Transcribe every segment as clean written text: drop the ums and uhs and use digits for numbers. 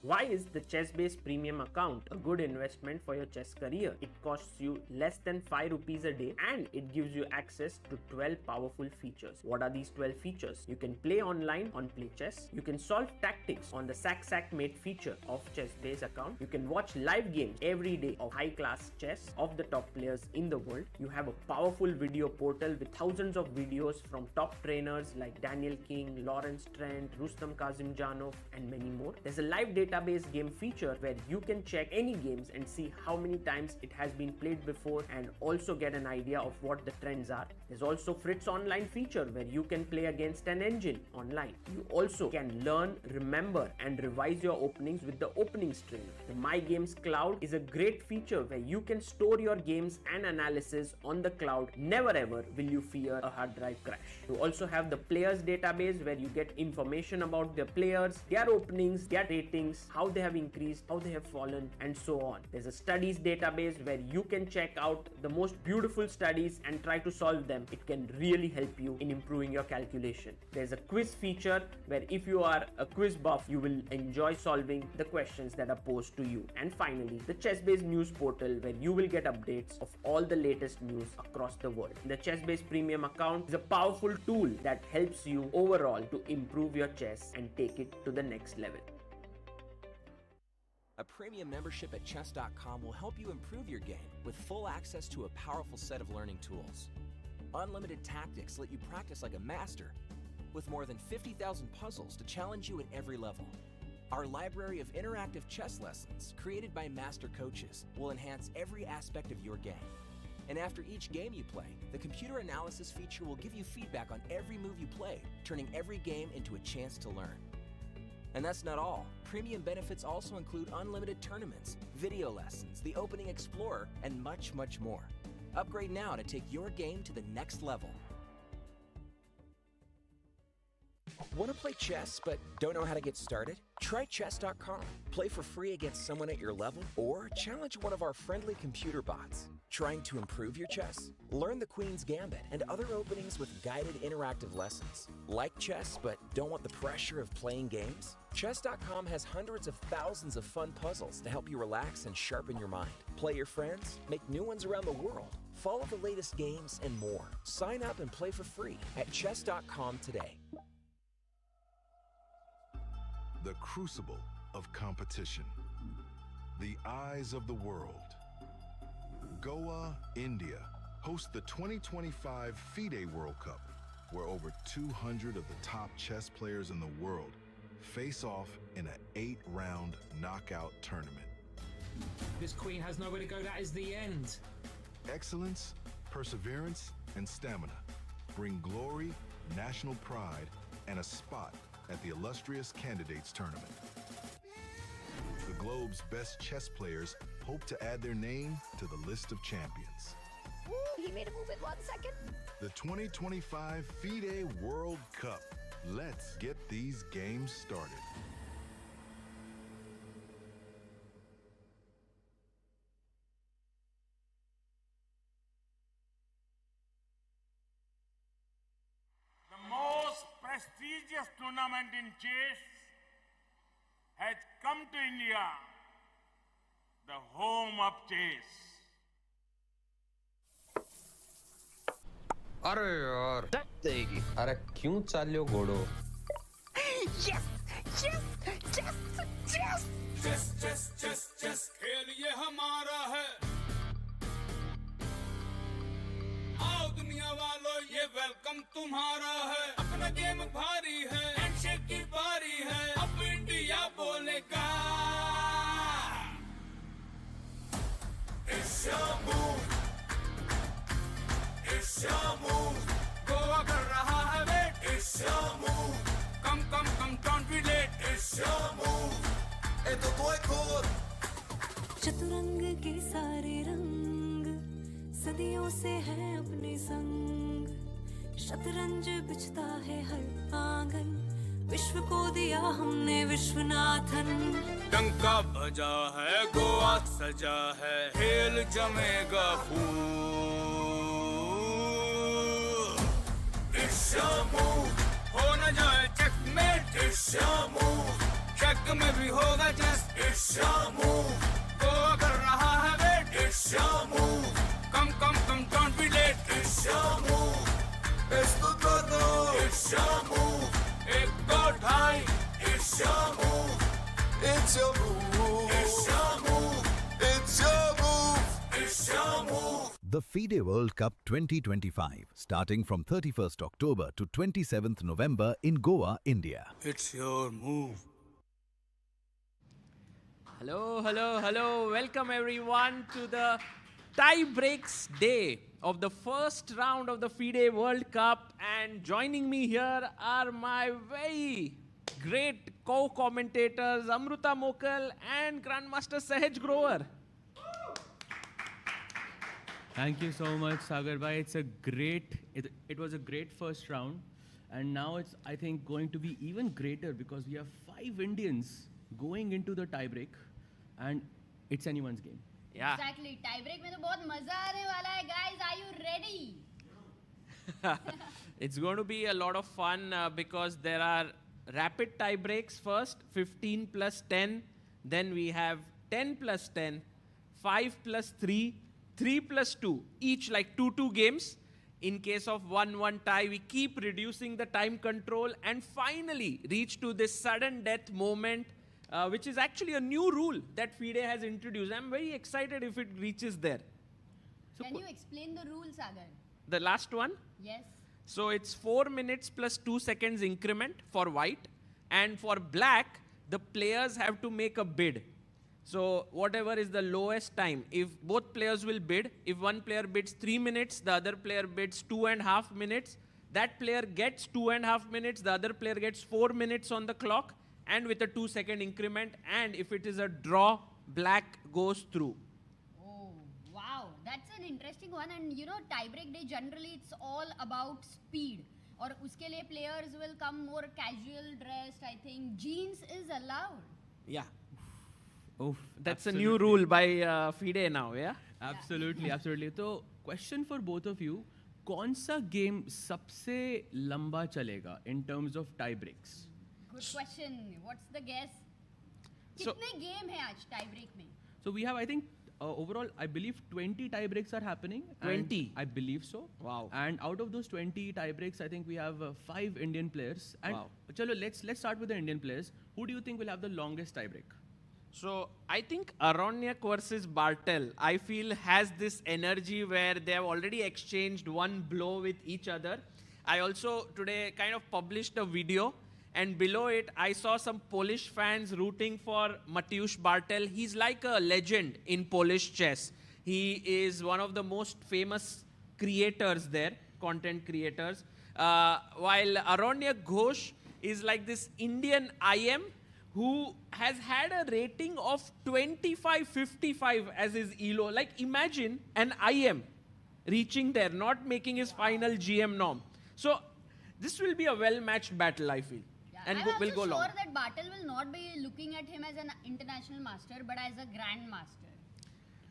Why is the ChessBase Premium account a good investment for your chess career? It costs you less than 5 rupees a day and it gives you access to 12 powerful features. What are these 12 features? You can play online on Play Chess. You can solve tactics on the Sack Mate feature of ChessBase account. You can watch live games every day of high-class chess of the top players in the world. You have a powerful video portal with thousands of videos from top trainers like Daniel King, Lawrence Trent, Rustam Kazimjanov, and many more. There's a live database game feature where you can check any games and see how many times it has been played before and also get an idea of what the trends are. There's also Fritz Online feature where you can play against an engine online. You also can learn, remember, and revise your openings with the openings trainer. The My Games Cloud is a great feature where you can store your games and analysis on the cloud. Never ever will you fear a hard drive crash. You also have the players database where you get information about their players, their openings, their ratings, how they have increased, how they have fallen, and so on. There's a studies database where you can check out the most beautiful studies and try to solve them. It can really help you in improving your calculation. There's a quiz feature where if you are a quiz buff, you will enjoy solving the questions that are posed to you. And finally, the ChessBase news portal where you will get updates of all the latest news across the world. The ChessBase Premium account is a powerful tool that helps you overall to improve your chess and take it to the next level. A premium membership at chess.com will help you improve your game with full access to a powerful set of learning tools. Unlimited tactics let you practice like a master with more than 50,000 puzzles to challenge you at every level. Our library of interactive chess lessons created by master coaches will enhance every aspect of your game. And after each game you play, the computer analysis feature will give you feedback on every move you played, turning every game into a chance to learn. And that's not all. Premium benefits also include unlimited tournaments, video lessons, the Opening Explorer, and much, much more. Upgrade now to take your game to the next level. Want to play chess but don't know how to get started? Try chess.com. Play for free against someone at your level or challenge one of our friendly computer bots. Trying to improve your chess? Learn the Queen's Gambit and other openings with guided interactive lessons. Like chess but don't want the pressure of playing games? Chess.com has hundreds of thousands of fun puzzles to help you relax and sharpen your mind. Play your friends, make new ones around the world, follow the latest games, and more. Sign up and play for free at chess.com today. The crucible of competition. The eyes of the world. Goa, India, hosts the 2025 FIDE World Cup, where over 200 of the top chess players in the world face off in an 8-round knockout tournament. This queen has nowhere to go. That is the end. Excellence, perseverance, and stamina bring glory, national pride, and a spot at the illustrious candidates tournament. The globe's best chess players hope to add their name to the list of champions. Woo, he made a move in 1 second. The 2025 FIDE World Cup. Let's get these games started. The most prestigious tournament in chess has come to India, the home of chess. अरे यार देगी अरे क्यों चालियो घोड़ो Yes! Yes! Yes! Yes! Chess chess chess chess खेल ये हमारा है। आओ दुनिया वालों ये वेलकम तुम्हारा है। अपना गेम भारी है, हैंडशेक की बारी है। अब इंडिया बोलेगा। It's your move. It's your move. Goa कर रहा है wait. It's your move. Come, come, come, don't be late. It's your move. ए तो कोई खोल। चतुरंग के सारे रंग सदियों से हैं अपने संग। शतरंज बिछता है हर आंगन, विश्व को दिया हमने विश्वनाथन। डंका बजा है, गोवा सजा है, खेल जमेगा खूब। It's your move. हो न जाए checkmate. It's your move. Check league में भी होगा जस्ट इट्स योर मूव गोवा कर रहा है wait it's your move come don't be late it's your move esto todo it's your move एक दो ढाई it's your move it's your move it's your move it's your move it's your move. The FIDE World Cup 2025 starting from 31st October to 27th November in Goa, India. It's your move. Hello. Welcome everyone to the Tiebreaks day of the first round of the FIDE World Cup, and joining me here are my very great co-commentators Amruta Mokal and Grandmaster Sahaj Grover. Thank you so much, Sagar bhai. It was a great first round, and now it's, I think, going to be even greater because we have 5 Indians going into the tiebreak, and it's anyone's game. Yeah. Exactly. Tiebreak में तो बहुत मजा आने वाला है, guys. Are you ready? It's going to be a lot of fun because there are rapid tiebreaks first, 15 plus 10. Then we have 10 plus 10, 5 plus 3, 3 plus 2. Each like 2 games. In case of 1-1 tie, we keep reducing the time control and finally reach to this sudden death moment, which is actually a new rule that FIDE has introduced. I'm very excited if it reaches there. So Can you explain the rules, Sagar? the last one? Yes. So it's 4 minutes plus 2 seconds increment for white, and for black, the players have to make a bid. So whatever is the lowest time, if both players will bid, if one player bids 3 minutes, the other player bids 2.5 minutes, that player gets 2.5 minutes, the other player gets 4 minutes on the clock, and with a 2-second increment, and if it is a draw, black goes through. Oh, wow. That's an interesting one. And you know, tiebreak day, generally it's all about speed. और उसके लिए players will come more casual dressed, I think. Jeans is allowed. Yeah. Oof, That's a new rule by FIDE now, yeah? Absolutely. तो question for both of you, कौन सा game सबसे लंबा चलेगा in terms of tiebreaks? Good question. What's the guess? So- कितने game है आज tiebreak में? So we have, I think, overall, I believe 20 tiebreaks are happening. 20? I believe so. Wow. And out of those 20 tiebreaks, I think we have 5 Indian players. And Wow. Chalo, let's start with the Indian players. Who do you think will have the longest tiebreak? So I think Aronyak versus Bartel, I feel, has this energy where they have already exchanged one blow with each other. I also today kind of published a video, and below it I saw some Polish fans rooting for Mateusz Bartel. He's like a legend in Polish chess. He is one of the most famous creators there, content creators. While Aronyak Ghosh is like this Indian IM who has had a rating of 25-55 as his ELO. Like imagine an IM reaching there, not making his final GM norm. So this will be a well-matched battle, I feel. Yeah, And I'm will also go long. sure that Bartel will not be looking at him as an international master, but as a grandmaster.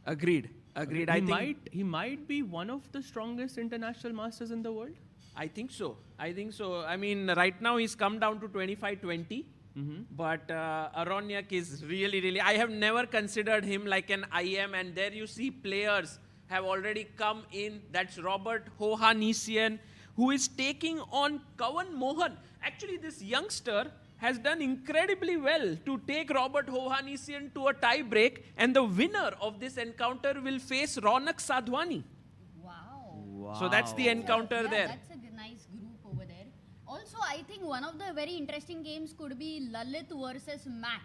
Agreed. I think He might be one of the strongest international masters in the world. I think so. I mean, right now he's come down to 25-20. But Aronyak is really, I have never considered him like an IM, and there you see players have already come in. That's Robert Hovhannissian, who is taking on Kavan Mohan. Actually, this youngster has done incredibly well to take Robert Hovhannissian to a tie break, and the winner of this encounter will face Ronak Sadhwani. Wow. So that's the encounter there. That's a nice group over there. Also, I think one of the very interesting games could be Lalit versus Max.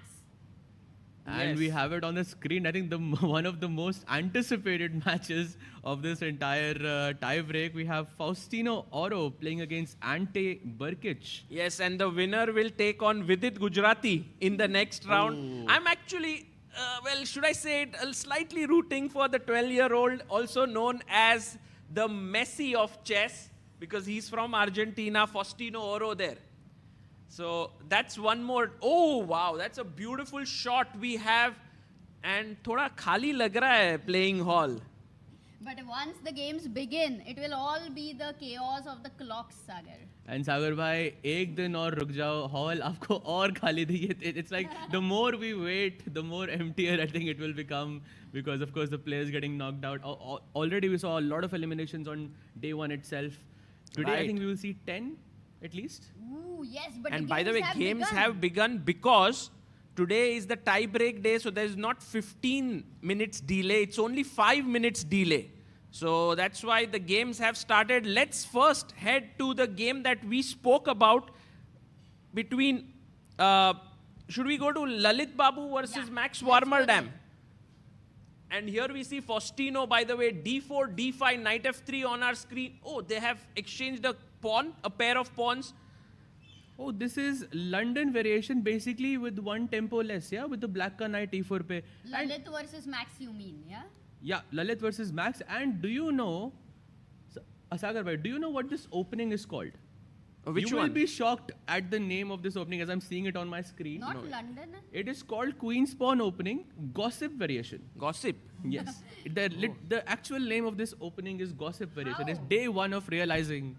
And we have it on the screen. I think one of the most anticipated matches of this entire tie-break. We have Faustino Oro playing against Ante Burkic. Yes, and the winner will take on Vidit Gujarati in the next round. I'm actually, should I say it, slightly rooting for the 12-year-old, also known as the Messi of chess, because he's from Argentina, Faustino Oro there. So that's one more. Oh, wow, that's a beautiful shot we have. And thoda khali lag raha hai playing hall. But once the games begin, it will all be the chaos of the clocks, Sagar. And Sagar bhai, ek din aur ruk jao, hall aapko aur khali diye. It's like the more we wait, the more emptier I think it will become, because of course the players getting knocked out. Already we saw a lot of eliminations on day one itself. Today I think we will see 10 at least. Ooh, yes, but And the by the way, games begun. have begun because today is the tie break day, so there is not 15 minutes delay, it's only 5 minutes delay. So that's why the games have started. Let's first head to the game that we spoke about between, should we go to Lalit Babu versus Max Warmerdam? And here we see Faustino, by the way, d4, d5, knight f3 on our screen. Oh, they have exchanged a pawn, a pair of pawns. Oh, this is London variation basically with one tempo less, yeah? With the black ka knight e4 pe. Lalit versus Max, you mean, yeah? Yeah, Lalit versus Max. And do you know, Sagar bhai, do you know what this opening is called? Which you one? will be shocked at the name of this opening as I'm seeing it on my screen. Not London? It is called Queen's Pawn opening, Gossip variation. Gossip? Yes. The actual name of this opening is Gossip variation. It's day one of realizing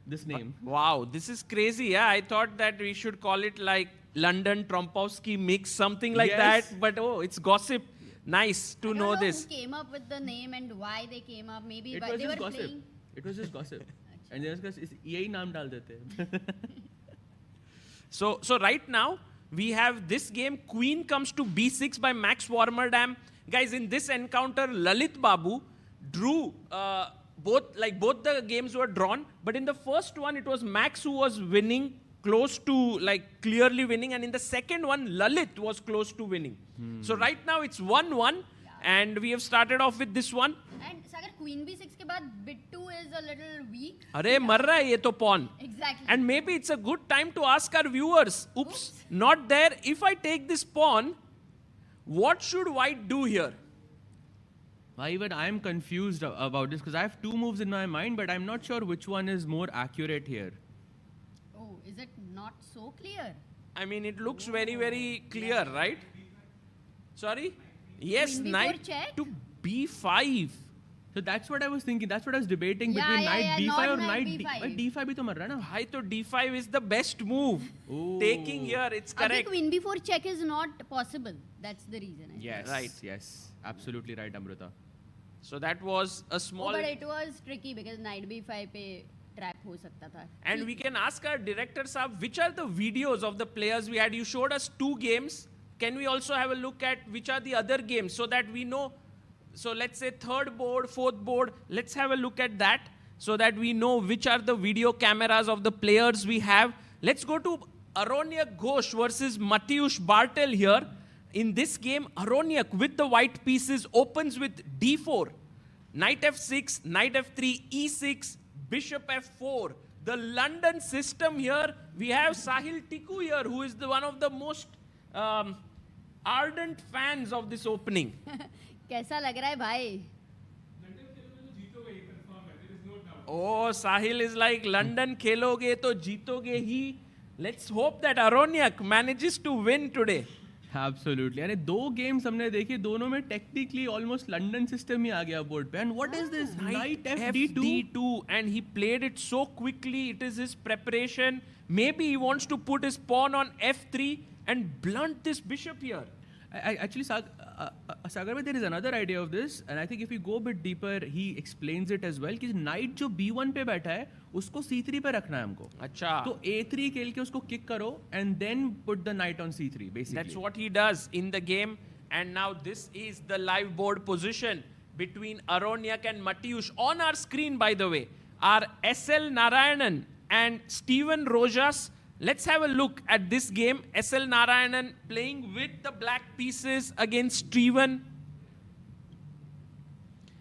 this name. Wow, this is crazy. Yeah, I thought that we should call it like London Trompowski mix, something like that. But oh, it's Gossip. Nice to know this. Who came up with the name and why they came up? Maybe It but was they were just Gossip. playing. It was just Gossip. And they just यही नाम डाल देते. So right now, we have this game, Queen comes to b6 by Max Warmerdam. Guys, in this encounter, Lalit Babu drew, both the games were drawn, but in the first one, it was Max who was winning, close to, clearly winning, and in the second one, Lalit was close to winning. So right now, it's 1-1, and we have started off with this one. And Sagar, Queen b6 के बाद bit 2 is a little weak. अरे मर रहा है ये तो pawn. Exactly. And maybe it's a good time to ask our viewers, oops, not there. If I take this pawn, what should white do here? Why even I am confused about this because I have two moves in my mind, but I'm not sure which one is more accurate here. Oh, is it not so clear? I mean, it looks very, very clear, right? Sorry? Yes, Queen b4 knight check? to b5. So that's what I was thinking. That's what I was debating between knight b5 or knight d5. But d5 bhi to mar raha na. Bhai, to d5 is the best move. Taking here, it's correct. Abhi Queen b4 check is not possible. That's the reason. Yes. Right. Yes. Absolutely right, Amrita. So that was a small... Oh, but it was tricky because knight b5 pe trap ho sakta tha. And we can ask our director, Saab, which are the videos of the players we had? You showed us 2 games. Can we also have a look at which are the other games so that we know? So let's say 3rd board, 4th board. Let's have a look at that so that we know which are the video cameras of the players we have. Let's go to Aronyak Ghosh versus Mateusz Bartel here. In this game, Aronyak with the white pieces opens with d4. Knight f6, knight f3, e6, bishop f4. The London system here, we have Sahil Tiku here, who is one of the most ardent fans of this opening. कैसा लग रहा है भाई? Oh, Sahil is like, London खेलोगे तो जीतोगे ही. Let's hope that Aronyak manages to win today. Absolutely. And 2 games हमने देखी, दोनों में technically almost London system ही आ गया board पे. And what is this? Knight FD2. And he played it so quickly. It is his preparation. Maybe he wants to put his pawn on f3 and blunt this bishop here. Actually, Sagar, there is another idea of this, and I think if we go a bit deeper, he explains it as well. कि knight जो b1 पे बैठा है, उसको c3 पे रखना है हमको. अच्छा. तो a3 खेल के उसको kick करो, and then put the knight on c3, basically. That's what he does in the game. And now this is the live board position between Aronyak and Mateusz. On our screen, by the way, are SL Narayanan and Steven Rojas. Let's have a look at this game. SL Narayanan playing with the black pieces against Steven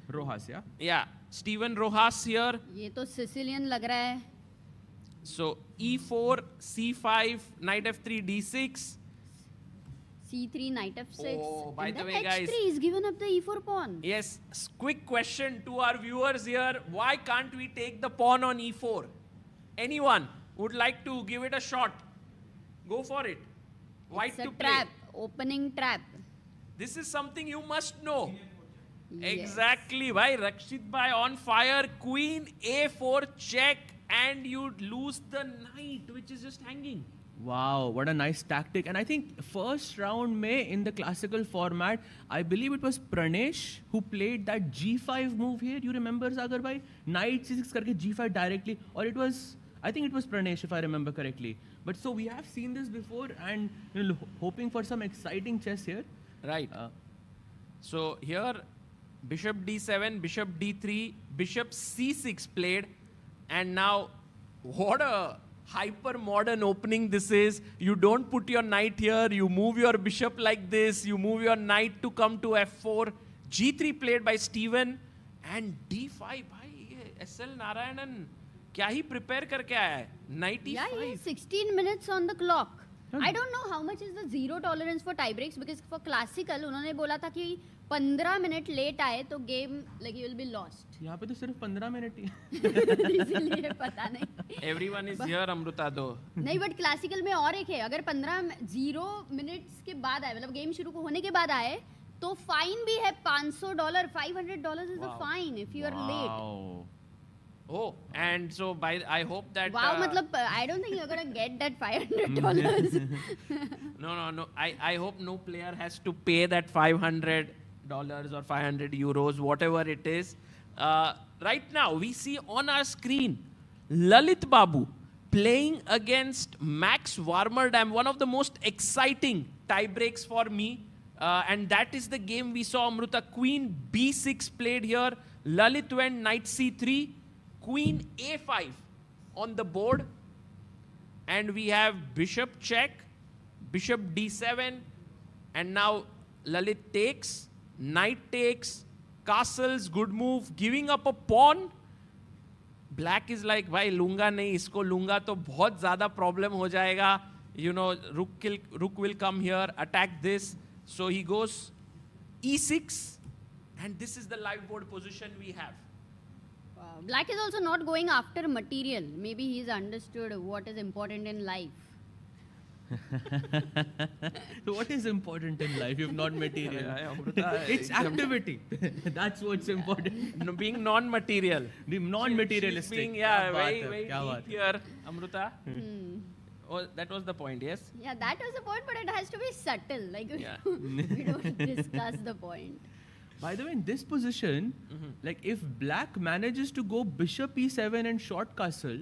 Rojas, yeah? Yeah, Steven Rojas here. ये तो Sicilian लग रहा है. So e4, c5, knight f3, d6. c3, knight f6. Oh, by and the then way, guys. h3 is given up the e4 pawn. Yes, quick question to our viewers here. Why can't we take the pawn on e4? Anyone would like to give it a shot? Go for it. White It's a to trap. play. Opening trap. This is something you must know. Exactly, bhai. Rakshit bhai on fire. Queen A4 check, and you lose the knight, which is just hanging. Wow, what a nice tactic. And I think first round mein in the classical format, I believe it was Pranesh who played that G5 move here. You remember, Sagar bhai? Knight C6 karke G5 directly. Or it was, I think it was Pranesh if I remember correctly. But so we have seen this before and hoping for some exciting chess here. Right. So here, Bishop D7, Bishop D3, Bishop C6 played. And now, what a hyper modern opening this is. You don't put your knight here, you move your bishop like this, you move your knight to come to F4. G3 played by Steven, and D5 bhai, SL Narayanan क्या ही prepare करके आया है. 95. Yeah, he has 16 minutes on the clock. I don't know how much is the zero tolerance for tie breaks, because for classical उन्होंने बोला था कि 15 minute late आए तो game like you will be lost. यहाँ पे तो सिर्फ 15 मिनट ही. इसलिए पता नहीं. Everyone is here, Amruta though. नहीं, but classical में और एक है. अगर 0 मिनट्स के बाद आए, मतलब गेम शुरू होने के बाद आए, तो फाइन भी है $500. $500 is a fine if you are late. Oh, and so I hope that. Wow, matlab, I don't think you're gonna get that $500. No. I hope no player has to pay that $500 or 500 euros, whatever it is. Right now, we see on our screen Lalit Babu playing against Max Warmerdam, one of the most exciting tie breaks for me. And that is the game we saw. Amruta, Queen B6 played here. Lalit went Knight C3. Queen A5 on the board, and we have Bishop check, Bishop D7, and now Lalit takes, Knight takes, castles, good move, giving up a pawn. Black is like, भाई लूंगा नहीं, इसको लूंगा तो बहुत ज़्यादा problem हो जाएगा. You know, rook will come here, attack this. So he goes E6, and this is the live board position we have. Black is also not going after material. Maybe he's understood what is important in life. What is important in life if not material? It's activity. That's what's important. No, being non-material. Non-materialistic. Being, very deep here, Amruta. Oh, that was the point, yes? Yeah, that was the point, but it has to be subtle. Like, we don't discuss the point. By the way, in this position, like if black manages to go bishop e7 and short castle,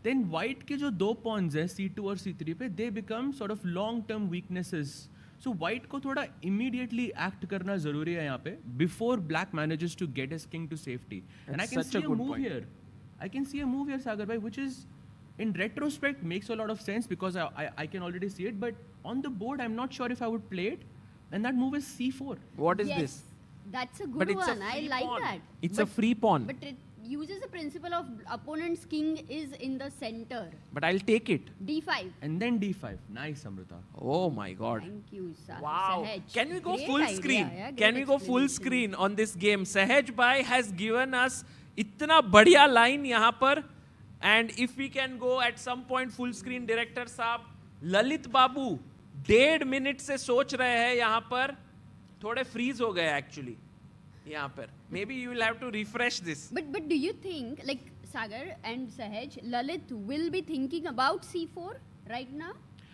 then white के जो दो pawns है c2 और c3 पे, they become sort of long-term weaknesses. So white को थोड़ा immediately act करना ज़रूरी है यहाँ पे before black manages to get his king to safety. And I can see a move here. I can see a move here, Sagar bhai, which is in retrospect makes a lot of sense because I can already see it. But on the board, I'm not sure if I would play it. And that move is c4. What is this? That's a good one. I like that. It's a free pawn. But it uses the principle of opponent's king is in the center. But I'll take it. D5. And then D5. Nice, Amruta. Oh my God. Thank you, Wow. Sahaj. Can we go Great full idea. screen? Yeah, Can we go full screen on this game? Sahaj bhai has given us इतना बढ़िया line यहाँ पर. And if we can go at some point full screen, director साहब, ललित बाबू 1.5 minute से सोच रहे हैं यहाँ पर. थोड़े freeze हो गए actually यहाँ पर. Maybe you will have to refresh this. But do you think, like Sagar and Sahaj, Lalit will be thinking about c4 right now?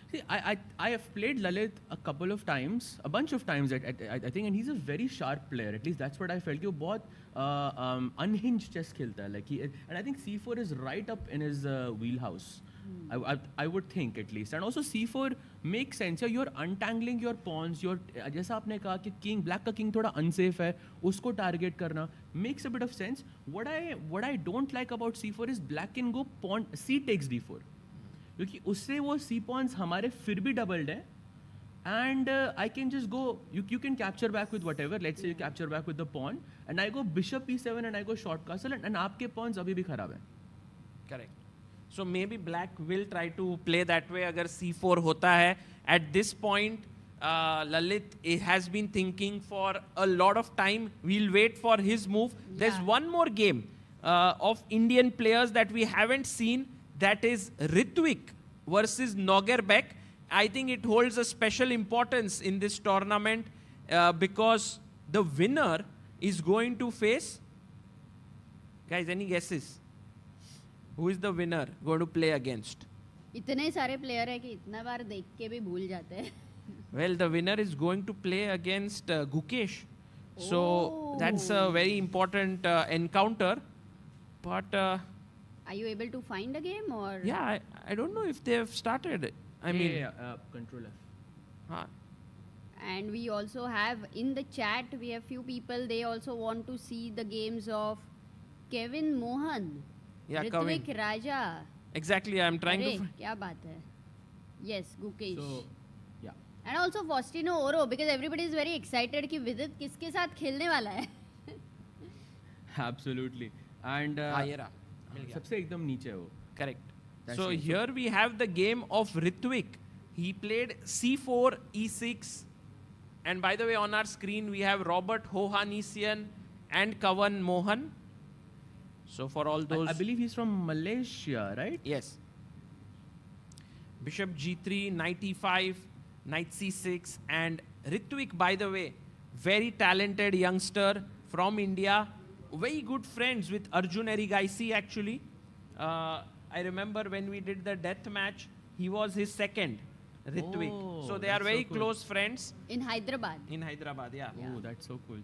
See, I have played Lalit a couple of times, a bunch of times I think, and he's a very sharp player. At least that's what I felt. He बहुत unhinged chess खेलता है. Like and I think c4 is right up in his wheelhouse. I would think at least. And also c4 makes sense. You're untangling your pawns. जैसा आपने कहा कि king, black का king थोड़ा unsafe है, उसको target करना makes a bit of sense. What I don't like about c4 is black can go pawn c takes d4. क्योंकि उससे वो c pawns हमारे फिर भी doubled है. And I can just go, you can capture back with whatever. Let's say you capture back with the pawn. And I go bishop e7 and I go short castle. And आपके pawns अभी भी खराब है. Correct. So maybe black will try to play that way अगर c4 होता है. At this point, Lalit has been thinking for a lot of time. We'll wait for his move. Yeah. There's one more game of Indian players that we haven't seen. That is Ritwick versus Nogerbek. I think it holds a special importance in this tournament because the winner is going to face? Guys, any guesses? Who is the winner going to play against? इतने सारे player है कि इतना बार देख के भी भूल जाते हैं. Well, the winner is going to play against Gukesh. So that's a very important encounter. But are you able to find a game or? Yeah, I don't know if they have started. I mean, control F. And we also have in the chat, we have few people, they also want to see the games of Kevin Mohan, Ritwick Raja. Exactly, I'm trying to. क्या बात है? Yes, Gukesh. So, yeah. And also Faustino Oro, because everybody is very excited कि विदित किसके साथ खेलने वाला है. Absolutely. And सबसे एकदम नीचे वो. Correct. So here we have the game of Ritwick. He played C4, E6. And by the way, on our screen, we have Robert Hohanisian and Kavan Mohan. So for all those... I believe he's from Malaysia, right? Yes. Bishop G3, Knight E5, Knight C6. And Ritwick, by the way, very talented youngster from India. Very good friends with Arjun Erigaisi, actually. I remember when we did the death match, he was his second, Ritwick. So they are very close friends. In Hyderabad. In Hyderabad, yeah. Oh, that's so cool.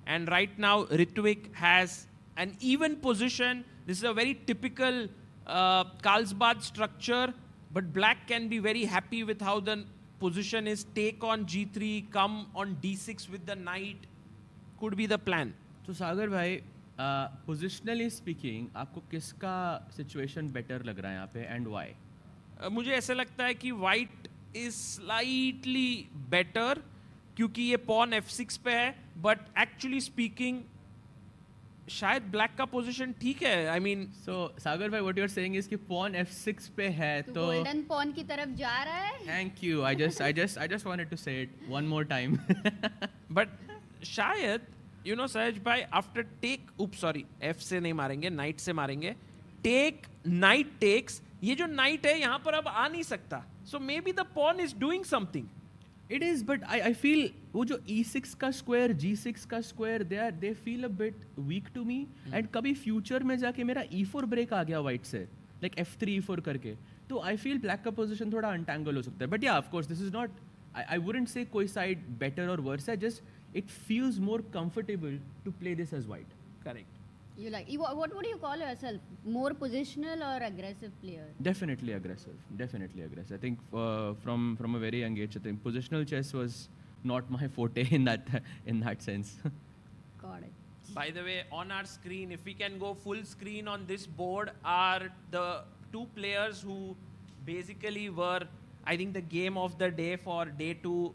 And right now, Ritwick has an even position. This is a very typical Carlsbad structure, but black can be very happy with how the position is. Take on G3, come on D6 with the knight. Could be the plan. So Sagar bhai, positionally speaking, आपको किसका situation better लग रहा है यहाँ पे and why? मुझे ऐसा लगता है कि white is slightly better क्योंकि ये pawn f6 पे है, but actually speaking शायद black का position ठीक है. I mean, so Sagar bhai, what you are saying is कि pawn f6 पे है तो golden pawn की तरफ जा रहा है. Thank you. I just wanted to say it one more time. But शायद you know Sahaj bhai, after take, oops sorry, F से नहीं मारेंगे, knight से मारेंगे. Take, knight takes. ये जो knight है यहाँ पर अब आ नहीं सकता. So maybe the pawn is doing something. It is, but I feel वो जो E6 का square, G6 का square, they feel a bit weak to me. And कभी future में जाके मेरा E4 break आ गया white से, like F3 E4 करके. तो I feel black का position थोड़ा untangle हो सकता है. But yeah, of course, this is not. I wouldn't say कोई side better or worse. It feels more comfortable to play this as white. Correct. You like, what would you call yourself? More positional or aggressive player? Definitely aggressive. Definitely aggressive. I think from a very young age, I think positional chess was not my forte in that sense. Got it. By the way, on our screen, if we can go full screen on this board, are the two players who basically were, I think, the game of the day for day 2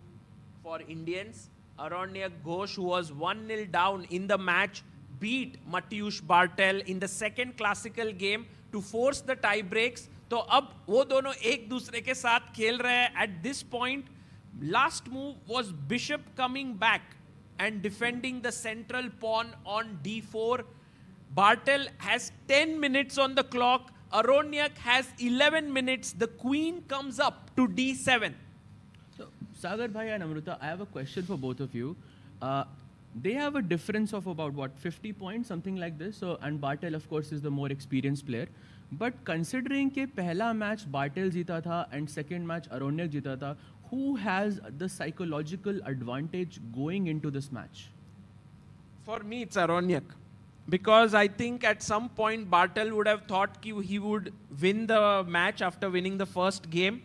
for Indians. Aronyak Ghosh, who was 1-0 down in the match, beat Mateusz Bartel in the second classical game to force the tie breaks. तो अब वो दोनों एक दूसरे के साथ खेल रहे हैं. At this point, last move was Bishop coming back and defending the central pawn on D4. Bartel has 10 minutes on the clock. Aronyak has 11 minutes. The queen comes up to D7. Sagar bhai and Amruta, I have a question for both of you. They have a difference of about, 50 points, something like this. So, and Bartel, of course, is the more experienced player. But considering कि पहला match Bartel जीता था and second match Aronyak जीता था, who has the psychological advantage going into this match? For me, it's Aronyak. Because I think at some point Bartel would have thought he would win the match after winning the first game,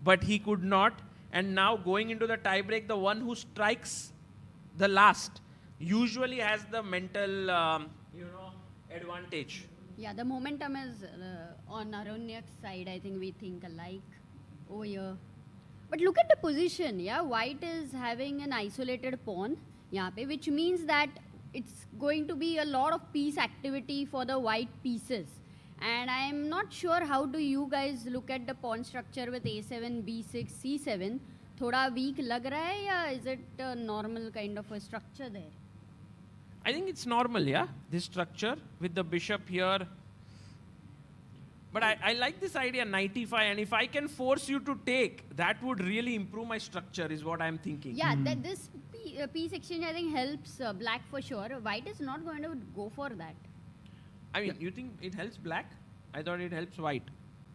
but he could not. And now going into the tiebreak, the one who strikes the last usually has the mental, advantage. Yeah, the momentum is on Aronyak's side. I think we think alike over here. But look at the position. Yeah, white is having an isolated pawn, which means that it's going to be a lot of piece activity for the white pieces. And I'm not sure how do you guys look at the pawn structure with A7, B6, C7. थोड़ा weak लग रहा है या is it a normal kind of a structure there? I think it's normal, yeah, this structure with the bishop here. But I like this idea, knight e5, and if I can force you to take, that would really improve my structure, is what I'm thinking. Yeah, this piece exchange I think helps black for sure. White is not going to go for that. I mean, you think it helps black? I thought it helps white.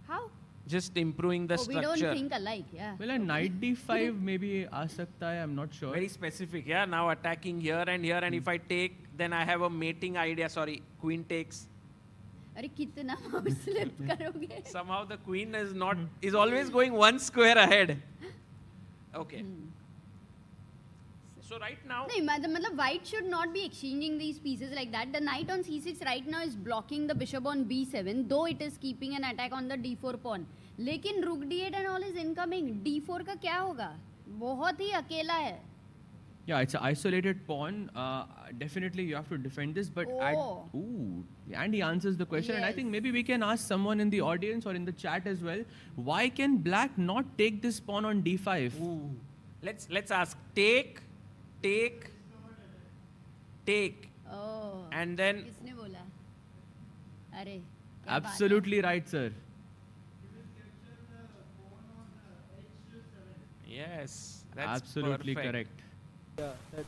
How? Just improving the structure. We don't think alike, yeah. Well, a knight d5 maybe aa sakta hai, I'm not sure. Very specific, yeah. Now attacking here, and if I take, then I have a mating idea. Sorry, queen takes. अरे कितना mouse slip करोगे? Somehow the queen is always going one square ahead. Okay. So right now... No, white should not be exchanging these pieces like that. The knight on c6 right now is blocking the bishop on b7, though it is keeping an attack on the d4 pawn. लेकिन rook d8 and all is incoming. d4 का क्या होगा? बहुत ही अकेला है. Yeah, it's an isolated pawn. Definitely you have to defend this, but and he answers the question. And I think maybe we can ask someone in the audience or in the chat as well, why can black not take this pawn on d5? Ooh. Let's ask. Take. Oh. And then... किसने बोला? अरे. Absolutely right, sir. Yes, that's absolutely perfect. Correct. Yeah,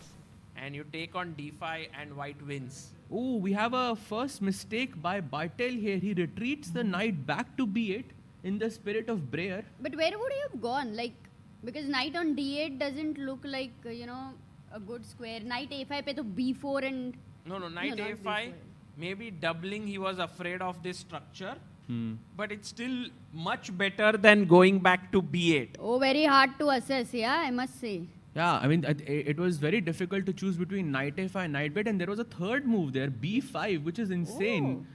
and you take on d5 and white wins. Oh, we have a first mistake by Bartel here. He retreats the knight back to b8 in the spirit of Breyer. But where would he have gone? Like, because knight on d8 doesn't look like, a good square. Knight a5 pe to b4 and... No, knight a5. B4. Maybe doubling, he was afraid of this structure. But it's still much better than going back to b8. Oh, very hard to assess, yeah, I must say. Yeah, I mean, it was very difficult to choose between knight a5 and knight b8, and there was a third move there, b5, which is insane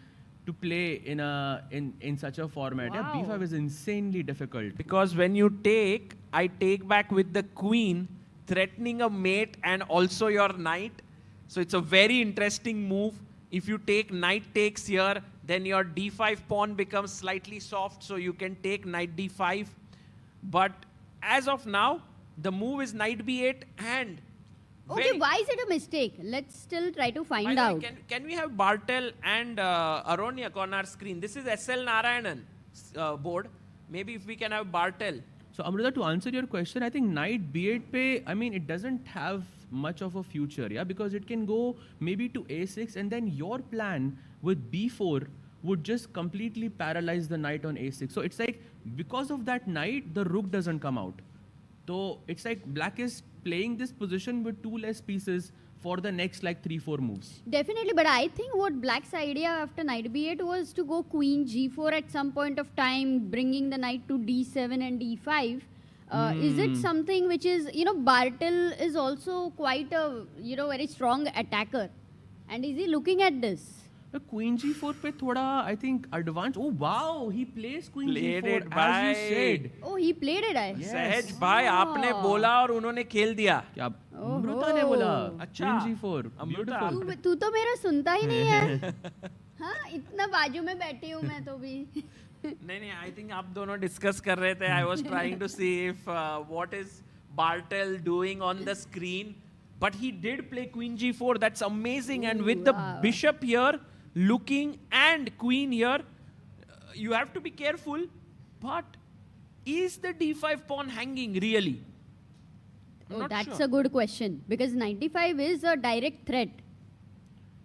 to play in such a format. Wow. Yeah, b5 is insanely difficult. Because when you take, I take back with the queen, threatening a mate and also your knight. So it's a very interesting move. If you take knight takes here, then your d5 pawn becomes slightly soft, so you can take knight d5. But as of now, the move is knight b8 and... Okay, why is it a mistake? Let's still try to find out. Can we have Bartel and Aronyak on our screen? This is SL Narayanan board. Maybe if we can have Bartel. So Amrita, to answer your question, I think knight b8 pe, I mean, it doesn't have much of a future, yeah, because it can go maybe to a6, and then your plan with b4 would just completely paralyze the knight on a6. So it's like, because of that knight, the rook doesn't come out. So it's like black is playing this position with two less pieces for the next like 3-4 moves. Definitely, but I think what black's idea after knight b8 was to go queen g4 at some point of time, bringing the knight to d7 and d5. Is it something which is, Bartel is also quite a, very strong attacker. And is he looking at this? The queen g4 pe thoda, I think, advanced. Oh, wow, he plays queen Played g4 it, as you said. Oh, he played it, Yes. सहज भाई आपने बोला और उन्होंने खेल दिया. क्या अमृता ने बोला? अच्छा. Queen g4. Beautiful. तू तो मेरा सुनता ही नहीं है. हाँ, इतना बाजू में बैठी हूँ मैं तो भी. नहीं, I think आप दोनों discuss कर रहे थे. I was trying to see if what is Bartel doing on the screen. But he did play queen g4. That's amazing. And with the bishop here, looking, and queen here, you have to be careful. But is the d5 pawn hanging really? Oh, that's a good question, because 95 is a direct threat.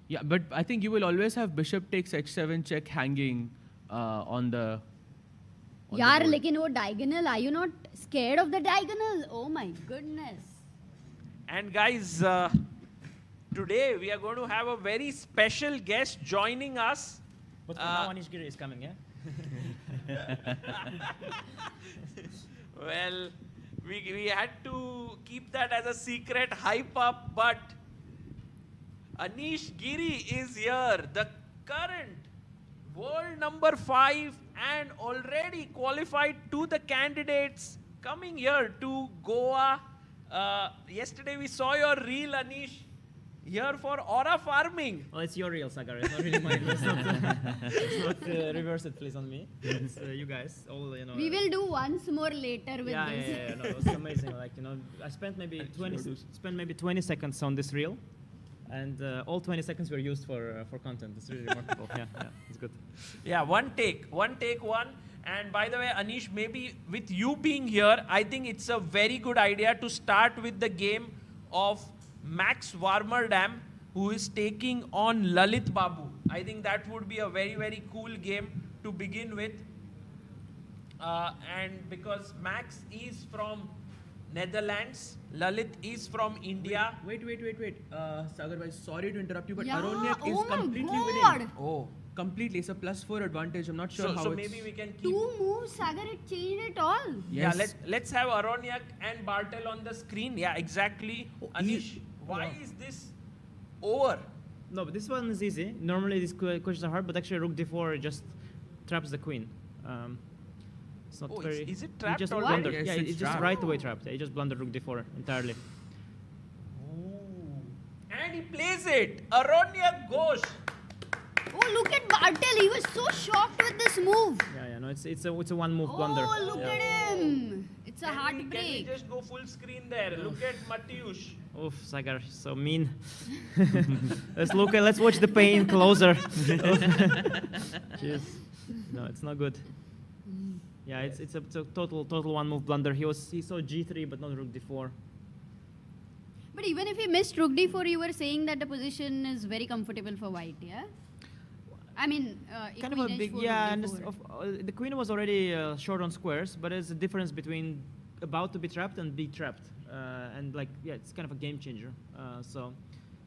Yeah, but I think you will always have bishop takes h7 check hanging on the Yaar, lekin wo diagonal, are you not scared of the diagonal? Oh my goodness. And guys, today we are going to have a very special guest joining us. But now Anish Giri is coming, yeah? Well, we had to keep that as a secret hype up, but Anish Giri is here, the current world number 5 and already qualified to the candidates coming here to Goa. Yesterday we saw your reel, Anish, here for aura farming. Oh, it's your reel, Sagar. It's not really mine. Let's not reverse it, please, on me. It's you guys. All We will do once more later with this. Yeah. No, it was amazing. Like I spent maybe 20 seconds on this reel. And all 20 seconds were used for content. It's really remarkable. Yeah, it's good. Yeah, one take one. And by the way, Anish, maybe with you being here, I think it's a very good idea to start with the game of Max Warmerdam, who is taking on Lalit Babu. I think that would be a very, very cool game to begin with. And because Max is from Netherlands, Lalit is from India. Wait. Sagar bhai, sorry to interrupt you, but Yeah, Aronyak is oh my completely God. winning. Oh. Completely. It's a +4 advantage. I'm not sure how So it's... maybe we can keep... 2 moves, Sagar, it changed it all. Yes. Yeah, let's have Aronyak and Bartel on the screen. Yeah, exactly. Anish, why is this over? No, but this one is easy. Normally these questions are hard, but actually rook d4 just traps the queen. It's not very... Is it he trapped just or blundered. Yes, Yeah, it's it's just trapped. right away trapped. He just blundered rook d4 entirely. And he plays it. Aronyak goes. Oh, look at Bartel. He was so shocked with this move. Yeah, no, it's a one move blunder. Oh, look at him. It's a Can we heartbreak. just go full screen there? Look at Mateusz. Oof, Sagar, so mean. Let's watch the pain closer. Jeez. No, it's not good. Yeah, it's a total one move blunder. He saw g3 but not rook d4. But even if he missed rook d4, you were saying that the position is very comfortable for white, yeah? I mean, Kind of a queen big, h4, yeah, rook and d4. the queen was already short on squares, but there's a difference between about to be trapped and be trapped. And like, yeah, it's kind of a game changer. So,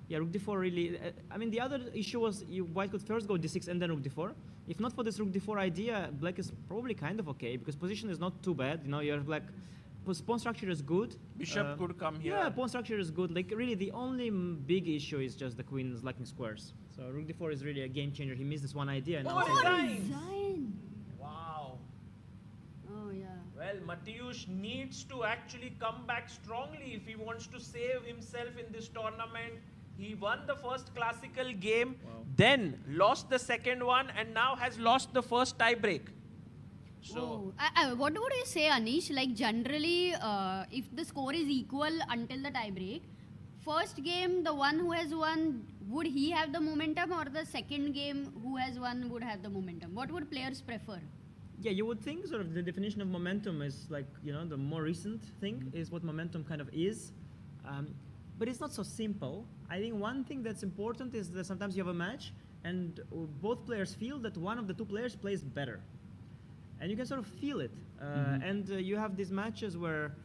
yeah, rook d4 really, I mean, the other issue was white could first go d6 and then rook d4. If not for this rook d4 idea, black is probably kind of okay, because position is not too bad. You know, you're black, pawn structure is good. Bishop could come here. Yeah, pawn structure is good. Like, really, the only big issue is just the queen is lacking squares. So rook d4 is really a game changer. He missed this one idea. And now it's Resign. Wow. Oh, yeah. Well, Mateusz needs to actually come back strongly if he wants to save himself in this tournament. He won the first classical game, then lost the second one, and now has lost the first tiebreak. So, What would you say, Anish? Like, generally, if the score is equal until the tiebreak, first game, the one who has won, would he have the momentum, or the second game, who has won would have the momentum? What would players prefer? Yeah, you would think sort of the definition of momentum is like, you know, the more recent thing is what momentum kind of is. But it's not so simple. I think one thing that's important is that sometimes you have a match and both players feel that one of the two players plays better. And you can sort of feel it. And you have these matches where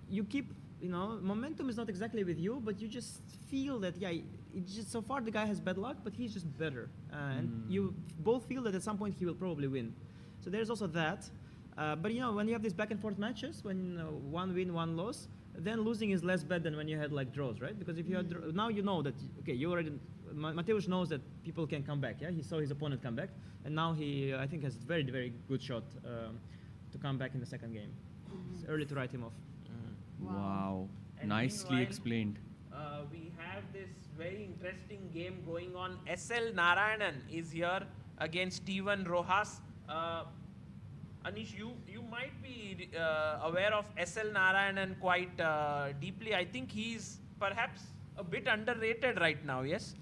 you keep, you know, momentum is not exactly with you, but you just feel that, yeah, it's just so far the guy has bad luck, but he's just better. And you both feel that at some point he will probably win. So there's also that. But, you know, when you have these back and forth matches, when one win, one loss, then losing is less bad than when you had like draws, right? Because if you had now you know that, okay, you already, Mateusz knows that people can come back, yeah? He saw his opponent come back, and now he, I think, has very, very good shot to come back in the second game. It's early to write him off. Wow. And Nicely meanwhile, explained. We have this very interesting game going on. SL Narayanan is here against Steven Rojas. Anish, you might be aware of SL Narayanan quite deeply. I think he's perhaps a bit underrated right now, yes?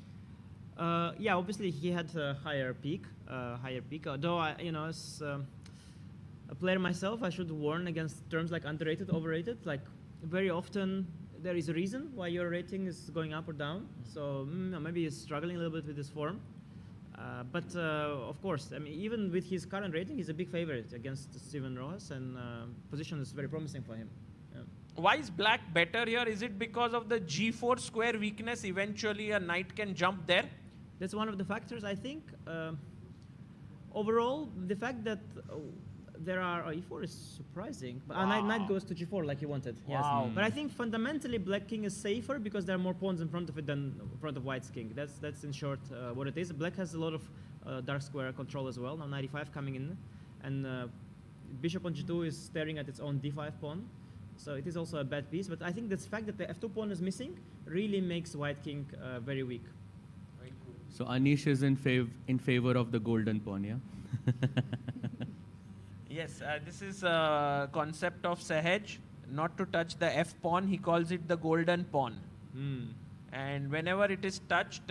Yeah, obviously he had a higher peak. Though, you know, as a player myself, I should warn against terms like underrated, overrated. Like, very often there is a reason why your rating is going up or down. So maybe he's struggling a little bit with this form. But of course, I mean, even with his current rating, he's a big favorite against Steven Rojas, and position is very promising for him. Yeah. Why is black better here? Is it because of the g4 square weakness? Eventually, a knight can jump there. That's one of the factors, I think. Overall, the fact that there are e4 is surprising. But knight goes to g4 like he wanted. Wow. Yes. But I think fundamentally black king is safer because there are more pawns in front of it than in front of white's king. That's in short what it is. Black has a lot of dark square control as well. Now 95 coming in, and bishop on g2 is staring at its own d5 pawn. So it is also a bad piece. But I think the fact that the f2 pawn is missing really makes white king very weak. So Anish is in favor of the golden pawn, yeah? Yes, this is a concept of Sahaj, not to touch the f pawn. He calls it the golden pawn. And whenever it is touched,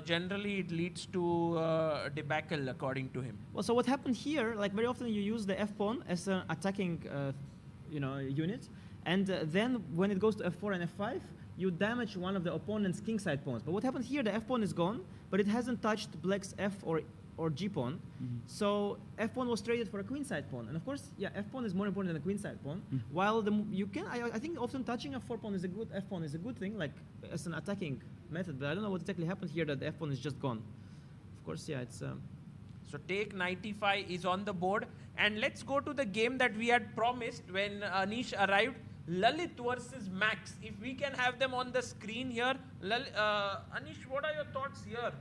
generally it leads to debacle, according to him. Well, so what happened here? Like very often, you use the f pawn as an attacking, unit, and then when it goes to f4 and f5, you damage one of the opponent's kingside pawns. But what happened here? The f pawn is gone, but it hasn't touched black's f or g pawn. So f pawn was traded for a queenside pawn, and of course, yeah, f pawn is more important than a queenside pawn. While I think often touching a f4 pawn is a good f pawn is a good thing, like as an attacking method. But I don't know what exactly happened here that the f pawn is just gone. Of course, yeah, it's. So take 95 is on the board, and let's go to the game that we had promised when Anish arrived. Lalit versus Max. If we can have them on the screen here. Anish, what are your thoughts here?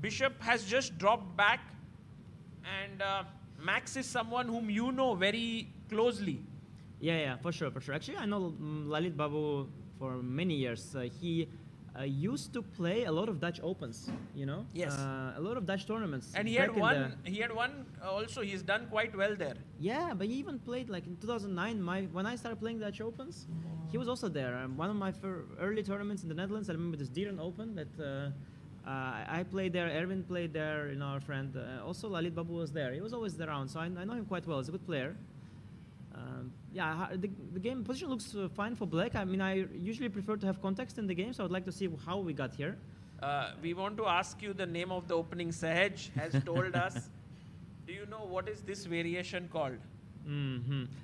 Bishop has just dropped back, and Max is someone whom you know very closely. Yeah, for sure. Actually, I know Lalit Babu for many years. He used to play a lot of Dutch Opens, Yes. A lot of Dutch tournaments. And he had one also. He's done quite well there. Yeah, but he even played like in 2009. When I started playing Dutch Opens, he was also there. One of my early tournaments in the Netherlands, I remember this Dieren Open that I played there. Erwin played there. Our friend. Also, Lalit Babu was there. He was always around, so I know him quite well. He's a good player. The game position looks fine for black. I mean, I usually prefer to have context in the game, so I would like to see how we got here. We want to ask you the name of the opening. Sahaj has told us. Do you know what is this variation called?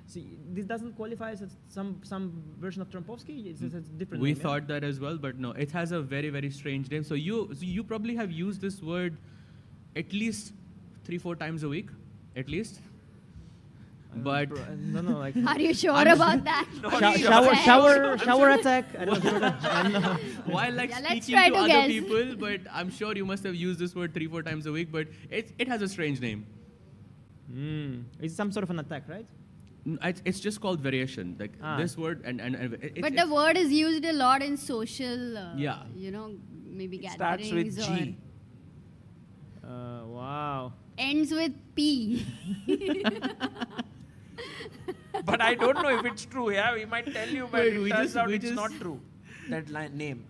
See, this doesn't qualify as some version of Trompovsky. It's a different We name, thought that as well, but no, it has a very, very strange name. So you probably have used this word at least 3-4 times a week, at least. But no, like. Are you sure about that? Shower attack. I don't know. While let's speaking try to to other guess. people, but I'm sure you must have used this word 3-4 times a week. But it has a strange name. It's some sort of an attack, right? It's just called variation. Like this word and But the word is used a lot in social. Yeah. Maybe It starts gatherings with or G. Wow. ends with P. But I don't know if it's true. Yeah, we might tell you, but Wait, it turns out it's not true. That name.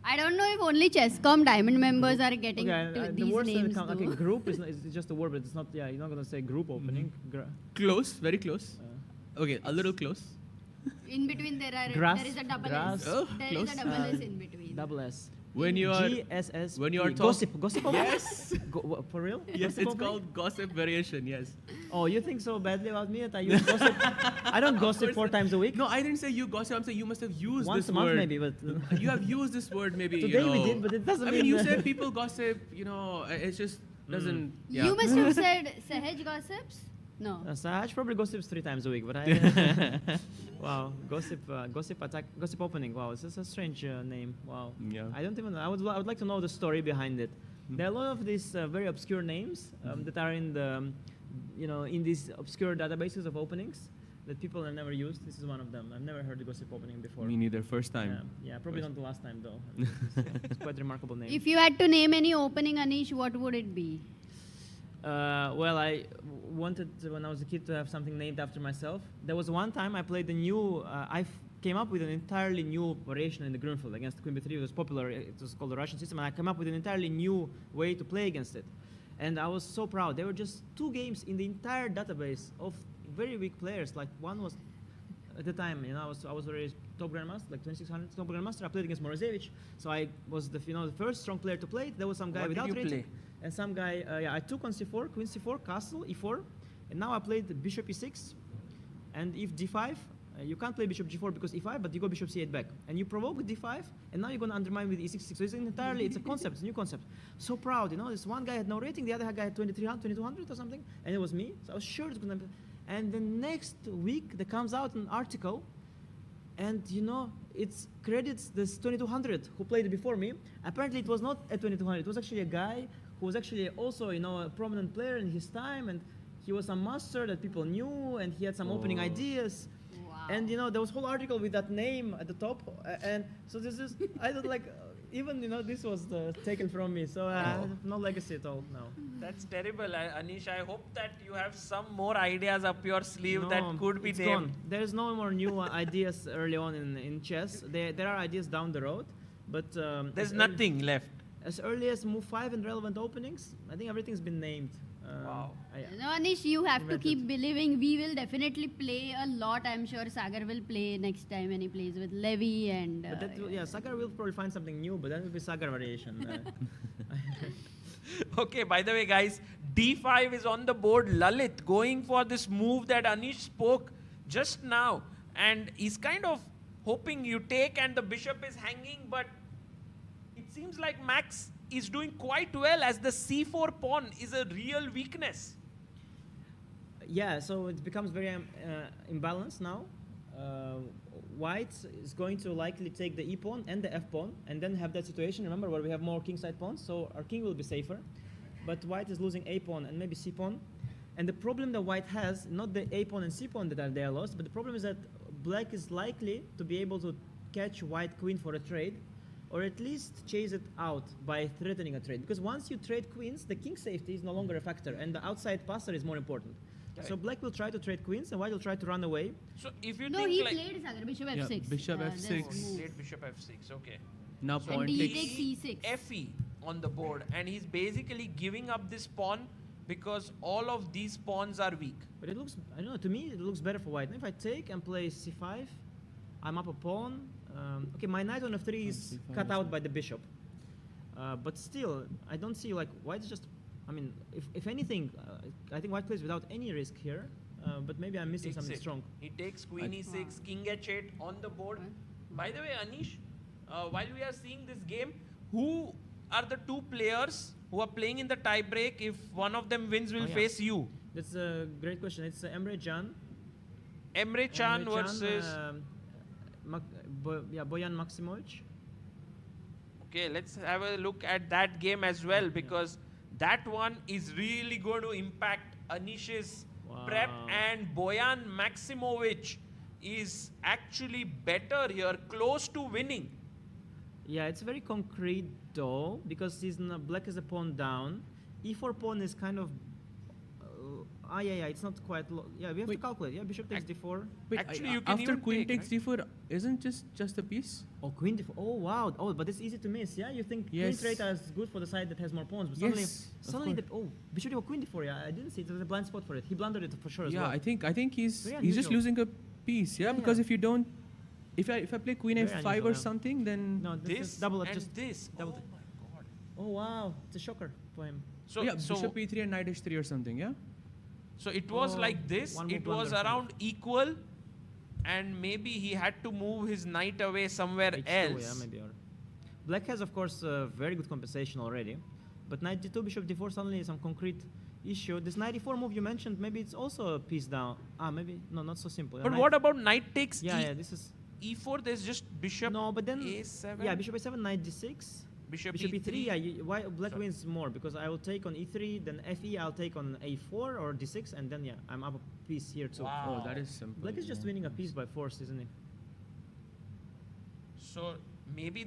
I don't know if only Chesscom Diamond members are getting to the these words names. that come, group is just a word, but it's not. Yeah, you're not gonna say group opening. Close, very close. Okay, a little close. In between there is a double grass. S. Oh, There close. is a double S in between. Double S. When you are GSS. when you are gossip. Yes. For real? Yes, Gossip it's opening? called gossip variation. Yes. Oh, you think so badly about me that I use gossip? I don't gossip 4 times a week. No, I didn't say you gossip. I'm saying you must have used Once this a month word. maybe, but You have used this word maybe. Today we did, but it doesn't I mean. mean, you said people gossip. It just doesn't. Yeah. You must have said Sahaj gossips? No. Sahaj probably gossips 3 times a week, but I. Wow, gossip attack, gossip opening. Wow, this is a strange name. Wow. Yeah. I don't even know. I would like to know the story behind it. There are a lot of these very obscure names that are in the, in these obscure databases of openings that people have never used. This is one of them. I've never heard the gossip opening before. Me neither. First time. Yeah, probably not the last time though. It's quite a remarkable name. If you had to name any opening, Anish, what would it be? Well, I wanted when I was a kid to have something named after myself. There was one time I played the new. I came up with an entirely new variation in the Grunfeld against Queen B3. It was popular. It was called the Russian system, and I came up with an entirely new way to play against it. And I was so proud. There were just 2 games in the entire database of very weak players. Like one was, at the time, I was already top grandmaster, like 2600 top grandmaster. I played against Morozevich, so I was the first strong player to play. There was some guy What without did you rating, play? and some guy. I took on c4, queen c4, castle e4, and now I played bishop e6, and if d5. You can't play bishop g4 because e5, but you go bishop c8 back. And you provoke with d5, and now you're going to undermine with e6. So it's a concept, it's a new concept. So proud, this one guy had no rating, the other guy had 2200 or something, and it was me. So I was sure it's going to. And the next week, there comes out an article, and it credits this 2200 who played before me. Apparently, it was not a 2200. It was actually a guy who was actually also, a prominent player in his time, and he was a master that people knew, and he had some opening ideas. And there was a whole article with that name at the top, and so this is I don't like even this was taken from me, so I have no legacy at all now. That's terrible, Anish. I hope that you have some more ideas up your sleeve that could be named. Gone. There's no more new ideas early on in chess. There are ideas down the road, But there's nothing left. As early as move 5 in relevant openings, I think everything's been named. Wow. No, Anish, you have to keep believing. We will definitely play a lot. I'm sure Sagar will play next time when he plays with Levy and. But that will, Sagar will probably find something new, but that will be Sagar variation. Okay, by the way, guys, D5 is on the board. Lalit going for this move that Anish spoke just now. And he's kind of hoping you take and the bishop is hanging, but it seems like Max is doing quite well as the c4 pawn is a real weakness. Yeah, so it becomes very imbalanced now. White is going to likely take the e pawn and the f pawn and then have that situation, remember, where we have more kingside pawns, so our king will be safer. But white is losing a pawn and maybe c pawn. And the problem that white has, not the a pawn and c pawn that they are lost, but the problem is that black is likely to be able to catch white queen for a trade, or at least chase it out by threatening a trade. Because once you trade queens, the king safety is no longer a factor, and the outside passer is more important. Right. So black will try to trade queens, and white will try to run away. So if you no, think he like played Sagar, bishop f6. Yeah, bishop f6. He played bishop f6, okay. Now So point he takes takes e6. Fe on the board, and he's basically giving up this pawn because all of these pawns are weak. But it looks, I don't know, to me it looks better for white. If I take and play c5, I'm up a pawn. Okay, my knight on f3 is cut out by the bishop. But still, I don't see, like, white's just, I mean, if anything, I think white plays without any risk here. But maybe I'm missing something strong. He takes queen e6, king h8 on the board. By the way, Anish, while we are seeing this game, who are the two players who are playing in the tie break? If one of them wins, will face you? That's a great question. It's Emre Can. Emre Can versus... Bojan Maksimovic. Okay, let's have a look at that game as well, because that one is really going to impact Anish's prep, and Bojan Maksimovic is actually better here, close to winning. Yeah, it's very concrete though, because he's black is a pawn down. E4 pawn is kind of it's not quite yeah, we have to calculate. Yeah, bishop takes d4. Wait, actually, you can after even queen take, takes d4, isn't just a piece? Oh, queen d4. Oh, wow. Oh, but it's easy to miss. Yeah, you think queen trade is good for the side that has more pawns, but suddenly bishop d4, queen d4. Yeah, I didn't see it. There's a blind spot for it. He blundered it for sure as well. Yeah, I think he's just losing a piece. Yeah, because if you don't, if I play queen f5 or something, then no, this double and just this. Double Oh my god. Oh wow, it's a shocker for him. So bishop e3 and knight h3 or something. Yeah. So it was like this, it was around equal, and maybe he had to move his knight away somewhere else. Yeah, maybe. Black has, of course, very good compensation already, but knight d2, bishop d4 suddenly is some concrete issue. This knight e4 move you mentioned, maybe it's also a piece down. Maybe, no, not so simple. But what about knight takes this is e4, there's just bishop but then a7? Yeah, bishop a7, knight d6. Bishop e3, yeah. Why black wins more? Because I will take on e3, then fe, I'll take on a4 or d6, and then I'm up a piece here too. Wow. Oh, that is simple. Black is just winning a piece by force, isn't he? So maybe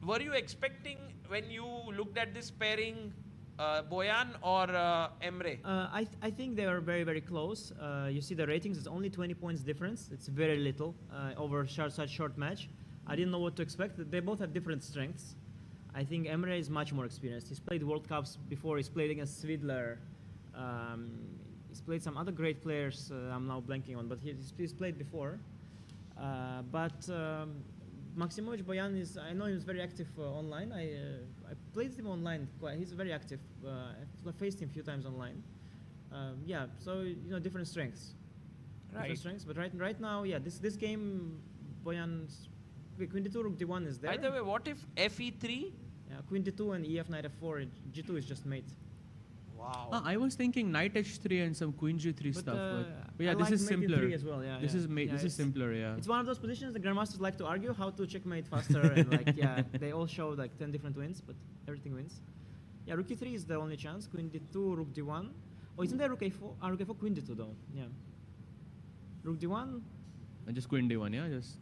were you expecting when you looked at this pairing Bojan or Emre? I think they are very, very close. You see the ratings, it's only 20 points difference. It's very little over such short match. I didn't know what to expect. They both have different strengths. I think Emre is much more experienced. He's played World Cups before. He's played against Svidler. He's played some other great players I'm now blanking on, but he's played before. Maksimovic Bojan is, I know he was very active online. I played him online. He's very active. I faced him a few times online. So, different strengths. Right. Different strengths, but right now, this game, Bojan's queen d2, rook d1 is there. By the way, what if fe3? Yeah, queen d2 and ef knight f4, g2 is just mate. Wow. I was thinking knight h3 and some queen g3 stuff. But yeah, this is simpler. As well. Yeah, this is simpler. Yeah. It's one of those positions the grandmasters like to argue how to checkmate faster, and they all show 10 different wins, but everything wins. Yeah, rook e3 is the only chance. Queen d2, rook d1. Oh, isn't there rook a4? Rook a4, queen d2 though. Yeah. Rook d1. And just queen d1. Yeah, just.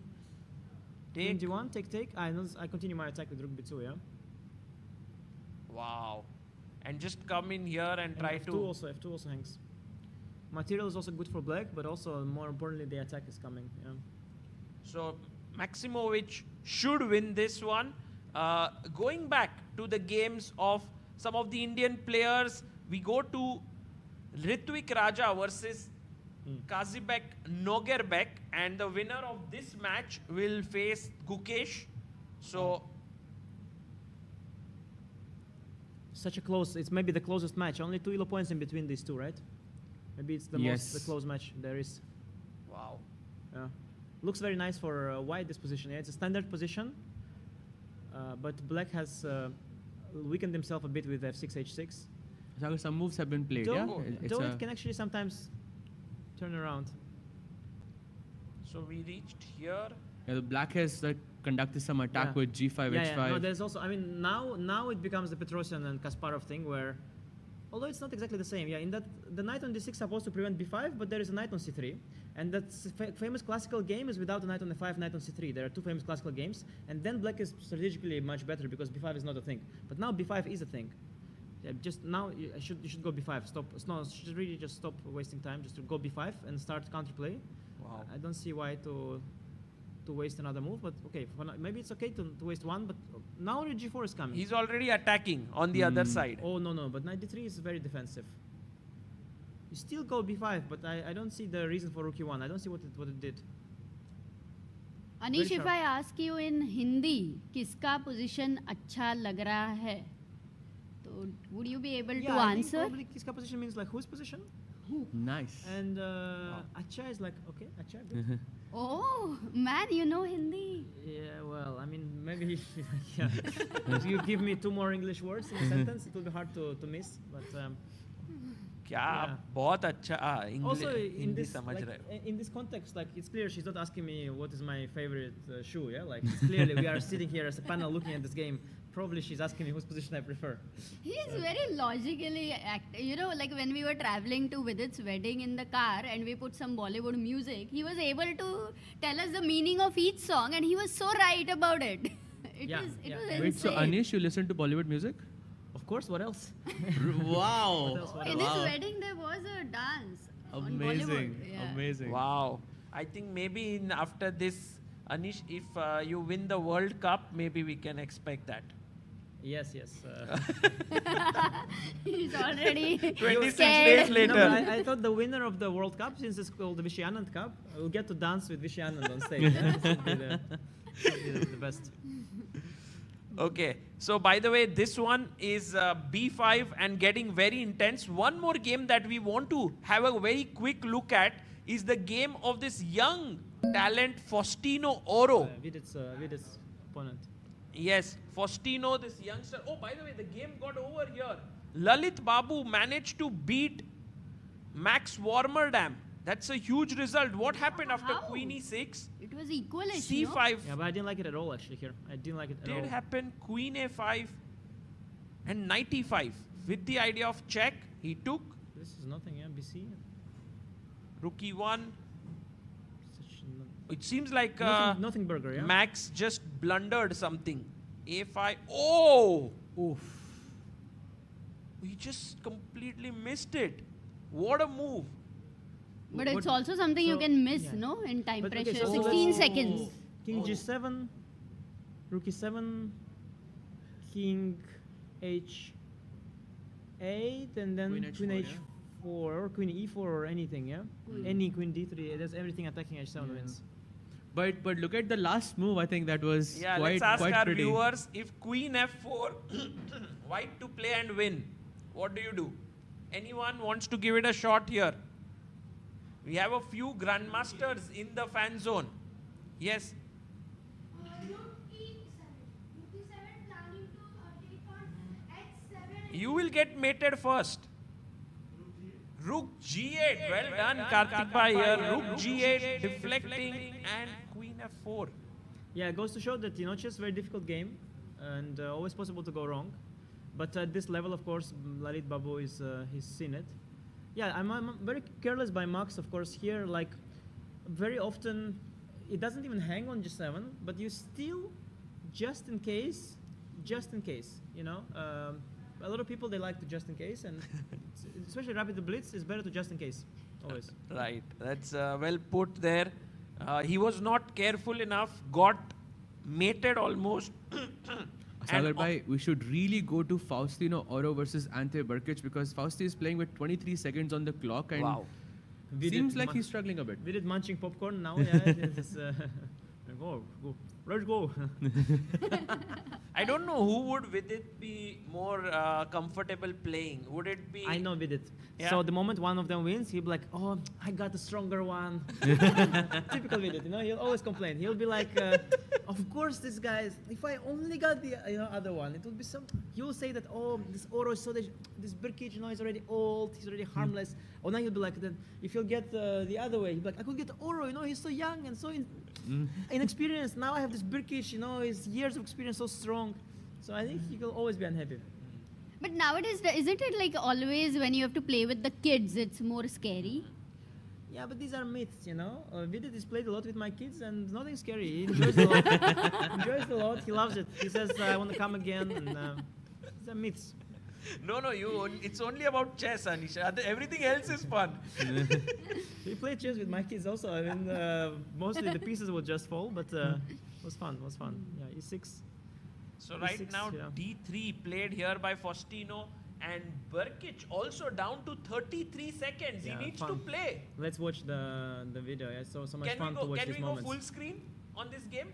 Queen d1, take. I continue my attack with rook b2. Yeah. Wow. And just come in here and try F2 to... F2 also hangs. Material is also good for black, but also, more importantly, the attack is coming. Yeah. So, Maksimovic should win this one. Going back to the games of some of the Indian players, we go to Ritwick Raja versus Kazibek Nogerbek, and the winner of this match will face Gukesh. So such a close, it's maybe the closest match. Only 2 elo points in between these two, right? Maybe it's the most close match there is. Wow. Yeah. Looks very nice for white this position. Yeah, it's a standard position, but black has weakened himself a bit with f6, h6. So some moves have been played, Though yeah? it can actually sometimes turn around. So we reached here. Yeah, the black has conducted some attack with g5, h5. Yeah. No, there's also, I mean, now it becomes the Petrosian and Kasparov thing where, although it's not exactly the same, yeah, in that the knight on d6 is supposed to prevent b5, but there is a knight on c3. And that famous classical game is without a knight on f5, knight on c3. There are 2 famous classical games, and then black is strategically much better because b5 is not a thing. But now b5 is a thing. Yeah, just now you should go b5. Stop. No, should really just stop wasting time. Just to go b5 and start counterplay. Wow. I don't see why to waste another move, but okay, maybe it's okay to waste one. But now g4 is coming. He's already attacking on the other side. Oh no, but knight d3 is very defensive. You still go b5, but I don't see the reason for rook e1. I don't see what it did. Anish, if I ask you in Hindi, kiska position अच्छा लग रहा है, तो would you be able to answer? Probably kiska position means like whose position? Nice. And acha is like okay, acha. Good. Oh man, you know Hindi. Yeah, well, I mean maybe yeah. If you give me 2 more English words in a sentence, it will be hard to miss. But क्या बहुत अच्छा English also in Hindi this समझ like, रहे हो. in this context, like it's clear she's not asking me what is my favorite shoe. Yeah, like it's clearly we are sitting here as a panel looking at this game. Probably she's asking me whose position I prefer. He is very logically you know, like when we were traveling to Vidit's wedding in the car and we put some Bollywood music, he was able to tell us the meaning of each song and he was so right about it. It was Wait, insane. so Anish, you listen to Bollywood music? Of course, what else? Wow. In this wedding there was a dance. On Amazing. Bollywood. Yeah. Amazing. Wow. I think maybe after this, Anish, if you win the World Cup, maybe we can expect that. Yes. He's already 26 scared. days later. No, I thought the winner of the World Cup, since it's called the Vishayanand Cup, will get to dance with Vishayanand on stage. Yeah? This would be the best. Okay, so by the way, this one is B5 and getting very intense. One more game that we want to have a very quick look at is the game of this young talent, Faustino Oro. Vidit's opponent. Yes, Faustino, this youngster. Oh, by the way, the game got over here. Lalit Babu managed to beat Max Warmerdam. That's a huge result. What happened after Queen E6? It was equalish, C5. no? Yeah, but I didn't like it at all actually here. I didn't like it at all. Did happen Queen A5 and Knight E5 with the idea of check. He took This is nothing, yeah, BC. Rook E1. It seems like nothing burger, yeah. Max just blundered something. A5. Oh! Oof. He just completely missed it. What a move. But it's also something you can miss, no? In time But, okay, pressure. so 16 let's- seconds. King G7, Rook E7, King H8, and then Queen H4, or Queen E4 or anything, yeah? Any Queen D3, that's everything attacking H7 wins. But look at the last move. I think that was Yeah, quite let's ask quite our pretty. viewers, if Queen F4, white to play and win, what do you do? Anyone wants to give it a shot here? We have a few grandmasters in the fan zone. Yes. You will get mated first. Rook G8. Well done, Karthik Bhai here. Rook G8, deflecting, and Queen F4. Yeah, it goes to show that, you know, chess is a very difficult game, and always possible to go wrong. But at this level, of course, Lalit Babu is he's seen it. Yeah, I'm very careless by Max, of course. Here, like, very often, it doesn't even hang on G7, but you still, just in case, you know. A lot of people, they like to just in case, and especially rapid blitz, it's better to just in case, always. Right, that's well put there. He was not careful enough, got mated almost. Sagar bhai, we should really go to Faustino Oro versus Ante Burkic because Fausti is playing with 23 seconds on the clock and seems like he's struggling a bit. We did munching popcorn now. Yeah, it's, go. Let's go. I don't know who would Vidit be more comfortable playing. Would it be? I know Vidit. Yeah? So the moment one of them wins, he'll be like, "Oh, I got a stronger one." Typical Vidit, you know. He'll always complain. He'll be like, "Of course, this guy. If I only got the other one, it would be some." He will say that, "Oh, this Oro is so this Burkic, you know, is already old. He's already harmless." Or now he'll be like, "Then if he'll get the other way, he'll be like, I could get Oro. You know, he's so young and so inexperienced. Now I have this Burkic. You know, his years of experience so strong." So I think he will always be unhappy. But nowadays, isn't it like always when you have to play with the kids, it's more scary? Yeah, but these are myths, you know. Vidit has played a lot with my kids and nothing scary. He enjoys it a lot. Enjoys it a lot. He loves it. He says, I want to come again. And these are myths. No, it's only about chess, Anish. Everything else is fun. We played chess with my kids also. I mean, mostly the pieces would just fall, but it was fun. Yeah, E6. So right E6, now, yeah. D3 played here by Faustino and Burkic also down to 33 seconds. Yeah, he needs fun. to play. Let's watch the video. Yeah, so much fun to watch Can these we go moments. full screen on this game?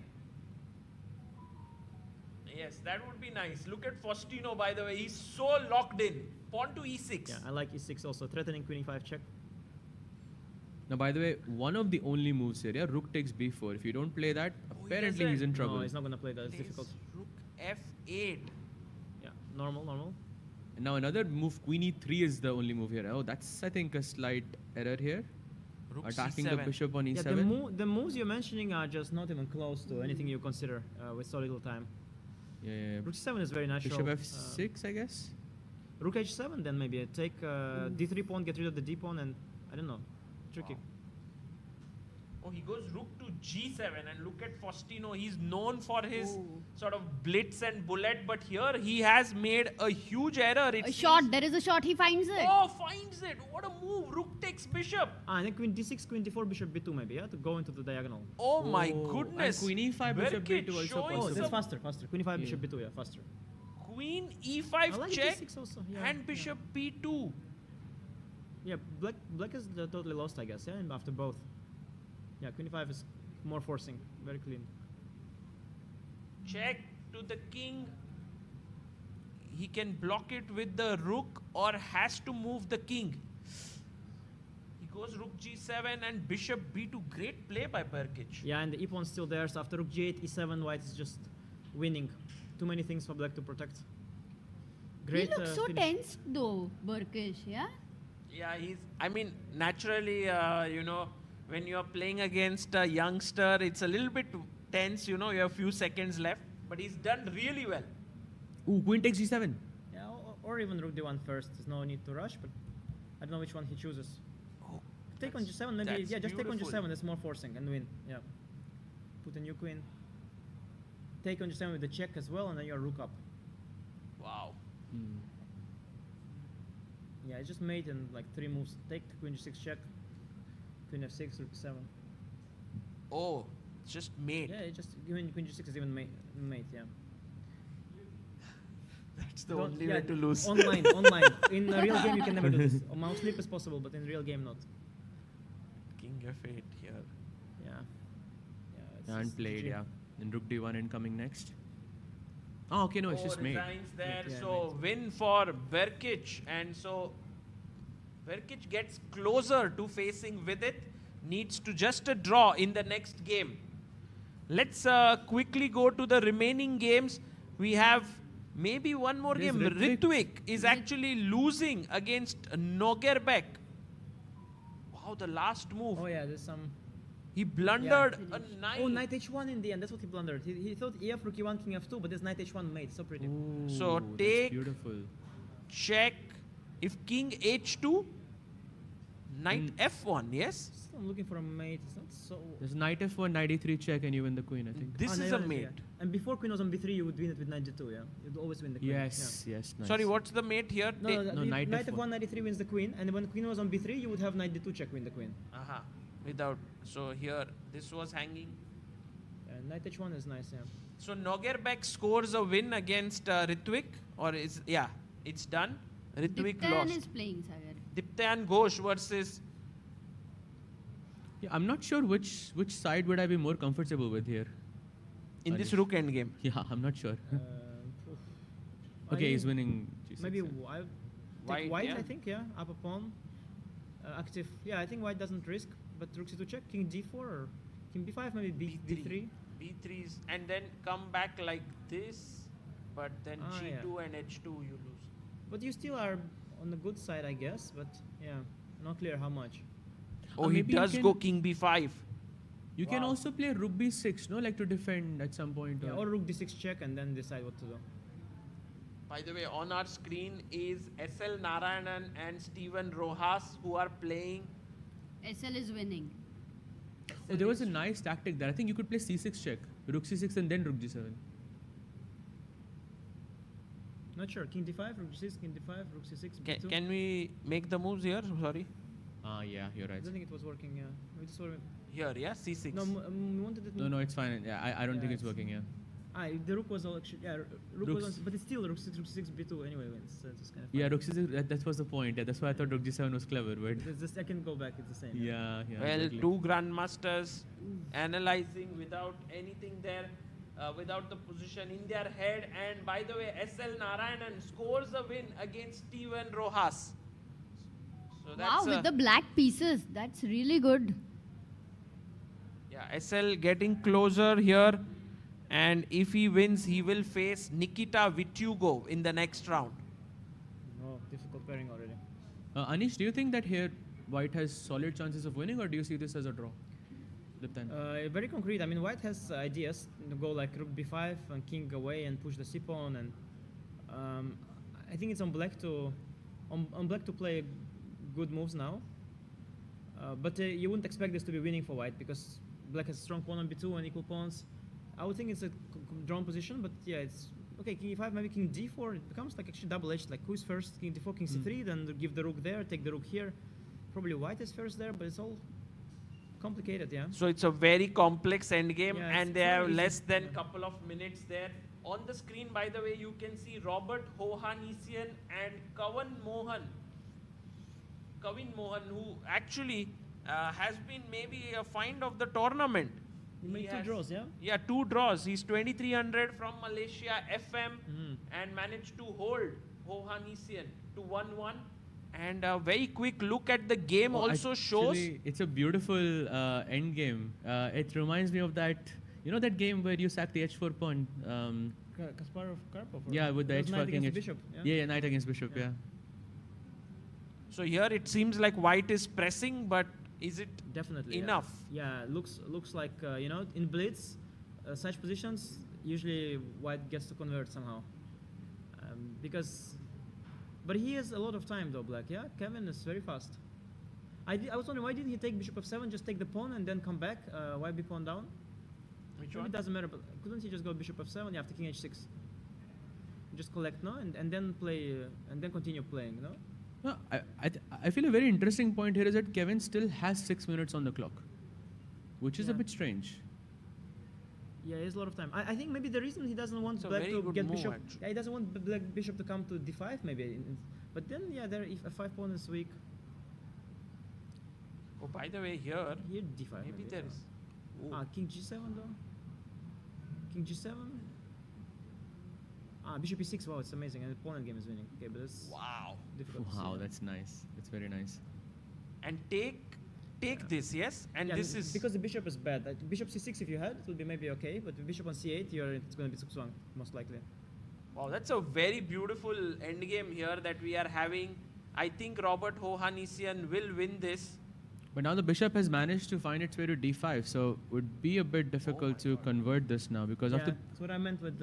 Yes, that would be nice. Look at Faustino, by the way. He's so locked in. Pawn to E6. Yeah, I like E6 also. Threatening Queen E5 check. Now, by the way, one of the only moves here, yeah, Rook takes B4. If you don't play that, apparently he's in trouble. No, he's not going to play that. It's difficult. Rook F8. Yeah, normal. And now another move, Queen E3 is the only move here. Oh, that's, I think, a slight error here. Rook Attacking C7. the bishop on E7. Yeah, the moves you're mentioning are just not even close to anything you consider with so little time. Yeah. Rook C7 is very natural. Bishop F6, I guess. Rook H7 then maybe. Take D3 pawn, get rid of the D pawn, and I don't know. Tricky. Wow. Oh, he goes rook to G7, and look at Faustino. He's known for his sort of blitz and bullet, but here he has made a huge error. A shot. There is a shot. He finds it. Oh, finds it. What a move. Rook takes bishop. I think Queen D6, Queen D4, Bishop B2 maybe, yeah, to go into the diagonal. Oh my goodness. And Queen E5, Bishop Burkic B2 also showing Oh, possible. that's faster. Queen E5, Bishop B2, yeah, faster. Queen I E5 like check D6 also, yeah, and Bishop B2. Yeah, black is totally lost, I guess, yeah, and after both. Yeah, Queen E5 is more forcing, very clean. Check to the king. He can block it with the rook or has to move the king. He goes rook G7 and Bishop B2. Great play by Burkic. Yeah, and the E pawn's still there, so after rook G8, E7, white is just winning. Too many things for black to protect. Great. He looks so finish. tense though, Burkish, yeah? Yeah, I mean, naturally, you know, when you're playing against a youngster, it's a little bit tense, you know, you have a few seconds left, but he's done really well. Ooh, Queen takes G7. Yeah, or even rook D1 first. There's no need to rush, but I don't know which one he chooses. Oh, take on G7, maybe. that's Yeah, just take on beautiful. G7. That's more forcing and win. Yeah. Put a new queen. Take on G7 with the check as well, and then you're rook up. Wow. Yeah, I just made in like 3 moves. Take Queen G6 check. Queen F6, rook E7. Oh, it's just mate. Yeah, it just Queen G6 is even mate. Yeah. That's the Don't- only yeah, way to lose. Online. In a real game, you can never do this. On mouse flip is possible, but in real game, not. King F8 here. Yeah. And it's played, GG. yeah. Then Rook D1 incoming next. Oh, okay, no, it's just made. Resigns there. Yeah, So win for Burkic, and so Burkic gets closer to facing Vidit. Needs to just a draw in the next game. Let's quickly go to the remaining games. We have maybe one more There's game. Ritwick. Ritwick is actually losing against Nogerbek. Wow, the last move. Oh yeah, there's some. He blundered a knight. Oh, knight h1 in the end. That's what he blundered. He thought EF, rook e1, king f2, but there's knight h1 made. So pretty. Ooh, So that's take- beautiful. Check. If king h2, knight f1, yes? Still I'm looking for a mate. It's not so. There's knight F1, knight E3 check, and you win the queen, I think. This Ah, is no, a yeah, mate. yeah. And before queen was on b3, you would win it with knight g2, yeah? You'd always win the queen. Yes, yes, nice. Sorry, what's the mate here? Yeah. No, knight knight F1. f1, knight e3 wins the queen, and when queen was on b3, you would have knight d2 check win the queen. Without. So here, this was hanging. Yeah, knight h1 is nice, yeah. So Nogerbek scores a win against Ritwick, or it's done. Ritwick Diptayan lost. is playing, Sagar. Diptayan Ghosh versus. Yeah, I'm not sure which side would I be more comfortable with here. In this rook endgame. Yeah, I'm not sure. I Okay, he's think winning G6. Maybe yeah. white, White, yeah. I think, yeah. Up a pawn. Active. Yeah, I think white doesn't risk, but rook c2 check. King d4 or king b5, maybe d3. B3s, and then come back like this, but then g2 and h2 you lose. But you still are on the good side, I guess. But yeah, not clear how much. Oh, he maybe you does can- go king b5. You can Wow. also play rook b6, no, like to defend at some point. Yeah, or rook d6 check and then decide what to do. By the way, on our screen is SL Narayanan and Steven Rojas who are playing. SL is winning. Oh, there was a nice tactic there. I think you could play c6 check, rook c6 and then rook g7. Not sure. King d5, rook d6, king d5, rook c6, b2. Can we make the moves here? Sorry. Yeah, you're I right. don't think it was working. Yeah, we just were. Here, yeah, c6. No, we wanted it. No, it's fine. Yeah, I don't think it's working. Yeah. The rook was all actually. Yeah, rook was Rooks. on, but it's still rook 6, b2 anyway wins. So it's just kind of. Yeah, rook c6. That was the point. Yeah, that's why I thought rook g7 was clever. But It's just, I can go back. It's the same. yeah. Well, exactly. two grandmasters analyzing without anything there, without the position in their head. And by the way, SL Narayanan scores a win against Steven Rojas. So Wow, with the black pieces. That's really good. yeah, SL getting closer here. And if he wins, he will face Nikita Vitugo in the next round. Oh, difficult pairing already. Anish, do you think that here white has solid chances of winning, or do you see this as a draw? Diptayan. Very concrete. I mean, white has ideas to go like rook b5 and king away and push the c pawn, and I think it's on black to play good moves now. But you wouldn't expect this to be winning for white because black has a strong pawn on b2 and equal pawns. I would think it's a drawn position, but yeah, it's okay. King e5, maybe king d4. It becomes like actually double-edged. Like who's first? King d4, king c3. Then give the rook there, take the rook here. Probably white is first there, but it's all complicated. Yeah. So it's a very complex endgame, Yeah, and it's they not have easy. less than couple of minutes there. On the screen, by the way, you can see Robert Hohanisian and Kavin Mohan, who actually has been maybe a find of the tournament. He made two has- draws, yeah. Yeah, 2 draws. He's 2300 from Malaysia FM and managed to hold Hohanisian to 1-1. And a very quick look at the game also shows. Actually, it's a beautiful end game. It reminds me of that, that game where you sack the h4 pawn. Kasparov, Karpov. Yeah, with the It was h4 knight king against h. bishop. Yeah, knight against bishop. Yeah. So here it seems like white is pressing, but is it Definitely enough? Yeah, looks like in blitz, such positions usually white gets to convert somehow, but he has a lot of time though. Black, yeah, Kevin is very fast. I was wondering why didn't he take bishop f7, just take the pawn and then come back, white b pawn down. Which Maybe one? it doesn't matter, but couldn't he just go bishop f7 after king h6? Just collect, no, and then play and then continue playing, no. No, I feel a very interesting point here is that Kevin still has 6 minutes on the clock, which is a Yeah. bit strange. Yeah, he has a lot of time. I think maybe the reason he doesn't want It's a black very to good get move, bishop, actually. yeah, he doesn't want black bishop to come to d5 maybe. But then yeah, there if f5 pawn is weak, Oh, by the way, here here d5. maybe there is. Ooh. King g7 though. King g7. Bishop e6. Wow, it's amazing, and the pawn game is winning. Okay, but it's Wow. difficult. to Wow, see. that's nice. That's very nice. And take this, yes? And Yeah, this is because the bishop is bad. Bishop c6 if you had, it would be maybe okay, but the bishop on c8, it's going to be swung most likely. wow, that's a very beautiful endgame here that we are having. I think Robert Hohanisian will win this. But now the bishop has managed to find its way to d5, so would be a bit difficult to convert this now because Yeah, of the. that's what I meant with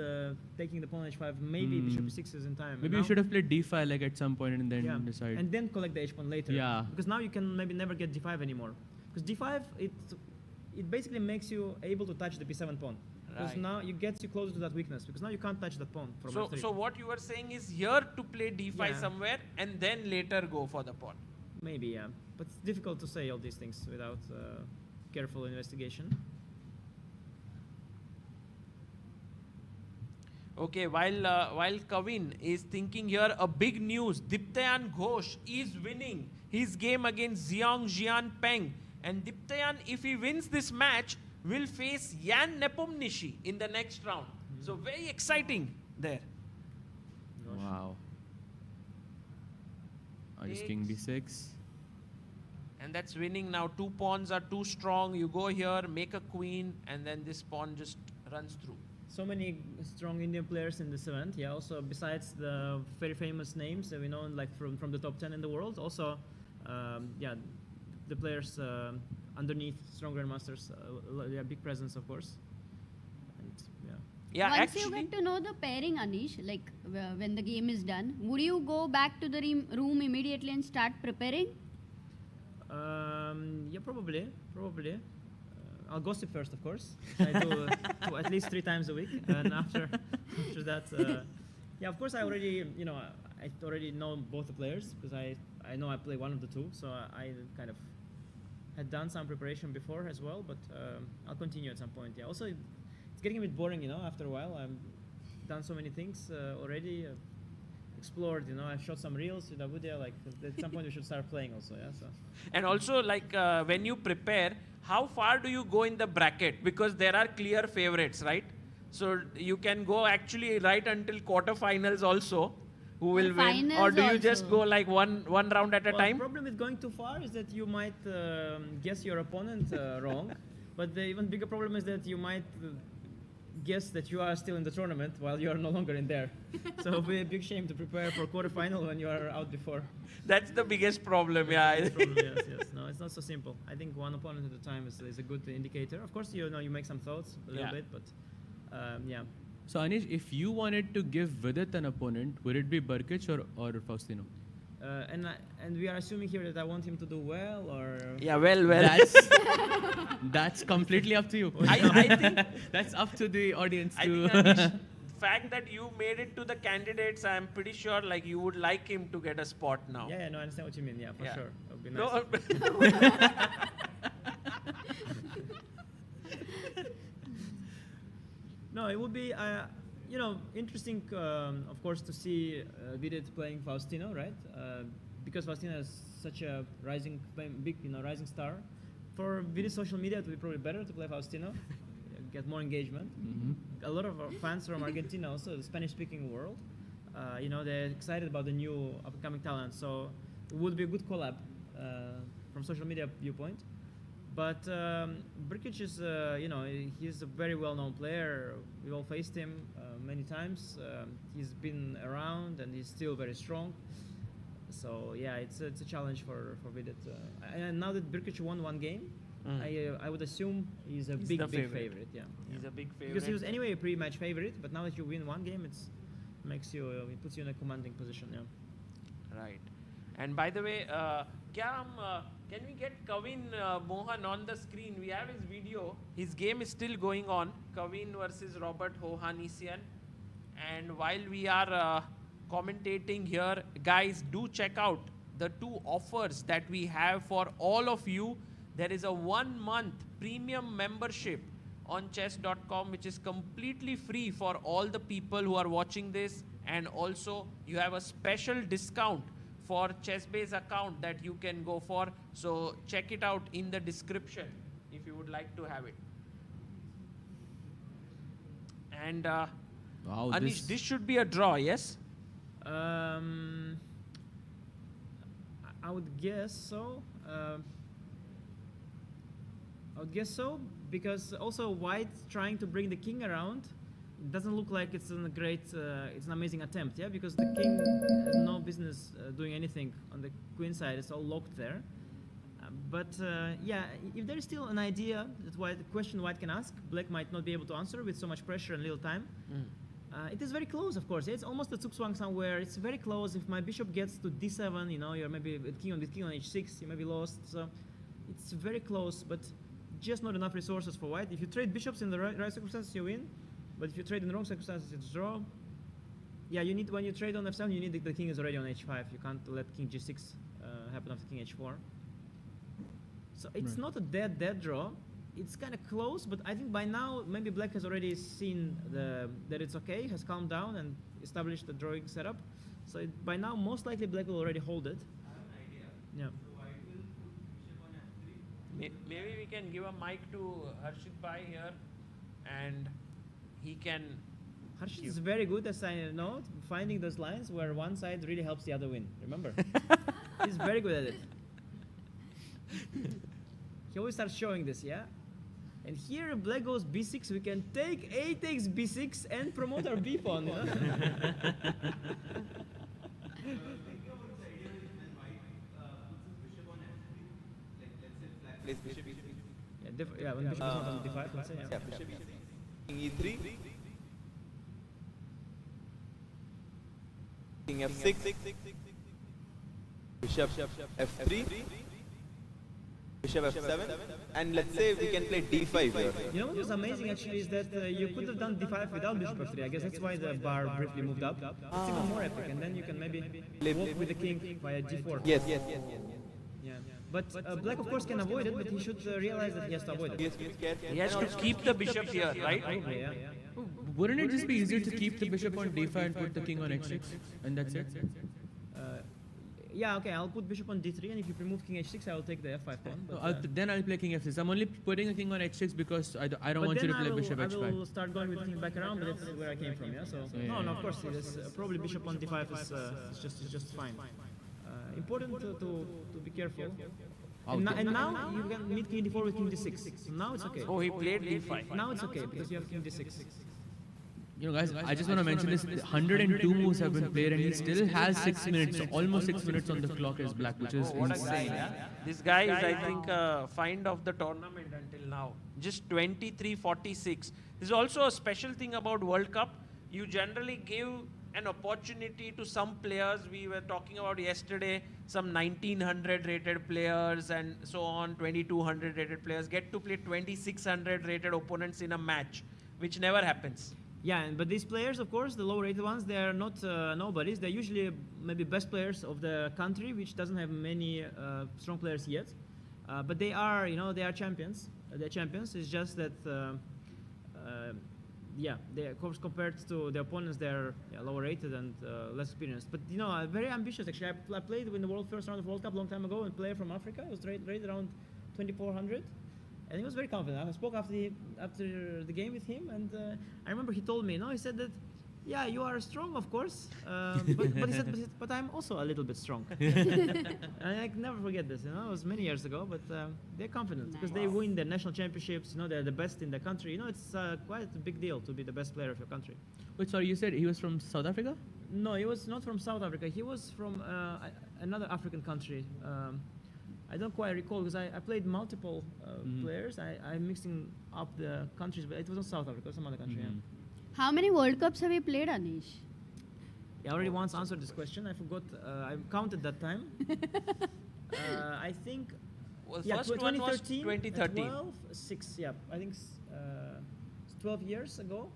taking the pawn h5. Maybe bishop e6 is in time. Maybe Now- you should have played d5 like at some point and then decide. And then collect the h pawn later. Yeah. Because now you can maybe never get d5 anymore. Because d5 it basically makes you able to touch the b7 pawn. Because Right. now it gets you closer to that weakness. Because now you can't touch that pawn from f3. So what you were saying is here to play d5 Yeah. somewhere and then later go for the pawn. Maybe, yeah. But it's difficult to say all these things without careful investigation. Okay, while Kavin is thinking here, a big news: Diptayan Ghosh is winning his game against Xiong Jian Peng, and Diptayan, if he wins this match, will face Yan Nepomniachtchi in the next round. So very exciting there. Wow. Is king b6. And that's winning now. 2 pawns are too strong. You go here, make a queen, and then this pawn just runs through. So many strong Indian players in this event. Yeah, also besides the very famous names that we know, like from the top 10 in the world, also, yeah, the players underneath, strong grandmasters, yeah, big presence, of course. And, yeah. Yeah, Once you get to know the pairing, Anish, like when the game is done, would you go back to the room immediately and start preparing? Yeah, probably. I'll gossip first, of course. I do at least 3 times a week, and after that, yeah, of course, I already, I already know both the players because I know I play one of the two, so I kind of had done some preparation before as well, but I'll continue at some point. Yeah. Also, it's getting a bit boring, after a while. I've done so many things already. Explored, I've shot some reels with Abudia. Like at some point we should start playing also, yeah. So. And also, like when you prepare, how far do you go in the bracket? Because there are clear favorites, right? So you can go actually right until quarterfinals also, who will win, or do you just go like one round at a time? The problem with going too far is that you might guess your opponent wrong, but the even bigger problem is that you might guess that you are still in the tournament while you are no longer in there. So it would be a big shame to prepare for quarterfinal when you are out before. That's the biggest problem, yeah. Yes. No, it's not so simple. I think one opponent at a time is a good indicator. Of course, you make some thoughts a little bit, but yeah. So Anish, if you wanted to give Vidit an opponent, would it be Barkic or Faustino? And we are assuming here that I want him to do well, or yeah, well. That's completely up to you. I think that's up to the audience I to. think Anish, fact that you made it to the candidates, I'm pretty sure like you would like him to get a spot now. Yeah, no, I understand what you mean. Yeah, for sure. It would be nice. No, it would be interesting, of course, to see Vidit playing Faustino, right? Because Faustino is such a rising star. For Vidit's social media, it would be probably better to play Faustino, get more engagement. A lot of our fans from Argentina, also the Spanish-speaking world, they're excited about the new upcoming talent. So it would be a good collab from social media viewpoint. But Brkic is, he's a very well-known player. We all faced him many times. He's been around and he's still very strong. So yeah, it's a challenge for Vidit. And now that Brkic won one game, I would assume he's a big favorite. Yeah, he's a big favorite. Because he was anyway a pre-match favorite, but now that you win one game, it puts you in a commanding position. Yeah. Right. And by the way, can we get Kavin Mohan on the screen? We have his video. His game is still going on. Kavin versus Robert Hovhannissian. And while we are commentating here, guys, do check out the 2 offers that we have for all of you. There is a 1-month premium membership on chess.com, which is completely free for all the people who are watching this. And also, you have a special discount for ChessBase account that you can go for. So check it out in the description if you would like to have it. And wow, Anish, this should be a draw, yes? I would guess so. Because also White trying to bring the king around. It doesn't look like it's an amazing attempt, yeah, because the king has no business doing anything on the queen side. It's all locked there. But yeah, if there is still an idea that the question White can ask, Black might not be able to answer with so much pressure and little time. It is very close, of course. It's almost a Zugzwang somewhere. It's very close. If my bishop gets to d7, you're maybe with king on h6, you may be lost. So it's very close, but just not enough resources for White. If you trade bishops in the right circumstances, you win. But if you trade in the wrong circumstances, it's draw. Yeah, when you trade on f7, you need the king is already on h5. You can't let king g6 happen after king h4. So it's not a dead draw, it's kind of close, but I think by now maybe Black has already seen that it's okay, has calmed down and established the drawing setup. So by now, most likely Black will already hold it. I have an idea. Yeah. So I will put bishop on f3. Maybe we can give a mic to Harshit Bhai here, and he can. Harshit is very good, as I know, finding those lines where one side really helps the other win. Remember? He's very good at it. He always starts showing this, yeah? And here Black goes b6, we can take a takes b6 and promote our b pawn, you know? Yeah, when bishop is not on d5, let's say, yeah. Bishop king e3, king f6, bishop f3, bishop f7, and let's say we can play d5 here. You know what was amazing actually is that you could have done d5 without bishop f3. I guess that's why the bar briefly moved up. It's even more epic, and then you can maybe walk with the king via g4. Yes. Yeah. But Black of course can avoid it, but he should realize that he has to avoid it. He has to keep the bishop here, right? Probably, yeah. Wouldn't it just be easier to keep the bishop on d5 and put the king on h6, and that's it? Yeah, okay, I'll put bishop on d3, and if you remove king h6, I will take the f5 pawn. But, then I'll play king f6. I'm only putting a king on h6 because I don't want you to play bishop h5. I will start going with the king back around, but that's where I came from, yeah? So, no, of course, probably bishop on d5 is just fine. Important to be careful. And now you can meet king d4 with king d6. So now it's okay. Oh, he played d5. Now it's okay because you have king d6. You know, guys, I just want to mention this: 102 moves have been played, and he still has 6 minutes, so almost 6 minutes on the clock as Black, which is insane. This guy is, I think, find of the tournament until now. Just 23-46. This is also a special thing about World Cup. You generally give an opportunity to some players. We were talking about yesterday, some 1900 rated players and so on, 2200 rated players get to play 2600 rated opponents in a match, which never happens. Yeah, but these players, of course, the low-rated ones, they are not nobodies. They're usually maybe best players of the country, which doesn't have many strong players yet. But they are, they are champions. They're champions. It's just that, they, of course, compared to the opponents, they're lower-rated and less experienced. But very ambitious. Actually, I played in the first round of World Cup a long time ago. A player from Africa was rated around 2400. And he was very confident. I spoke after the game with him, and I remember he told me, he said that, yeah, you are strong, of course, but he said, but I'm also a little bit strong. And I can never forget this. It was many years ago, but they're confident because they win the national championships. They're the best in the country. It's quite a big deal to be the best player of your country. Wait, sorry, you said he was from South Africa? No, he was not from South Africa. He was from another African country. I don't quite recall because I played multiple players. I'm mixing up the countries, but it was not South Africa, it was some other country. Yeah. How many World Cups have you played, Anish? I already once answered this question. I forgot. I counted that time. I think. Well, first 2013, one was 2013. 12, 6. Yeah, I think 12 years ago,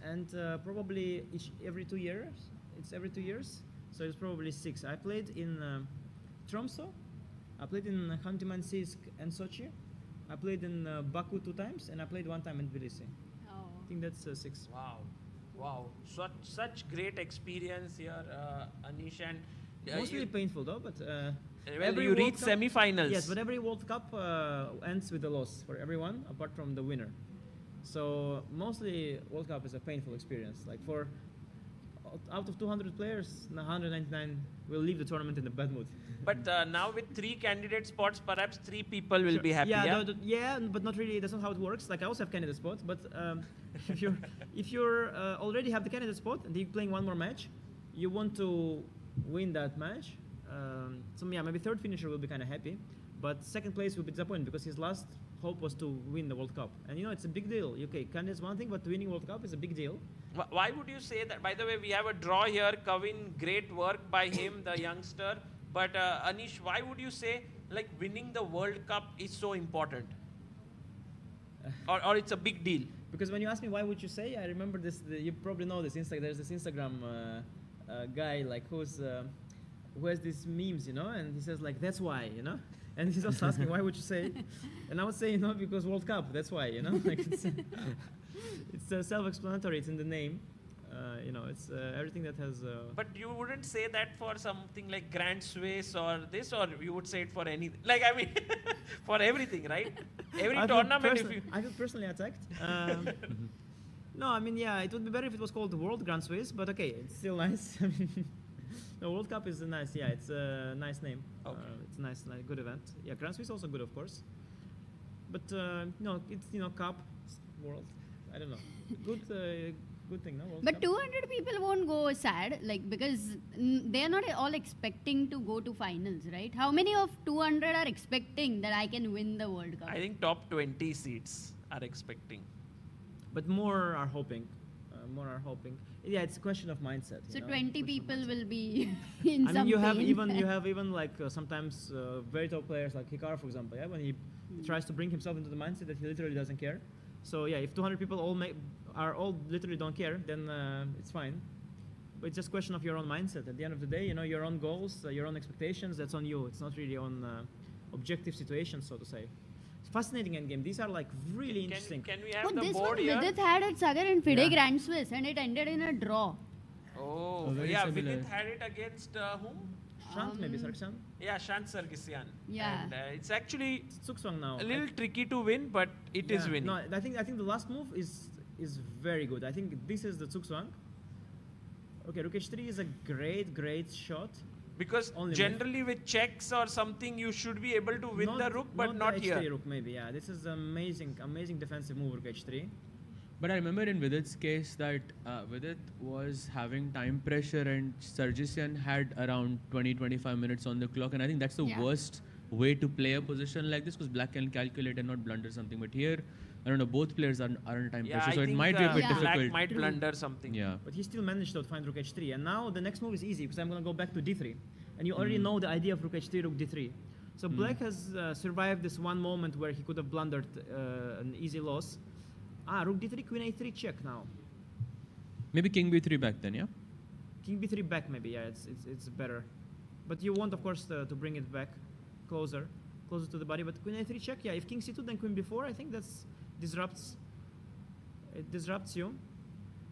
and probably every 2 years. It's every 2 years, so it's probably 6. I played in Tromsø. I played in Khanty-Mansiysk and Sochi. I played in Baku 2 times, and I played 1 time in Tbilisi. Oh. I think that's 6. Wow. Such great experience here, Anish. And mostly painful though, but you reach semi-finals. Yes, but every World Cup ends with a loss for everyone, apart from the winner. So mostly World Cup is a painful experience. Like out of 200 players, 199 will leave the tournament in a bad mood. But now with 3 candidate spots, perhaps 3 people will be happy. Yeah, but not really. That's not how it works. Like I also have candidate spots, but if you're already have the candidate spot and you're playing 1 more match, you want to win that match. So yeah, maybe 3rd finisher will be kind of happy, but 2nd place will be disappointed because his last hope was to win the World Cup. And it's a big deal. Okay, candidate's one thing, but winning World Cup is a big deal. Why would you say that? By the way, we have a draw here. Kavin, great work by him, the youngster. But Anish, why would you say like winning the World Cup is so important? Or it's a big deal? Because when you ask me why would you say, I remember this. You probably know this. There's this Instagram guy like who has these memes, and he says like that's why, And he's also asking, why would you say? And I would say, because World Cup, that's why, Like it's self-explanatory, it's in the name. It's everything that has... But you wouldn't say that for something like Grand Swiss or this, or you would say it for anything? Like, I mean, for everything, right? Every tournament, if you... I feel personally attacked. No, I mean, yeah, it would be better if it was called the World Grand Swiss, but okay, it's still nice. I mean, the World Cup is nice, yeah, it's a nice name. Okay. It's a nice, good event. Yeah, Grand Swiss also good, of course. But, no, it's, Cup, World, I don't know. Good thing, no? World But Cup. 200 people won't go sad, like, because they're not all expecting to go to finals, right? How many of 200 are expecting that I can win the World Cup? I think top 20 seats are expecting. But more are hoping. Yeah, it's a question of mindset. So 20 people will be in some I mean, you have pain. even like sometimes very top players like Hikaru, for example. Yeah, when he tries to bring himself into the mindset that he literally doesn't care. So yeah, if 200 people all literally don't care, then it's fine. But it's just a question of your own mindset. At the end of the day, your own goals, your own expectations. That's on you. It's not really on objective situations, so to say. Fascinating endgame. These are like really interesting. Can we have the this board one here? Vidit had at Sagar and FIDE Grand Swiss, and it ended in a draw. Oh, yeah, Vidit had it against whom? Shant, maybe Sargsyan? Yeah, Shant Sargsyan. Yeah. And it's actually Tsukswang now. a little tricky to win, but it is winning. No, I think the last move is very good. I think this is the Tsukswang. Okay, Rook h3 is a great shot. Because generally with checks or something, you should be able to win the rook, but not here. here. Rook maybe, yeah. This is amazing defensive move, Rook h3. But I remember in Vidit's case that Vidit was having time pressure and Sargsyan had around 20-25 minutes on the clock, and I think that's the worst way to play a position like this, because black can calculate and not blunder something. But here, I don't know, both players are on time pressure, so it might be a bit difficult. Black might blunder something. Yeah. But he still managed to find Rook h3, and now the next move is easy, because I'm going to go back to d3. And you already know the idea of Rook h3, Rook d3. So black has survived this one moment where he could have blundered an easy loss. Rook d3, Queen a3 check now. Maybe King b3 back then, yeah? King b3 back maybe, yeah, it's better. But you want, of course, to bring it back closer to the body. But Queen a3 check, yeah, if King c2, then Queen b4, I think that's disrupts you.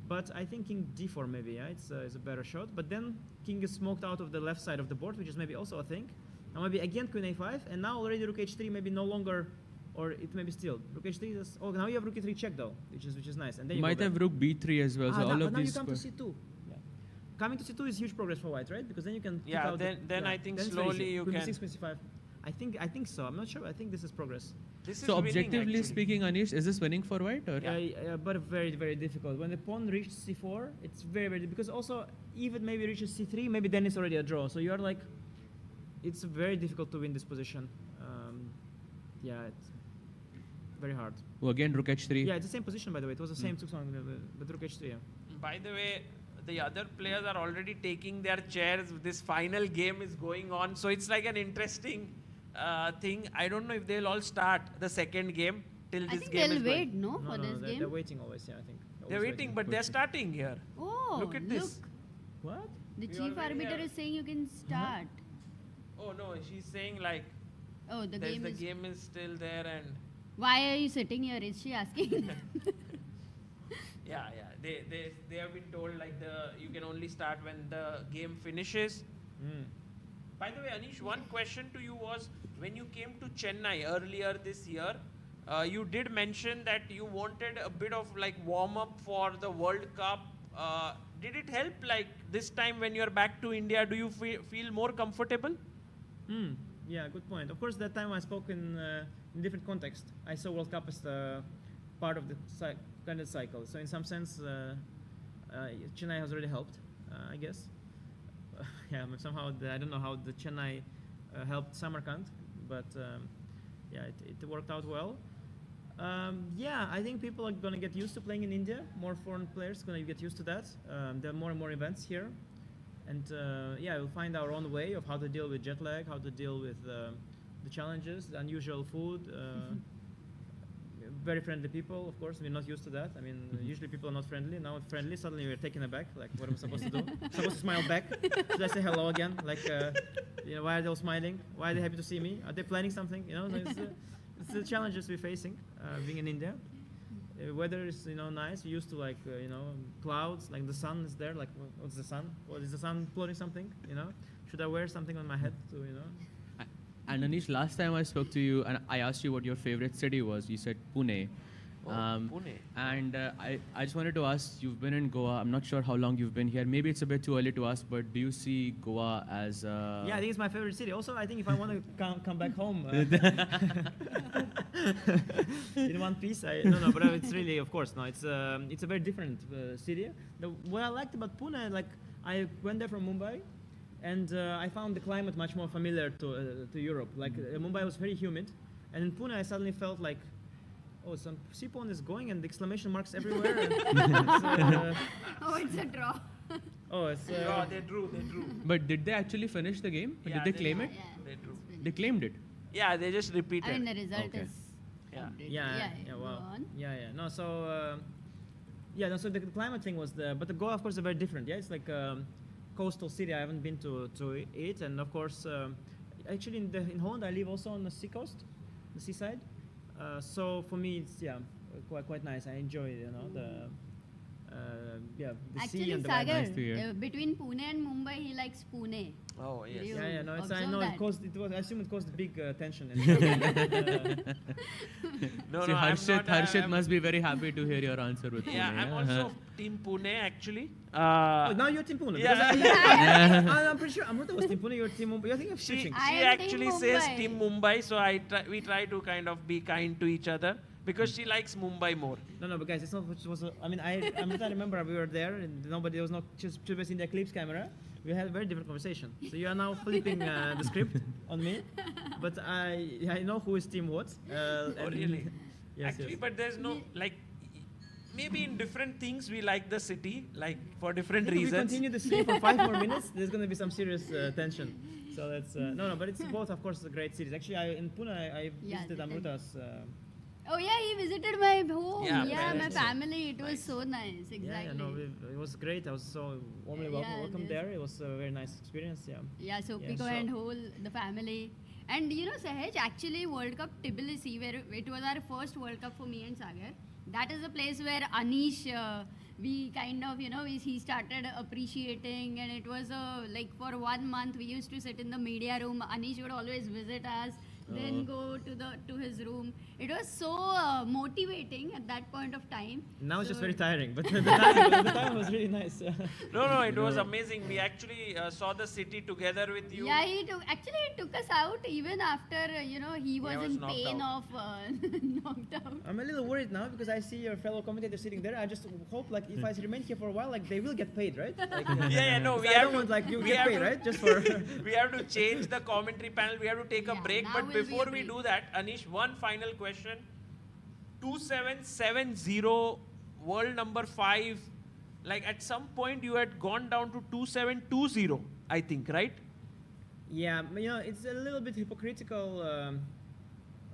But I think King d4 maybe, yeah, it's a better shot. But then King is smoked out of the left side of the board, which is maybe also a thing. Now maybe again Queen a5, and now already Rook h3 maybe no longer, or it may be still. Rook h3 is, now you have Rook e3 check though, which is nice. And then you might have Rook b3 as well, so all of now these... you come to c2. Yeah. Coming to c2 is huge progress for white, right? Because then you can pick Yeah, out then I think slowly you Queen can... b6, Queen c5. I think so. I'm not sure. I think this is progress. So objectively speaking, Anish, is this winning for white? Or? But very, very difficult. When the pawn reaches c4, it's very, very because also even maybe reaches c3, maybe then it's already a draw. So you're like, it's very difficult to win this position. It's very hard. Oh, again, Rook h3. Yeah, it's the same position by the way. It was the same Tsukswang, but Rook h3. Yeah. By the way, the other players are already taking their chairs. This final game is going on, so it's like an interesting thing. I don't know if they'll all start the second game till this game is they'll wait, no, for this game? They're waiting always, yeah, I think. They're waiting, but they're starting here. Oh, look at this. What? The chief arbiter is saying you can start. Oh no, she's saying like, the game is still there, and why are you sitting here? Is she asking? yeah. They have been told like you can only start when the game finishes. By the way, Anish, one question to you was, when you came to Chennai earlier this year, you did mention that you wanted a bit of like warm up for the World Cup. Did it help like this time when you're back to India? Do you feel more comfortable? Yeah, good point. Of course, that time I spoke in different context. I saw World Cup as part of the standard cycle. So in some sense, Chennai has already helped, I guess. Yeah, somehow I don't know how the Chennai helped Samarkand, but it worked out well. Yeah, I think people are going to get used to playing in India. More foreign players are going to get used to that. There are more and more events here. And we'll find our own way of how to deal with jet lag, how to deal with the challenges, the unusual food. very friendly people, of course. We're not used to that. I mean, usually people are not friendly. Now it's friendly. Suddenly we're taken aback. Like, what am I supposed to do? Supposed to smile back? Should I say hello again? Like, why are they all smiling? Why are they happy to see me? Are they planning something? So it's the challenges we're facing being in India. Weather is nice. We're used to clouds. Like the sun is there. Like, what's the sun? What is the sun plotting something? Should I wear something on my head to And Anish, last time I spoke to you and I asked you what your favorite city was, you said Pune. Pune. And I just wanted to ask, you've been in Goa. I'm not sure how long you've been here. Maybe it's a bit too early to ask, but do you see Goa as... Yeah, I think it's my favorite city. Also, I think if I want to come back home in one piece, no, but it's really, of course, no, it's a very different city. What I liked about Pune, like, I went there from Mumbai, and I found the climate much more familiar to Europe. Like, Mumbai was very humid, and in Pune I suddenly felt like, oh, some seaphone is going and the exclamation marks everywhere. Oh, it's a draw. Oh, it's draw. They drew. But did they actually finish the game? Yeah, did they claim it? Yeah, they drew. They claimed it? Yeah, they just repeated. I mean, the result Okay. is. Yeah, wow. Yeah. No, so so the climate thing was but the Goa, of course, is very different. Yeah, it's like coastal city. I haven't been to it, and of course, actually in Holland I live also on the seacoast, the seaside. So for me, it's quite nice. I enjoy the the Actually, sea and the Sagar, Nice to hear. between Pune and Mumbai, he likes Pune. Oh, yes. You Yeah, no, I observe know that? I assume it caused big tension. No, See, I'm not, Harshit must be very happy to hear your answer with Yeah, Pune. I'm also Team Pune, actually. Oh, now you're Team Pune. Yeah. I'm pretty sure Amruta was Team Pune. You're Team Mumbai. I think I'm She switching. I am actually Team says Mumbai. Team Mumbai, so we try to kind of be kind to each other because she likes Mumbai more. No, but guys, it's not. I mean, I remember we were there, and there was no ChessBase India clips camera. We had a very different conversation. So you are now flipping the script on me, but I know who is Team what. Oh, really? Yes, Actually, yes. but there's no, like, maybe in different things we like the city, like, for different If we reasons. continue the scene for 5 more minutes, there's going to be some serious tension. So that's no, but it's both, of course, great cities. Actually, in Pune, I visited Amruta's. Oh yeah, he visited my home. Yeah, Yeah, my parents. family. It was so nice. Exactly. Yeah, no, it was great. I was so warmly welcomed there. It was a very nice experience. Yeah. Yeah, so Yeah, Pico so- and whole the family. And Sahaj, actually World Cup Tbilisi, where it was our first World Cup for me and Sagar. That is a place where Anish, we kind of, he started appreciating, and it was like for 1 month we used to sit in the media room. Anish would always visit us, then go to his room. It was so motivating at that point of time. Now it's just So- very tiring, but the time was really nice. No, it was amazing. We actually saw the city together with you. Yeah, he took us out even after he was was in knocked pain out. of knocked out. I'm a little worried now because I see your fellow commentators sitting there. I just hope, like, if I remain here for a while, like, they will get paid, right? Like, No, we I have don't to, want, like, you we get have paid, to- right? Just for. We have to change the commentary panel. We have to take a break. now But will be a before we break. do that, Anish, one final question. 2770, world number 5. Like, at some point you had gone down to 2720, I think, right? Yeah, it's a little bit hypocritical.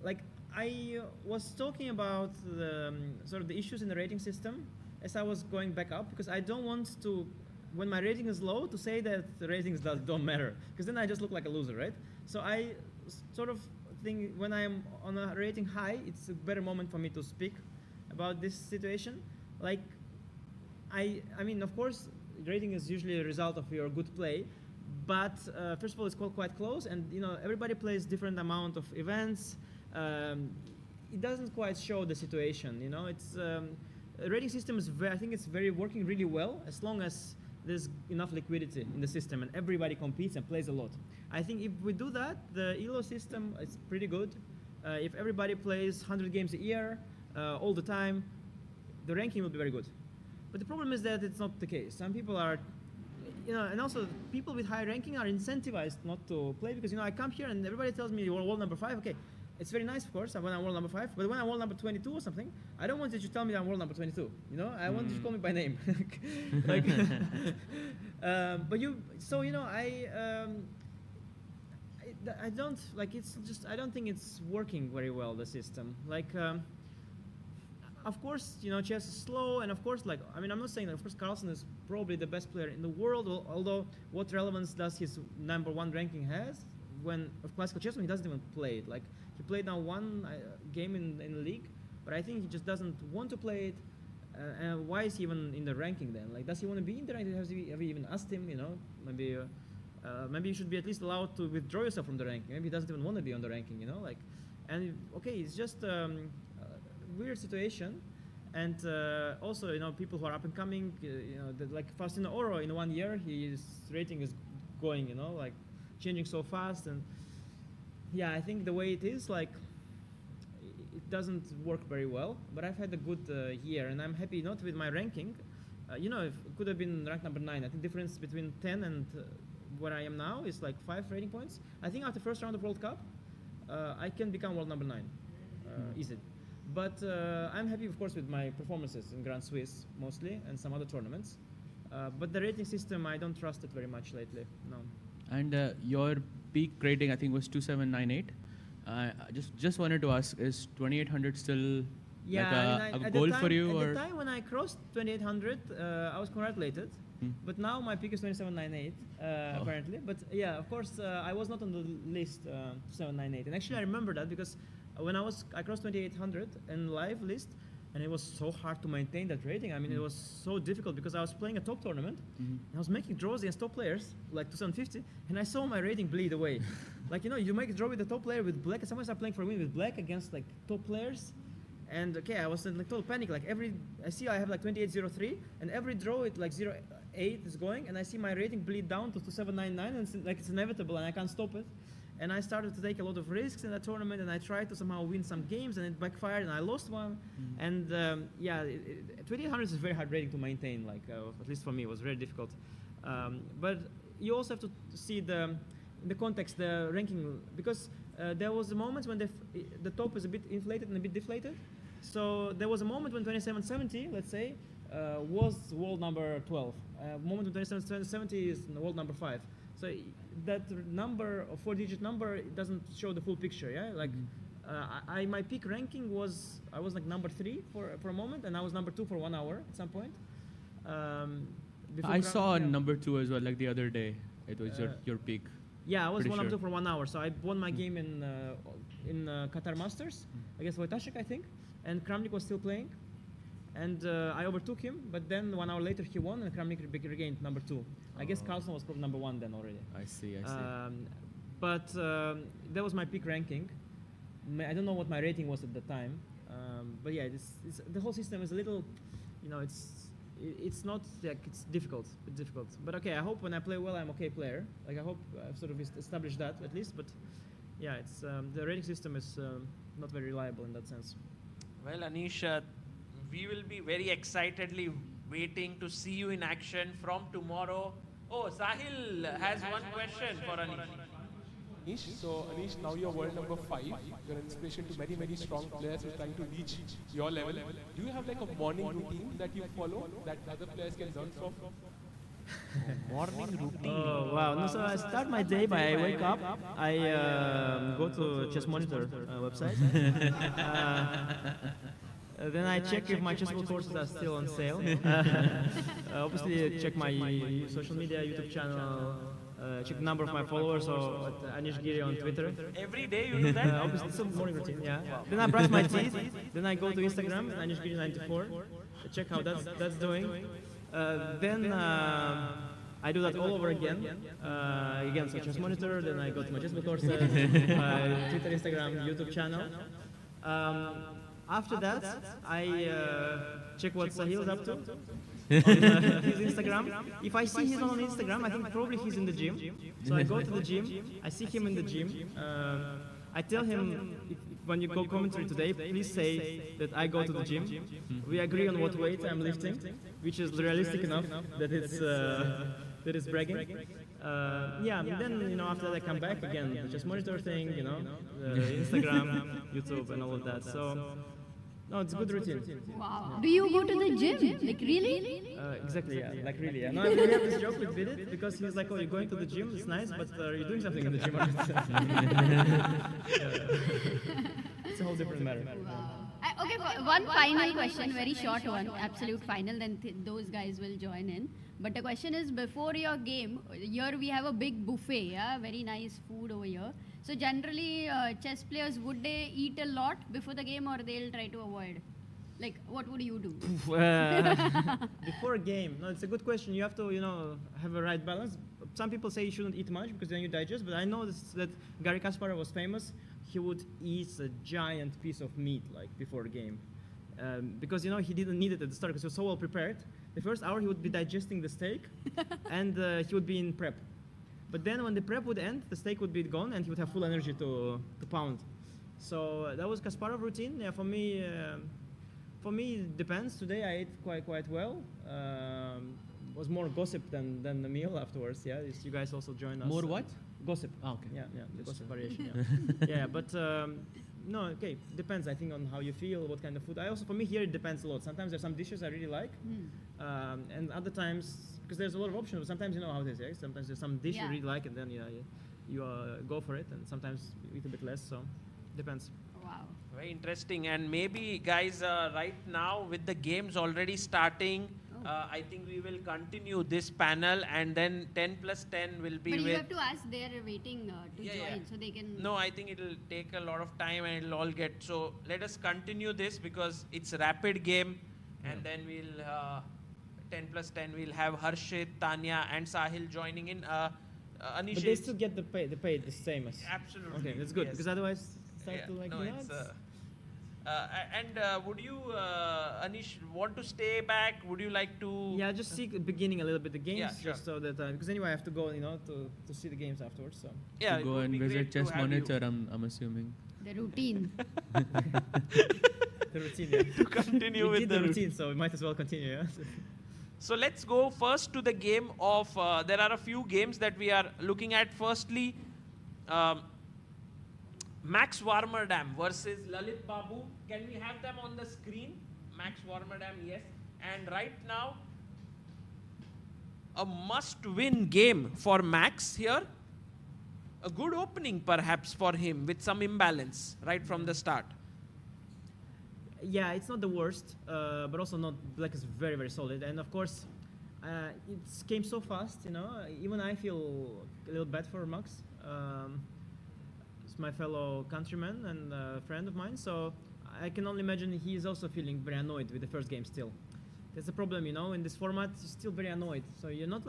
Like, I was talking about the sort of the issues in the rating system as I was going back up, because I don't want to, when my rating is low, to say that the ratings don't matter, because then I just look like a loser, right? So I sort of think when I'm on a rating high, it's a better moment for me to speak about this situation. Like, I mean, of course, rating is usually a result of your good play, but first of all, it's quite close, and everybody plays different amount of events. It doesn't quite show the situation. It's rating system is I think it's working really well as long as there's enough liquidity in the system and everybody competes and plays a lot. I think if we do that, the ELO system is pretty good. If everybody plays 100 games a year, all the time, the ranking will be very good. But the problem is that it's not the case. Some people are, and also people with high ranking are incentivized not to play because, I come here and everybody tells me you're world number 5. Okay, it's very nice, of course, when I'm world number 5. But when I'm world number 22 or something, I don't want you to tell me that I'm world number 22. I want you to call me by name. Like, I don't like. It's just I don't think it's working very well, the system. Like, of course, chess is slow, and of course, I'm not saying that. Of course, Carlsen is probably the best player in the world. Although, what relevance does his #1 ranking has when of classical chess when he doesn't even play it? Like he played now one game in the league, but I think he just doesn't want to play it. And why is he even in the ranking then? Like, does he want to be in the ranking? Have we even asked him? Maybe you should be at least allowed to withdraw yourself from the ranking. Maybe he doesn't even want to be on the ranking. It's just weird situation, and also people who are up and coming, like Faustino Oro, in 1 year his rating is going, like changing so fast, and yeah, I think the way it is, like it doesn't work very well. But I've had a good year, and I'm happy not with my ranking. It could have been ranked #9. I think the difference between 10 and where I am now is like 5 rating points. I think after first round of World Cup, I can become world #9, easy. But I'm happy, of course, with my performances in Grand Swiss mostly and some other tournaments. But the rating system, I don't trust it very much lately. No. And your peak rating, I think, was 2798. Just wanted to ask, is 2800 still a goal for you? At the time when I crossed 2800, I was congratulated. But now my peak is 2798, apparently. But yeah, of course, I was not on the list 798. And actually, I remember that because when I crossed 2800 in live list, and it was so hard to maintain that rating. I mean, it was so difficult because I was playing a top tournament, and I was making draws against top players, like 2750, and I saw my rating bleed away. Like, you make a draw with the top player with black, and sometimes I'm playing for a win with black against like top players. And okay, I was in like total panic. Like I have like 2803, and every draw it like 08 is going, and I see my rating bleed down to 2799, and it's inevitable, and I can't stop it. And I started to take a lot of risks in that tournament, and I tried to somehow win some games, and it backfired, and I lost one. And 2800 is a very hard rating to maintain. Like at least for me, it was very difficult. But you also have to see the context, the ranking, because there was a moment when the top is a bit inflated and a bit deflated. So there was a moment when 2770, let's say, was world number 12. Moment when 2770 is world number 5. So that number, a 4-digit number, it doesn't show the full picture. Yeah, like my peak ranking was I was like number 3 for a moment, and I was number 2 for 1 hour at some point. I saw number 2 as well, like the other day. It was your peak. Yeah, I was number 2 for 1 hour. So I won my game in Qatar Masters against Wojtaszek, I think, and Kramnik was still playing, and I overtook him. But then 1 hour later he won, and Kramnik regained number 2. I guess Carlsen was probably number 1 then already. I see. But that was my peak ranking. I don't know what my rating was at the time. But yeah, the whole system is a little, it's not like it's difficult. But okay, I hope when I play well, I'm okay player. Like I hope I've sort of established that at least. But yeah, it's the rating system is not very reliable in that sense. Well, Anish, we will be very excitedly waiting to see you in action from tomorrow. Oh, Sahil has one question for Anish. Anish, so Anish, now you're world number 5. You're an inspiration to many, many strong players who are trying to reach your level. Do you have like a morning routine that you follow that other players can learn from? Morning routine. Oh wow! No, so I start my day by I wake up. I go to Chess Monitor website. Then I check if my chessable courses are still on sale. Obviously, check my social media, YouTube channel. Check the number of my followers or at Anish Giri on Twitter. Every day you do that? Obviously, it's a morning routine, yeah. Wow. Then I brush my teeth. Then I go to Instagram, Anish Giri 94. Check how that's doing. Then I do that all over again. Again, so Chess Monitor. Then I go to my chessable courses, Twitter, Instagram, YouTube channel. After that, I check what Sahil is up to. His Instagram. If I see he's not on Instagram, I think probably he's in the gym. So I go to the gym. I see him in the gym. I tell him, when you go commentary today, please say that I go to the gym. We agree on what weight I'm lifting, which is realistic enough that it's bragging. Then after that I come back again, the Chess Monitor thing, Instagram, YouTube, and all of that. So. No, it's a good routine. Wow. Yeah. Do you go to the gym? Like really? Exactly, yeah. Like really, yeah. No, we have this joke with Vidit because he's like, oh, you're going to the gym, it's nice, but you're doing something in the gym. It's a whole different matter. Wow. Okay, one final question, very short one, absolute final, then those guys will join in. But the question is, before your game, here we have a big buffet, yeah, very nice food over here. So generally, chess players, would they eat a lot before the game, or they'll try to avoid? Like, what would you do? Before a game, no, it's a good question. You have to, have a right balance. Some people say you shouldn't eat much because then you digest, but I know that Garry Kasparov was famous. He would eat a giant piece of meat, like, before the game. Because, he didn't need it at the start because he was so well prepared. The first hour, he would be digesting the steak, and he would be in prep. But then when the prep would end, the steak would be gone, and he would have full energy to pound. So that was Kasparov routine. Yeah, for me, it depends. Today I ate quite well. Was more gossip than the meal afterwards. Yeah, you guys also joined us. More what? Gossip. Oh, okay. Yeah, the gossip variation. Yeah, but no, okay, depends. I think on how you feel, what kind of food. For me here it depends a lot. Sometimes there's some dishes I really like, and other times because there's a lot of options. But sometimes you know how it is. Yeah? Sometimes there's some dish you really like, and then you go for it, and sometimes you eat a bit less. So depends. Wow. Very interesting. And maybe guys, right now with the games already starting, I think we will continue this panel, and then 10 plus 10 will be But with... you have to ask, they're waiting to join, so they can... No, I think it'll take a lot of time and it'll all get... So let us continue this because it's a rapid game, and then we'll... 10 plus 10, we'll have Harshit, Tanya and Sahil joining in. Anish... But they still get the pay the same as... Absolutely. Okay, that's good, yes. because otherwise... would you, Anish, want to stay back? Would you like to? Yeah, just see beginning a little bit the games, Yeah, sure. just so that because anyway I have to go, to see the games afterwards. So Yeah, to go and visit Chess Monitor, I'm assuming. The routine. The routine. Yeah. To continue we with did the routine, so we might as well continue. Yeah. So let's go first to the game of. There are a few games that we are looking at. Firstly, Max Warmerdam versus Lalit Babu. Can we have them on the screen? Max Warmerdam, yes. And right now, a must-win game for Max here. A good opening, perhaps, for him with some imbalance right from the start. Yeah, it's not the worst, but also not. Black is very, very solid, and of course, it came so fast. Even I feel a little bad for Max. It's my fellow countryman and a friend of mine, so I can only imagine he is also feeling very annoyed with the first game still. That's the problem, in this format, you're still very annoyed. So you're not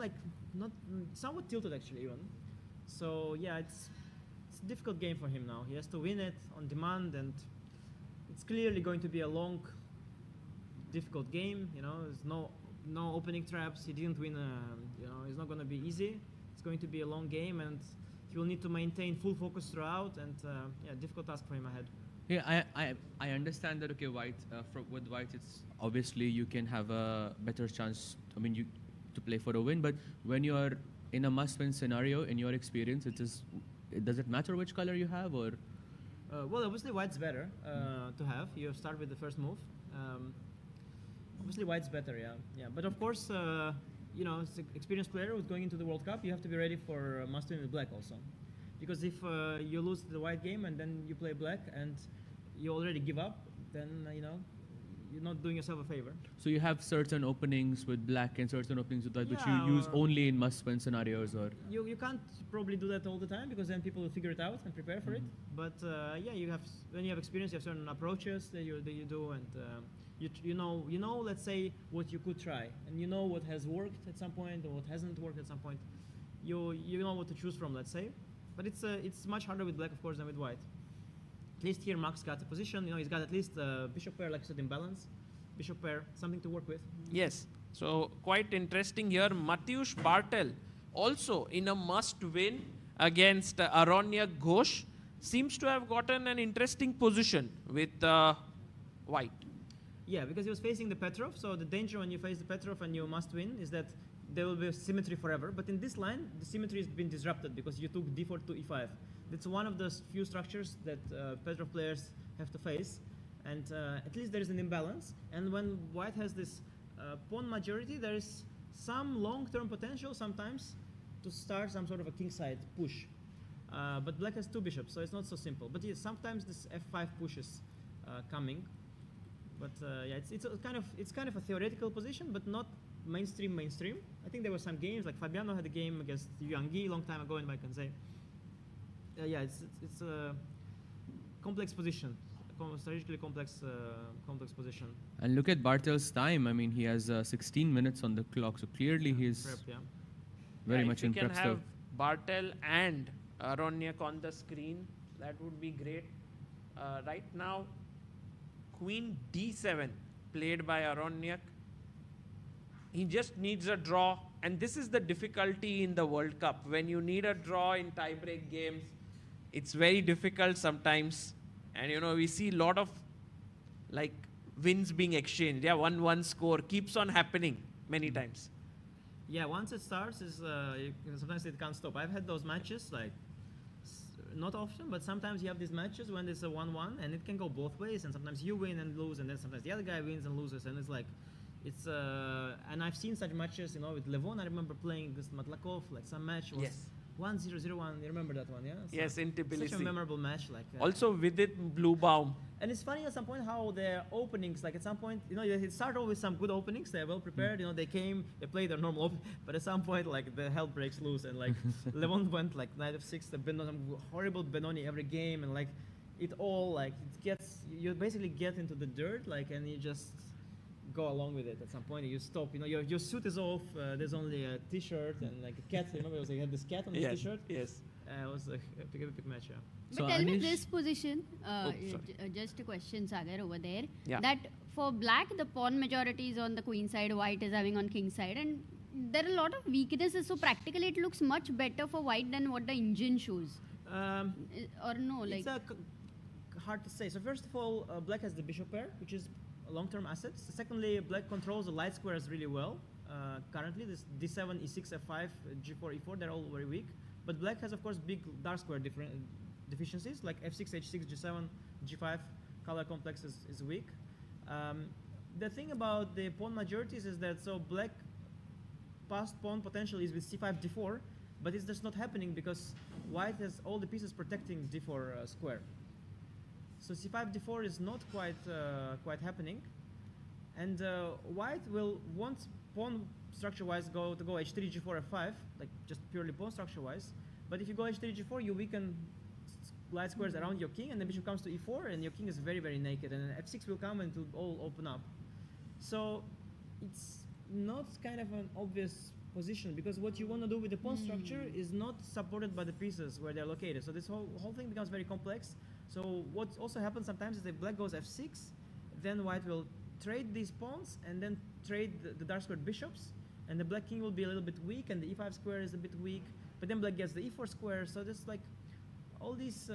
somewhat tilted actually even. So yeah, it's a difficult game for him now. He has to win it on demand, and it's clearly going to be a long, difficult game. There's no opening traps. He didn't win. It's not going to be easy. It's going to be a long game, and he will need to maintain full focus throughout, and difficult task for him ahead. Yeah, I understand that. Okay, with white, it's obviously you can have a better chance. To play for a win, but when you are in a must-win scenario, in your experience, does it matter which color you have, or? Well, obviously white's better to have. You start with the first move. Obviously white's better, yeah. But of course, as an experienced player who's going into the World Cup, you have to be ready for must-win with black also. Because if you lose the white game and then you play black and you already give up, then you're not doing yourself a favor. So you have certain openings with black and certain openings with white, which you use only in must-win scenarios, or? You can't probably do that all the time because then people will figure it out and prepare for it. But when you have experience, you have certain approaches that you do, and you know, let's say what you could try, and you know what has worked at some point or what hasn't worked at some point. You know what to choose from, let's say. But it's much harder with black, of course, than with white. At least here Max got a position, he's got at least bishop pair, like I said, in balance. Bishop pair, something to work with. Yes, so quite interesting here. Mateusz Bartel, also in a must-win against Aronyak Ghosh, seems to have gotten an interesting position with white. Yeah, because he was facing the Petrov, so the danger when you face the Petrov and you must win is that there will be symmetry forever. But in this line, the symmetry has been disrupted because you took d4 to e5. That's one of the few structures that Petrov players have to face. And at least there is an imbalance. And when white has this pawn majority, there is some long-term potential sometimes to start some sort of a kingside push. But black has two bishops, so it's not so simple. But yes, sometimes this f5 push is coming. But yeah, it's kind of a theoretical position, but not mainstream. I think there were some games like Fabiano had a game against Yuan Yi long time ago, and I can say, yeah, it's a complex position, strategically complex position. And look at Bartel's time. I mean, he has 16 minutes on the clock, so clearly he's very much in prep If we can have Bartel and Aronyak on the screen, that would be great. Right now, Queen D7 played by Aronyak. He just needs a draw, and this is the difficulty in the World Cup. When you need a draw in tie-break games, it's very difficult sometimes. And you know, we see a lot of like wins being exchanged. Yeah, 1-1 score keeps on happening many times. Yeah, once it starts, sometimes it can't stop. I've had those matches, like not often, but sometimes you have these matches when it's a 1-1, and it can go both ways. And sometimes you win and lose, and then sometimes the other guy wins and loses, and it's like, and I've seen such matches, you know, with Levon. I remember playing against Matlakov, like some match was 1-0-0-1. You remember that one, yeah? So yes, in Tbilisi. Such a memorable match, like. Also with it, Bluebaum. And it's funny at some point how their openings, like at some point, you know, it started with some good openings. They're well prepared. You know, they played their normal, but at some point, like the hell breaks loose, and like Levon went like knight f6, the horrible Benoni every game, and like it all like you basically get into the dirt, like, and you just go along with it. At some point, you stop. You know, your suit is off. There's only a t-shirt and like a cat. Remember, it was like, you had this cat on the t-shirt. Yes. It was a big match. Yeah. But So tell me Anish- this position, just a question, Sagar, over there. Yeah. That for black, the pawn majority is on the queen side, white is having on king side, and there are a lot of weaknesses. So practically, it looks much better for white than what the engine shows. Or no, like. It's hard to say. So first of all, black has the bishop pair, which is a long-term asset. So secondly, black controls the light squares really well. Currently, this d7, e6, f5, g4, e4, they're all very weak. But black has, of course, big dark square deficiencies, like f6, h6, g7, g5, color complex is weak. The thing about the pawn majorities is that, so black passed pawn potential is with c5, d4, but it's just not happening because white has all the pieces protecting d4 square. So c5, d4 is not quite happening. And white will want pawn structure-wise go h3, g4, f5, like just purely pawn structure-wise. But if you go h3, g4, you weaken light squares around your king, and the bishop comes to e4, and your king is very, very naked. And f6 will come, and it will all open up. So it's not kind of an obvious position, because what you want to do with the pawn structure is not supported by the pieces where they're located. So this whole thing becomes very complex. So what also happens sometimes is if black goes f6, then white will trade these pawns and then trade the dark squared bishops, and the black king will be a little bit weak, and the e5 square is a bit weak, but then black gets the e4 square. So there's like all these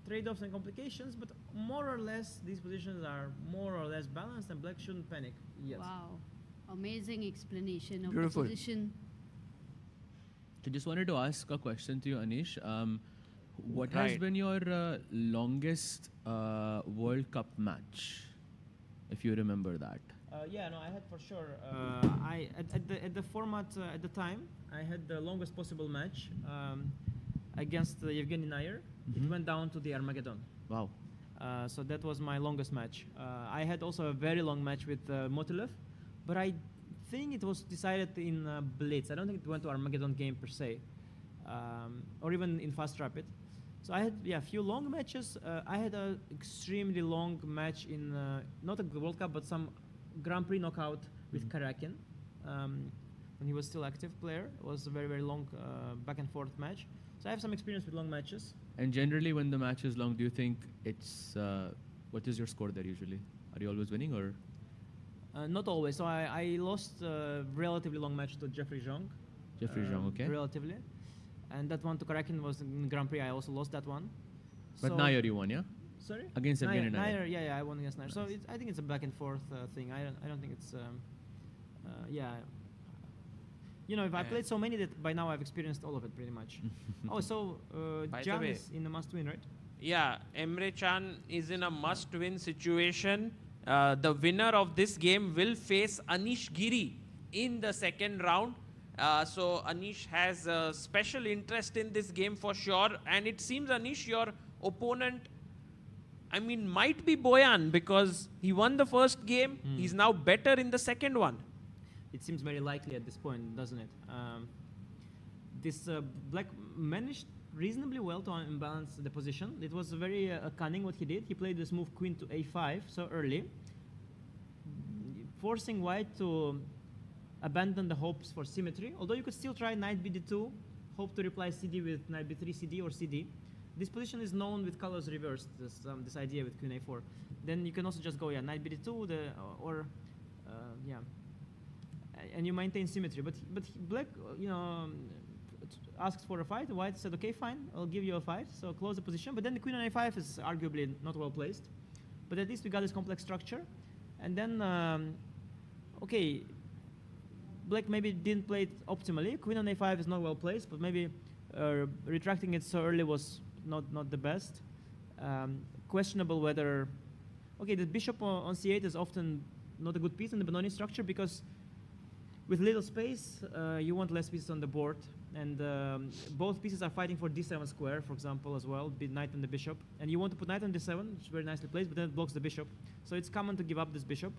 trade-offs and complications, but more or less these positions are more or less balanced, and black shouldn't panic yet. Wow, amazing explanation of Beautiful. the position. I just wanted to ask a question to you, Anish. What has Right. been your longest World Cup match, if you remember that? Yeah, no, I had for sure. At the format at the time, I had the longest possible match against Yevgeny Nair. It went down to the Armageddon. Wow. So that was my longest match. I had also a very long match with Motilev, but I think it was decided in Blitz. I don't think it went to Armageddon game per se, or even in Fast Rapid. So I had a few long matches. I had an extremely long match in not a World Cup, but some Grand Prix knockout with Karakin when he was still active player. It was a very, very long back and forth match. So I have some experience with long matches. And generally, when the match is long, do you think it's what is your score there usually? Are you always winning, or? Not always. So I lost a relatively long match to Jeffrey Zhang. Jeffrey Zhang, okay. Relatively. And that one to Karakin was in Grand Prix. I also lost that one. But So- Nair you won, yeah? Sorry? Against Evgeny Nair. Yeah, I won against Nair. So I think it's a back and forth thing. I don't think it's yeah. You know, if I played so many that by now I've experienced all of it pretty much. Oh, so By the Jan way- is in a must-win, right? Yeah, Emre Can is in a must-win situation. The winner of this game will face Anish Giri in the second round. So Anish has a special interest in this game for sure. And it seems, Anish, your opponent I mean, might be Boyan because he won the first game. He's now better in the second one. It seems very likely at this point, doesn't it? This black managed reasonably well to imbalance the position. It was very cunning what he did. He played this move queen to a5 so early, forcing white to abandon the hopes for symmetry. Although you could still try knight bd2, hope to reply cd with knight b3 cd or cd. This position is known with colors reversed, this idea with queen a4. Then you can also just go, knight bd2, and you maintain symmetry. But black, asks for a fight. White said, okay, fine, I'll give you a fight. So close the position. But then the queen on a5 is arguably not well placed. But at least we got this complex structure. And then, okay, black maybe didn't play it optimally. Queen on a5 is not well placed, but maybe retracting it so early was not the best. Questionable whether, okay, the bishop on c8 is often not a good piece in the Benoni structure because with little space, you want less pieces on the board. And both pieces are fighting for d7 square, for example, as well, knight and the bishop. And you want to put knight on d7, which is very nicely placed, but then it blocks the bishop. So it's common to give up this bishop.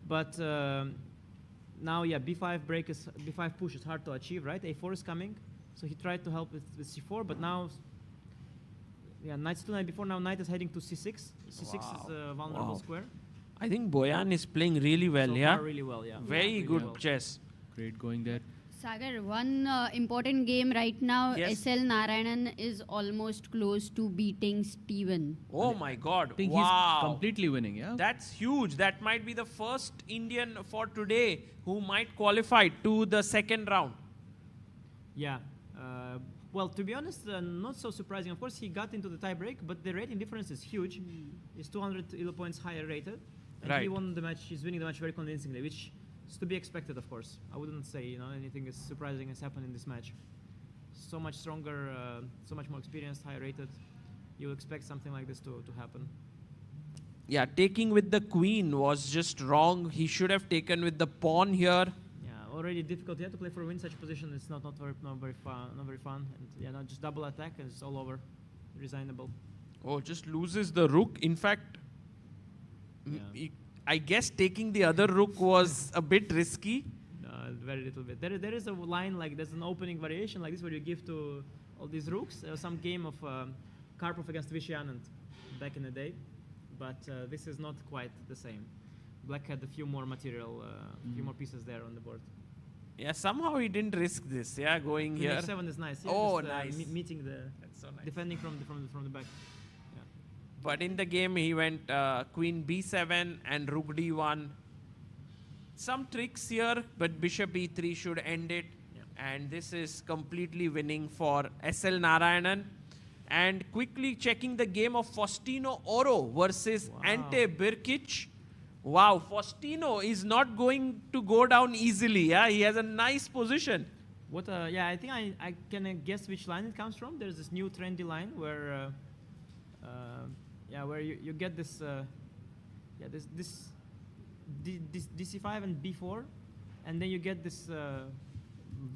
But now, b5 break is, b5 push is hard to achieve, right? a4 is coming. So he tried to help with c4, but now, knight c2, knight b4, now knight is heading to c6. c6 is a vulnerable square. I think Boyan is playing really well, So yeah? far really well, yeah. Very Really good well. chess. Great going there. Sagar, one important game right now, Yes. SL Narayanan is almost close to beating Steven. Oh my God! I think wow, he's completely winning, yeah? That's huge. That might be the first Indian for today who might qualify to the second round. Yeah. Well, to be honest, not so surprising. Of course, he got into the tiebreak, but the rating difference is huge. He's 200 elo points higher rated. And he Right. won the match. He's winning the match very convincingly, which is to be expected, of course. I wouldn't say anything is surprising has happened in this match. So much stronger, so much more experienced, higher rated. You'll expect something like this to happen. Yeah, taking with the queen was just wrong. He should have taken with the pawn here. Yeah, already difficult. You have to play for a win such a position. It's not very fun. And just double attack and it's all over. Resignable. Oh, just loses the rook. In fact, I guess taking the other rook was a bit risky. Very little bit. There is a line like there's an opening variation like this where you give to all these rooks. Some game of Karpov against Vishy back in the day, but this is not quite the same. Black had a few more material, few more pieces there on the board. Yeah, somehow he didn't risk this. Yeah, going Queen here. f7 is nice. Yeah, Oh, just, nice. Meeting the That's so nice. defending from the back. But in the game, he went queen b7 and rook d1. Some tricks here, but bishop e3 should end it. And this is completely winning for SL Narayanan. And quickly checking the game of Faustino Oro versus Ante Birkic. Wow, Faustino is not going to go down easily. Yeah, he has a nice position. What? I think I can guess which line it comes from. There's this new trendy line where, where you get this, this dc5 and b4, and then you get this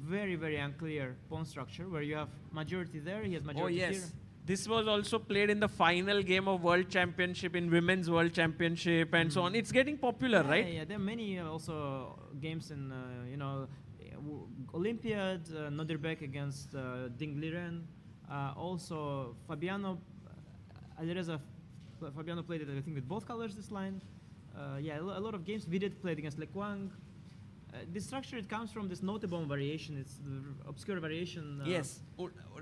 very unclear pawn structure where you have majority there. He has majority here. This was also played in the final game of World Championship, in Women's World Championship and so on. It's getting popular, right? Yeah, there are many also games in, Olympiad, Nogerbek against Ding Liren. Also, Fabiano played it, I think, with both colors this line. A lot of games. Vidit played against Le Quang. This structure, it comes from this notable variation. It's the obscure variation. Yes,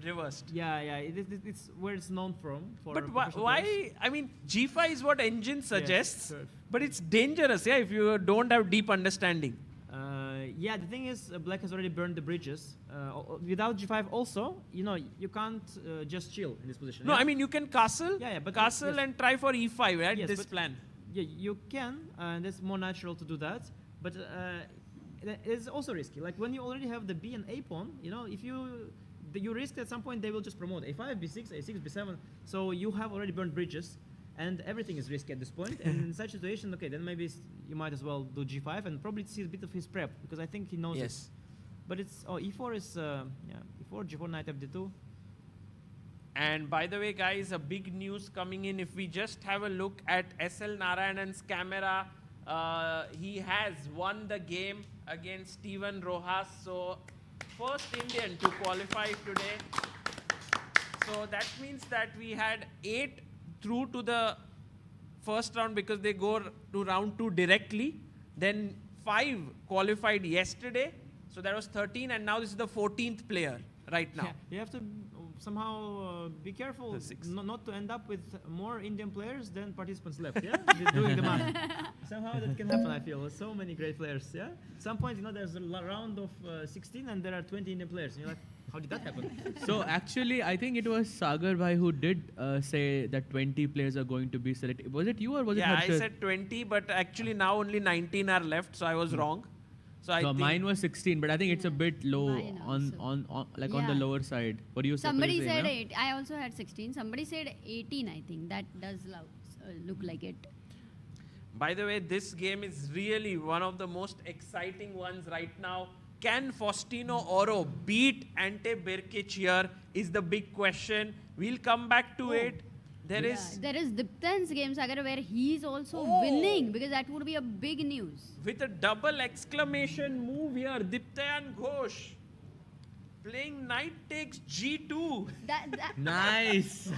reversed. Yeah, it's where it's known from. But why? I mean, G5 is what engine suggests, sure. but it's dangerous, if you don't have deep understanding. The thing is, black has already burned the bridges. Without G5 also, you can't just chill in this position. No, I mean, you can castle, but and try for E5, right? Yes, this but plan. Yeah, you can, and it's more natural to do that. But it's also risky. Like when you already have the B and A pawn, if you risk at some point they will just promote A5, B6, A6, B7. So you have already burned bridges, and everything is risky at this point. And in such a situation, okay, then maybe you might as well do G5 and probably see a bit of his prep because I think he knows it. But it's E4 is E4, G4, knight FD2. And by the way, guys, a big news coming in. If we just have a look at SL Narayanan's camera, he has won the game against Steven Rojas. So, first Indian to qualify today. So, that means that we had 8 through to the first round because they go to round 2 directly. Then 5 qualified yesterday. So, that was 13. And now this is the 14th player right now. Yeah, you have to somehow be careful not to end up with more Indian players than participants left, yeah? Doing the math. Somehow that can happen, I feel. So many great players, yeah? At some point, there's a round of 16 and there are 20 Indian players. And you're like, how did that happen? So actually, I think it was Sagar Bhai who did say that 20 players are going to be selected. Was it you or was it Harshad? Yeah, I said 20, but actually now only 19 are left, so I was wrong. So I think mine was 16, but I think it's a bit low on the lower side. What do you say? Somebody said 8. I also had 16. Somebody said 18, I think. That does look like it. By the way, this game is really one of the most exciting ones right now. Can Faustino Oro beat Ante Birkic here is the big question. We'll come back to it. There is Diptayan's game, Sagar, where he's also winning, because that would be a big news. With a double exclamation move here, Diptayan Ghosh playing knight takes G2. Nice.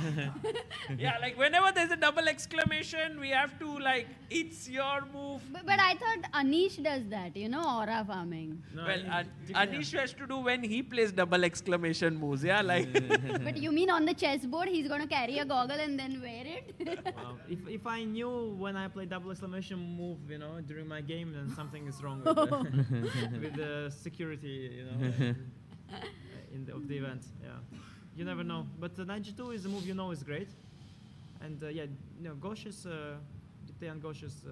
Yeah, like whenever there's a double exclamation, we have to like, it's your move. But I thought Anish does that, aura farming. No, well, Anish has to do when he plays double exclamation moves, yeah, like. But you mean on the chessboard, he's going to carry a goggle and then wear it? Wow. If I knew when I play double exclamation move, during my game, then something is wrong with the security, of the event. Yeah, you never know. But the knight g2 is a move is great, and Ghosh is Diptayan Ghosh is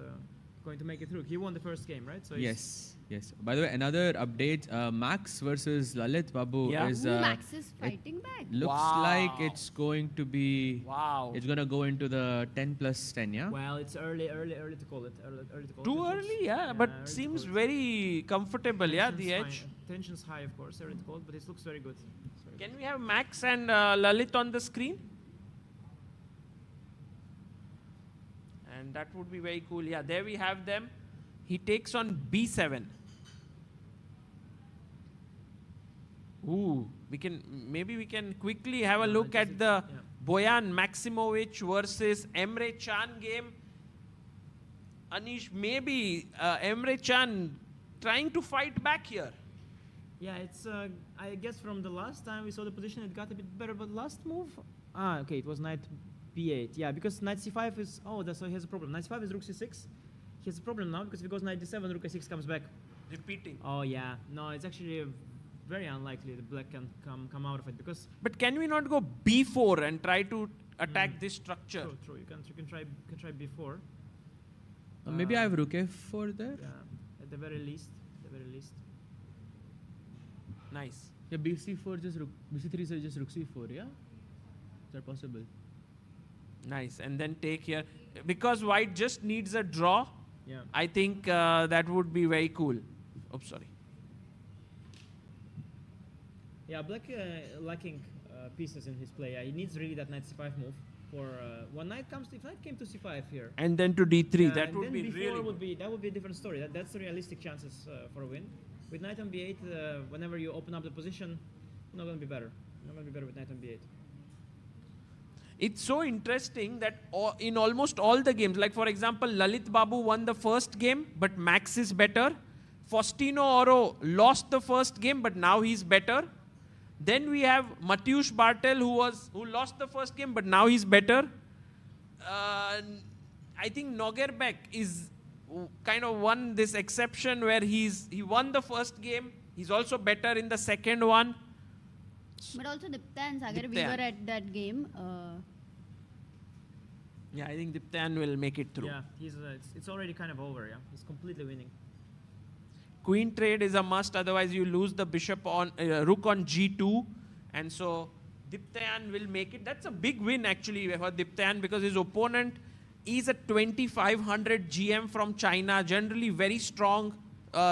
going to make it through. He won the first game, right? So yes. By the way, another update: Max versus Lalit Babu is. Max is fighting back. Looks like it's going to be. Wow. It's going to go into the 10+10, yeah. Well, it's early to call it. Early to call Too it. early, yeah, but seems very comfortable, yeah, the edge. Tension's high, of course, early to call, but it looks very good. Can we have Max and Lalit on the screen? And that would be very cool. Yeah, there we have them. He takes on B7. Ooh, maybe we can quickly have a look at the Boyan Maximovic versus Emre Can game. Anish, maybe Emre Can trying to fight back here. Yeah, it's, I guess from the last time we saw the position, it got a bit better, but last move? Okay, it was knight b8. Yeah, because knight c5 is, so he has a problem. Knight c5 is rook c6. He has a problem now, because if he goes knight d7, rook a6 comes back. Repeating. Oh, yeah. No, it's actually very unlikely that black can come out of it, because... But can we not go b4 and try to attack this structure? True. You can try b4. Maybe I have rook f4 there? Yeah, at the very least. Nice. Yeah, bc4 just rook, bc3 is just rook c4, yeah? Is that possible? Nice, and then take here. Because white just needs a draw, I think that would be very cool. Oops, sorry. Yeah, black lacking pieces in his play. He needs really that knight c5 move. For one knight comes, if knight came to c5 here. And then to d3, that would be really good. That would be a different story. That's the realistic chances for a win. With knight on b8, whenever you open up the position, not going to be better. Not going to be better with knight on b8. It's so interesting that in almost all the games, like for example, Lalit Babu won the first game, but Max is better. Faustino Oro lost the first game, but now he's better. Then we have Mateusz Bartel, who lost the first game, but now he's better. I think Nogerbek is kind of won this exception where he won the first game. He's also better in the second one. But also Diptayan, Sagar, we were at that game. Yeah, I think Diptayan will make it through. Yeah, it's already kind of over, yeah. He's completely winning. Queen trade is a must, otherwise you lose the bishop on rook on g2, and so Diptayan will make it. That's a big win actually for Diptayan, because his opponent is a 2500 GM from China, generally very strong.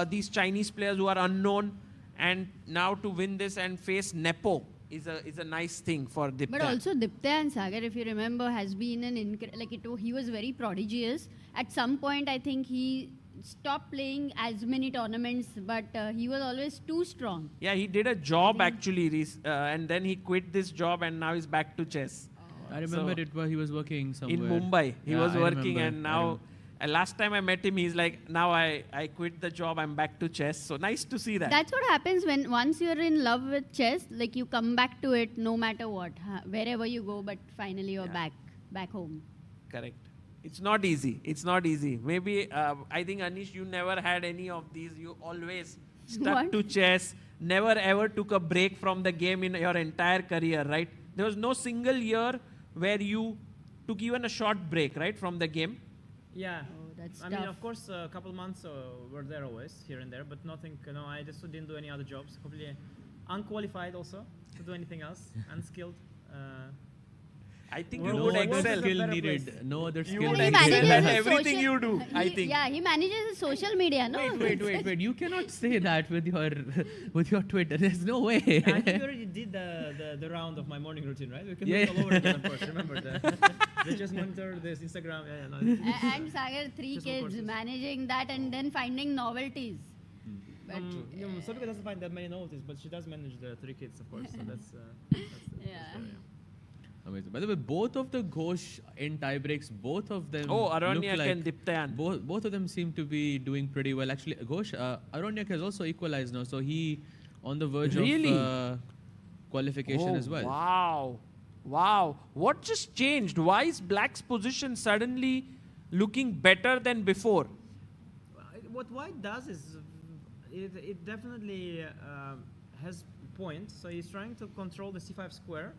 These Chinese players who are unknown, and now to win this and face Nepo is a nice thing for Diptayan. But also Diptayan Sagar, if you remember, has been he was very prodigious. At some point, I think he stopped playing as many tournaments, but he was always too strong. Yeah, he did a job actually, and then he quit this job and now he's back to chess. I remember he was working somewhere. In Mumbai. He was working and now, last time I met him, he's like, now I quit the job, I'm back to chess. So nice to see that. That's what happens when once you're in love with chess, like you come back to it no matter what, wherever you go, but finally you're back home. Correct. It's not easy. It's not easy. Maybe, I think, Anish, you never had any of these. You always stuck to chess, never ever took a break from the game in your entire career, right? There was no single year where you took even a short break, right, from the game? Yeah. Oh, that's I tough. mean, of course, a couple months were there always, here and there, but nothing, I just didn't do any other jobs. Completely unqualified also to do anything else, unskilled. I think you would excel. Skill needed. No other skill would needed. excel at everything you do, I think. Yeah, he manages his social media, no? Wait. You cannot say that with your Twitter. There's no way. I think we already did the round of my morning routine, right? We can do it all over again, of course. Remember they just monitor this Instagram. And Sagar, 3 kids, managing that and then finding novelties. But Sabika doesn't find that many novelties, but she does manage the 3 kids, of course. So that's Amazing. By the way, both of the Ghosh in tiebreaks, both of them Aronyak look like and Diptayan. Both of them seem to be doing pretty well. Actually, Ghosh, Aronyak has also equalized now, so he on the verge of qualification as well. Wow. What just changed? Why is Black's position suddenly looking better than before? What White does is it definitely has points. So he's trying to control the c5 square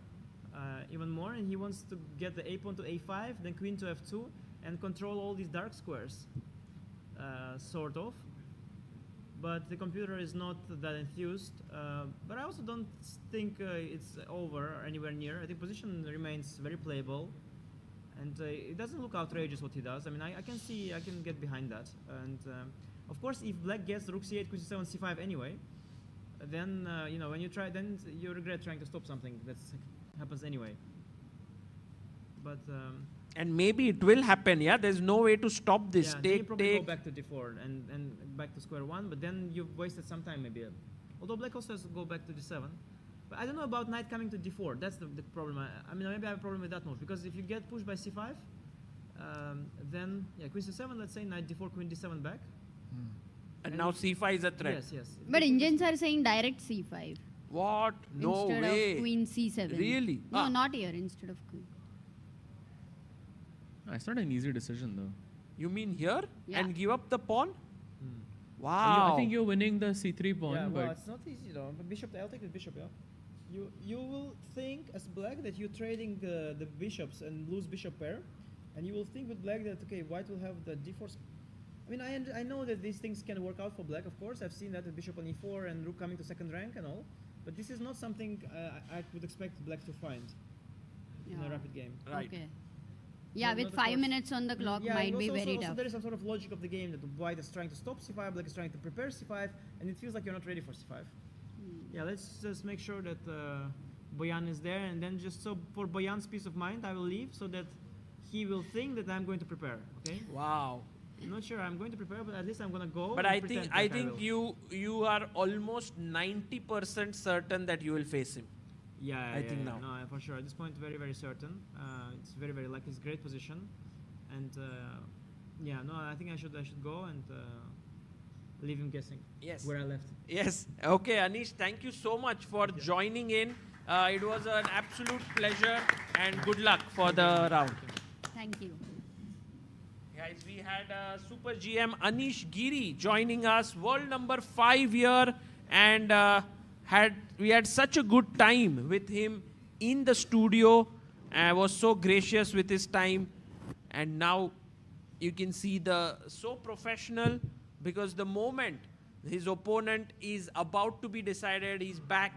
even more, and he wants to get the a pawn to a5, then queen to f2, and control all these dark squares, sort of. But the computer is not that enthused. But I also don't think it's over or anywhere near. I think position remains very playable, and it doesn't look outrageous what he does. I mean, I can get behind that. And of course, if Black gets rook c8, queen c7, c5 anyway, then when you try, then you regret trying to stop something that happens anyway. But and maybe it will happen. Yeah, there's no way to stop this. Yeah, then you probably go back to d4 and back to square one. But then you've wasted some time maybe. Although Black also has to go back to d7. But I don't know about knight coming to d4. That's the problem. I mean, maybe I have a problem with that move, because if you get pushed by c5, then queen c7. Let's say knight d4, queen d7 back. And now c5 is a threat. Yes. But Indians are saying direct c5. What? No instead way. Of queen c7. Really? No, not here. Instead of queen. It's not an easy decision though. You mean here? Yeah. And give up the pawn? Wow. I think you're winning the c3 pawn. Yeah, but it's not easy though. But bishop, I'll take the bishop, yeah. You will think as Black that you're trading the bishops and lose bishop pair, and you will think with Black that, okay, White will have the d4. I mean, I know that these things can work out for Black, of course. I've seen that with bishop on e4 and rook coming to second rank and all. But this is not something I would expect Black to find in a rapid game. Right. Okay. Yeah, with 5 minutes on the clock might be very tough. There is some sort of logic of the game that White is trying to stop c5, Black is trying to prepare c5, and it feels like you're not ready for c5. Yeah, let's just make sure that Boyan is there, and then just so for Boyan's peace of mind, I will leave so that he will think that I'm going to prepare. Okay. Wow. I'm not sure I'm going to prepare, but at least I'm going to go. But I think you are almost 90% certain that you will face him. Yeah, I think now. No, for sure. At this point, very, very certain. It's very, very lucky. It's great position, and I think I should go and leave him guessing. Yes. Where I left. Yes. Okay, Anish. Thank you so much for joining in. It was an absolute pleasure, and good luck for the round. Thank you. Guys, we had Super GM Anish Giri joining us, world number 5 here, and we had such a good time with him in the studio. Was so gracious with his time, and now you can see so professional, because the moment his opponent is about to be decided, he's back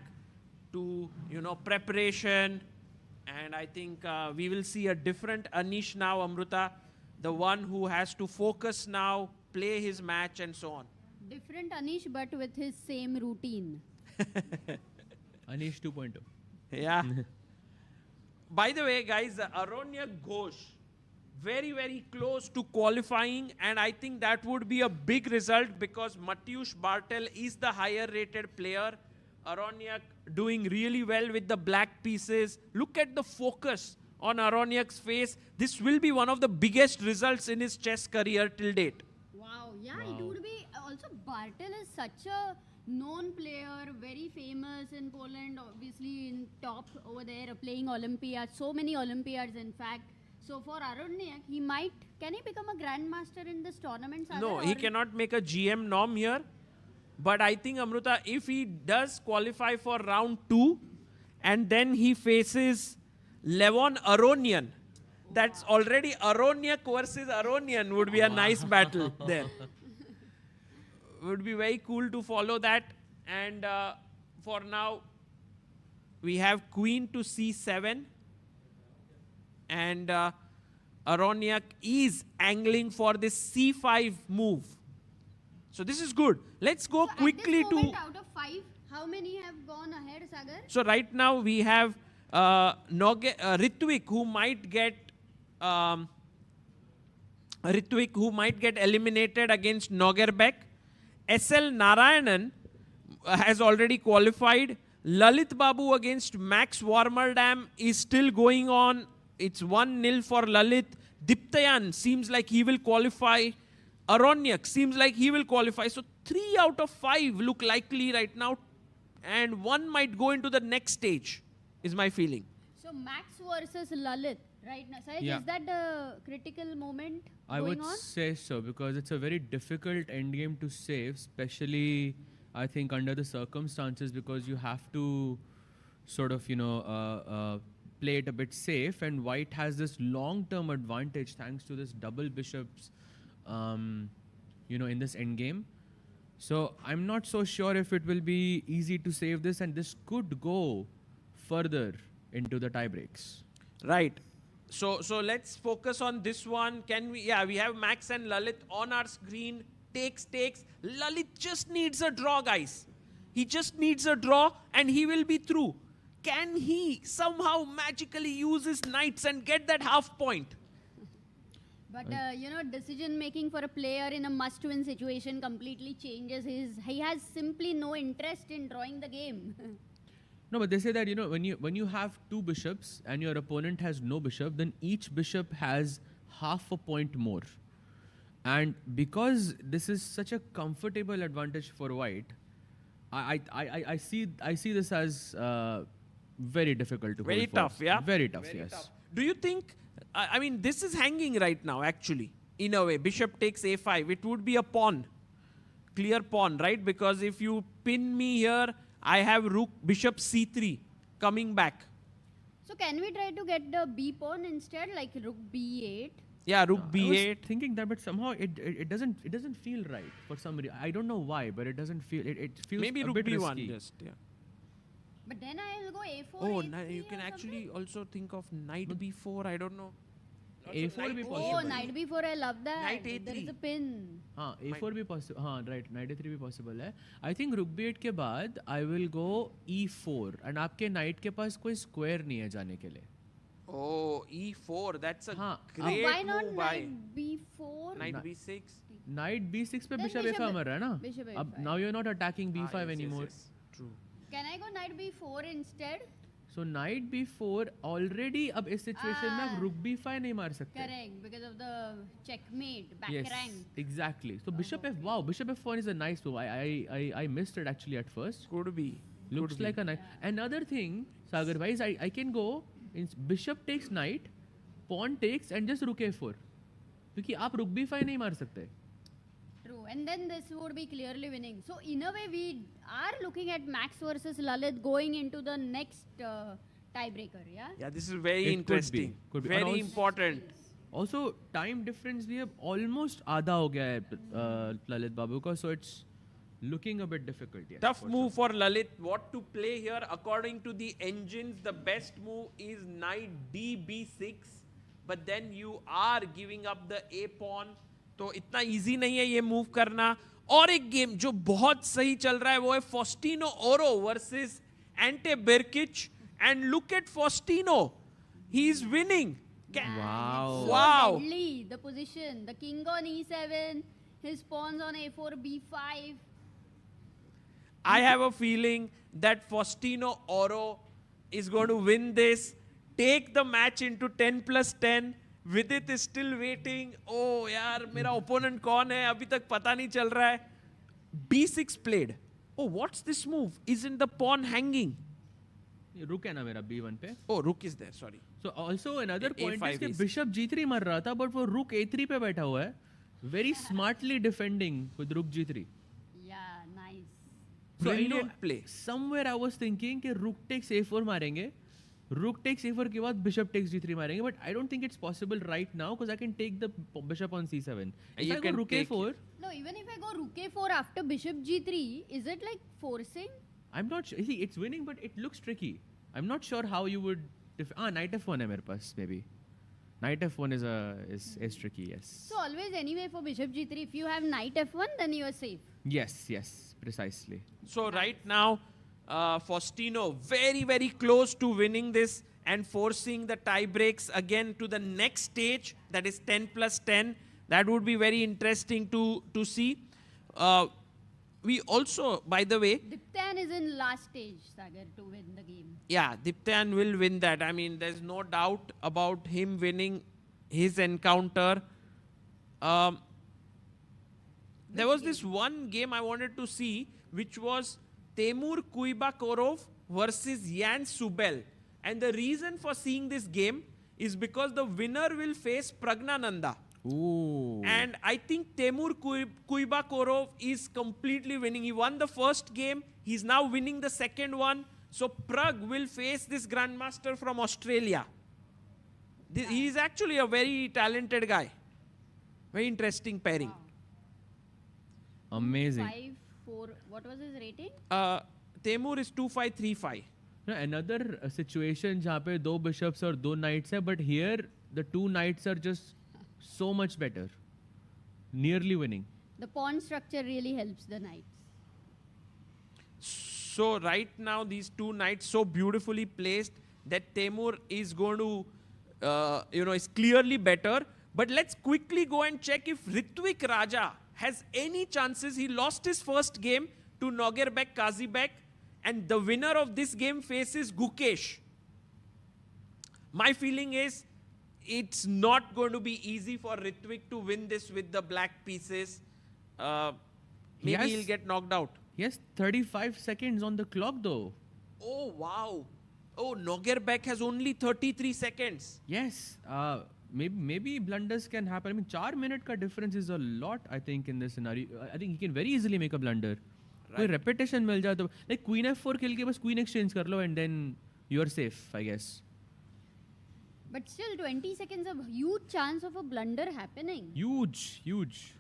to preparation, and I think we will see a different Anish now, Amruta. The one who has to focus now, play his match and so on. Different Anish, but with his same routine. Anish 2.0. Yeah. By the way, guys, Aronyak Ghosh, very, very close to qualifying, and I think that would be a big result because Mateusz Bartel is the higher rated player. Aronyak doing really well with the black pieces. Look at the focus on Aronyak's face. This will be one of the biggest results in his chess career till date. Wow, yeah, it would be. Also, Bartel is such a known player, very famous in Poland, obviously in top over there, playing Olympiads, so many Olympiads in fact. So for Aronyak, can he become a grandmaster in this tournament? Sagar, No, he cannot make a GM norm here. But I think, Amruta, if he does qualify for round 2 and then he faces Levon Aronian, that's already Aronyak versus Aronian would be a nice battle there. Would be very cool to follow that. And for now, we have queen to c7. And Aronyak is angling for this c5 move. So this is good. Let's go quickly at this moment, out of 5, how many have gone ahead, Sagar? So right now we have Ritwick who might get eliminated against Nogerbek. SL Narayanan has already qualified. Lalit Babu against Max Warmerdam is still going on. It's 1-0 for Lalit. Diptayan seems like he will qualify. Aronyak seems like he will qualify. So 3 out of 5 look likely right now. And 1 might go into the next stage, is my feeling. So Max versus Lalit right now. Sahaj, Yeah. is that the critical moment I going would on? say so, because it's a very difficult endgame to save, especially I think under the circumstances, because you have to sort of, play it a bit safe, and White has this long-term advantage thanks to this double bishops, in this endgame. So I'm not so sure if it will be easy to save this, and this could go further into the tiebreaks. Right. So let's focus on this one. We have Max and Lalit on our screen. Takes. Lalit just needs a draw, guys. He just needs a draw and he will be through. Can he somehow magically use his knights and get that half point? But, decision making for a player in a must-win situation completely changes. He has simply no interest in drawing the game. No, but they say that, when you have 2 bishops and your opponent has no bishop, then each bishop has half a point more. And because this is such a comfortable advantage for White, I see this as very difficult to Very hold tough, for. yeah? Very tough, yes. Tough. Do you think, this is hanging right now, actually, in a way. Bishop takes a5. It would be a pawn. Clear pawn, right? Because if you pin me here, I have bishop c3 coming back. So can we try to get the b pawn instead, like rook b8? Yeah, rook b8. I was thinking that, but somehow it doesn't feel right for some reason. I don't know why, but it doesn't feel. It feels maybe a rook bit b1 risky. just, yeah. But then I will go a4. Oh, a3 you can or actually something. also think of knight b4. I don't know. A4 will be Oh, possible. knight b4, I love that. Knight There is a3. a pin. A4 भी possible. Right. Knight a3 भी possible है. I think rook b8 के बाद I will go e4 and आपके knight के पास कोई square नहीं है जाने के लिए. Oh, e4. That's a great Why not move by knight b4? knight b6. Knight b6 पे Then bishop bishop a5 मर रहा है ना? bishop अब a5. now you're not attacking b5 yes, anymore. yes. True. Can I go knight b4 instead? So knight b4 already अब इस situation में आप rook b5 नहीं मार सकते. Correct, because of the checkmate, back Yes, rank. exactly. So bishop bishop f1 is a nice move. I missed it actually at first. Could be. Looks like a knight. Another thing, Sagar bhai, is I can go in bishop takes knight, pawn takes and just rook a4. क्योंकि आप rook b5 नहीं मार सकते. True, and then this would be clearly winning. So in a way, we are looking at Max versus Lalit going into the next tiebreaker, yeah? Yeah, this is very It interesting. Could be. Very And also- important. Also, time difference भी अब almost आधा हो गया है Lalit Babu का, so it's looking a bit difficult. Yes, Tough move for Lalit. What to play here? According to the engines, the best move is knight db6. But then you are giving up the a pawn. तो इतना easy नहीं है ये move करना. और एक game जो बहुत सही चल रहा है वो है Faustino Oro versus Ante Berkic. And look at Faustino. He's winning. Wow. So Wow. deadly, the position. The king on e7, his pawns on a4, b5. I have a feeling that Faustino Oro is going to win this, take the match into 10+10. Vidit is still waiting. Oh, yaar, mera opponent kaun hai? Abhi tak pata nahi chal raha hai. B6 played. Oh, what's this move? Isn't the pawn hanging? Rook है ना मेरा B1 पे. Oh, rook is there. Sorry. So also another point A5 is कि is- bishop G3 मर रहा था, but वो rook A3 पे बैठा हुआ है. Very smartly defending with rook G3. Yeah, nice. So Brilliant play. Somewhere I was thinking कि rook takes A4 मारेंगे. Rook takes A4 के बाद bishop takes G3 मारेंगे, but I don't think it's possible right now because I can take the bishop on C7. If You I go can rook take A4, No, even if I go rook a4 after bishop g3, is it like forcing? I'm not sure. See, it's winning, but it looks tricky. I'm not sure how you would. Knight F1 है मेरे पास maybe. Knight F1 is tricky. Yes. So always anyway for bishop g3, if you have knight f1, then you are safe. Yes, precisely. So right now, Faustino very, very close to winning this and forcing the tie breaks again to the next stage, that is 10+10. That would be very interesting to see. We also, by the way, Diptayan is in last stage, Sagar, to win the game. yeah, Diptayan will win that. I mean, there's no doubt about him winning his encounter. There was this one game I wanted to see, which was Temur Kuibakorov versus Jan Subel. And the reason for seeing this game is because the winner will face Pragnananda. Ooh. And I think Temur Kuibakorov is completely winning. He won the first game. He's now winning the second one. So Prag will face this grandmaster from Australia. He is actually a very talented guy. Very interesting pairing. Amazing. 5-4, what was his rating? Temur is 2-5-3-5. No, another situation जहाँ पे दो bishops और दो knights है, but here the two knights are just so much better, nearly winning. The pawn structure really helps the knights. So right now these two knights so beautifully placed that Temur is going to, is clearly better. But let's quickly go and check if Ritwick Raja has any chances. He lost his first game to Nogerbek Kazibek, and the winner of this game faces Gukesh. My feeling is it's not going to be easy for Ritwick to win this with the black pieces. Maybe he'll get knocked out. Yes, 35 seconds on the clock though. Oh, wow. Oh, Nogerbek has only 33 seconds. Yes, maybe blunders can happen. I mean, 4 minute ka difference is a lot, I think, in this scenario. I think he can very easily make a blunder. कोई repetition मिल जाए तो, like queen f4 खेल के बस queen exchange कर लो and then you're safe, I guess. But still, 20 seconds of huge chance of a blunder happening. Huge.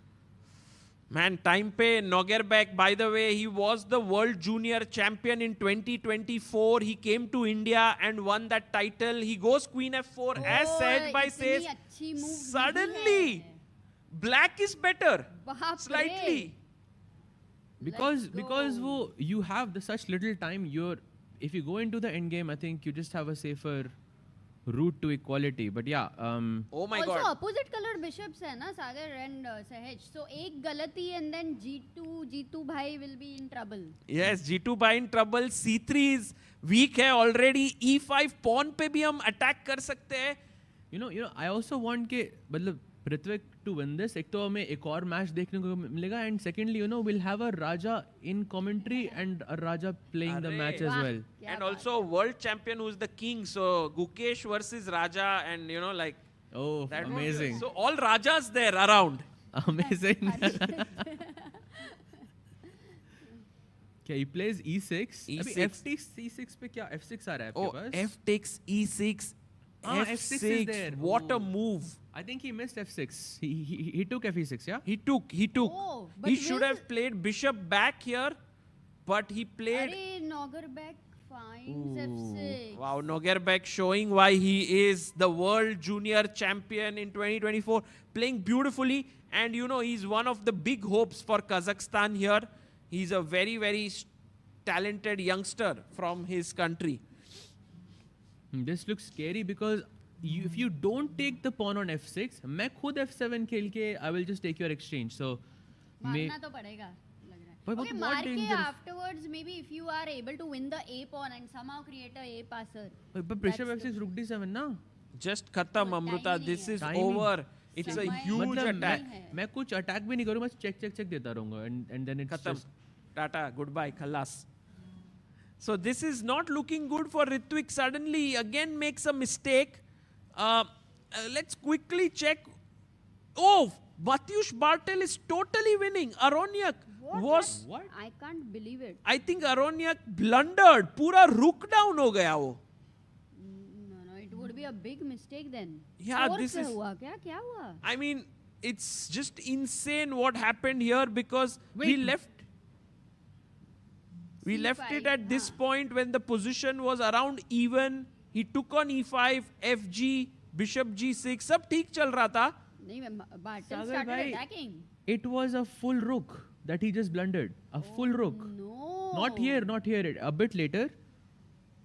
Man, time pe Nogerbek, by the way, he was the world junior champion in 2024. He came to India and won that title. He goes queen f4 as said by says. Suddenly, black is better. Slightly. Because you have such little time, if you go into the end game, I think you just have a safer route to equality. But yeah. Oh my also, God. opposite colored bishops hai na, Sagar and Sahaj. So, ek galati and then G2 bhai will be in trouble. Yes, G2 bhai in trouble. C3 is weak hai already. E5 pawn pe bhi hum attack kar sakte hai. You know, I also want के मतलब Ritwick to win this. एक तो हमें एक और match देखने को मिलेगा, and secondly, we'll have a Raja in commentary and a Raja playing the match as well. And also world champion who's the king. So Gukesh versus Raja, and oh, that amazing. So all Rajas there around. Amazing. क्या he plays E6? E6. अभी F takes C6 पे क्या F6 आ रहा है आपके पास? F takes E6. F6 is there. What a move. I think he missed F6. He took FE6, yeah? He took. Oh, but he should have played bishop back here, but he played. Arey, Nogerbek finds F6. Wow, Nogerbek showing why he is the world junior champion in 2024. Playing beautifully, and he's one of the big hopes for Kazakhstan here. He's a very, very talented youngster from his country. This looks scary because if you don't take the pawn on f6, मैं खुद f7 खेल के I will just take your exchange. So मारना तो पड़ेगा लग रहा है. But Okay, what मार के dangerous? afterwards maybe if you are able to win the a pawn and somehow create a a passer. but bishop f6 rook d7 ना. Just खत्म Amrita. This is over. It's a huge attack. मैं कुछ attack भी नहीं करूँ, बस check देता रहूँगा and then it's खत्म. just Tata, goodbye, khalas. So this is not looking good for Ritwick. Suddenly again makes a mistake. Let's quickly check. Oh, Matyush Bartel is totally winning. Aronyak was. What? I can't believe it. I think Aronyak blundered. पूरा rook down हो गया वो. No, it would be a big mistake then. Yeah, Fourth this पे is. हुआ क्या हुआ? I mean, it's just insane what happened here because we left. We left it at this point when the position was around even. He took on e5, fg, bishop g6. सब ठीक चल रहा था. नहीं, Bartel Sagar started bhai, attacking. it was a full rook that he just blundered. A full rook. No. Not here. A bit later.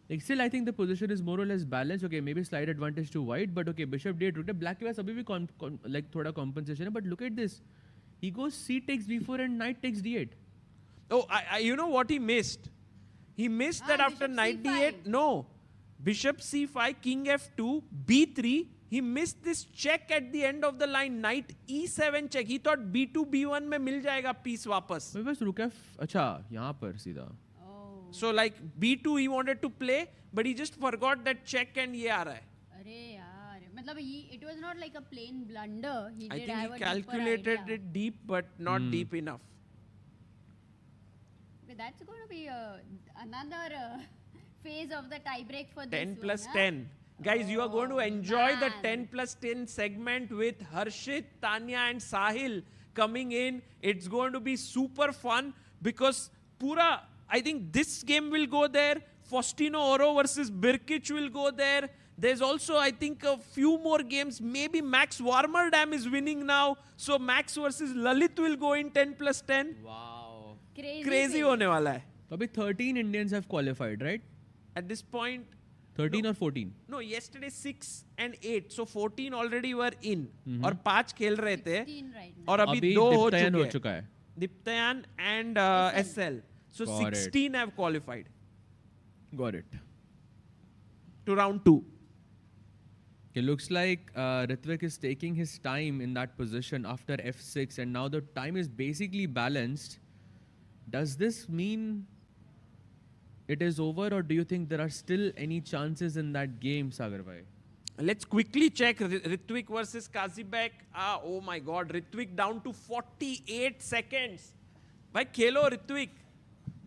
Like still, I think the position is more or less balanced. Okay, maybe slight advantage to white, but okay, bishop d8 rook. Black के पास अभी भी like थोड़ा compensation है. But look at this. He goes c takes b4 and knight takes d8. Oh, you know what he missed? He missed that after knight d8. No. Bishop c5, king f2, b3. He missed this check at the end of the line. Knight e7 check. He thought b2, b1 में मिल जाएगा piece वापस. बस rook f. अच्छा, यहाँ पर सीधा. So like b2 he wanted to play, but he just forgot that check and ये आ रहा है. अरे यार, मतलब it was not like a plain blunder. He I did think have he a deeper calculated idea. it deep, but not deep enough. Okay, that's going to be another phase of the tiebreak for 10 this plus one, 10. Guys, you are going to enjoy the 10 plus 10 segment with Harshit, Tanya and Sahil coming in. It's going to be super fun because I think this game will go there. Faustino Oro versus Birkic will go there. There's also, I think, a few more games. Maybe Max Warmerdam is winning now. So Max versus Lalit will go in 10 plus 10. Wow. Crazy होने वाला है. तो अभी 13 Indians have qualified, right? At this point, 13 or 14? No, yesterday 6 and 8. So 14 already were in. और 5 खेल रहे थे. और अभी 2 हो चुके हैं. Diptayan and SL. So Got 16 have qualified. Got it. To round 2. It looks like Ritwick is taking his time in that position after f6 and now the time is basically balanced. Does this mean it is over or do you think there are still any chances in that game, Sagar bhai? Let's quickly check Ritwick versus Kazibek. Oh my God, Ritwick down to 48 seconds. भाई खेलो Ritwick.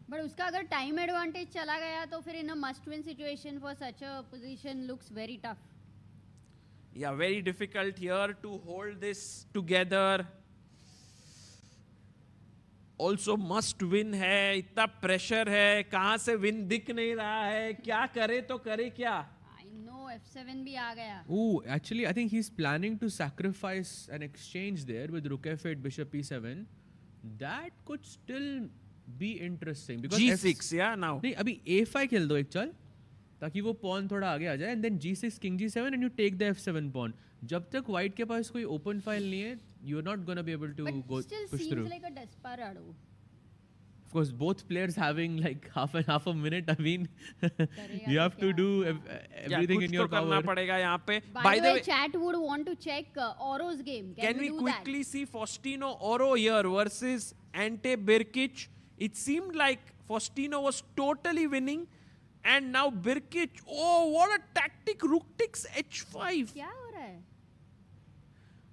But उसका अगर time advantage चला गया तो फिर in a must-win situation for such a position looks very tough. Yeah, very difficult here to hold this together. Also must win है, इतना pressure है, कहाँ से win दिख नहीं रहा है, क्या करे तो करे क्या? I know f7 भी आ गया. Ooh, actually I think he's planning to sacrifice an exchange there with rook f8, bishop e7. That could still be interesting because G6 yeah now. नहीं अभी a5 खेल दो एक चल ताकि वो pawn थोड़ा आगे आ जाए and then g6 king g7 and you take the f7 pawn. जब तक white के पास कोई open file नहीं है, you're not gonna be able to But still push seems through. like a desperado. Of course, both players having like half a minute. I mean, you have to do everything in your power. करना पड़ेगा यहाँ पे. By the way, chat would want to check Oro's game. Can we quickly see Faustino Oro here versus Ante Birkic? It seemed like Faustino was totally winning, and now Birkic. Oh, what a tactic! Rook takes h5. क्या हो रहा है?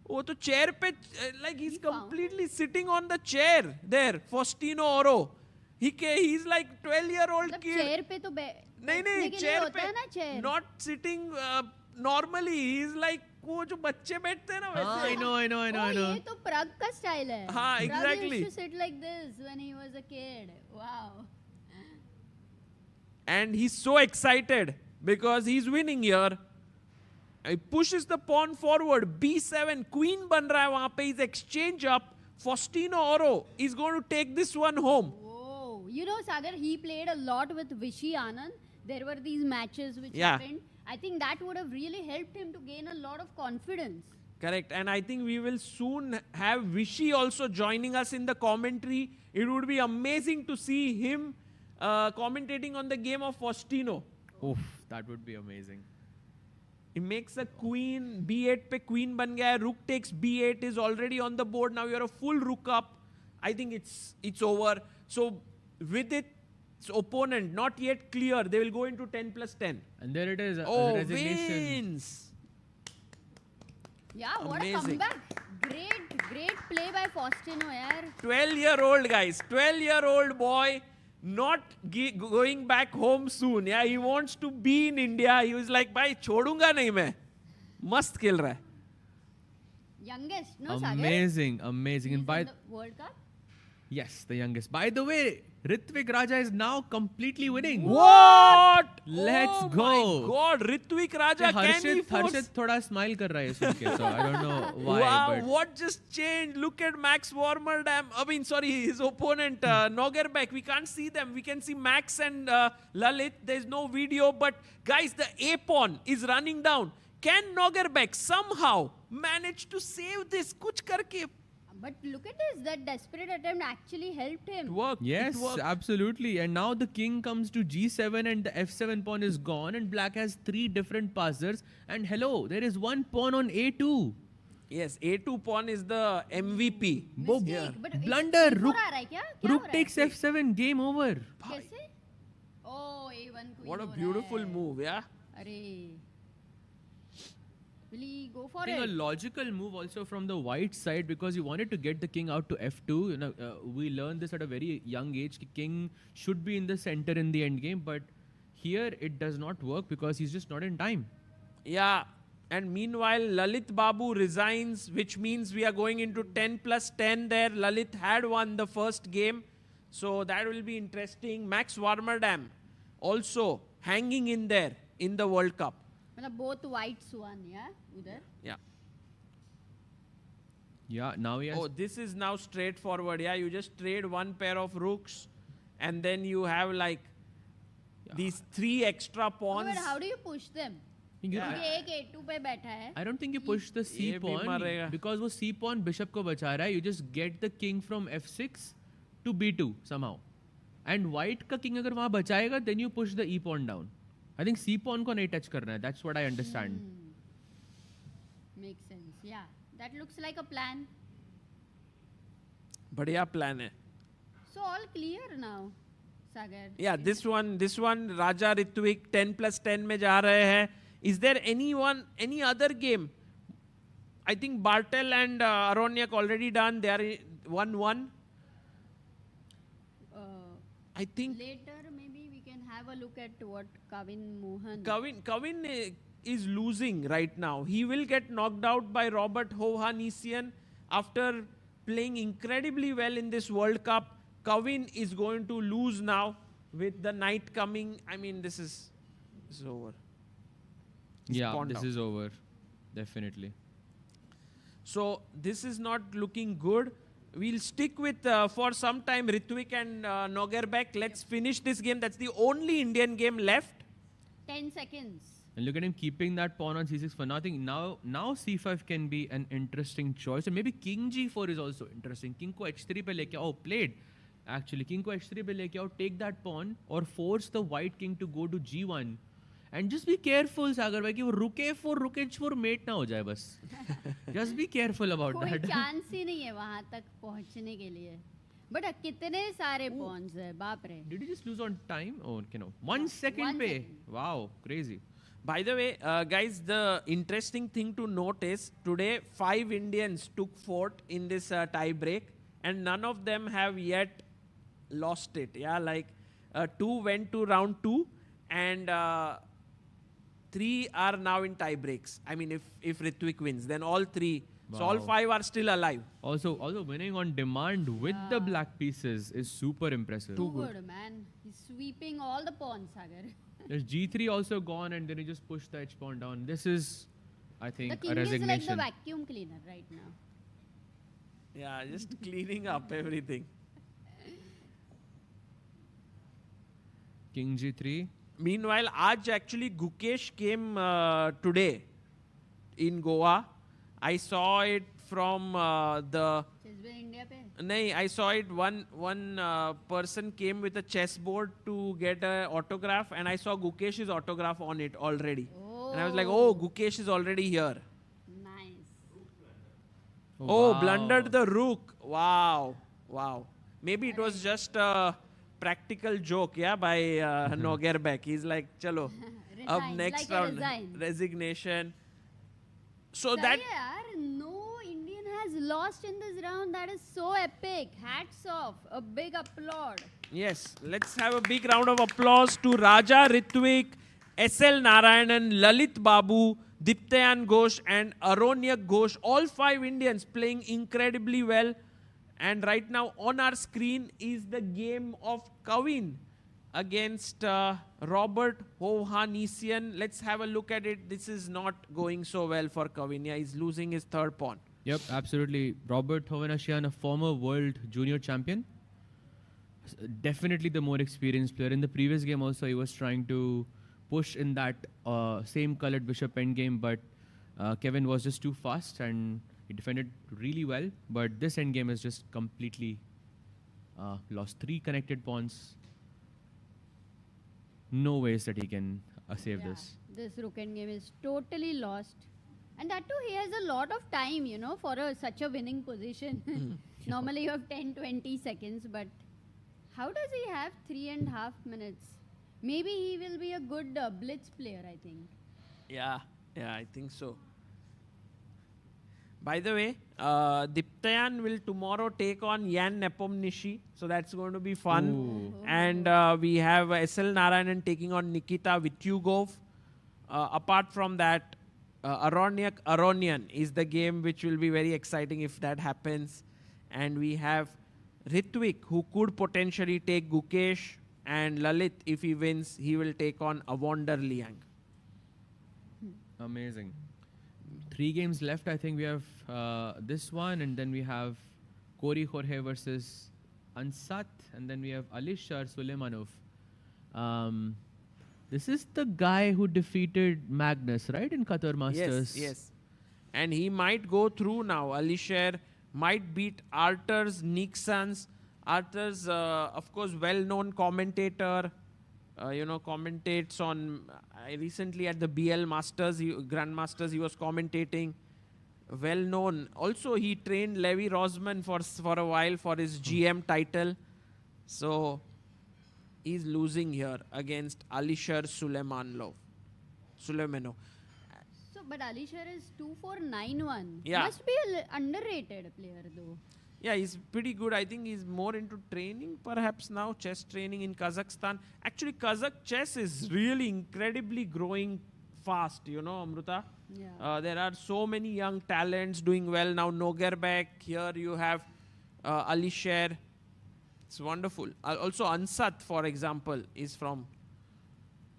वो तो chair पे like he's completely sitting on the chair there. Faustino Oro. He's like 12-year-old kid. chair पे तो नहीं chair पे not sitting normally. He's like वो जो बच्चे बैठते हैं ना वैसे. I know. ये तो Prag का style है. हाँ, exactly. Prag used to sit like this when he was a kid. Wow. And he's so excited because he's winning here. He pushes the pawn forward. B7, queen बन रहा है वहाँ पे. He's exchange up. Faustino Oro is going to take this one home. Whoa. You know, Sagar, he played a lot with Vishy Anand. There were these matches which Yeah. happened. I think that would have really helped him to gain a lot of confidence. Correct. And I think we will soon have Vishy also joining us in the commentary. It would be amazing to see him commentating on the game of Faustino. Oof, that would be amazing. He makes a queen, b8 pe queen ban gaya, rook takes b8 is already on the board. Now you're a full rook up. I think it's over. So with it, its opponent not yet clear. They will go into 10+10. And there it is. Oh, resignation. wins. Yeah, what Amazing. a comeback. Great play by Faustino, yaar. 12-year-old guys, 12-year-old boy not going back home soon. Yeah, he wants to be in India. He was like, bhai, chodunga nahi main. Mast खेल रहा है. Youngest, no, Sagar? Amazing. He's And by in the World Cup? yes, the youngest. By the way, Ritwick Raja is now completely winning. What? Let's Oh go. my God, Ritwick Raja, can he force? Harshit thoda smile kar raha hai sun ke, so I don't know why. Wow, but what just changed? Look at Max Warmerdam. His opponent, Nogerbek. We can't see them. We can see Max and Lalit. There's no video, but guys, the A-pawn is running down. Can Nogerbek somehow manage to save this? Kuch karke. But look at this, that desperate attempt actually helped him. It worked. yes, It worked. absolutely. And now the king comes to G7 and the F7 pawn is gone and black has 3 different passers. And hello, there is 1 pawn on A2. Yes, A2 pawn is the MVP. Mistake, but Blunder. A4 Rook, आ रहा है क्या? क्या हो rook रहा है? takes F7. Game over. कैसे? Oh, A1 queen What a हो रहा beautiful है. move, yeah? अरे. Will he go for I think it? a logical move also from the white side because you wanted to get the king out to F2. You know, we learned this at a very young age. King should be in the center in the end game, but here it does not work because he's just not in time. Yeah. And meanwhile, Lalit Babu resigns, which means we are going into 10+10 there. Lalit had won the first game. So that will be interesting. Max Warmerdam also hanging in there in the World Cup. मतलब both whites won, yeah, उधर. Yeah. Yeah, now he has... Oh, this is now straightforward. Yeah, you just trade one pair of rooks and then you have like these 3 extra pawns. But how do you push them? You- क्योंकि एक A2 पे बैठा है. I don't think you push the C ये भी pawn मरेगा. because वो C pawn bishop को बचा रहा है. You just get the king from F6 to B2 somehow. And white का king अगर वहाँ बचाएगा, then you push the E pawn down. I think C pawn को नहीं touch करना है. That's what I understand. Makes sense. Yeah, that looks like a plan. बढ़िया plan है. So all clear now, Sagar. Yeah, this one, Raja Ritwick 10+10 में जा रहे हैं. Is there any other game? I think Bartel and Aronyak already done. They are 1-1. I think Later, maybe we can have a look at what Kavin Mohan. Kavin is losing right now. He will get knocked out by Robert Hovhanessian after playing incredibly well in this World Cup. Kavin is going to lose now with the knight coming. I mean, this is over. He's Yeah, pawned this out. is over. Definitely. So this is not looking good. We'll stick with, for some time, Ritwick and Nogerbek. Let's finish this game. That's the only Indian game left. 10 seconds. And look at him keeping that pawn on C6 for nothing. Now C5 can be an interesting choice. And maybe King G4 is also interesting. King ko H3 pe leke aao. Played. Actually, King ko H3 pe leke aao. Take that pawn or force the white king to go to G1. And just be careful, Sagar bhai, कि वो rook A4, rook H4 mate ना हो जाए बस. Just be careful about कोई that. Chance ही नहीं है वहाँ तक पहुँचने के लिए. But कितने सारे pawns है, बाप रे. Did you just lose on time? Oh, okay, no. 1 second 1 pe. second. Wow, crazy. By the way, guys, the interesting thing to note is today 5 Indians took fort in this tie break and none of them have yet lost it. Yeah, like 2 went to round 2 and 3 are now in tie breaks. I mean, if Ritwick wins, then all 3. Wow. So all 5 are still alive. Also winning on demand with the black pieces is super impressive. Too good, man. He's sweeping all the pawns, Sagar. There's G3 also gone and then he just pushed the H pawn down. This is, I The think, king a is like the resignation. vacuum cleaner right now. Yeah, just cleaning up everything. King G3. Meanwhile, Aj actually Gukesh came today in Goa. I saw it from the... ChessBase India pe? No, I saw it. One person came with a chessboard to get an autograph, and I saw Gukesh's autograph on it already. And I was like, oh, Gukesh is already here. Nice. Oh, blundered the rook. Wow. Maybe it was just a practical joke, yeah, by Nogerbek. He's like, chalo, up next round, resignation. So that... No Indian has lost in this round. That is so epic. Hats off. A big applaud. Yes, let's have a big round of applause to Raja Ritwick, SL Narayanan, Lalit Babu, Diptayan Ghosh and Aronyak Ghosh. All 5 Indians playing incredibly well. And right now on our screen is the game of Kavin against Robert Hovhannisyan. Let's have a look at it. This is not going so well for Kavin. Yeah, he's losing his third pawn. Yep, absolutely. Robert Hovhannisyan, a former world junior champion. Definitely the more experienced player. In the previous game also, he was trying to push in that same colored bishop endgame, but Kevin was just too fast and he defended really well. But this endgame is just completely lost 3 connected pawns. No ways that he can save this. This rook endgame is totally lost. And that too, he has a lot of time, you know, for such a winning position. Normally you have 10-20 seconds, but how does he have 3.5 minutes? Maybe he will be a good blitz player, I think. Yeah, I think so. By the way, Diptayan will tomorrow take on Yan Nepomniachtchi, so that's going to be fun. Ooh. And we have SL Narayanan taking on Nikita Vityugov. Apart from that, Aronyak Aronyan is the game which will be very exciting if that happens. And we have Ritwick, who could potentially take Gukesh, and Lalit, if he wins, he will take on Avonder Liang. Amazing. 3 games left. I think we have this one, and then we have Corey Jorge versus Ansat, and then we have Alisher Suleimanov. This is the guy who defeated Magnus, right, in Qatar Masters? Yes. And he might go through now. Alisher might beat Arthur's Nixons. Arthur's, of course, well-known commentator. Commentates on recently at the BL Masters, Grandmasters, he was commentating. Well-known. Also, he trained Levi Rosman for a while for his GM title. So, he's losing here against Alisher Suleimanov. So, but Alisher is 2-4-9-1. Yeah. Must be an underrated player though. Yeah, he's pretty good. I think he's more into training perhaps now, chess training in Kazakhstan. Actually, Kazakh chess is really incredibly growing fast, you know, Amruta. Yeah. There are so many young talents doing well now. Nogerbek, here you have Alisher. It's wonderful. Also, Ansat, for example, is from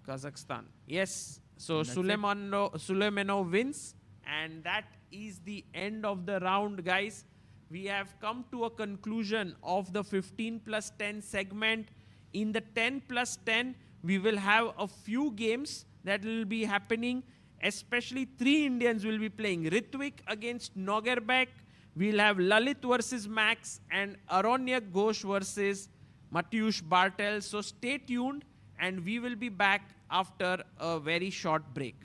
Kazakhstan. Yes, so Suleimanov wins, and that is the end of the round, guys. We have come to a conclusion of the 15+10 segment. In the 10+10, we will have a few games that will be happening. Especially 3 Indians will be playing. Ritwick against Nogerbek. We'll have Lalit versus Max and Aronyak Ghosh versus Mateusz Bartel. So stay tuned, and we will be back after a very short break.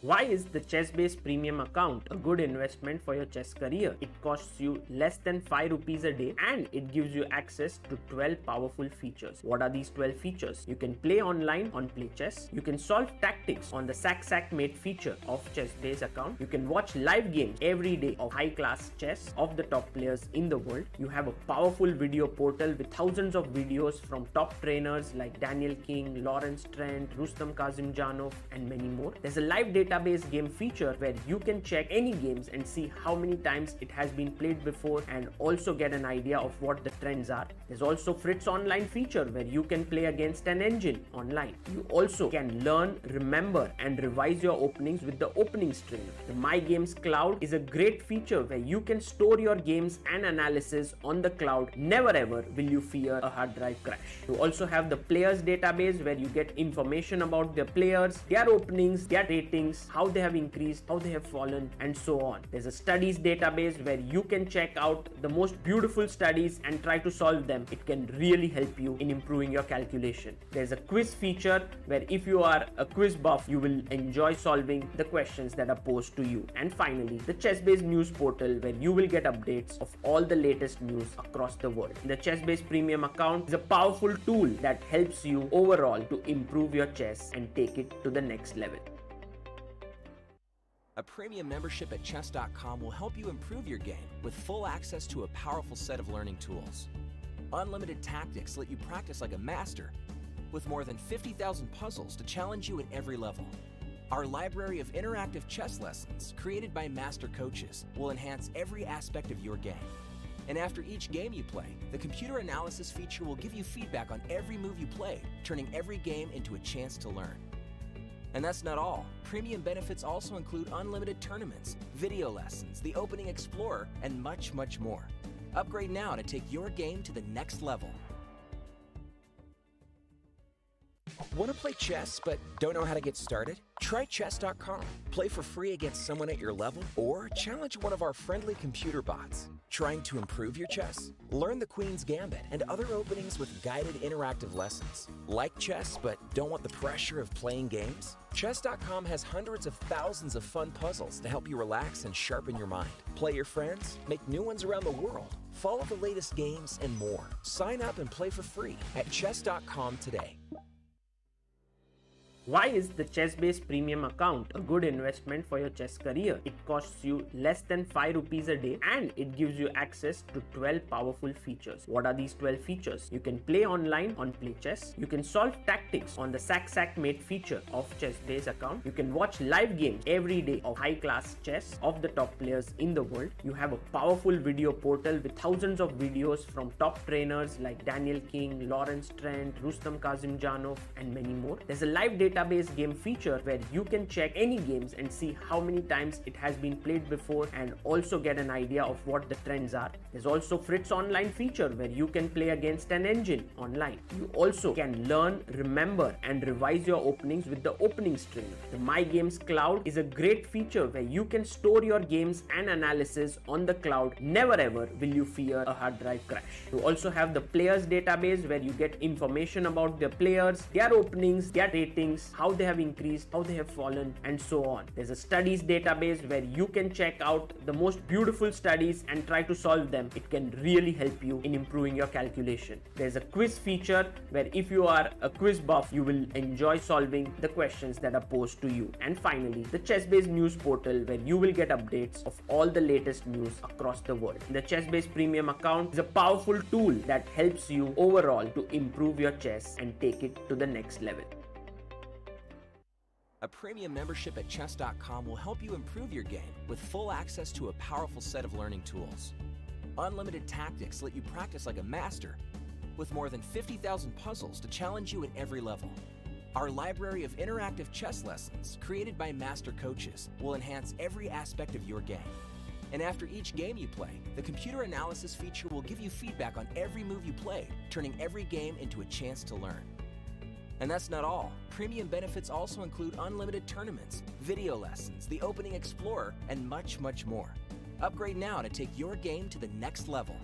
Why is the ChessBase Premium account a good investment for your chess career? It costs you less than 5 rupees a day and it gives you access to 12 powerful features. What are these 12 features? You can play online on Play Chess. You can solve tactics on the Sack-Mate feature of ChessBase account. You can watch live games every day of high-class chess of the top players in the world. You have a powerful video portal with thousands of videos from top trainers like Daniel King, Lawrence Trent, Rustam Kazimjanov and many more. There's a live data database game feature where you can check any games and see how many times it has been played before and also get an idea of what the trends are. There's also Fritz Online feature where you can play against an engine online. You also can learn, remember and revise your openings with the openings trainer. The My Games Cloud is a great feature where you can store your games and analysis on the cloud. Never ever will you fear a hard drive crash. You also have the players database where you get information about the players, their openings, their ratings, how they have increased, how they have fallen and so on. There's a studies database where you can check out the most beautiful studies and try to solve them. It can really help you in improving your calculation. There's a quiz feature where if you are a quiz buff, you will enjoy solving the questions that are posed to you. And finally, the ChessBase news portal where you will get updates of all the latest news across the world. The ChessBase premium account is a powerful tool that helps you overall to improve your chess and take it to the next level. A premium membership at chess.com will help you improve your game with full access to a powerful set of learning tools. Unlimited tactics let you practice like a master with more than 50,000 puzzles to challenge you at every level. Our library of interactive chess lessons, created by master coaches, will enhance every aspect of your game. And after each game you play, the computer analysis feature will give you feedback on every move you play, turning every game into a chance to learn. And that's not all. Premium benefits also include unlimited tournaments, video lessons, the Opening Explorer, and much, much more. Upgrade now to take your game to the next level. Want to play chess but don't know how to get started? Try chess.com. Play for free against someone at your level or challenge one of our friendly computer bots. Trying to improve your chess? Learn the Queen's Gambit and other openings with guided interactive lessons. Like chess but don't want the pressure of playing games? Chess.com has hundreds of thousands of fun puzzles to help you relax and sharpen your mind. Play your friends, make new ones around the world, follow the latest games and more. Sign up and play for free at chess.com today. Why is the ChessBase premium account a good investment for your chess career? It costs you less than 5 rupees a day and it gives you access to 12 powerful features. What are these 12 features? You can play online on Play Chess. You can solve tactics on the Sack Mate feature of ChessBase account. You can watch live games every day of high-class chess of the top players in the world. You have a powerful video portal with thousands of videos from top trainers like Daniel King, Lawrence Trent, Rustam Kazimjanov and many more. There's a live database game feature where you can check any games and see how many times it has been played before and also get an idea of what the trends are. There's also Fritz Online feature where you can play against an engine online. You also can learn, remember and revise your openings with the openings trainer. The My Games Cloud is a great feature where you can store your games and analysis on the cloud. Never ever will you fear a hard drive crash. You also have the players database where you get information about the players, their openings, their ratings, how they have increased, how they have fallen and so on. There's a studies database where you can check out the most beautiful studies and try to solve them. It can really help you in improving your calculation. There's a quiz feature where if you are a quiz buff, you will enjoy solving the questions that are posed to you. And finally, the ChessBase news portal where you will get updates of all the latest news across the world. The ChessBase premium account is a powerful tool that helps you overall to improve your chess and take it to the next level. A premium membership at chess.com will help you improve your game with full access to a powerful set of learning tools. Unlimited tactics let you practice like a master with more than 50,000 puzzles to challenge you at every level. Our library of interactive chess lessons, created by master coaches, will enhance every aspect of your game. And after each game you play, the computer analysis feature will give you feedback on every move you play, turning every game into a chance to learn. And that's not all. Premium benefits also include unlimited tournaments, video lessons, the Opening Explorer, and much, much more. Upgrade now to take your game to the next level.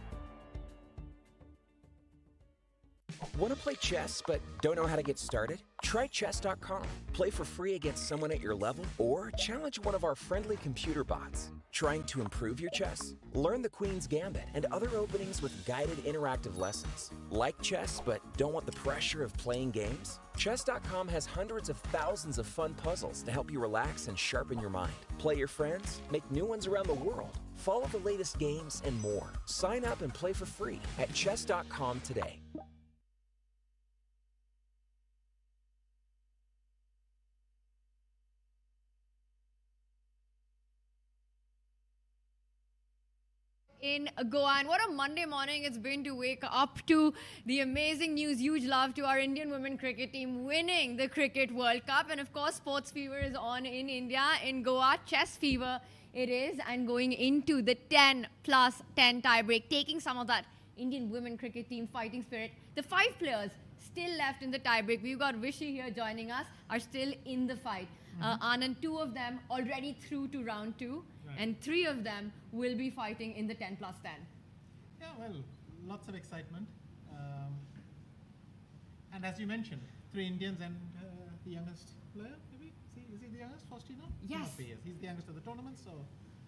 Want to play chess but don't know how to get started? Try chess.com. Play for free against someone at your level or challenge one of our friendly computer bots. Trying to improve your chess? Learn the Queen's Gambit and other openings with guided interactive lessons. Like chess but don't want the pressure of playing games? Chess.com has hundreds of thousands of fun puzzles to help you relax and sharpen your mind. Play your friends, make new ones around the world, follow the latest games and more. Sign up and play for free at chess.com today. in Goa. And what a Monday morning it's been to wake up to the amazing news. Huge love to our Indian women cricket team winning the Cricket World Cup. And of course, sports fever is on in India. In Goa, chess fever it is. And going into the 10 plus 10 tiebreak, taking some of that Indian women cricket team fighting spirit. The 5 players still left in the tiebreak. We've got Vishy here joining us, are still in the fight. Anand, 2 of them already through to round 2. Right. And 3 of them will be fighting in the 10 plus 10. Yeah, well, lots of excitement. And as you mentioned, 3 Indians and the youngest player, maybe? Is he the youngest, Faustino? Yes. Yes, he's the youngest of the tournament, so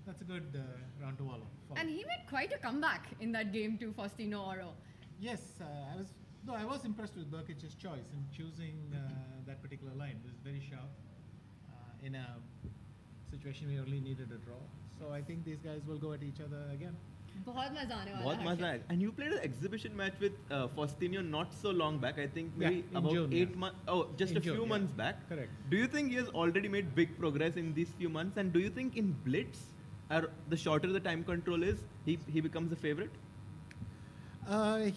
that's a good round to follow. And he made quite a comeback in that game too, Faustino Oro. Yes, I was impressed with Burkich's choice in choosing that particular line. It was very sharp in a situation we only needed a draw. So I think these guys will go at each other again. बहुत मजा आने वाला बहुत है मजा आया. And you played an exhibition match with Faustino not so long back. I think maybe in about June, 8 months. Oh, just in a few June, months back. Correct. Do you think he has already made big progress in these few months? And do you think in Blitz, the shorter the time control is, he becomes a favorite?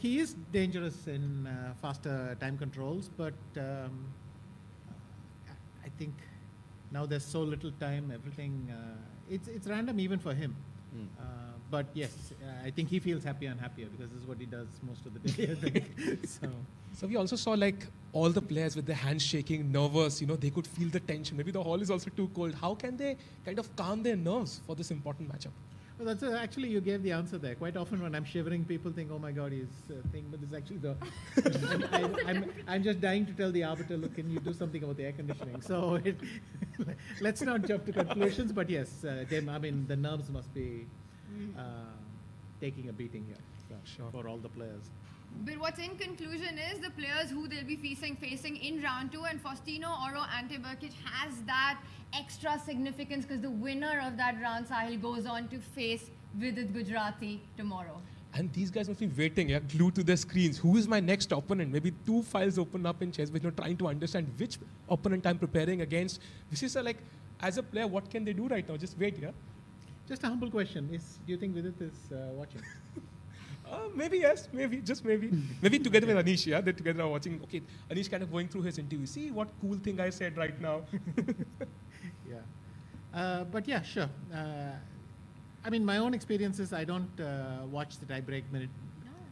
He is dangerous in faster time controls, but I think now there's so little time, everything, it's random even for him. But yes, I think he feels happier and happier because this is what he does most of the day, I think. So we also saw like all the players with their hands shaking, nervous, they could feel the tension. Maybe the hall is also too cold. How can they kind of calm their nerves for this important matchup? Well, that's actually, you gave the answer there. Quite often when I'm shivering, people think, oh my God, he's thing, but it's actually the... I'm just dying to tell the arbiter, look, can you do something about the air conditioning? So let's not jump to conclusions, but yes, the nerves must be taking a beating here for all the players. But what's in conclusion is the players who they'll be facing in round 2, and Faustino Oro Ante Burkic has that extra significance because the winner of that round, Sahil, goes on to face Vidit Gujarati tomorrow. And these guys must be waiting, glued to their screens. Who is my next opponent? Maybe 2 files open up in ChessBase, trying to understand which opponent I'm preparing against. This is like, as a player, what can they do right now? Just wait, Just a humble question. Do you think Vidit is watching? Maybe yes, just maybe. Maybe together with Anish, they together are watching. Okay, Anish kind of going through his interview. See what cool thing I said right now. But yeah, sure. My own experience is I don't watch the tie-break minute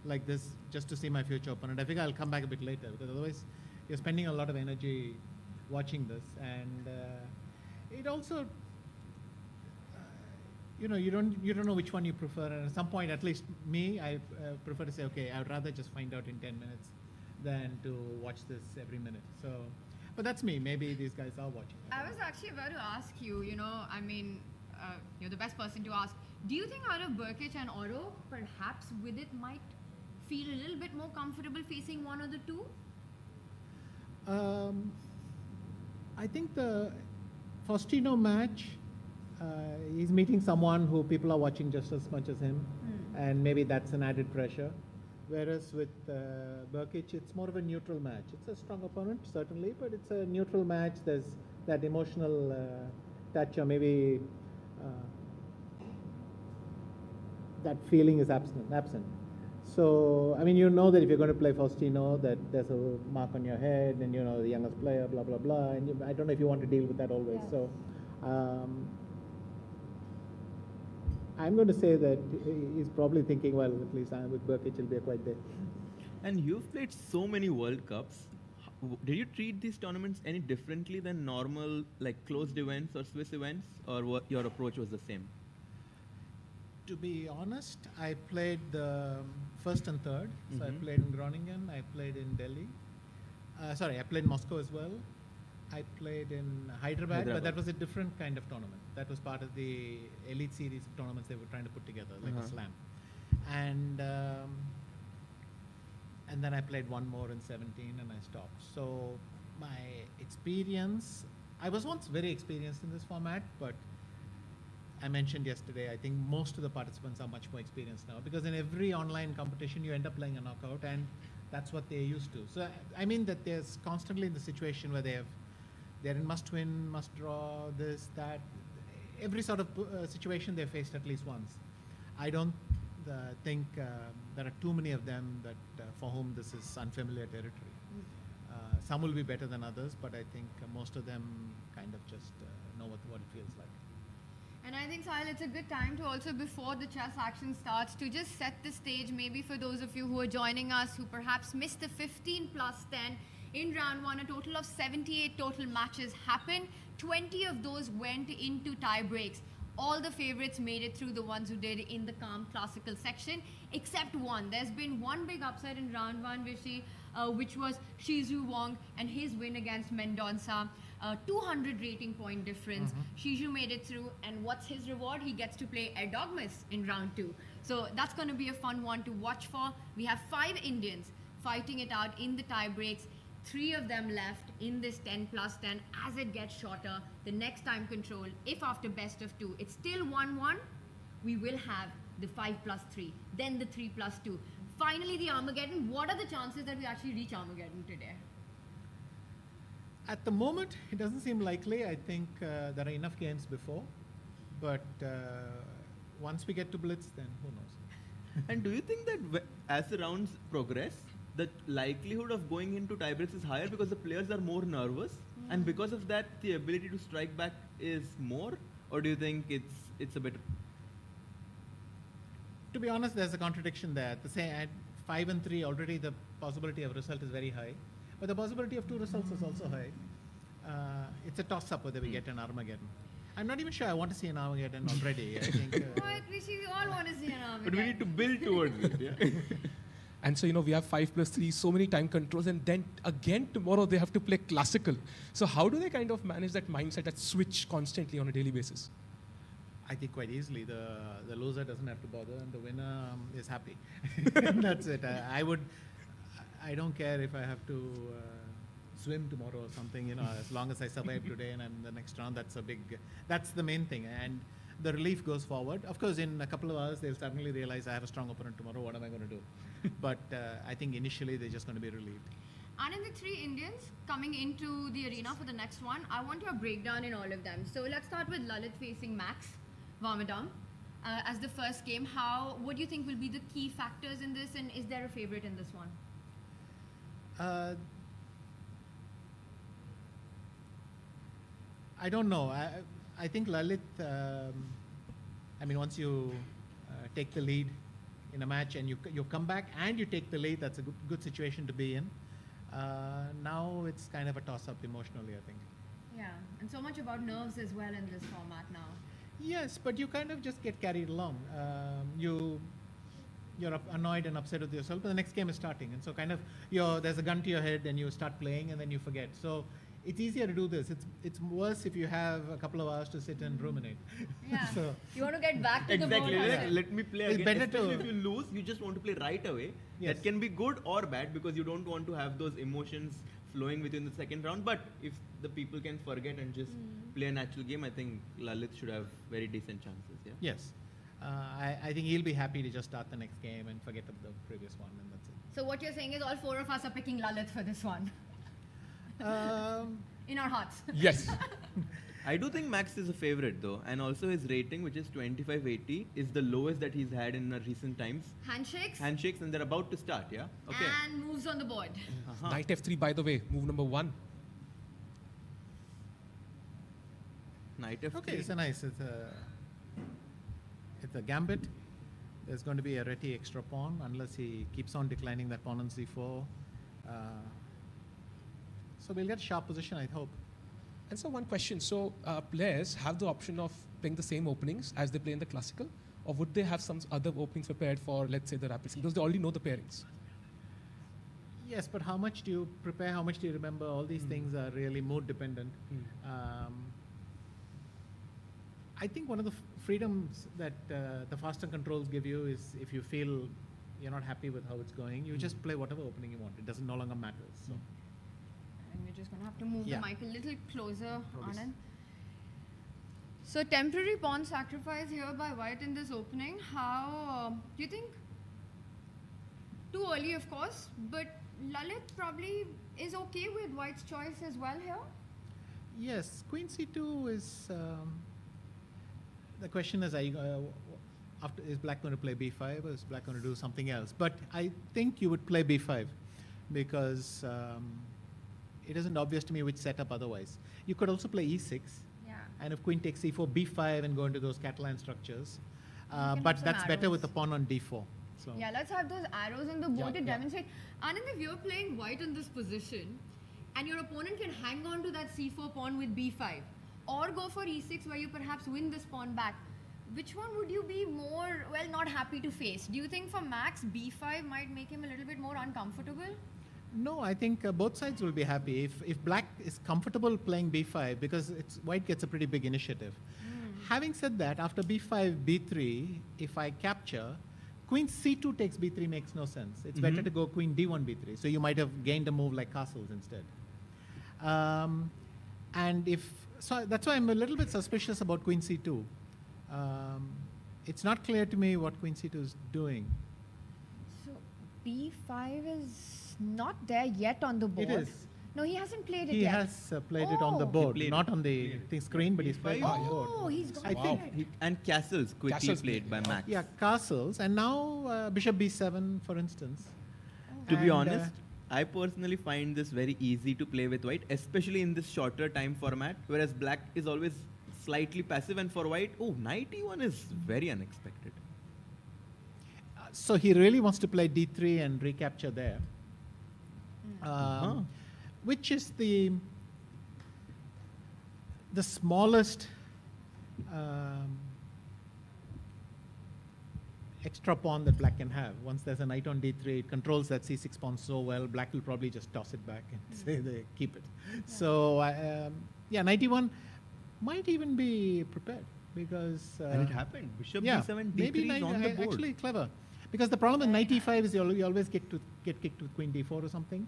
like this just to see my future opponent. I think I'll come back a bit later because otherwise you're spending a lot of energy watching this, and it also. You don't know which one you prefer, and at some point, at least me, I prefer to say, okay, I would rather just find out in 10 minutes than to watch this every minute. So, but that's me. Maybe these guys are watching. I was actually about to ask you, you're the best person to ask. Do you think out of Burkic and Oro, perhaps Vidit might feel a little bit more comfortable facing one of the 2? I think the Faustino match, he's meeting someone who people are watching just as much as him, and maybe that's an added pressure. Whereas with Burkic, it's more of a neutral match. It's a strong opponent, certainly, but it's a neutral match. There's that emotional touch, or maybe that feeling is absent. So, you know that if you're going to play Faustino, that there's a mark on your head, and the youngest player, blah, blah, blah, and I don't know if you want to deal with that always. Yeah. So, I'm going to say that he's probably thinking, well, at least with Burkic it'll be a quiet day. And you've played so many World Cups. Did you treat these tournaments any differently than normal, like closed events or Swiss events, or what your approach was the same? To be honest, I played the first and third. So I played in Groningen, I played in Delhi. I played Moscow as well. I played in Hyderabad, but that was a different kind of tournament. That was part of the elite series of tournaments they were trying to put together, like a slam. And then I played one more in 17 and I stopped. So my experience, I was once very experienced in this format, but I mentioned yesterday, I think most of the participants are much more experienced now because in every online competition you end up playing a knockout, and that's what they're used to. So that there's constantly in the situation where they're in must win, must draw, this, that. Every sort of situation they faced at least once. I don't I think there are too many of them that for whom this is unfamiliar territory. Some will be better than others, but I think most of them kind of just know what it feels like. And I think, Sahil, it's a good time to also, before the chess action starts, to just set the stage, maybe for those of you who are joining us who perhaps missed the 15 plus 10. In round one, a total of 78 total matches happened. 20 of those went into tie breaks. All the favorites made it through, the ones who did in the calm classical section, except one. There's been one big upset in round one, which was Shizu Wong and his win against Mendonça. 200 rating point difference. Shizu made it through, and what's his reward? He gets to play Air Dogmas in round two. So that's going to be a fun one to watch for. We have 5 Indians fighting it out in the tie breaks. 3 of them left in this 10 plus 10. As it gets shorter, the next time control, if after best of 2, it's still 1-1, we will have the 5 plus 3, then the 3 plus 2. Finally, the Armageddon. What are the chances that we actually reach Armageddon today? At the moment, it doesn't seem likely. I think there are enough games before, but once we get to Blitz, then who knows? And do you think that as the rounds progress, the likelihood of going into tiebreaks is higher because the players are more nervous, and because of that, the ability to strike back is more? Or do you think it's a bit? To be honest, there's a contradiction there. To say at 5 and 3, already the possibility of result is very high, but the possibility of 2 results is also high. It's a toss-up whether we get an Armageddon. I'm not even sure I want to see an Armageddon already. I think. We all want to see an Armageddon. But we need to build towards it. Yeah. And so, we have 5 plus 3, so many time controls, and then again tomorrow they have to play classical. So how do they kind of manage that mindset, that switch constantly on a daily basis? I think quite easily. The loser doesn't have to bother, and the winner is happy. That's it. I don't care if I have to swim tomorrow or something. As long as I survive today and the next round, that's the main thing. And the relief goes forward. Of course, in a couple of hours, they'll suddenly realize I have a strong opponent tomorrow. What am I going to do? But I think initially they're just going to be relieved. And in the 3 Indians coming into the arena for the next one, I want your breakdown in all of them. So let's start with Lalit facing Max Varmadam as the first game. What do you think will be the key factors in this, and is there a favorite in this one? I don't know. I think Lalit, once you take the lead in a match and you come back and you take the lead, that's a good situation to be in. Now it's kind of a toss-up emotionally, I think. Yeah, and so much about nerves as well in this format now. Yes, but you kind of just get carried along. You're annoyed and upset with yourself, but the next game is starting, and so kind of there's a gun to your head and you start playing and then you forget. So it's easier to do this. It's worse if you have a couple of hours to sit and ruminate. Yeah. So you want to get back to exactly. the board. Let me play it's again. Better Especially if you lose, you just want to play right away. Yes. That can be good or bad because you don't want to have those emotions flowing within the second round. But if the people can forget and just play a natural game, I think Lalit should have very decent chances. Yeah. Yes. I think he'll be happy to just start the next game and forget the previous one, and that's it. So what you're saying is all 4 of us are picking Lalit for this one. In our hearts. Yes. I do think Max is a favorite though, and also his rating, which is 2580, is the lowest that he's had in recent times. Handshakes, and they're about to start, yeah? Okay. And moves on the board. Knight f3, by the way, move number 1. Knight f3. Okay, it's a gambit. There's going to be a Reti extra pawn unless he keeps on declining that pawn on c4. So we'll get a sharp position, I hope. And so one question, so players have the option of playing the same openings as they play in the classical, or would they have some other openings prepared for, let's say, the rapid scheme, because they already know the pairings? Yes, but how much do you prepare, how much do you remember? All these things are really mood dependent. I think one of the freedoms that the faster controls give you is if you feel you're not happy with how it's going, you just play whatever opening you want. It doesn't no longer matter. So. And we're just going to have to move the mic a little closer, Anand. So temporary pawn sacrifice here by white in this opening. How do you think? Too early, of course, but Lalit probably is okay with white's choice as well here. Yes, Queen c2 is. The question is, is black going to play b5 or is black going to do something else? But I think you would play b5 because it isn't obvious to me which setup otherwise. You could also play e6. Yeah. And if queen takes c4, b5 and go into those Catalan structures. can But have some that's better arrows. with the pawn on d4. So Yeah, let's have those arrows in the board Yeah, to yeah. demonstrate. Anand, if you're playing white in this position and your opponent can hang on to that c4 pawn with b5 or go for e6 where you perhaps win this pawn back, which one would you be more, well, not happy to face? Do you think for Max, b5 might make him a little bit more uncomfortable? No, I think both sides will be happy. If black is comfortable playing b5 because white gets a pretty big initiative. Having said that, after b5, b3, if I capture, queen c2 takes b3 makes no sense. It's better to go queen d1, b3. So you might have gained a move like castles instead. So that's why I'm a little bit suspicious about queen c2. It's not clear to me what queen c2 is doing. So b5 is not there yet on the board. It is. No, he hasn't played it He yet. has played it on the Oh. board, not on the screen, but he's played on the board. Oh, he's got I think. And castles quickly Castles played by Max. Yeah, castles, and now bishop b7, for instance. To be And, honest, I personally find this very easy to play with white, especially in this shorter time format, whereas black is always slightly passive, and for white, knight e1 is very unexpected. So he really wants to play d3 and recapture there. Which is the smallest extra pawn that black can have. Once there's a knight on d3, it controls that c6 pawn so well, black will probably just toss it back and say they keep it. So knight e1 might even be prepared because... And it happened. Bishop b7, d3 maybe is on the board. Actually clever. Because the problem with knight e5 is you always get kicked with queen d4 or something.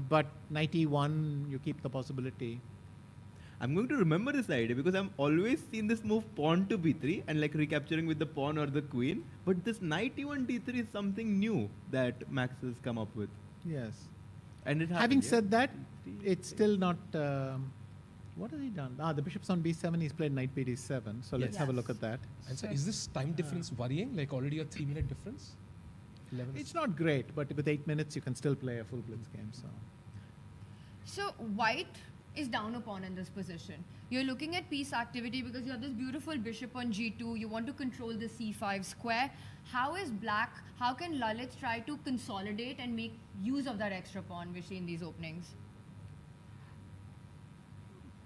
But knight e1, you keep the possibility. I'm going to remember this idea because I've always seen this move pawn to b3 and like recapturing with the pawn or the queen. But this knight e1 d3 is something new that Max has come up with. Yes. And it happened, Having said that, it's still not... what has he done? The bishop's on b7, he's played knight bd7. So let's have a look at that. And so is this time difference worrying? Like already a 3-minute difference? It's not great, but with 8 minutes, you can still play a full blitz game. So white is down a pawn in this position. You're looking at piece activity because you have this beautiful bishop on g2. You want to control the c5 square. How can Lalit try to consolidate and make use of that extra pawn we see in these openings?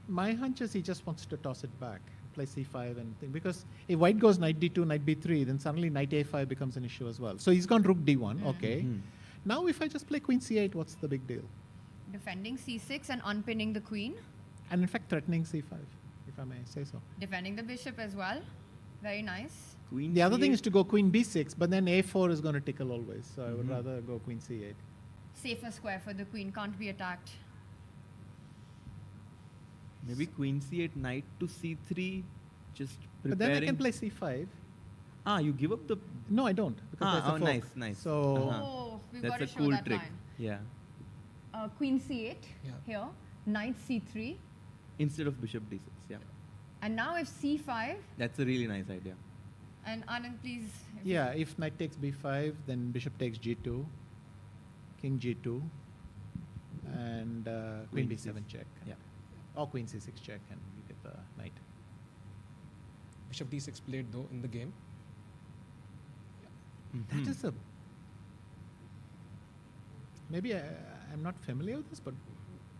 My hunch is he just wants to toss it back, play c5 and thing. Because if white goes knight d2, knight b3, then suddenly knight a5 becomes an issue as well. So he's gone rook d1, okay. Now if I just play queen c8, what's the big deal? Defending c6 and unpinning the queen. And in fact, threatening c5, if I may say so. Defending the bishop as well. Very nice. The other thing is to go queen b6, but then a4 is going to tickle always. So I would rather go queen c8. Safer square for the queen, can't be attacked. Maybe queen c8, knight to c3, just preparing. But then I can play c5. You give up the... No, I don't. Because there's a fork. nice. So We've that's got to a show cool that trick. line. Yeah. Queen c8 here, knight c3. Instead of bishop d6, yeah. And now if c5. That's a really nice idea. And Anand, please. If knight takes b5, then bishop takes g2, king g2, and queen b7 check. Yeah. Or queen c6 check, and you get the knight. Bishop d6 played though in the game. That is a... Maybe I'm not familiar with this, but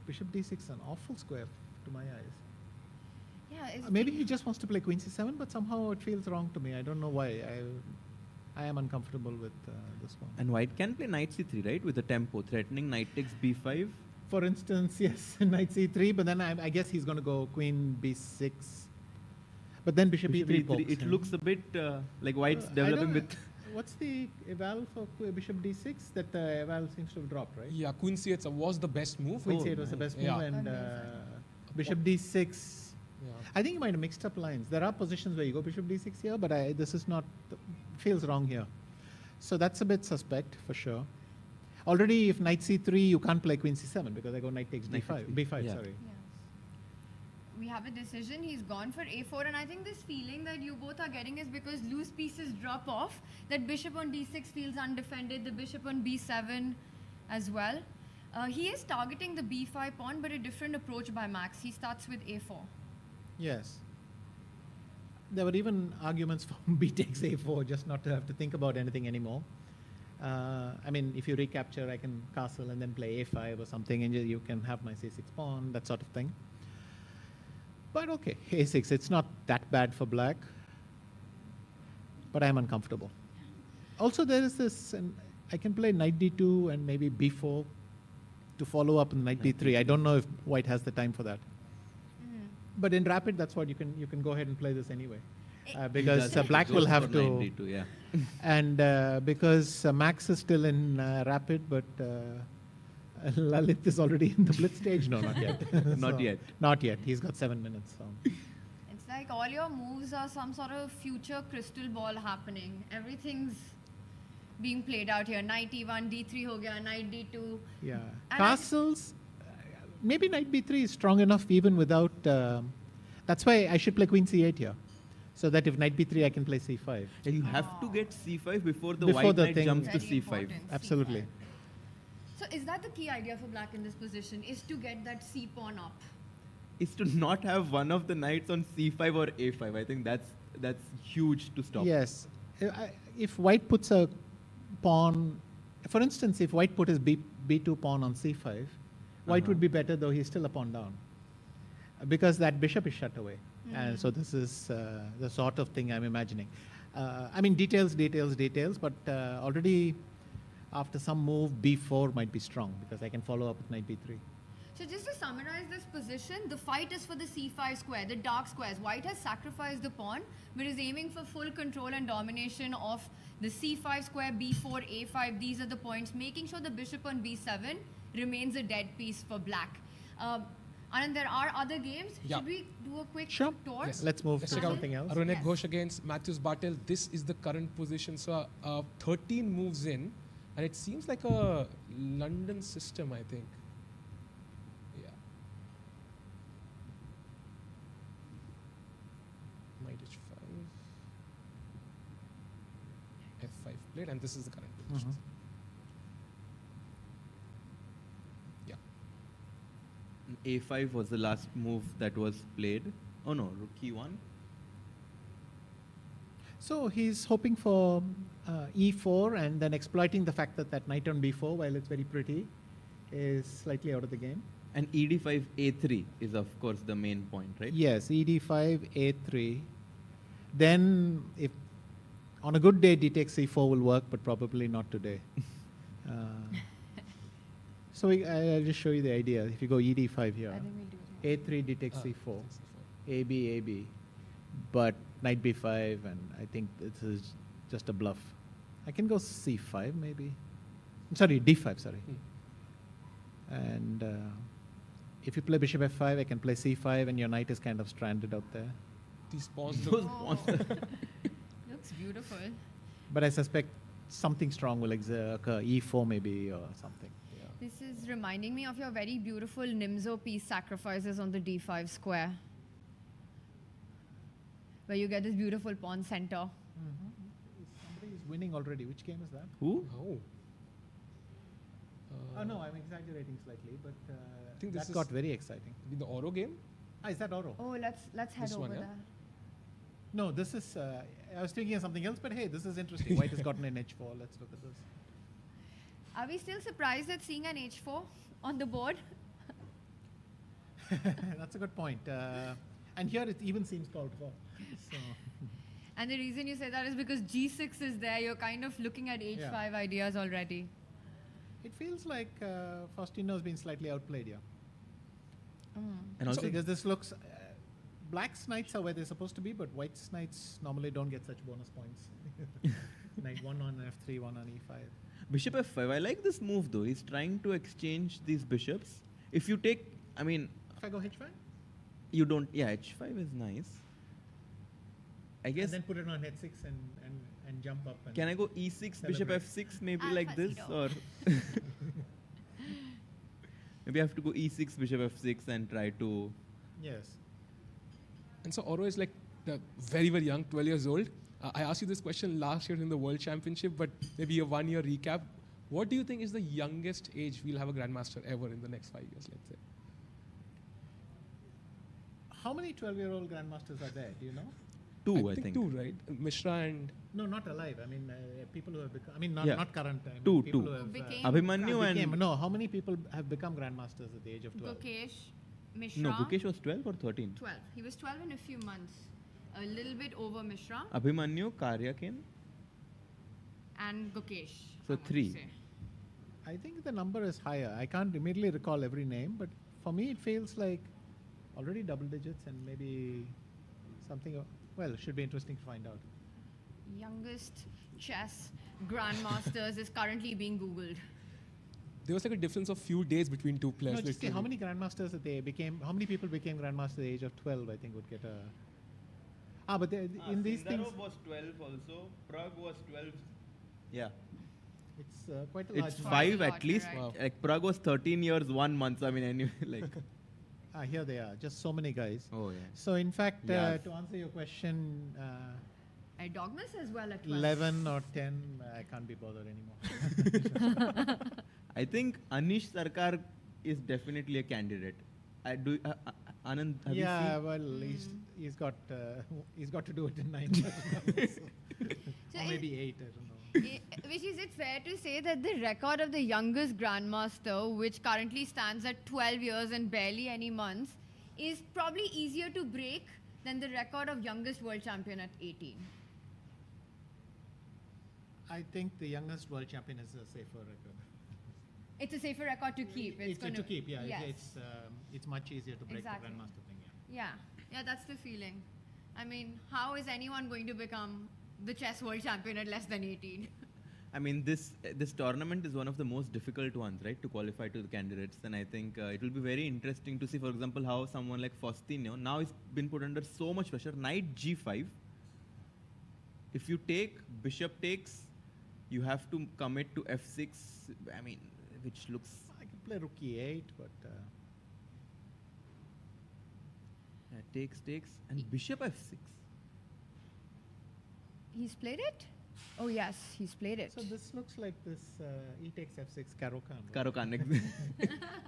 bishop d6 is an awful square to my eyes. Yeah, Maybe he just wants to play queen c7, but somehow it feels wrong to me. I don't know why. I am uncomfortable with this one. And white can play knight c3, right? With the tempo, threatening knight takes b5. For instance, yes, knight c3, but then I guess he's going to go queen b6. But then bishop e3 pokes It him. looks a bit like white's developing with... What's the eval for bishop d6? That eval seems to have dropped, right? Yeah, queen c8 was the best move. Queen c8 was the best move, and bishop d6. I think you might have mixed up lines. There are positions where you go bishop d6 here, but this is not... feels wrong here. So that's a bit suspect, for sure. Already, if knight c3, you can't play queen c7 because I go knight takes d5. b5, sorry. we have a decision. He's gone for a4, and I think this feeling that you both are getting is because loose pieces drop off. That bishop on d6 feels undefended, the bishop on b7 as well. He is targeting the b5 pawn, but a different approach by Max. He starts with a4. Yes. There were even arguments for b takes a4, just not to have to think about anything anymore. I mean, if you recapture, I can castle and then play a5 or something, and you can have my c6 pawn, that sort of thing. But okay, a6, it's not that bad for black, but I'm uncomfortable. Also, there is this, and I can play knight d2 and maybe b4 to follow up on knight d3. I don't know if white has the time for that. But in rapid, that's what you can go ahead and play this anyway. Because black will have to, D2, yeah. and because Max is still in rapid, but Lalit is already in the blitz stage. No, not yet. Not yet. Not yet. He's got 7 minutes. So. It's like all your moves are some sort of future crystal ball happening. Everything's being played out here. Knight e1, d3 ho gaya, knight d2. Yeah. And Castles, maybe knight b3 is strong enough even without, that's why I should play queen c8 here. So that if knight b3, I can play c5. And you have to get c5 before the Before white the knight thing- jumps to Very c5. important. Absolutely. So is that the key idea for black in this position, is to get that c pawn up? Is to not have one of the knights on c5 or a5. I think that's huge to stop. Yes. If white puts a pawn, for instance, if white put his b2 pawn on c5, white would be better, though he's still a pawn down. Because that bishop is shut away. And so this is the sort of thing I'm imagining. I mean, details, but already after some move, b4 might be strong, because I can follow up with knight b3. So just to summarize this position, the fight is for the c5 square, the dark squares. White has sacrificed the pawn, but is aiming for full control and domination of the c5 square, b4, a5. These are the points, making sure the bishop on b7 remains a dead piece for black. And there are other games. Yeah. Should we do a quick Sure. tour? Yes. Let's move to check out something else. Aronyak Ghosh against Matthews Bartel. This is the current position. So 13 moves in, and it seems like a London system, I think. Yeah. Knight h5. F5 played, and this is the current position. A5 was the last move that was played. Oh no, rook e1. So he's hoping for e4 and then exploiting the fact that that knight on b4, while it's very pretty, is slightly out of the game. And ed5, a3 is of course the main point, right? Yes, ed5, a3. Then if on a good day, d takes c4 will work, but probably not today. So I'll just show you the idea. If you go ed5 here, I think we'll do it. a3, d takes c4, ab, ab, but knight b5, and I think this is just a bluff. I can go c5 maybe. Sorry, d5, sorry. And if you play bishop f5, I can play c5, and your knight is kind of stranded out there. These pawns Those look pawns. Looks beautiful. But I suspect something strong will occur, e4 maybe or something. This is reminding me of your very beautiful Nimzo piece sacrifices on the d5 square, where you get this beautiful pawn center. Somebody is winning already. Which game is that? Who? Oh. Oh no, I'm exaggerating slightly, but I think this that got very exciting. the Oro game. Is that Oro? Oh, let's head This over one, yeah? there. No, this is. I was thinking of something else, but hey, this is interesting. White has gotten an h4. Let's look at this. Are we still surprised at seeing an h4 on the board? That's a good point. And here it even seems called for. So. And the reason you say that is because g6 is there. You're kind of looking at h5 ideas already. It feels like Faustino has been slightly outplayed here. And also because this looks, black's knights are where they're supposed to be, but white's knights normally don't get such bonus points. Knight 1 on f3, 1 on e5. Bishop f5. I like this move though. He's trying to exchange these bishops. If you take, I mean, if I go h5, you don't. Yeah, h5 is nice. I guess. and then put it on h6 and jump up. And Can I go e6, bishop celebrate. f6, maybe like this, or maybe I have to go e6, bishop f6, and try to. Yes. And so Oro is like very, very young, 12 years old. I asked you this question last year in the World Championship, but maybe a 1 year recap. What do you think is the youngest age we'll have a Grandmaster ever in the next 5 years, let's say? How many 12-year-old grandmasters are there? Do you know? Two, I think. Two, right? Mishra and... No, not alive. I mean, people who have become... I mean, not current. I mean, Two. people who have, Abhimanyu and... No, how many people have become grandmasters at the age of 12? Gukesh, Mishra. No, Gukesh was 12 or 13? 12. He was 12 in a few months. A little bit over Mishra. Abhimanyu, Karyakin. And Gukesh. So 3. I think the number is higher. I can't immediately recall every name, but for me it feels like already double digits and maybe something... Well, it should be interesting to find out. Youngest chess grandmasters is currently being Googled. There was like a difference of few days between two players. No, just say how many grandmasters that they became, how many people became grandmaster at the age of 12, I think would get a... but in these things... was 12 also. Prague was 12. Yeah. It's quite a large... It's 5 at least. Right. Wow. Like Prague was 13 years, 1 month. I mean, anyway, like... Here they are, just so many guys. Oh, yeah. So in fact, to answer your question... Dogmas as well at 12. 11 or 10, I can't be bothered anymore. I think Anish Sarkar is definitely a candidate. Anand, have you seen? Well, he's got to do it in 9 years. Or maybe 8, I don't know. Which is it fair to say that the record of the youngest grandmaster, which currently stands at 12 years and barely any months, is probably easier to break than the record of youngest world champion at 18? I think the youngest world champion is a safer record. It's a safer record to keep. It's to keep, yeah. Yes. It's much easier to break Exactly. the grandmaster thing. Yeah, that's the feeling. I mean, how is anyone going to become the chess world champion at less than 18? I mean, this tournament is one of the most difficult ones, right, to qualify to the candidates. And I think it will be very interesting to see, for example, how someone like Faustino now is been put under so much pressure. Knight G5. If you take, bishop takes, you have to commit to F6. I mean, which looks... I can play rook E8, but... takes, and bishop F6. He's played it? Oh yes, he's played it. So this looks like this E takes F6 Caro-Kann. Right? Caro-Kann.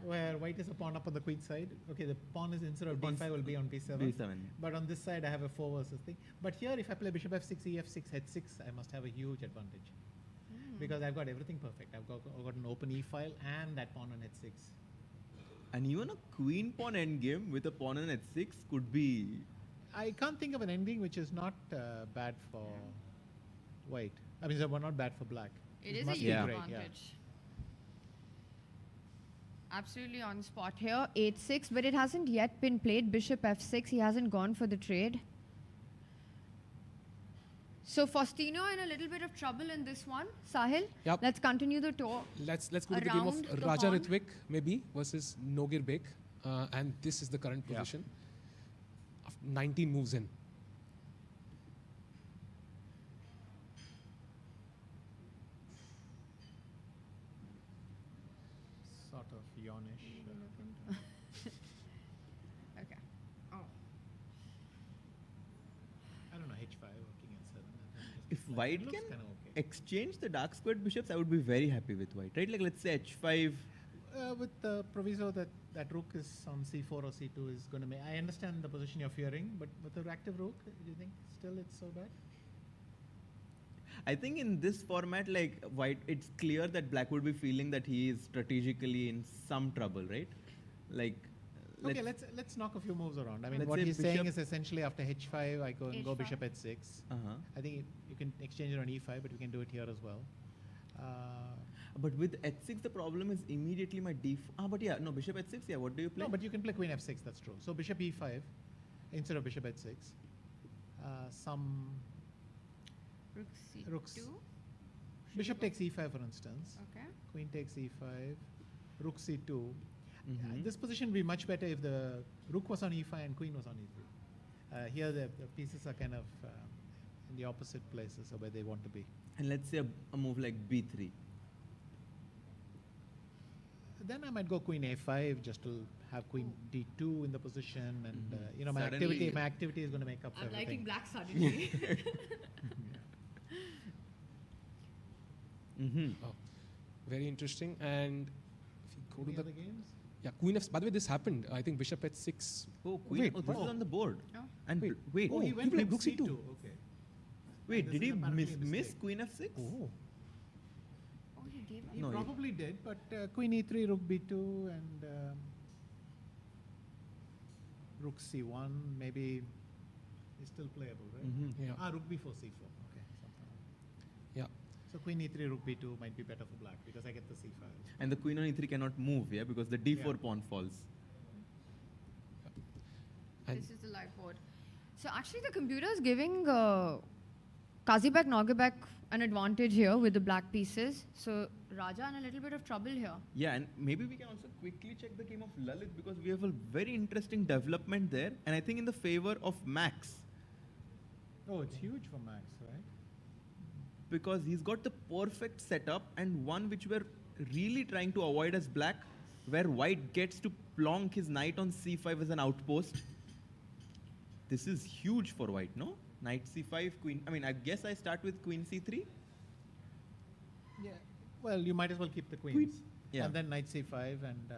Where white is a pawn up on the queen side. Okay, the pawn is instead of D5 will be on B7. B7. But on this side I have a 4 versus thing. But here if I play bishop F6, E6, H6, I must have a huge advantage. Because I've got everything perfect. I've got an open E file and that pawn on H6. And even a queen pawn endgame with a pawn on H6 could be... I can't think of an ending which is not bad for white. I mean, not bad for black. It is a huge advantage. Absolutely on spot here. 8-6, but it hasn't yet been played. Bishop F6, he hasn't gone for the trade. So Faustino in a little bit of trouble in this one. Sahil, let's continue the tour. Let's go to the game of Raja Ritwick, maybe, versus Nogerbek. And this is the current position. 19 moves in. Sort of yawnish. Okay. Oh. I don't know, H5 or King N7. If white can exchange the dark squared bishops, I would be very happy with white, right? Like let's say H5. With the proviso that rook is on C4 or C2 is going to make... I understand the position you're fearing, but with the active rook, do you think still it's so bad? I think in this format, like white, it's clear that black would be feeling that he is strategically in some trouble, right? Like... Okay, let's knock a few moves around. I mean, what he's saying is essentially after H5, I go bishop H6. I think you can exchange it on E5, but we can do it here as well. But with H6, the problem is immediately my D4. But yeah, no, bishop H6, yeah, what do you play? No, but you can play queen F6, that's true. So bishop E5 instead of bishop H6. Some... Rook C2? Bishop takes E5, for instance. Okay. Queen takes E5. Rook C2. This position would be much better if the rook was on E5 and queen was on E3. Here the pieces are kind of in the opposite places of where they want to be. And let's say a move like B3. Then I might go queen a5 just to have queen d2 in the position, and you know, my Suddenly- activity is going to make up for I'm everything. liking black suddenly. Oh, very interesting. And if you go Any to other games? yeah, queen F. By the way, this happened. I think bishop h6. Oh, queen. Wait, Oh, this is on the board. Oh. And Wait. wait. Oh, he went played rook rook c2. Okay. Wait, This did is he apparently a miss mistake. queen f6? Oh. Oh, he gave up. He No, he- probably did, but queen e3, rook b2, and rook c1 maybe is still playable, right? Yeah. Rook b4, c4. Okay. Something. Yeah. So queen e3, rook b2 might be better for black because I get the c file. And the queen on e3 cannot move, yeah, because the d4 Yeah. pawn falls. And This is the live board. So actually, the computer is giving Kazibek, Nogerbek an advantage here with the black pieces. So Raja in a little bit of trouble here. Yeah, and maybe we can also quickly check the game of Lalit because we have a very interesting development there, and I think in the favor of Max Oh, it's huge for Max, right? because he's got the perfect setup and one which we're really trying to avoid as black, where white gets to plonk his knight on c5 as an outpost. This is huge for white, no? Knight c5, queen. I mean, I guess I start with queen c3. Yeah. Well, you might as well keep the queens. Queen. Yeah. And then knight c5 and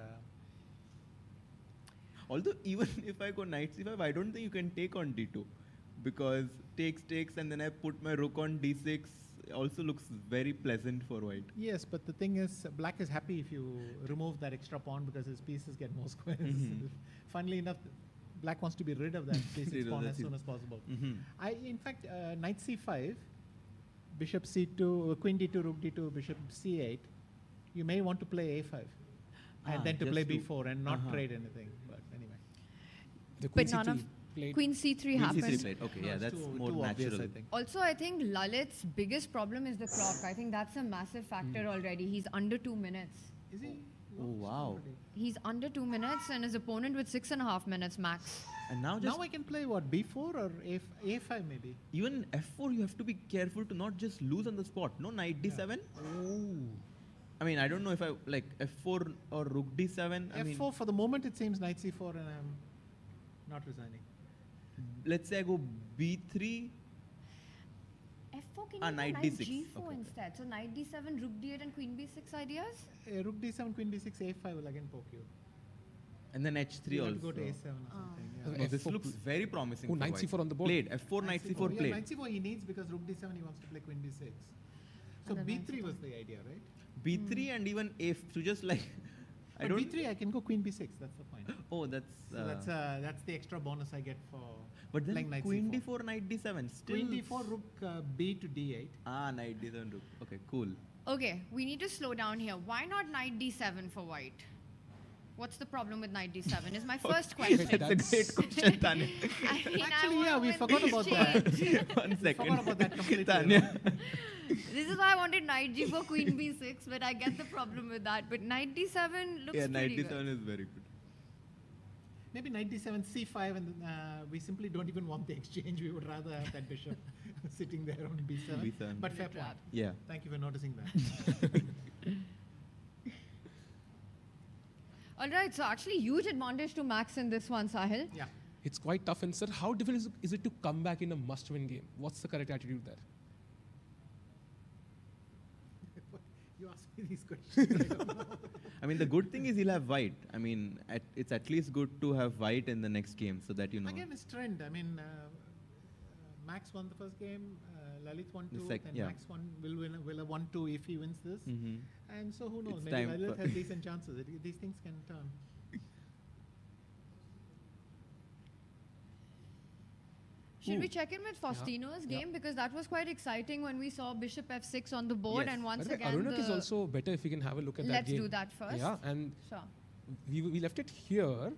Although even if I go knight c5, I don't think you can take on d2 because takes, and then I put my rook on d6. Also looks very pleasant for white. yes, but the thing is, black is happy if you remove that extra pawn because his pieces get more squares. Funnily enough, black wants to be rid of that Rid c6 of pawn that as soon as possible. Mhm. In fact, knight c5, bishop c2, queen d2, rook d2, bishop c8. You may want to play a5 and then to just play to- b4 and not trade anything. But anyway, the queen But none c3 of played. Queen c3 Queen happened. c3 played. Okay, No, yeah, it's that's too- more too obvious, natural. I think. Also, I think Lalit's biggest problem is the clock. I think that's a massive factor already. He's under 2 minutes. is he? Oh, wow. He's under 2 minutes and his opponent with 6.5 minutes max. And now just Now I can play what, b4 or a5 maybe? even f4, you have to be careful to not just lose on the spot. No, knight d7. I mean, I don't know if I like f4 or rook d7. I mean, f4 for the moment it seems knight c4 and I'm not resigning. let's say I go b3. F4 can Ah, you knight go knight d6. g4 Okay. instead? So knight d7, rook d8 and queen b6 ideas? Rook d7, queen b6, a5 will again poke you. And then h3 You have also. to go to a7 or something. Uh, Yeah. Oh, this F4 looks very promising. Oh, for knight white. c4 on the board. Played. f4, knight c4 Yeah, played. knight c4 he needs because rook d7 he wants to play queen b6. So And then knight b3 c4. was the idea, right? b3 and even f. So just like, I But don't. b3 I can go queen b6. That's the point. Oh, that's. So that's the extra bonus I get for But then playing knight queen c4. d4, knight d7. Still. Queen d4, rook b to d8. Ah, knight d7, rook. Okay, cool. Okay, we need to slow down here. Why not knight d7 for white? What's the problem with knight d7 is my first question. That's a great question, Tanya. I mean, Actually, yeah, I we want forgot this about change. that. One second. Forgot about that completely. Tanya. This is why I wanted knight g4, queen b6, but I get the problem with that. But knight d7 looks Yeah, knight pretty d7 good. is very good. Maybe knight d7, c5, and we simply don't even want the exchange. We would rather have that bishop sitting there on b7. B7. But fair Good job. point. Yeah. Thank you for noticing that. All right, so actually huge advantage to Max in this one, Sahil. Yeah. It's quite tough. And sir, how difficult is it to come back in a must-win game? What's the correct attitude there? You ask me these questions. I don't know. I mean, the good thing is he'll have white. I mean, it's at least good to have white in the next game so that you know. Again, it's trend. I mean, Max won the first game. Lalit won The 2. sec- And yeah. Max will have won 2 if he wins this. Mhm. And so who knows? It's Maybe time Lalit for- has decent chances. These things can turn. Should we check in with Faustino's game? Because that was quite exciting when we saw bishop f6 on the board, Yes. and once By the way, again Aronyak is the- also better if we can have a look at that Let's game. do that first. Yeah, and Sure. we left it here,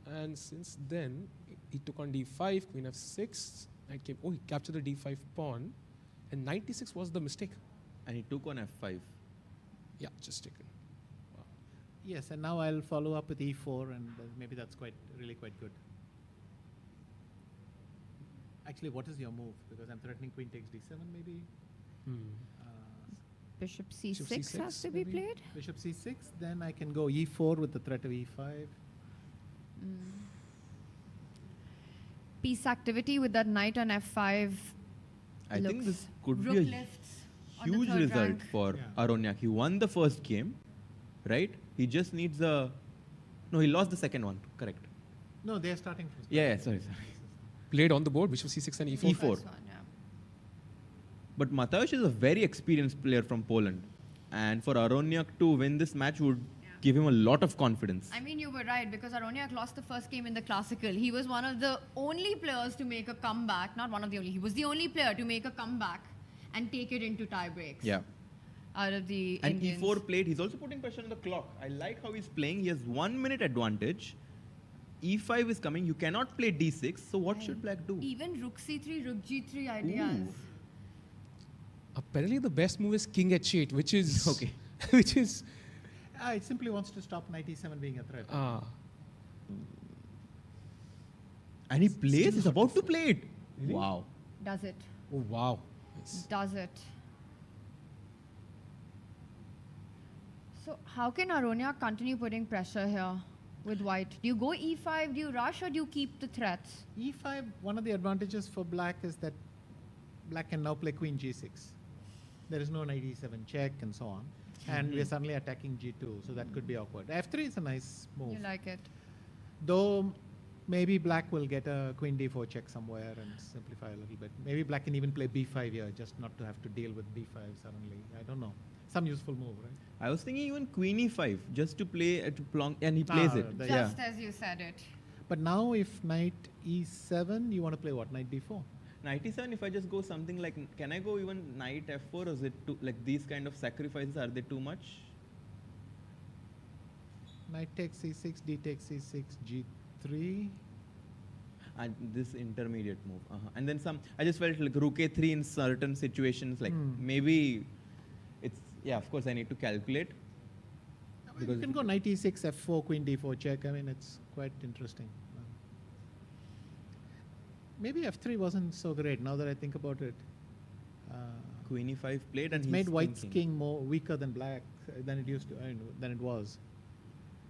and since then he took on d5, queen f6, knight came. Oh, he captured the d5 pawn, and knight d6 was the mistake. And he took on f5. Yeah, just taken. Yes, and now I'll follow up with e4, and maybe that's really quite good. Actually, what is your move? Because I'm threatening queen takes d7, maybe. bishop c6 C6 has to be maybe? played. Bishop c6, then I can go e4 with the threat of e5. Piece activity with that knight on f5. I think looks- this could Rook be a lifts on the huge third result rank. for Aronyak. He won the first game, right? He just needs a... No, he lost the second one. Correct. No, they are starting from Yeah, sorry. Played on the board, bishop c6 and e4. E4. But Mateusz is a very experienced player from Poland. And for Aronyak to win this match would give him a lot of confidence. I mean, you were right because Aronyak lost the first game in the classical. He was one of the only players to make a comeback. Not one of the only. He was the only player to make a comeback and take it into tiebreaks. Yeah. Out of the And Indians. E4 played. He's also putting pressure on the clock. I like how he's playing. He has 1 minute advantage. E5 is coming. You cannot play D6. So what should black do? Even rook c3, rook g3 ideas. Apparently the best move is king h8, which is... Okay. which is... It simply wants to stop knight e7 being a threat. And he plays. He's about to play it. Really? Wow. Does it? Oh, wow. Does it? So how can Aronyak continue putting pressure here with white? Do you go e5, do you rush, or do you keep the threats? e5, one of the advantages for black is that black can now play queen g6. There is no knight e7 check and so on. And we are suddenly attacking g2, so that could be awkward. f3 is a nice move. You like it? Though maybe black will get a queen d4 check somewhere and simplify a little bit. Maybe black can even play b5 here, just not to have to deal with b5 suddenly. I don't know. Some useful move, right? I was thinking even queen e5 just to play to plonk, and he plays it. Just as you said it. But now if knight e7, you want to play what? Knight d4? Knight e7, if I just go something like, can I go even knight f4, or is it too, like these kind of sacrifices, are they too much? Knight takes c6, d takes c6, g3. And this intermediate move. And then some, I just felt like rook a3 in certain situations, like maybe it's, yeah, of course I need to calculate. You can go knight e6, f4, queen d4 check. I mean, it's quite interesting. Maybe f3 wasn't so great now that I think about it. Queen e5 played, and it's he's made white's thinking. king more weaker than black than it used to, than it was.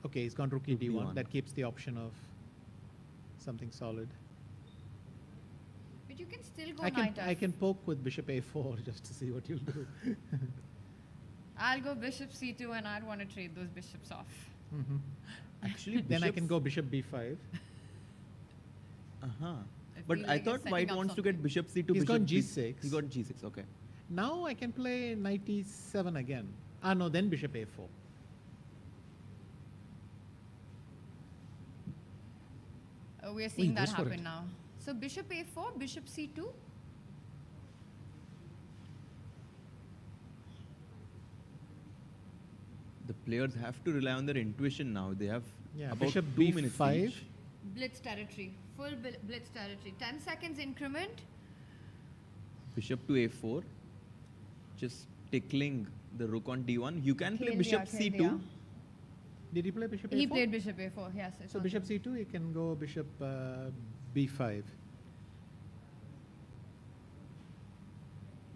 Okay, he's gone rook e d1. That keeps the option of something solid. But you can still go I knight can, I can poke with bishop a4 just to see what you'll do. I'll go bishop c2 and I'd want to trade those bishops off. Actually, then I can go bishop b5. But feel I like thought you're white setting up wants to get bishop c2, He's bishop gone b- g6. He got g6, okay. Now I can play knight e7 again. No, then bishop a4. We're seeing He that goes for happen it. now. So bishop a4, bishop c2. The players have to rely on their intuition now. They have about bishop 2 minutes b5. each. Blitz territory. Full blitz territory. 10 seconds increment. Bishop to a4. Just tickling the rook on d1. You can play Khel bishop diya, khel c2. diya. Did he play bishop a4? He played bishop a4, yes. it's So on bishop the- c2, he can go bishop b5.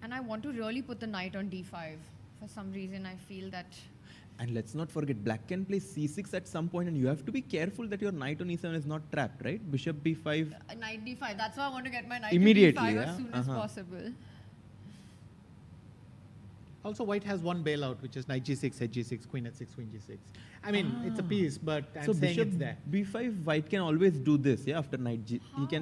And I want to really put the knight on d5. For some reason, I feel that... And let's not forget, black can play c6 at some point, and you have to be careful that your knight on e7 is not trapped, right? Bishop b5. Knight d5. That's why I want to get my knight Immediately, to d5 yeah? as soon as possible. Also, white has one bailout, which is knight g6, h g6, queen h6, queen g6. I mean, it's a piece, but I'm So saying bishop it's there. b5, white can always do this, yeah, after knight g.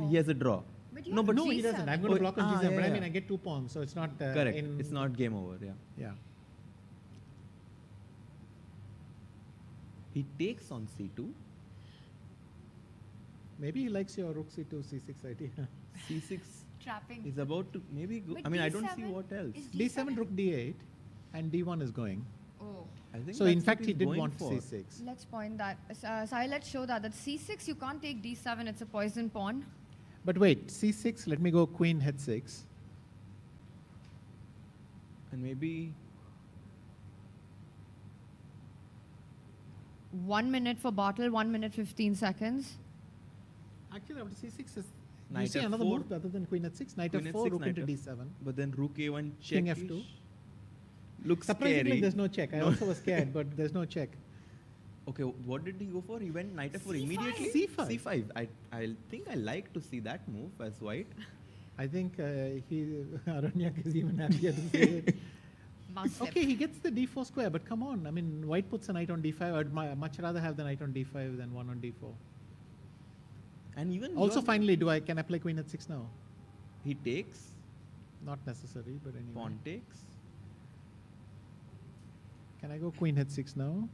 He has a draw. No, he doesn't. I'm going to block on g7, but I mean, I get 2 pawns, so it's not... Correct. It's not game over, yeah. Yeah. He takes on c2. Maybe he likes your rook c2, c6 idea. c6 Trapping. is about to maybe go. But I mean, I don't see D7 what else. is d7, rook d8, and d1 is going. Oh. I think So that's in what fact, he's he did going want for. c6. Let's point that. Sai, let's show that. That c6, you can't take d7. It's a poison pawn. But wait, c6, let me go queen h6. And maybe 1 minute for Bartel, 1 minute 15 seconds. Actually, after c6 is... you Knight see another f4. move other than queen h6? Knight Queen f4, h6, rook knight into f- d7. But then rook a1 check. King f2. Looks Surprisingly, scary. there's no check. I also was scared, but there's no check. Okay, what did he go for? He went knight f4 immediately? C5. C5. I think I like to see that move as white. I think Aronyak is even happier to see it. Okay, he gets the d4 square, but come on. I mean, white puts a knight on d5. I'd much rather have the knight on d5 than one on d4. And even also, finally, can I play queen at 6 now? He takes. Not necessary, but anyway. Pawn takes. Can I go queen h6 now?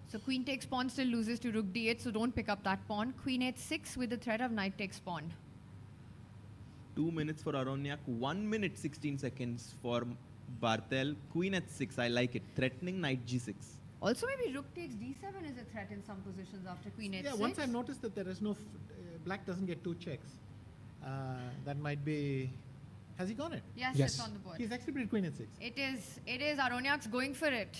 So queen takes pawn still loses to rook d8, so don't pick up that pawn. Queen h6 with the threat of knight takes pawn. 2 minutes for Aronyak, 1 minute 16 seconds for Bartel. Queen at 6, I like it. Threatening knight g6. Also, maybe rook takes d7 is a threat in some positions after queen h6. Yeah, once I've noticed that there is no black doesn't get 2 checks. That might be. Has he gone it? Yes, it's on the board. He's actually played queen at 6. It is. Aronyak's going for it.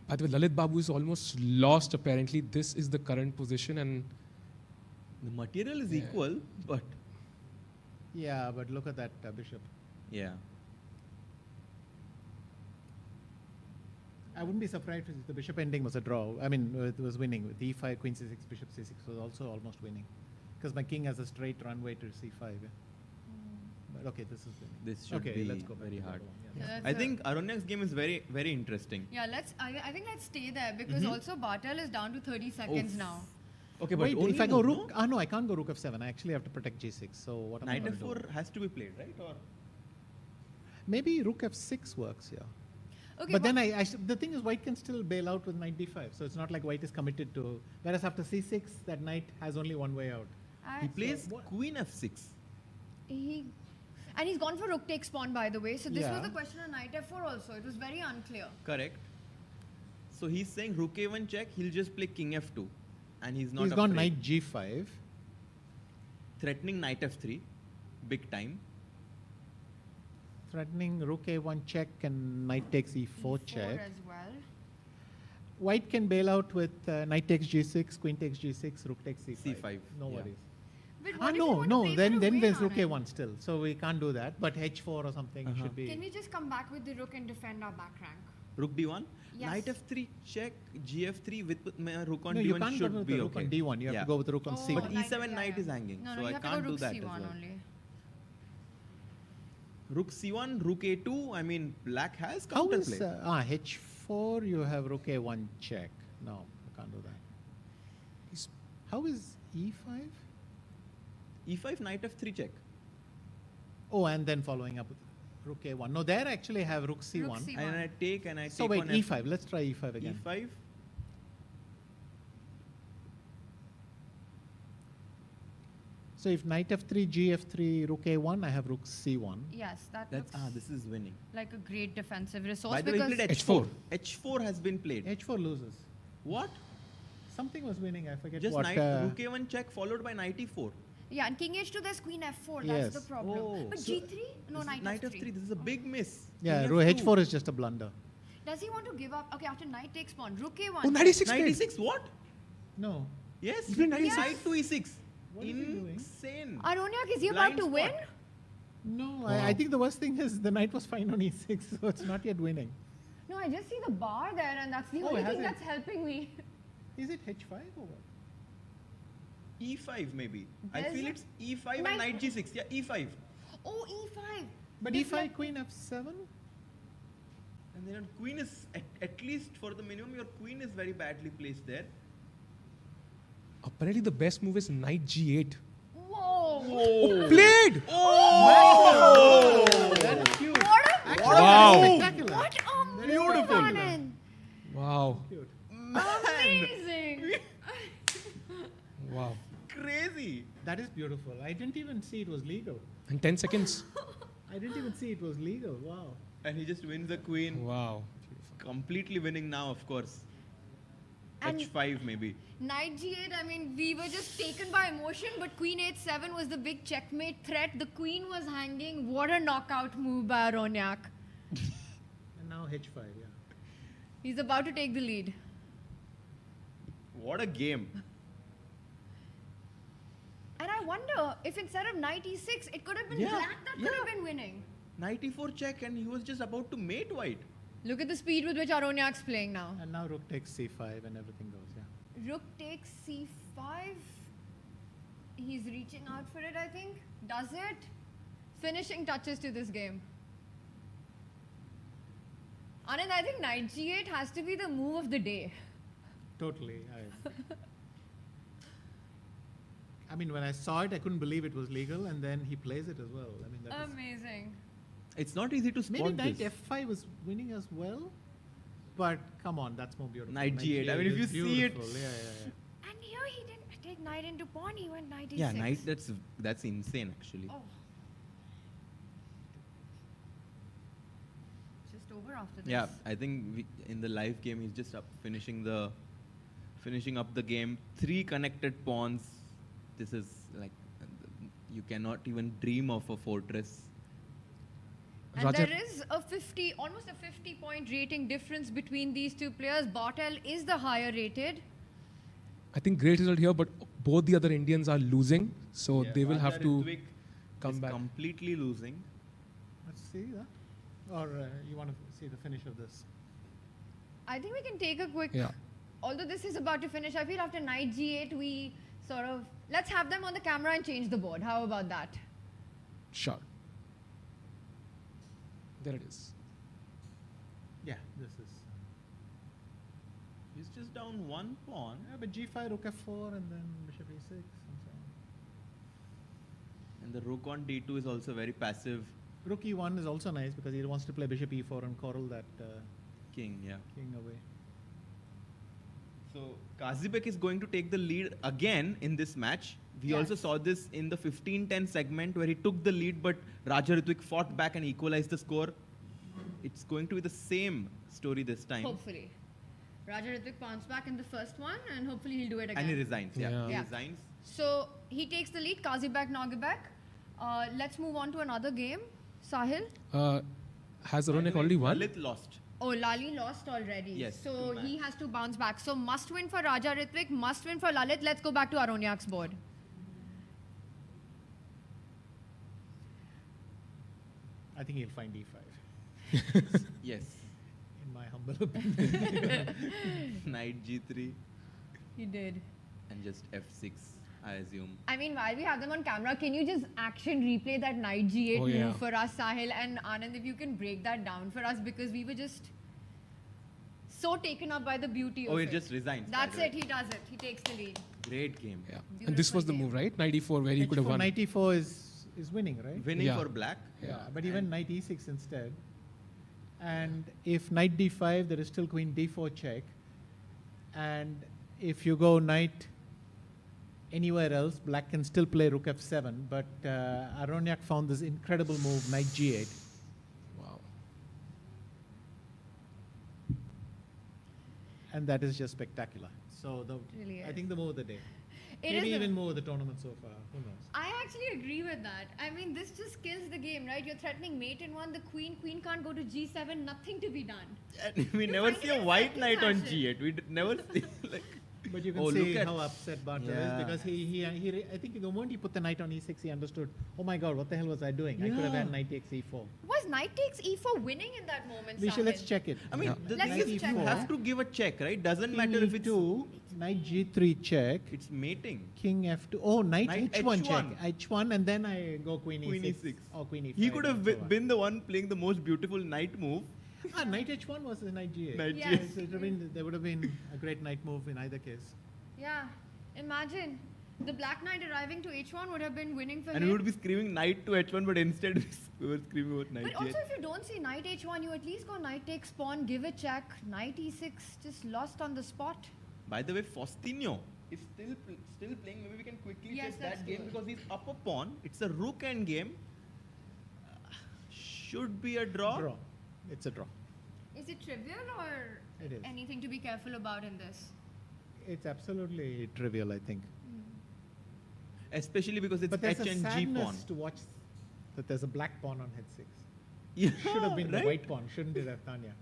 By the way, Lalit Babu is almost lost apparently. This is the current position and the material is equal, but yeah, but look at that bishop. Yeah. I wouldn't be surprised if the bishop ending was a draw. I mean, it was winning with e5, queen c6, bishop c6 was also almost winning, because my king has a straight runway to c5. Yeah. But okay, this is winning. This should okay, be let's go very hard. Yeah. I think Aronyak's game is very, very interesting. Yeah, I think let's stay there because also Bartel is down to 30 seconds now. Okay, but wait, if I go rook, no, I can't go rook f7. I actually have to protect g6. So what am I Knight going to do? f4 has to be played, right? Or maybe rook f6 works, yeah. Okay, but then the thing is, white can still bail out with knight d5. So it's not like white is committed to. Whereas after c6, that knight has only one way out. he plays queen f6. And he's gone for rook takes pawn, by the way. So this Yeah. was the question on knight f4 also. It was very unclear. Correct. So he's saying rook a1 check. He'll just play king f2, and he's not. He's afraid. gone knight g5. Threatening knight f3, big time. Threatening rook a1 check and knight takes e4 check. as well. White can bail out with knight takes g6, queen takes g6, rook takes c5. C5, No yeah. worries. But what if you No, want to no. play Then for a there's win rook on it? a1 still. So we can't do that. But h4 or something should be. Can we just come back with the rook and defend our back rank? Rook d1. Yes. Knight f3 check. Gf3 with rook on No, d1 you can't go should with be the rook okay. on d1. You have to go with the rook on c1. But e7 knight is hanging, No, so you I have can't to go do rook that c1 as well. only. Rook c1, rook a2. I mean, black has How is counterplay. h4? You have rook a1 check. No, you can't do that. How is e5? e5 knight f3 check. Oh, and then following up with rook a1. No, there I actually have rook c1. Rook c1. And I take So wait, on e5. Let's try e5 again. e5. So if knight f3, gf3, rook a1, I have rook c1. Yes, That's looks this is winning. like a great defensive resource By the way, he because played h4. h4 has been played. h4 loses. What? Something was winning. I forget Just what. knight rook a1 check followed by knight e4. yeah, and king h2 there's queen f4. Yes. That's the problem. Oh. But So g3? No, This is knight knight f3. f3. This is a big miss. Yeah, King h4 is just a blunder. Does he want to give up? Okay, after knight takes pawn, rook a1. Oh, knight e6 Knight played. e6. What? No. Yes. He played knight e6. Knight to e6. What is he doing? Insane. Aronyak, is he Blind about to win? spot. No, I think the worst thing is the knight was fine on e6, so it's not yet winning. No, I just see the bar there and that's the Oh, only has thing it? that's helping me. Is it h5 or what? e5 maybe. I There's feel a- it's e5 and Knight- knight g6. Yeah, e5. Oh, e5. But e5, queen f7? And then queen is, at least for the minimum, your queen is very badly placed there. Apparently the best move is knight g8. Whoa. Played! Oh! That is cute. What a Wow. Spectacular. What a move, Beautiful. Anand. Wow. Amazing. Wow. Crazy. That is beautiful. I didn't even see it was legal. And 10 seconds. I didn't even see it was legal. Wow. And he just wins the queen. Wow. Completely winning now, of course. And- h5 maybe. Knight g8, I mean, we were just taken by emotion, but queen h7 was the big checkmate threat. The queen was hanging. What a knockout move by Aronyak. And now h5, yeah. He's about to take the lead. What a game. And I wonder if instead of knight e6, it could have been Yeah, black that could have been winning. Knight e4 check, and he was just about to mate white. Look at the speed with which Aronyak's playing now. And now rook takes c5 and everything goes, yeah. Rook takes c5. He's reaching out for it, I think. Does it? Finishing touches to this game. Anand, I think knight g8 has to be the move of the day. Totally. I mean, when I saw it, I couldn't believe it was legal, and then he plays it as well. I mean, that Amazing. It's not easy to spot maybe knight this. f5 was winning as well, but come on, that's more beautiful. Knight g8. I mean, if you is see it. beautiful. Yeah. And here he didn't take knight into pawn, he went knight e6. Yeah, knight. That's insane actually. Oh. Just over after this. Yeah, I think in the live game he's just finishing up the game. 3 connected pawns. This is like you cannot even dream of a fortress. And there is almost a 50-point rating difference between these two players. Bartel is the higher rated. I think great result here, but both the other Indians are losing, so they will have to Ritwick come is back. completely losing. Let's see that. Or you want to see the finish of this? I think we can take a quick... Yeah. Although this is about to finish, I feel after knight g8, we sort of... Let's have them on the camera and change the board. How about that? Sure. There it is. Yeah, this is... He's just down 1 pawn. Yeah, but g5, rook f4, and then bishop e6, and so on. And the rook on d2 is also very passive. Rook e1 is also nice because he wants to play bishop e4 and coral that King, yeah. king away. So Kazibek is going to take the lead again in this match. We also saw this in the 15-10 segment where he took the lead, but Raja Ritwick fought back and equalized the score. It's going to be the same story this time. Hopefully. Raja Ritwick pawns back in the first one, and hopefully he'll do it again. And he resigns, yeah. He Yeah. resigns. So he takes the lead, Kazibek, Nogerbek. Let's move on to another game. Sahil? Has Aronyak already won? Lalit lost. Oh, Lali lost already. Yes, So he has to bounce back. So must win for Raja Ritwick, must win for Lalit. Let's go back to Aronyak's board. I think he'll find e5. Yes. In my humble opinion. Knight g3 He did. and just f6, I assume. I mean, while we have them on camera, can you just action replay that knight g8 Oh, move yeah. for us, Sahil and Anand, if you can break that down for us, because we were just so taken up by the beauty Oh, of he it. just resigns. by That's the way. it, he does it. He takes the lead. Great game. Yeah. And this was the move, right? Knight e4 where he could have won. Knight e4 is winning, right? Winning for black. Yeah, but he went knight e6 instead. And if knight d5, there is still queen d4 check. And if you go knight anywhere else, black can still play rook f7. But Aronyak found this incredible move, knight g8. Wow. And that is just spectacular. So Really I is. think the move of the day. It Maybe is even more of the tournament so far. Who knows? I actually agree with that. I mean, this just kills the game, right? You're threatening mate in one, the queen can't go to g7, nothing to be done. And we never see a white knight on g8. We never see like. But you can Oh, see look at- how upset Bartel Yeah. is because I think the moment he put the knight on e6, he understood, oh my god, what the hell was I doing? I could have Yeah. had knight takes e4. Was knight takes e4 winning in that moment, Let's Sahil? check it. I mean, the Let's thing just is, check you it. have to give a check, right? Doesn't matter if it's E2, knight g3 check. It's mating. King f2. Oh, knight, Knight h1 check. H1. h1 and then I go queen e6. Queen e6. Or queen e5. He could have and so on. been the one playing the most beautiful knight move. Knight h1 was the knight g8. Knight Yes. g8. There would have been a great knight move in either case. Yeah. Imagine. The black knight arriving to h1 would have been winning for And him. we would be screaming knight to h1, but instead we were screaming about knight But g8. also, if you don't see knight h1, you at least go knight takes pawn, give a check. Knight e6, just lost on the spot. By the way, Faustino is still playing. Maybe we can quickly Yes, check let's that do game it. because he's up a pawn. It's a rook end game. Should be a draw. Draw. It's a draw. Is it trivial or It is. anything to be careful about in this? It's absolutely trivial, I think. Especially because it's But there's h a and g sadness pawn. to watch that there's a black pawn on h6. Yeah, Should have been right? the white pawn, shouldn't it, Tanya?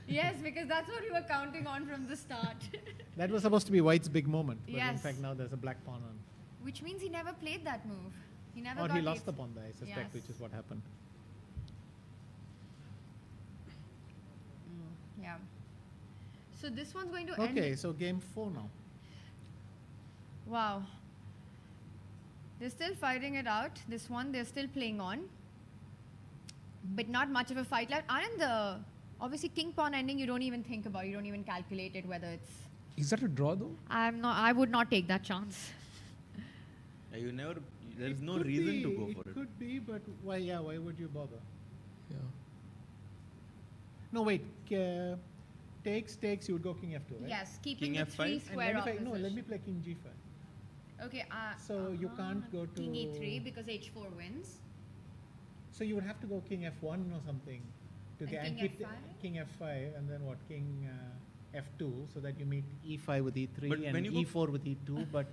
Yes, because that's what we were counting on from the start. That was supposed to be white's big moment. But in Yes. fact, now there's a black pawn on. Which means he never played that move. He never Or got he lost the eighth. pawn there, I suspect, Yes. which is what happened. Yeah. So this one's going to end. Okay, so game 4 now. Wow. They're still fighting it out. This one, they're still playing on. But not much of a fight left. Anand, obviously king pawn ending you don't even think about. You don't even calculate it whether it's... Is that a draw though? I would not take that chance. You never. There is no Could reason be, to go for it it. could be, but why? Yeah, why would you bother? Yeah. No, wait. Takes. You would go king f2, right? Yes, keeping King the three F5? square And opposition. let me play king g5. Okay. So you can't go to king e3 because h4 wins. So you would have to go king f1 or something to And get king keep f5? king f5 and then what king f2 so that you meet e5 with e3 But and when you go- e4 with e2. But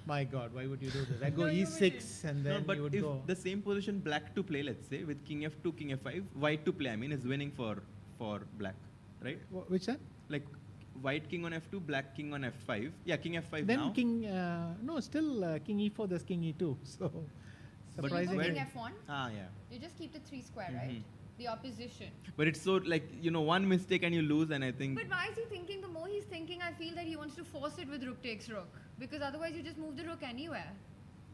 my God, why would you do this? I go No, you e6 and then No, but you would if go. the same position black to play, let's say, with king f2, king f5, white to play, I mean, is winning for black, right? Which that? Like white king on f2, black king on f5. Yeah, king f5 Then now. king no still king e4. There's king e2. So But So you go surprisingly. king f1. Ah, yeah. You just keep the three square, right? The opposition. But it's so like, one mistake and you lose, and I think. But why is he thinking? The more he's thinking, I feel that he wants to force it with rook takes rook. Because otherwise you just move the rook anywhere.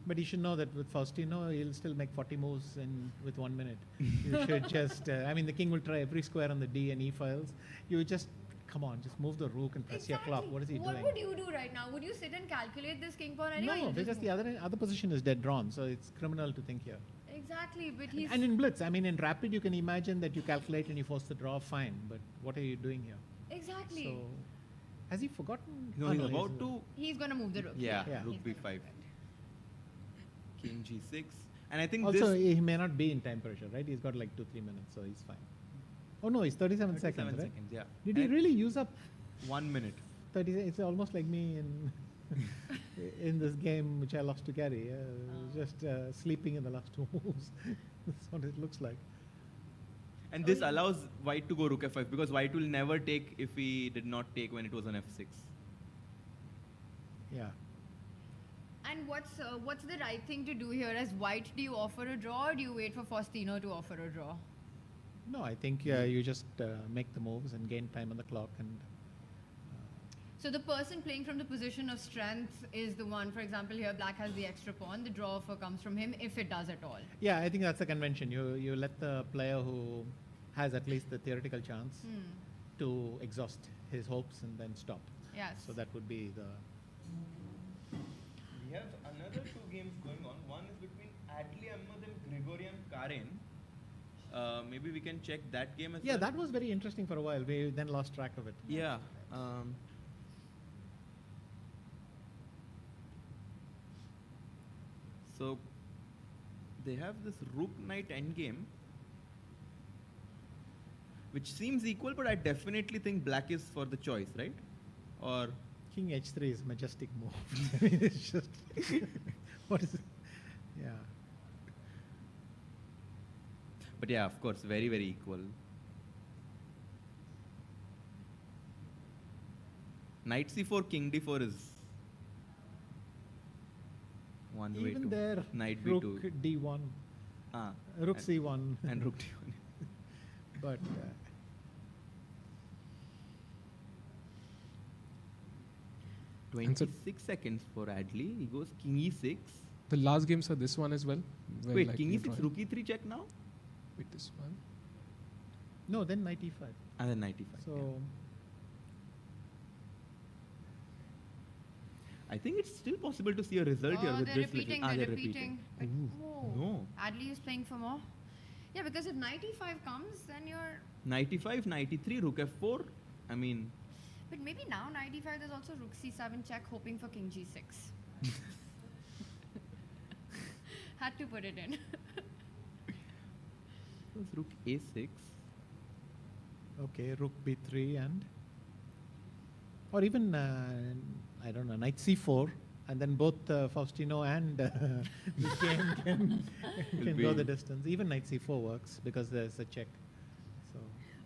But you should know that with Faustino, he'll still make 40 moves with 1 minute. You should just, I mean, the king will try every square on the D and E files. You just, come on, just move the rook and press your clock. What is he What doing? would you do right now? Would you sit and calculate this king pawn anyway? No, You because just the move? other position is dead drawn, so it's criminal to think here. Exactly, but he's... And in blitz, I mean, in rapid, you can imagine that you calculate and you force the draw, fine. But what are you doing here? Exactly. So, has he forgotten? No, Oh, he's no, about to. He's going to move the rook. Yeah, Yeah. rook b5. King g6. And I think Also, this. he may not be in time pressure, right? He's got like 2-3 minutes, so he's fine. Oh no, he's 37 seconds, right? yeah. Did he really use up 1 minute. 30? It's almost like me in in this game which I lost to Gary. Just sleeping in the last 2 moves. That's what it looks like. And this allows white to go rook f5 because white will never take if he did not take when it was on f6. Yeah. And what's the right thing to do here? As white, do you offer a draw or do you wait for Faustino to offer a draw? No, I think you just make the moves and gain time on the clock. And So the person playing from the position of strength is the one, for example, here black has the extra pawn. The draw offer comes from him if it does at all. yeah, I think that's the convention. You let the player who has at least the theoretical chance to exhaust his hopes and then stop. Yes. So that would be the. We have another 2 games going on. One is between Adli Ahmed and Grigorian Karen. Maybe we can check that game as Yeah, well. that was very interesting for a while. We then lost track of it. Yeah. So they have this rook knight endgame, which seems equal, but I definitely think black is for the choice, right? Or King h3 is a majestic move. I mean, it's just what is it? Yeah. but yeah, of course, very, very equal. Knight c4, king d4 is one way Even to there, knight rook b2. d1, Ah, rook and- c1, and rook d1. but 26 seconds for Adli. He goes king e6. The last game, sir, this one as well. when, Wait, like, king you e6, draw- rook e3 check now? Wait, this one. no, then knight e5. And then knight e5. So I think it's still possible to see a result here Oh, with they're this repeating, little. they're They're repeating. Ooh. No. Adli is playing for more. Yeah, because if knight e5 comes, then you're... Knight e5, knight e3, rook f4. I mean, But maybe now knight e5, there's also rook c7 check, hoping for king g6. Had to put it in. it's rook a6. okay, rook b3 and or even I don't know, knight c4, and then both Faustino and this game can Will go be- the distance. Even knight c4 works because there's a check. So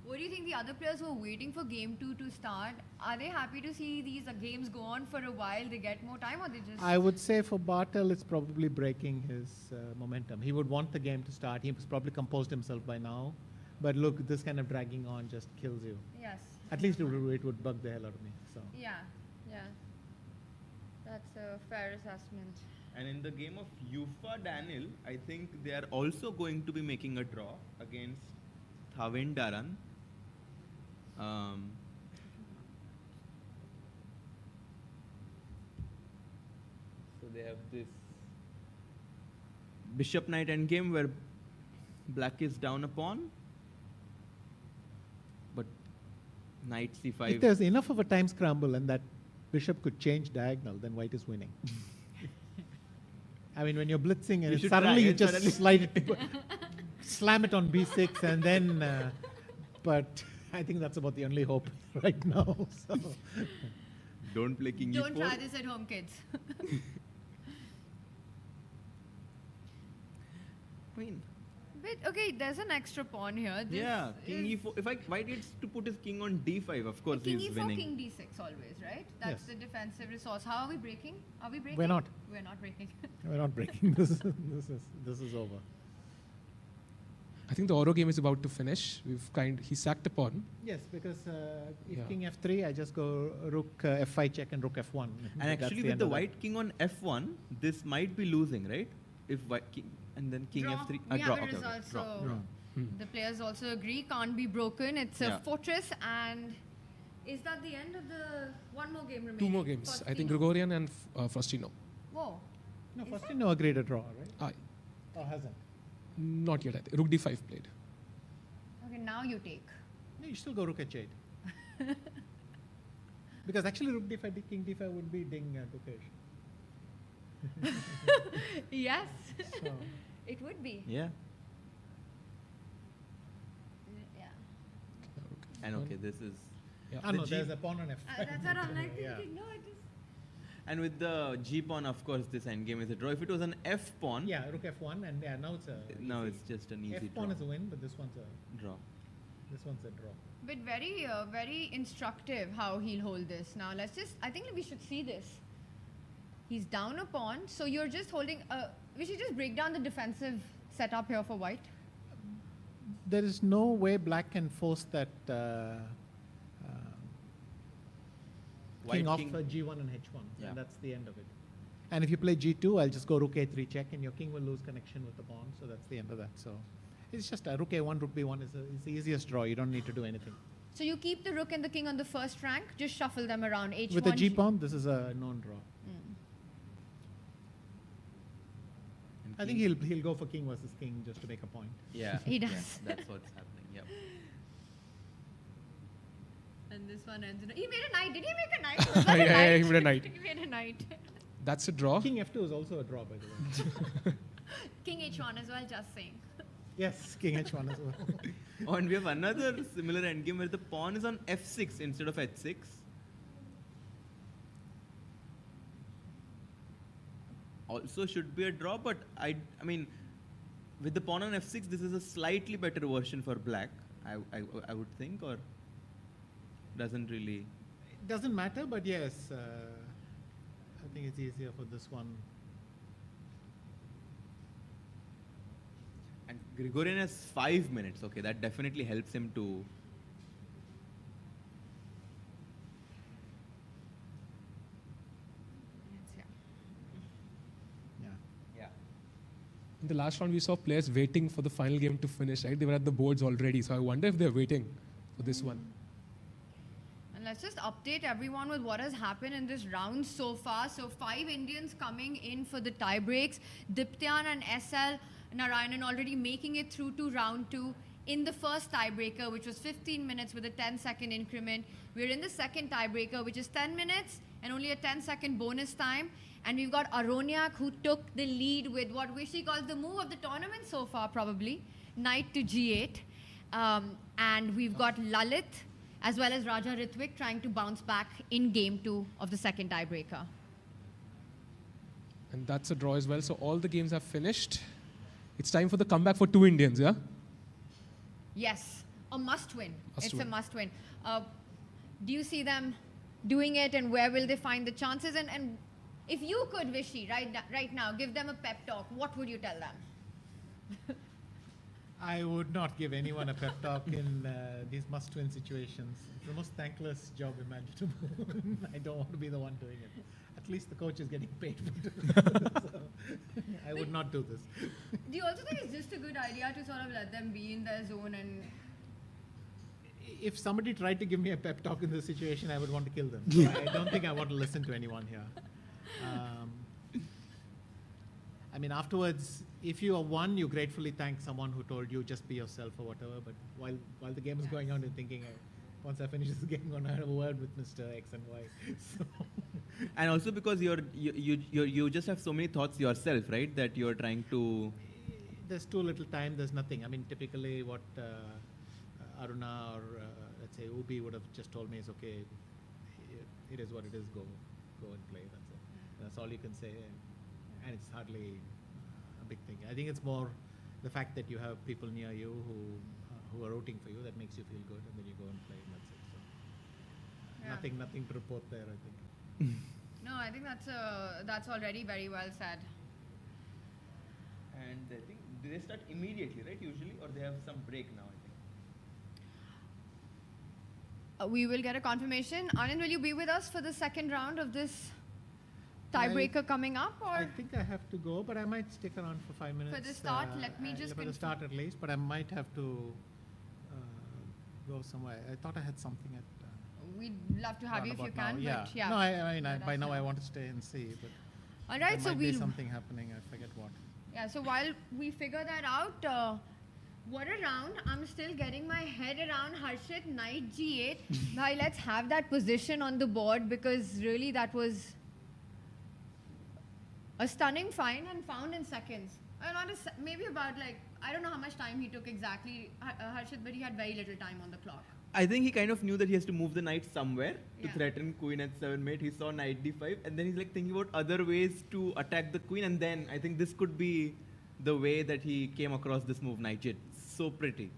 What do you think the other players who are waiting for game 2 to start, are they happy to see these games go on for a while, they get more time, or they just... I would say for Bartel, it's probably breaking his momentum. He would want the game to start. He's probably composed himself by now. But look, this kind of dragging on just kills you. Yes. At least it would bug the hell out of me. So. Yeah, yeah. That's a fair assessment. And in the game of Yufa Daniel, I think they are also going to be making a draw against Thavendaran. So they have this Bishop Knight endgame where black is down a pawn, but Knight c5. If there's enough of a time scramble and that bishop could change diagonal, then white is winning. I mean, when you're blitzing and suddenly you just slide it, slam it on b6 and then, but I think that's about the only hope right now. So. Don't play king Don't e4. try this at home, kids. Queen. But okay, there's an extra pawn here. This Yeah, king e4. If white gets to put his king on d5, of course king he's e4, winning. king d6 always, right? That's the defensive resource. How are we breaking? Are we breaking? We're not. We're not breaking. We're not breaking. This is over. I think the Oro game is about to finish. He sacked a pawn. Yes, because if king f3, I just go rook f5 check and rook f1. And actually with the white king on f1, this might be losing, right? If white king and then king Draw. f3. We Draw. have a Okay, result, draw. so the players also agree, can't be broken. It's a fortress, and is that the end of the one more game remaining? 2 more games. I think Gregorian and Frostino. Whoa. No, Frostino agreed a draw, right? Aye. Or hasn't? Not yet. I think. Rook d5 played. Okay, now you take. No, you still go rook h8. Because actually rook d5, king d5 would be ding bookish. Yes. So. It would be. Yeah. Yeah. And okay, this is. Ah, no, there's a pawn on f5. That's what I'm like thinking. No, it is. And with the g pawn, of course, this endgame is a draw. If it was an f pawn. Yeah, rook f1, and now it's a. Now it's just an easy f draw. pawn is a win, but this one's a draw. This one's a draw. But very instructive how he'll hold this. Now I think we should see this. He's down a pawn, so you're just holding. We should just break down the defensive setup here for white. There is no way black can force that king off g1 and h1. Yeah. And that's the end of it. And if you play g2, I'll just go rook a3 check, and your king will lose connection with the pawn. So that's the end of that. So it's just rook a1, rook b1 is the easiest draw. You don't need to do anything. So you keep the rook and the king on the first rank, just shuffle them around. H1. With a g pawn, this is a known draw. I think he'll go for king versus king just to make a point. Yeah. He does. Yeah, that's what's happening. Yep. And this one ends in he made a knight. Did he make a knight? Was that a Yeah, knight? he made a knight. He made a knight. That's a draw. King f2 is also a draw, by the way. King h1 as well, just saying. Yes, king h1 as well. Oh, and we have another similar endgame where the pawn is on f6 instead of h6. Also should be a draw, but I mean, with the pawn on f6, this is a slightly better version for black, I would think, or doesn't really. It doesn't matter, but yes, I think it's easier for this one. And Gregorian has 5 minutes. Okay, that definitely helps him to. In the last round, we saw players waiting for the final game to finish, right? They were at the boards already. So I wonder if they're waiting for this one. And let's just update everyone with what has happened in this round so far. So 5 Indians coming in for the tie breaks. Diptayan and SL Narayanan already making it through to round 2 in the first tiebreaker, which was 15 minutes with a 10-second increment. We're in the second tiebreaker, which is 10 minutes and only a 10-second bonus time. And we've got Aronyak, who took the lead with what Vishy calls the move of the tournament so far, probably, knight to g8. And we've got Lalit, as well as Raja Ritwick, trying to bounce back in game 2 of the second tiebreaker. And that's a draw as well. So all the games have finished. It's time for the comeback for 2 Indians, yeah? Yes. a must-win. Must It's win. a must-win. Do you see them doing it, and where will they find the chances? And if you could, Vishy, right now, give them a pep talk, what would you tell them? I would not give anyone a pep talk in these must-win situations. It's the most thankless job imaginable. I don't want to be the one doing it. At least the coach is getting paid for doing it. So I would not do this. Do you also think it's just a good idea to sort of let them be in their zone? And if somebody tried to give me a pep talk in this situation, I would want to kill them. So I don't think I want to listen to anyone here. I mean, afterwards, if you are won, you gratefully thank someone who told you just be yourself or whatever. But while the game is going on, you're thinking, once I finish this game, I'm going to have a word with Mr. X and Y. So And also because you just have so many thoughts yourself, right? That you're trying to. there's too little time. There's nothing. I mean, typically what Aruna or let's say Ubi would have just told me is okay. It is what it is. Go and play. That's it. That's all you can say. And it's hardly a big thing. I think it's more the fact that you have people near you who are rooting for you that makes you feel good, and then you go and play, and that's it. So nothing to report there, I think. no, I think that's already very well said. And I think they start immediately, right? Usually, or they have some break now. I think. We will get a confirmation. Anand, will you be with us for the second round of this tiebreaker coming up? Or I think I have to go, but I might stick around for 5 minutes. For the start, let me just for the start at least, but I might have to go somewhere. I thought I had something at. We'd love to have you if you can. Yeah. But yeah. No, I mean, by now I want to stay and see, but. All right, so there might be we'll. something happening. I forget what. Yeah. So while we figure that out. What a round. I'm still getting my head around Harshit, knight g8. Bhai, let's have that position on the board, because really that was a stunning find and found in seconds. Maybe about I don't know how much time he took exactly, Harshit, but he had very little time on the clock. I think he kind of knew that he has to move the knight somewhere to threaten queen at 7 mate. He saw knight d5, and then he's thinking about other ways to attack the queen, and then I think this could be the way that he came across this move, knight j8. So pretty.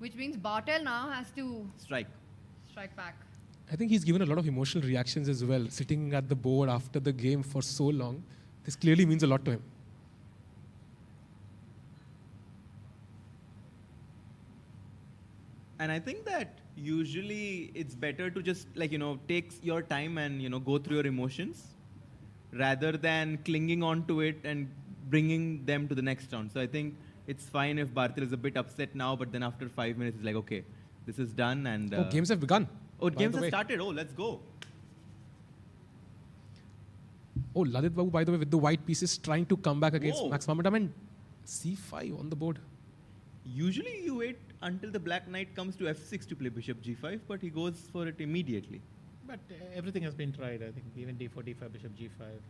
Which means Bartel now has to strike back. I think he's given a lot of emotional reactions as well, sitting at the board after the game for so long. This clearly means a lot to him. And I think that usually it's better to just take your time and go through your emotions rather than clinging on to it and bringing them to the next round. So I think it's fine if Bartel is a bit upset now, but then after 5 minutes, it's okay, this is done. And games have begun. Oh, games have started. Oh, let's go. Oh, Lalit Babu, by the way, with the white pieces trying to come back against Max Momentum, and c5 on the board. Usually you wait until the black knight comes to f6 to play bishop g5, but he goes for it immediately. But everything has been tried, I think. Even d4, d5, bishop g5.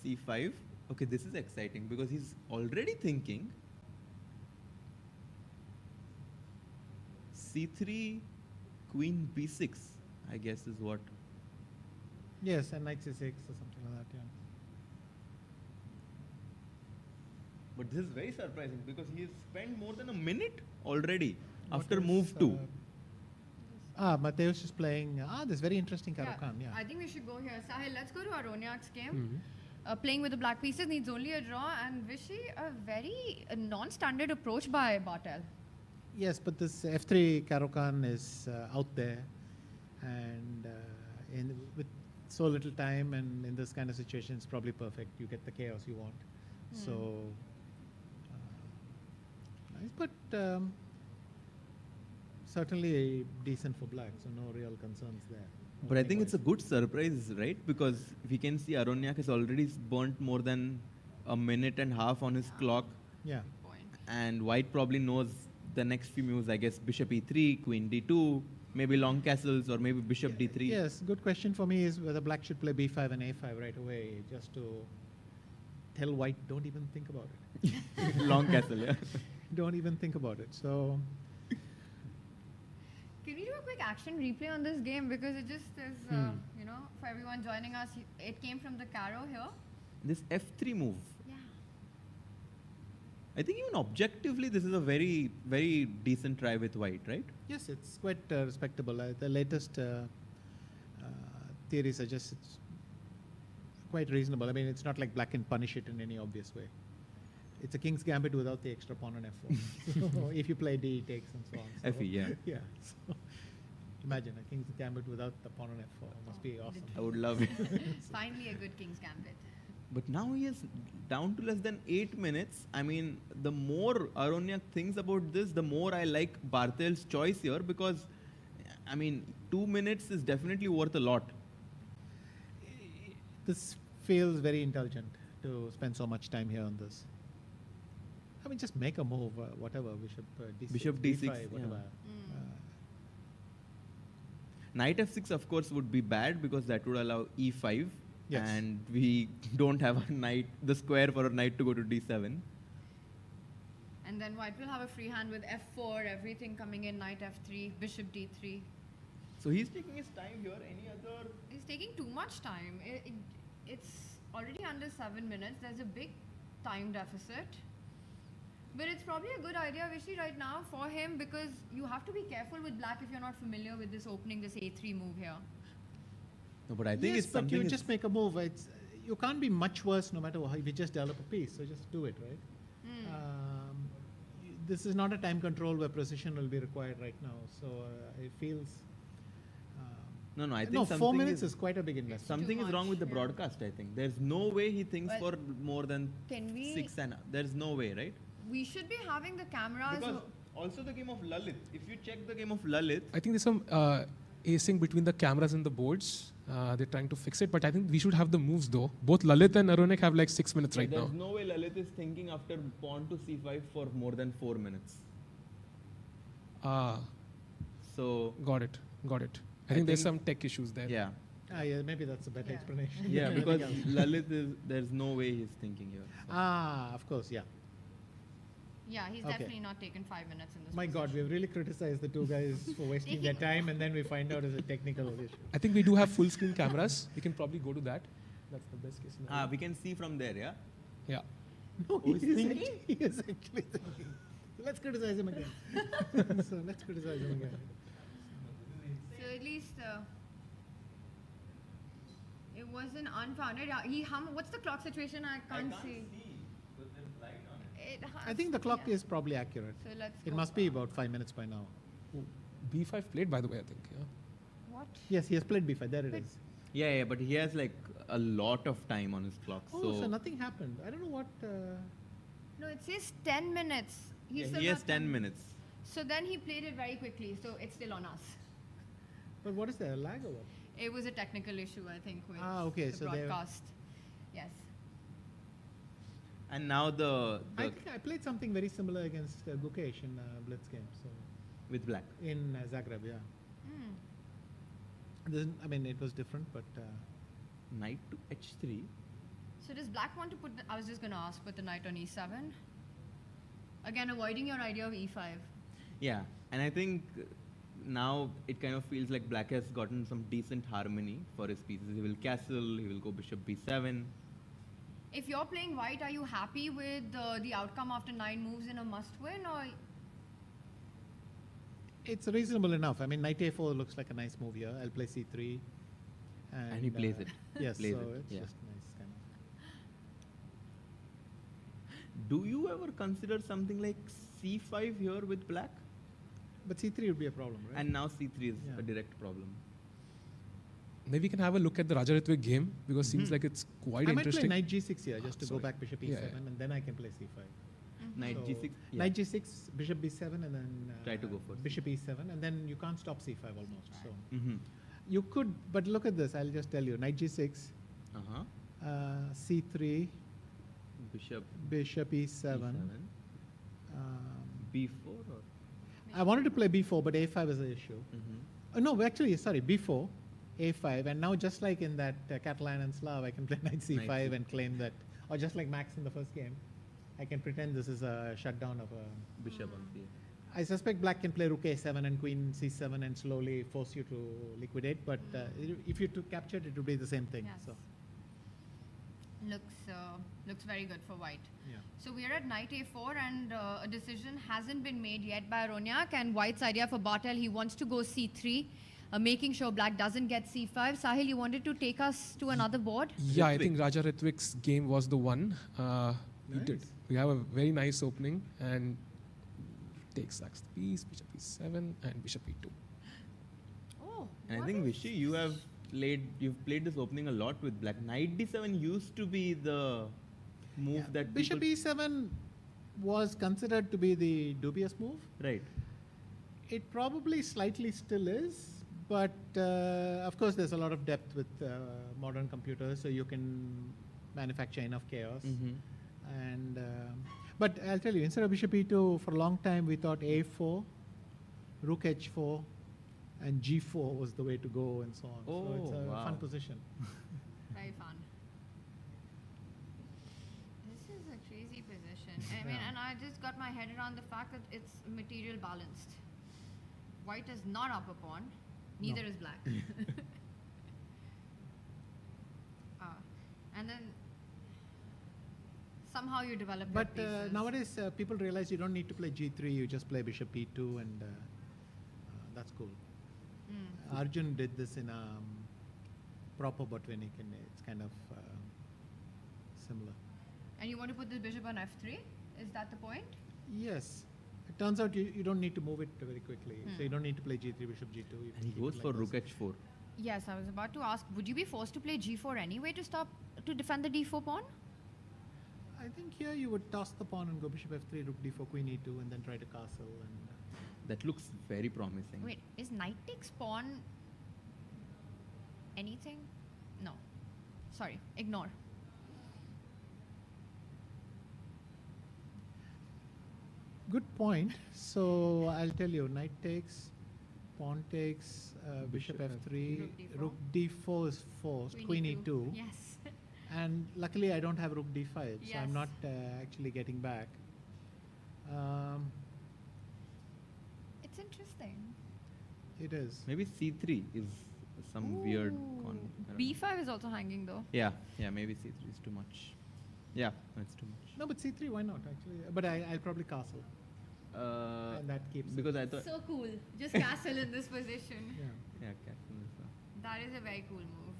c5. Okay, this is exciting because he's already thinking c3, queen b6, I guess is what. Yes, and knight c6 or something like that, yeah. But this is very surprising because he has spent more than a minute already after move 2. Mateusz is playing. This very interesting Caro-Kann, yeah. I think we should go here. Sahil, let's go to Aronyak's game. Playing with the black pieces needs only a draw, and Vishy, a very non-standard approach by Bartel. Yes, but this f3 Caro-Kann is out there, and with so little time and in this kind of situation, it's probably perfect. You get the chaos you want. So, nice, but certainly decent for black, so no real concerns there. But I think it's a good surprise, right? Because we can see Aronyak has already burnt more than a minute and a half on his clock. Yeah. And white probably knows the next few moves, I guess, bishop e3, queen d2, maybe long castles, or maybe bishop d3. Yes, good question for me is whether black should play b5 and a5 right away, just to tell white, don't even think about it. Long castle, yeah. Don't even think about it. So. Can we do a quick action replay on this game, because it just is, for everyone joining us, it came from the Caro here. This f3 move. Yeah. I think even objectively, this is a very, very decent try with white, right? Yes, it's quite respectable. The latest theories suggest it's quite reasonable. I mean, it's not like black can punish it in any obvious way. It's a king's gambit without the extra pawn on f4. So if you play d, he takes and so on. So Fe, yeah. Yeah. So imagine a king's gambit without the pawn on f4. Must be awesome. I would love it. It's finally a good king's gambit. But now he is down to less than 8 minutes. I mean, the more Aronyak thinks about this, the more I like Bartel's choice here because, I mean, 2 minutes is definitely worth a lot. This feels very intelligent to spend so much time here on this. I mean, just make a move, whatever, bishop d6, d6, d5, whatever. Knight f6, of course, would be bad because that would allow e5. Yes. And we don't have a knight, the square for a knight to go to d7. And then white will have a free hand with f4, everything coming in, knight f3, bishop d3. So he's taking his time here. Any other? He's taking too much time. It's already under 7 minutes. There's a big time deficit. But it's probably a good idea, Vishy, right now for him because you have to be careful with black if you're not familiar with this opening, this a3 move here. No, but I think yes, it's but something. you just make a move. You can't be much worse no matter how, if you just develop a piece. So just do it, right? This is not a time control where precision will be required right now. So it feels. No, I think no, 4 minutes is is quite a big investment. Something is wrong with the broadcast, I think. There's no way he thinks for more than can we 6 and there's no way, right? We should be having the cameras. Because also the game of Lalit. If you check the game of Lalit, I think there's some acing between the cameras and the boards. They're trying to fix it, but I think we should have the moves though. Both Lalit and Aronyak have like 6 minutes right now. There's no way Lalit is thinking after pawn to c5 for more than 4 minutes. So got it. I think there's some tech issues there. Yeah. Yeah, maybe that's a better explanation. Yeah, because Lalit there's no way he's thinking here. So. Of course, yeah. Yeah, he's definitely not taken 5 minutes in this. My God, we've really criticized the two guys for wasting their time, and then we find out it's a technical issue. I think we do have full screen cameras. We can probably go to that. That's the best case scenario. We can see from there, yeah? Yeah. No, he is actually thinking. So let's criticize him again. So at least it wasn't unfounded. What's the clock situation? I can't see. I think the clock is probably accurate. So let's it must be about 5 minutes by now. B5 played, by the way, I think. Yeah. What? Yes, he has played B5. There it is. Yeah, but he has like a lot of time on his clock. Oh, so nothing happened. I don't know what. No, it says 10 minutes. He has 10 minutes. So then he played it very quickly. So it's still on us. But what is there? A lag or what? It was a technical issue, I think, with okay, the so broadcast. Yes. And now I think I played something very similar against Gukesh in Blitz game. So with black in Zagreb, yeah. I mean, it was different, but knight to h3. So does black want to put? I was just going to ask, put the knight on e7. Again, avoiding your idea of e5. Yeah, and I think now it kind of feels like black has gotten some decent harmony for his pieces. He will castle. He will go bishop b7. If you're playing white, are you happy with the outcome after 9 moves in a must-win, or? It's reasonable enough. I mean, knight a4 looks like a nice move here. I'll play c3. And he plays it. Yes, plays so it. it's just nice. Kind of. Do you ever consider something like c5 here with black? But c3 would be a problem, right? And now c3 is a direct problem. Maybe we can have a look at the Raja Ritwick game because it seems like it's quite interesting. I might play knight g6 here just to go back bishop e7 and then I can play c5. Knight g6? Knight g6, bishop b7 and then try to go for bishop e7 and then you can't stop c5 almost. So you could, but look at this. I'll just tell you. Knight g6, c3, bishop e7. b4 or? I wanted to play b4, but a5 is the issue. No, actually, sorry, b4, a5, and now just like in that Catalan and Slav, I can play knight c5 and claim that, or just like Max in the first game, I can pretend this is a shutdown of a bishop on c8. I suspect black can play rook a7 and queen c7 and slowly force you to liquidate, but if you to capture it, it would be the same thing. Yes. So Looks very good for white. Yeah. So we are at knight a4 and a decision hasn't been made yet by Aronyak, and white's idea for Bartel, he wants to go c3, making sure black doesn't get c5. Sahil, you wanted to take us to another board? Yeah, I think Raja Ritwick's game was the one. He did. We have a very nice opening and takes sacks the piece, bishop e7 and bishop e2. Oh. And I think Vishy, you've played this opening a lot with black. Knight d7 used to be the move that Bishop e7 was considered to be the dubious move. Right. It probably slightly still is, but of course there's a lot of depth with modern computers, so you can manufacture enough chaos. And but I'll tell you, instead of bishop e2, for a long time we thought a4, rook h4, and g4 was the way to go, and so on. So it's a fun position. Very fun. This is a crazy position. I mean, and I just got my head around the fact that it's material balanced. White is not up a pawn, neither is black. And then somehow you develop your But pieces. nowadays people realize you don't need to play g3, you just play bishop e2, and that's cool. Arjun did this in a proper Botvinnik, and it's kind of similar. And you want to put this bishop on f3? Is that the point? Yes. It turns out you don't need to move it very quickly. So you don't need to play g3, bishop g2. You And he keep goes it for like rook this. h4. Yes, I was about to ask, would you be forced to play g4 anyway to defend the d4 pawn? I think here you would toss the pawn and go bishop f3, rook d4, queen e2, and then try to castle. And That looks very promising. Wait, is knight takes pawn anything? No. Sorry, ignore. good point. So I'll tell you, knight takes, pawn takes, bishop f3, rook d4 is forced, queen e2. Yes. And luckily I don't have rook d5, so Yes. I'm not actually getting back. It's interesting. It is. Maybe c3 is some weird con. I don't know. B5 is also hanging though. Yeah, maybe c3 is too much. Yeah, that's too much. No, but c3, why not actually? But I'll probably castle. And that keeps because it. I thought. So cool. Just castle in this position. Yeah, castle is. That is a very cool move.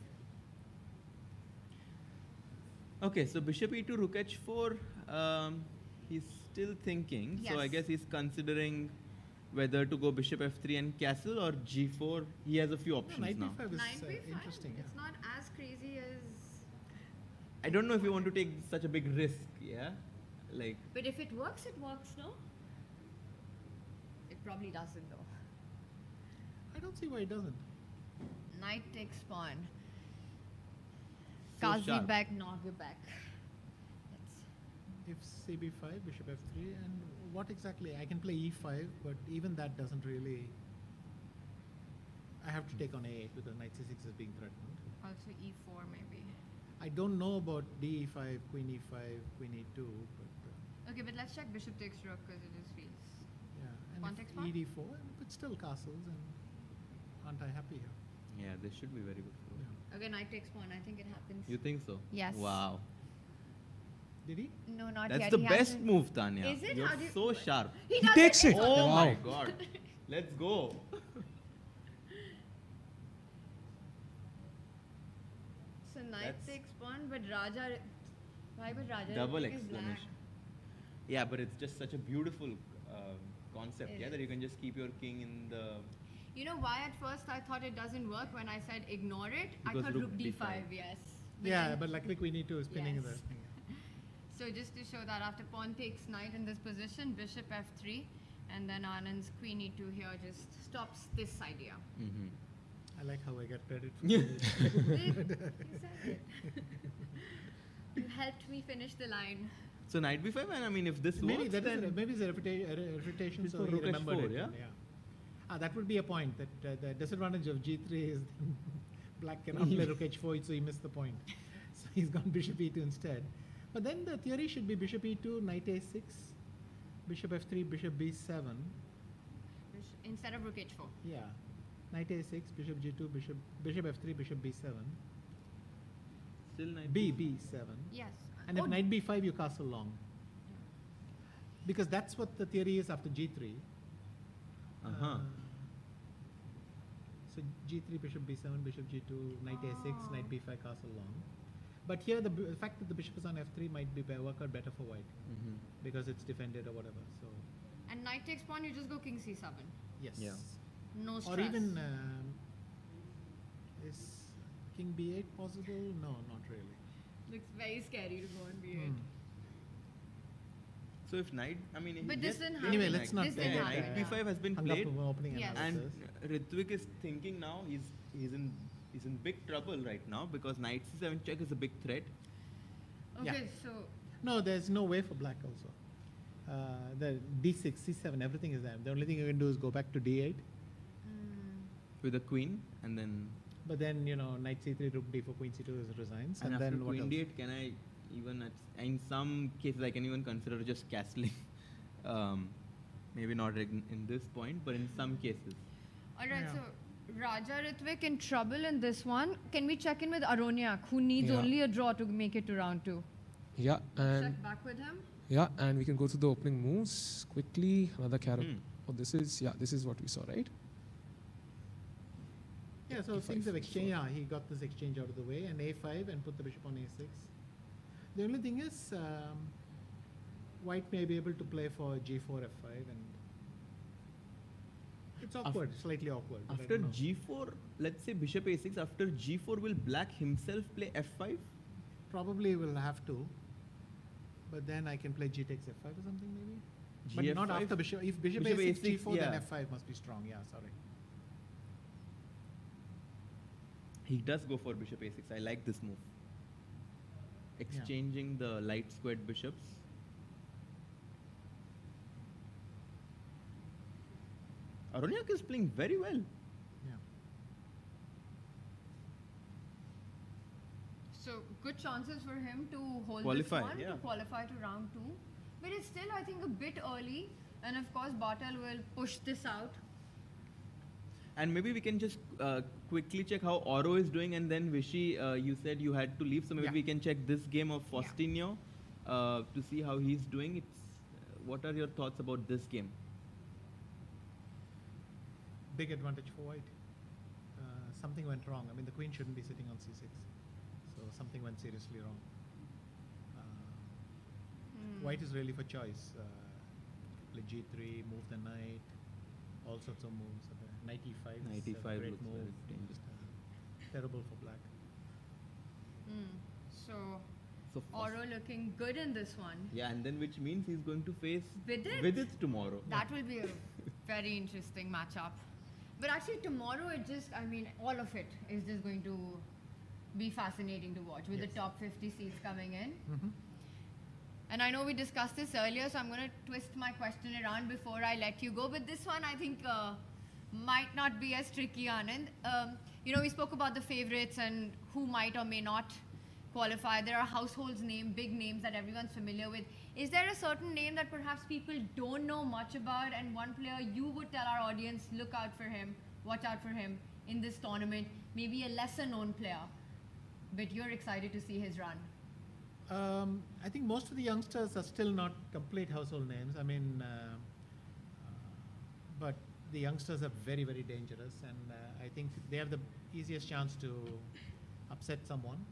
Okay, so bishop e2, rook h4. He's still thinking. So I Yes. guess he's considering whether to go bishop f3 and castle or g4. He has a few options knight now. b5 is Knight B5, interesting. It's not as crazy as. I don't know if you want to take such a big risk. Yeah, like. But if it works, no? It probably doesn't though. I don't see why it doesn't. Knight takes pawn. So sharp. Kazibek, Nogerbek. If cb5, bishop f3, and what exactly? I can play e5, but even that doesn't really. I have to take on a8 because knight c6 is being threatened. Also e4 maybe. I don't know about d5, queen e5, queen e2, but Okay, but let's check bishop takes rook because it just feels. yeah. And Pawn if takes pawn? ed4, but still castles, and aren't I happy here? Yeah, this should be very good for him. Okay, knight takes pawn. I think it happens. You think so? Yes. Wow. Did he? No, not That's yet. the He best hasn't. move, Tanya. Is it? You're How do you- so sharp. He does takes it. Oh Wow. my god. Let's go. So knight That's- takes pawn, but Raja. Why would Raja? Double take his black? exclamation. Yeah, but it's just such a beautiful concept. It Yeah, is. that you can just keep your king in the. You know why at first I thought it doesn't work when I said ignore it? I Because thought rook rook d5, d5. yes. Yeah, then- but luckily queen e2 is pinning Yes. the thing. So just to show that after pawn takes knight in this position, bishop f3, and then Anand's queen e2 here just stops this idea. I like how I get credit for Yeah. You said it. You helped me finish the line. So knight b5, and I mean, if this Maybe works, that is then maybe it's a refutation, It's so for he rook remembered h4, it. yeah? That would be a point. That the disadvantage of g3 is black cannot play rook h4, so he missed the point. So he's gone bishop e2 instead. But then the theory should be bishop e2, knight a6, bishop f3, bishop b7. Instead of rook h4. Yeah, knight a6, bishop g2, bishop f3, bishop b7. Still knight B7. Yes. And if Oh, knight B5, you castle long. Because that's what the theory is after G3. Uh-huh. So G3, bishop B7, bishop G2, knight A6, knight B5, castle long. But here the fact that the bishop is on F3 might be work out better for white because it's defended or whatever. So And knight takes pawn, you just go king C7. yes. Yeah. No stress. Or even is king B8 possible? No, not really. Looks very scary to go on B8. So if knight, But this didn't happen. Anyway, let's not This take didn't it. knight happen. B5 has been Hung up played, with opening Yes. and analysis. Ritwick is thinking now he's in big trouble right now because knight C7 check is a big threat. Okay, so No, there's no way for black also. The D6, C7, everything is there. The only thing you can do is go back to D8. With a queen, and then But then, knight C3, rook D4, queen C2 is resigns. and And after then what queen else? D8, can I even in some cases I can even consider just castling. Maybe not in this point, but in some cases. alright, so Raja Ritwick in trouble in this one. Can we check in with Aronyak, who needs Yeah. only a draw to make it to round 2? Yeah, and Check back with him. we can go through the opening moves quickly. Another carrot. Oh, this is what we saw, right? Yeah, so things have exchanged. Yeah, he got this exchange out of the way, and A5 and put the bishop on A6. The only thing is, white may be able to play for G4, F5, and it's awkward, slightly awkward. but I After don't know. G4, let's say bishop A6. After G4, will black himself play F5? Probably will have to, but then I can play G takes F5 or something maybe. But not GF5? after bishop. If bishop, Bishop A6, A6, G4, then yeah. F5 must be strong. Yeah, sorry. He does go for bishop A6. I like this move. Exchanging the light squared bishops. Aronyak is playing very well. Yeah. So good chances for him to hold Qualify, this one, yeah. to qualify to round 2. But it's still, I think, a bit early. And of course, Bartel will push this out. And maybe we can just quickly check how Oro is doing, and then Vishy, you said you had to leave, so maybe we can check this game of Faustino to see how he's doing. It's what are your thoughts about this game? Big advantage for white. Something went wrong. I mean, the queen shouldn't be sitting on C6. So something went seriously wrong. White is really for choice. Play G3, move the knight, all sorts of moves. Knight E5 Knight is a E5 great looks move. very dangerous. Terrible for black. So, So Oro looking good in this one. Yeah, and then which means he's going to face Vidit tomorrow. That will be a very interesting matchup. But actually tomorrow all of it is just going to be fascinating to watch with the top 50 seeds coming in. And I know we discussed this earlier, so I'm going to twist my question around before I let you go. But this one I think might not be as tricky, Anand. We spoke about the favorites and who might or may not qualify. There are household names, big names that everyone's familiar with. Is there a certain name that perhaps people don't know much about, and one player you would tell our audience, look out for him, watch out for him in this tournament? Maybe a lesser known player, but you're excited to see his run. I think most of the youngsters are still not complete household names. I mean, but the youngsters are very, very dangerous, and I think they have the easiest chance to upset someone.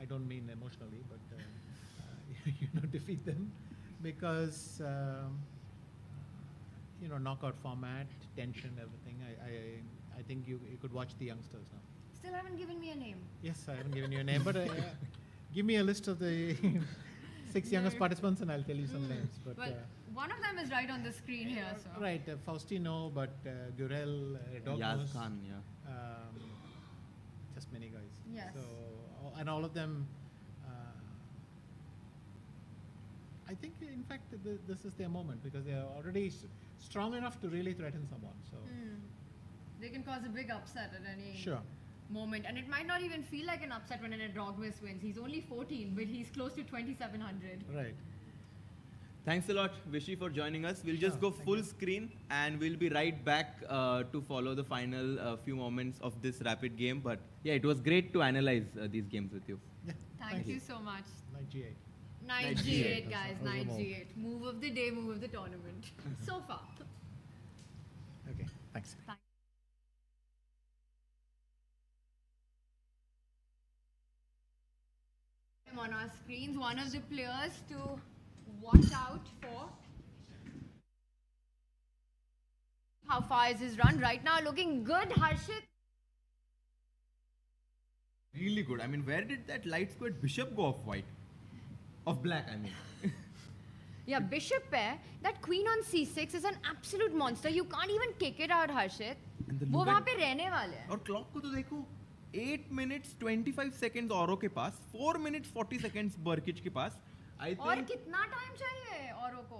I don't mean emotionally, but defeat them, because knockout format, tension, everything. I think you could watch the youngsters now. Still haven't given me a name. Yes, I haven't given you a name, but give me a list of the 6 youngest participants and I'll tell you some names. But Well, one of them is right on the screen here. So. right, Faustino, but Gurel, Yaz Khan, just many guys. Yes. So, and all of them, I think in fact this is their moment, because they are already strong enough to really threaten someone. So They can cause a big upset at any moment. And it might not even feel like an upset when an Adrogwis wins. He's only 14, but he's close to 2,700. Right. Thanks a lot, Vishy, for joining us. We'll just go full screen and we'll be right back to follow the final few moments of this rapid game. But yeah, it was great to analyze these games with you. Yeah. Thank you so much. Knight G8. Knight G8, guys. Knight G8. Move of the day, move of the tournament. So far. Okay, thanks. On our screens, one of the players to watch out for. How far is his run? Right now looking good, Harshit. Really good. I mean, where did that light squared bishop go off white? Of black, I mean. Yeah, bishop pair. That queen on c6 is an absolute monster. You can't even kick it out, Harshit. वो वहाँ पे रहने वाले हैं. और clock को तो देखो. 8 minutes 25 seconds औरों के पास, 4 minutes 40 seconds Burkic के पास. I think. और कितना time चाहिए औरों को?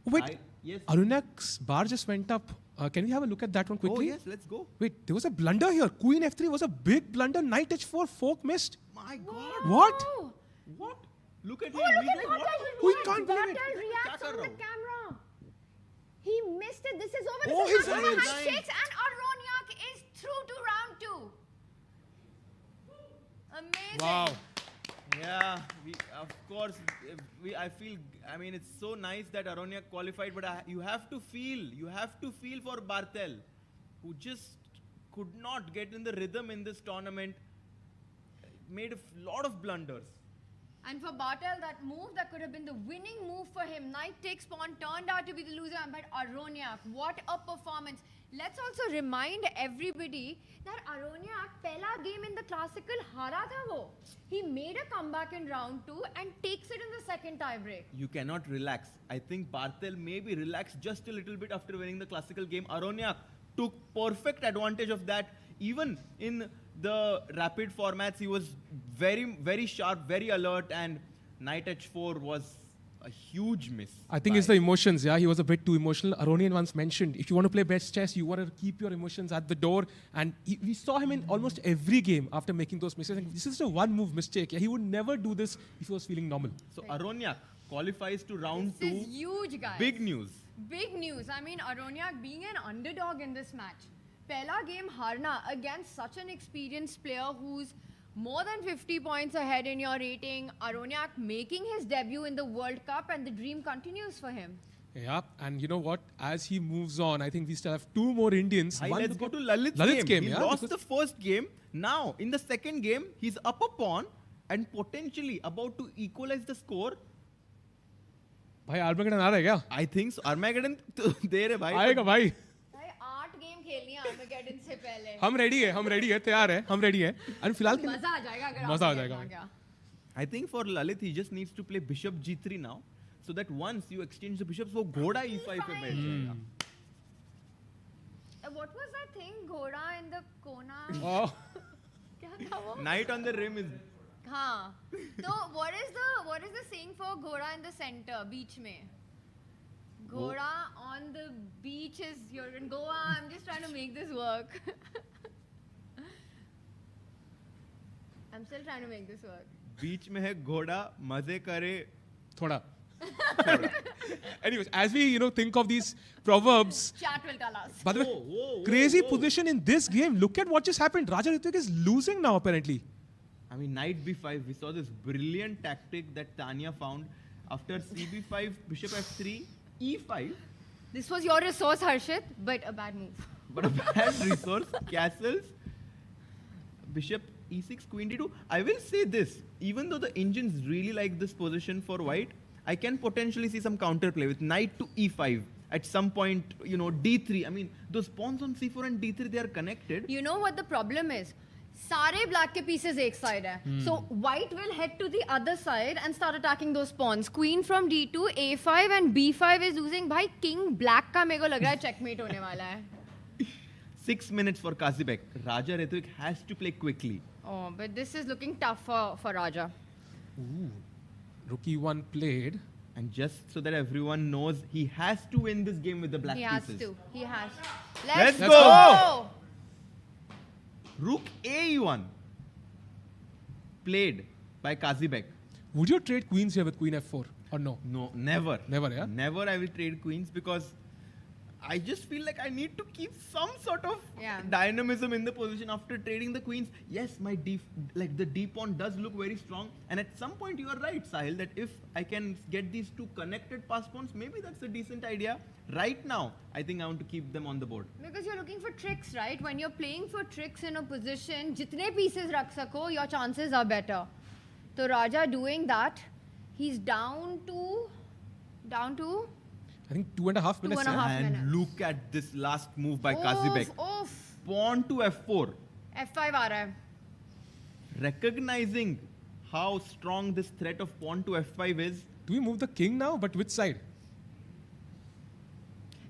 Wait, yes. Arunyak's bar just went up. Can we have a look at that one quickly? Oh yes, let's go. Wait, there was a blunder here. Queen f3 was a big blunder. Knight h4, fork missed. My God. What? What? Look at him. Oh, look at Bartel. We can't believe it. Bartel reacts on the camera. He missed it. This is over. Oh, This is his over. eyes. Handshakes and Aronyak is through to round 2. Amazing. Wow. Yeah, of course, I feel, I mean, it's so nice that Aronyak qualified, but you have to feel for Bartel, who just could not get in the rhythm in this tournament, made a lot of blunders. And for Bartel, that move that could have been the winning move for him, knight takes pawn, turned out to be the loser. But Aronyak, what a performance. Let's also remind everybody that Aronyak, pehla game in the classical, hara tha wo. He made a comeback in round 2 and takes it in the second tiebreak. You cannot relax. I think Bartel maybe relaxed just a little bit after winning the classical game. Aronyak took perfect advantage of that. Even in the rapid formats, he was very, very sharp, very alert, and knight h4 was a huge miss. I think it's the emotions, yeah. He was a bit too emotional. Aronian once mentioned, if you want to play best chess, you want to keep your emotions at the door. And we saw him in almost every game after making those mistakes. Like, this is a one-move mistake. Yeah? He would never do this if he was feeling normal. So Aronyak qualifies to round 2. This is huge, guys. Big news. Big news. I mean, Aronyak being an underdog in this match. Pehla game harna against such an experienced player who's more than 50 points ahead in your rating. Aronyak making his debut in the World Cup, and the dream continues for him. Yeah, and you know what? As he moves on, I think we still have 2 more Indians. Let's go to Lalit's game. He lost the first game. Now, in the second game, he's up a pawn and potentially about to equalize the score. भाई Armageddon आ रहा है क्या? I think so. Armageddon तो दे रहे भाई. आएगा भाई. भाई 8 गेम खेलनी है Armageddon से पहले. हम ready है, तैयार है, हम ready है. And फिलहाल मजा आ जाएगा अगर मजा आ जाएगा. I think for Lalit, he just needs to play bishop g3 now, so that once you exchange the bishops, वो घोड़ा e5 पे बैठ जाएगा. What was that thing? Ghoda in the Kona? Oh. क्या था वो? Knight on the rim is. हाँ. So what is the saying for Ghoda in the center, beach में? Ghoda on the beach is you're in Goa. I'm just trying to make this work. I'm still trying to make this work. बीच में है घोड़ा मजे करे थोड़ा. Anyways, as we think of these proverbs, Chat will tell us. by the way, crazy position in this game. Look at what just happened. Raja Ritwick is losing now apparently. I mean, knight b5. We saw this brilliant tactic that Tanya found after cb5, bishop f3, e5. This was your resource, Harshit, but a bad move. But a bad resource. Castles, bishop e6, queen d2. I will say this. Even though the Indians really like this position for white, I can potentially see some counterplay with knight to e5. At some point, d3. I mean, those pawns on c4 and d3, they are connected. You know what the problem is? Sare black ke pieces ek side hai. So white will head to the other side and start attacking those pawns. Queen from d2, a5 and b5 is losing. Bhai, king black ka meko lag raha hai checkmate hone wala hai. 6 minutes for Kazibek. Raja Ritwick has to play quickly. Oh, but this is looking tough for Raja. Ooh. Rook e1 played. And just so that everyone knows, he has to win this game with the black pieces. He has. Let's go! Rook a1 played by Kazibek. Would you trade queens here with queen f4? Or no? No, never. Never, yeah? Never I will trade queens because I just feel like I need to keep some sort of dynamism in the position after trading the queens. Yes, my the D pawn does look very strong, and at some point you are right, Sahil, that if I can get these two connected pass pawns, maybe that's a decent idea. Right now, I think I want to keep them on the board. Because you're looking for tricks, right? When you're playing for tricks in a position, jitne pieces rakh sako, your chances are better. So Raja doing that, he's down to I think 2.5 minutes. 2.5 minutes. And look at this last move by Kazibek. Pawn to F4. F5 aa raha hai. Recognizing how strong this threat of pawn to F5 is. Do we move the king now? But which side?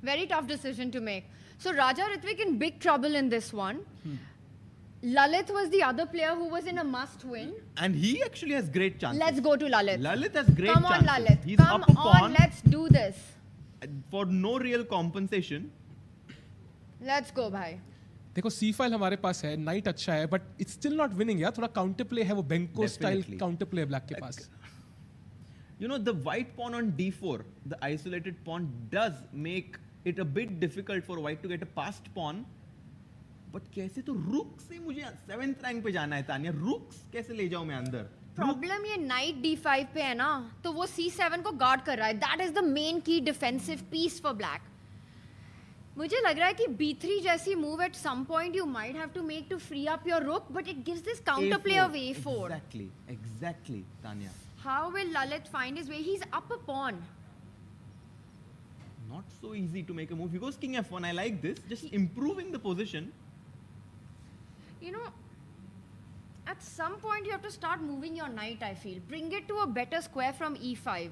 Very tough decision to make. So Raja Ritwick in big trouble in this one. Lalit was the other player who was in a must-win. And he actually has great chances. Let's go to Lalit. Lalit has great chances. Come on, Lalit. He's Come up a pawn. on, let's do this. For no real compensation. Let's go, bhai. देखो सी file हमारे पास है, night अच्छा है, but it's still not winning यार. थोड़ा counter play है, वो बेंको style counter play है ब्लैक के पास. You know, the white pawn on d4, the isolated pawn does make it a bit difficult for white to get a passed pawn. But कैसे तो rook से मुझे 7th rank पे जाना है Tania. Rooks कैसे ले जाऊं मैं अंदर? प्रॉब्लम ये नाइट d5 पे है ना, तो वो c7 को गार्ड कर रहा है. That is the main key defensive piece for black. मुझे लग रहा है कि b3 जैसी move at some point you might have to make to free up your rook, but it gives this counter play of a4. Exactly, Tanya. How will Lalit find his way? He's up a pawn. Not so easy to make a move. He goes king f1. I like this. Just improving the position. You know, at some point you have to start moving your knight, I feel. Bring it to a better square from e5,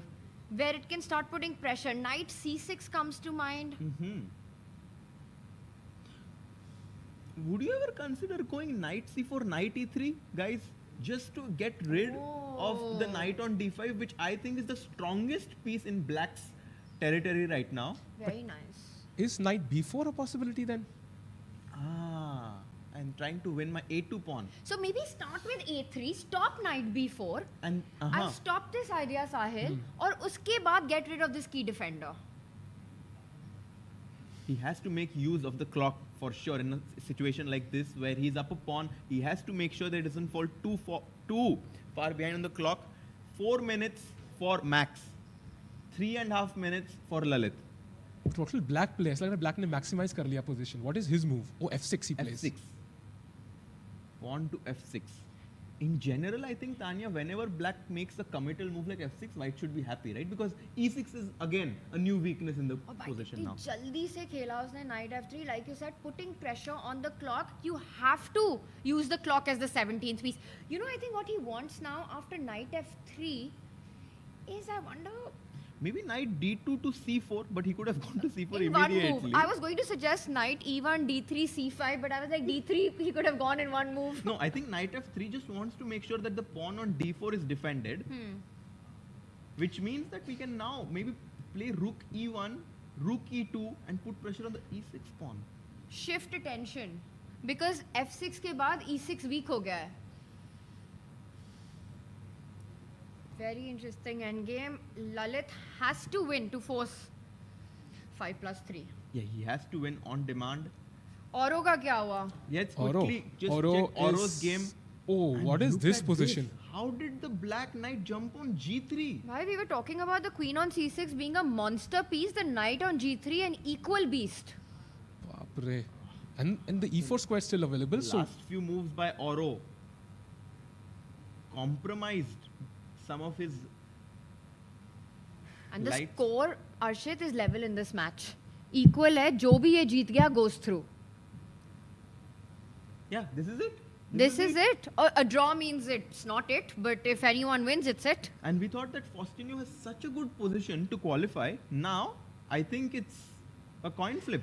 where it can start putting pressure. Knight c6 comes to mind. Would you ever consider going knight c4, knight e3, guys? Just to get rid of the knight on d5, which I think is the strongest piece in black's territory right now. Very nice. Is knight b4 a possibility then? I'm trying to win my a2 pawn. So maybe start with a3, stop knight b4. And I'll stop this idea, Sahil. और उसके बाद get rid of this key defender. He has to make use of the clock for sure in a situation like this where he's up a pawn. He has to make sure that it doesn't fall too far behind on the clock. 4 minutes for Max. 3.5 minutes for Lalit. Total black plays. Like black ने maximize कर लिया position. What is his move? Oh, f6 he plays. f6. Pawn to f6. In general, I think, Tanya, whenever black makes a committal move like f6, white should be happy, right? Because e6 is, again, a new weakness in the position now. जल्दी से खेला उसने knight f3. Like you said, putting pressure on the clock. You have to use the clock as the 17th piece. You know, I think what he wants now after knight f3 is, I wonder... Maybe knight d2 to c4, but he could have gone to c4 in immediately. One move. I was going to suggest knight e1, d3, c5, but I was like, d3 he could have gone in one move. No, I think knight f3 just wants to make sure that the pawn on d4 is defended. Which means that we can now maybe play rook e1, rook e2 and put pressure on the e6 pawn. Shift attention. Because f6 के बाद e6 weak हो गया है. Very interesting endgame. Lalit has to win to force 5+3. Yeah, he has to win on demand. Oro का क्या हुआ? Let's quickly just check Oro's game. Oh, what is this position? How did the black knight jump on g3? Why we were talking about the queen on c6 being a monster piece, the knight on g3 an equal beast. Baapre. And the e4 square is still available. Last few moves by Oro compromised some of his and the score, Arshit, is level in this match. Equal hai, jo bhi ye jeet gaya goes through. Yeah, this is it. This is it. A draw means it's not it, but if anyone wins, it's it. And we thought that Faustino has such a good position to qualify. Now, I think it's a coin flip.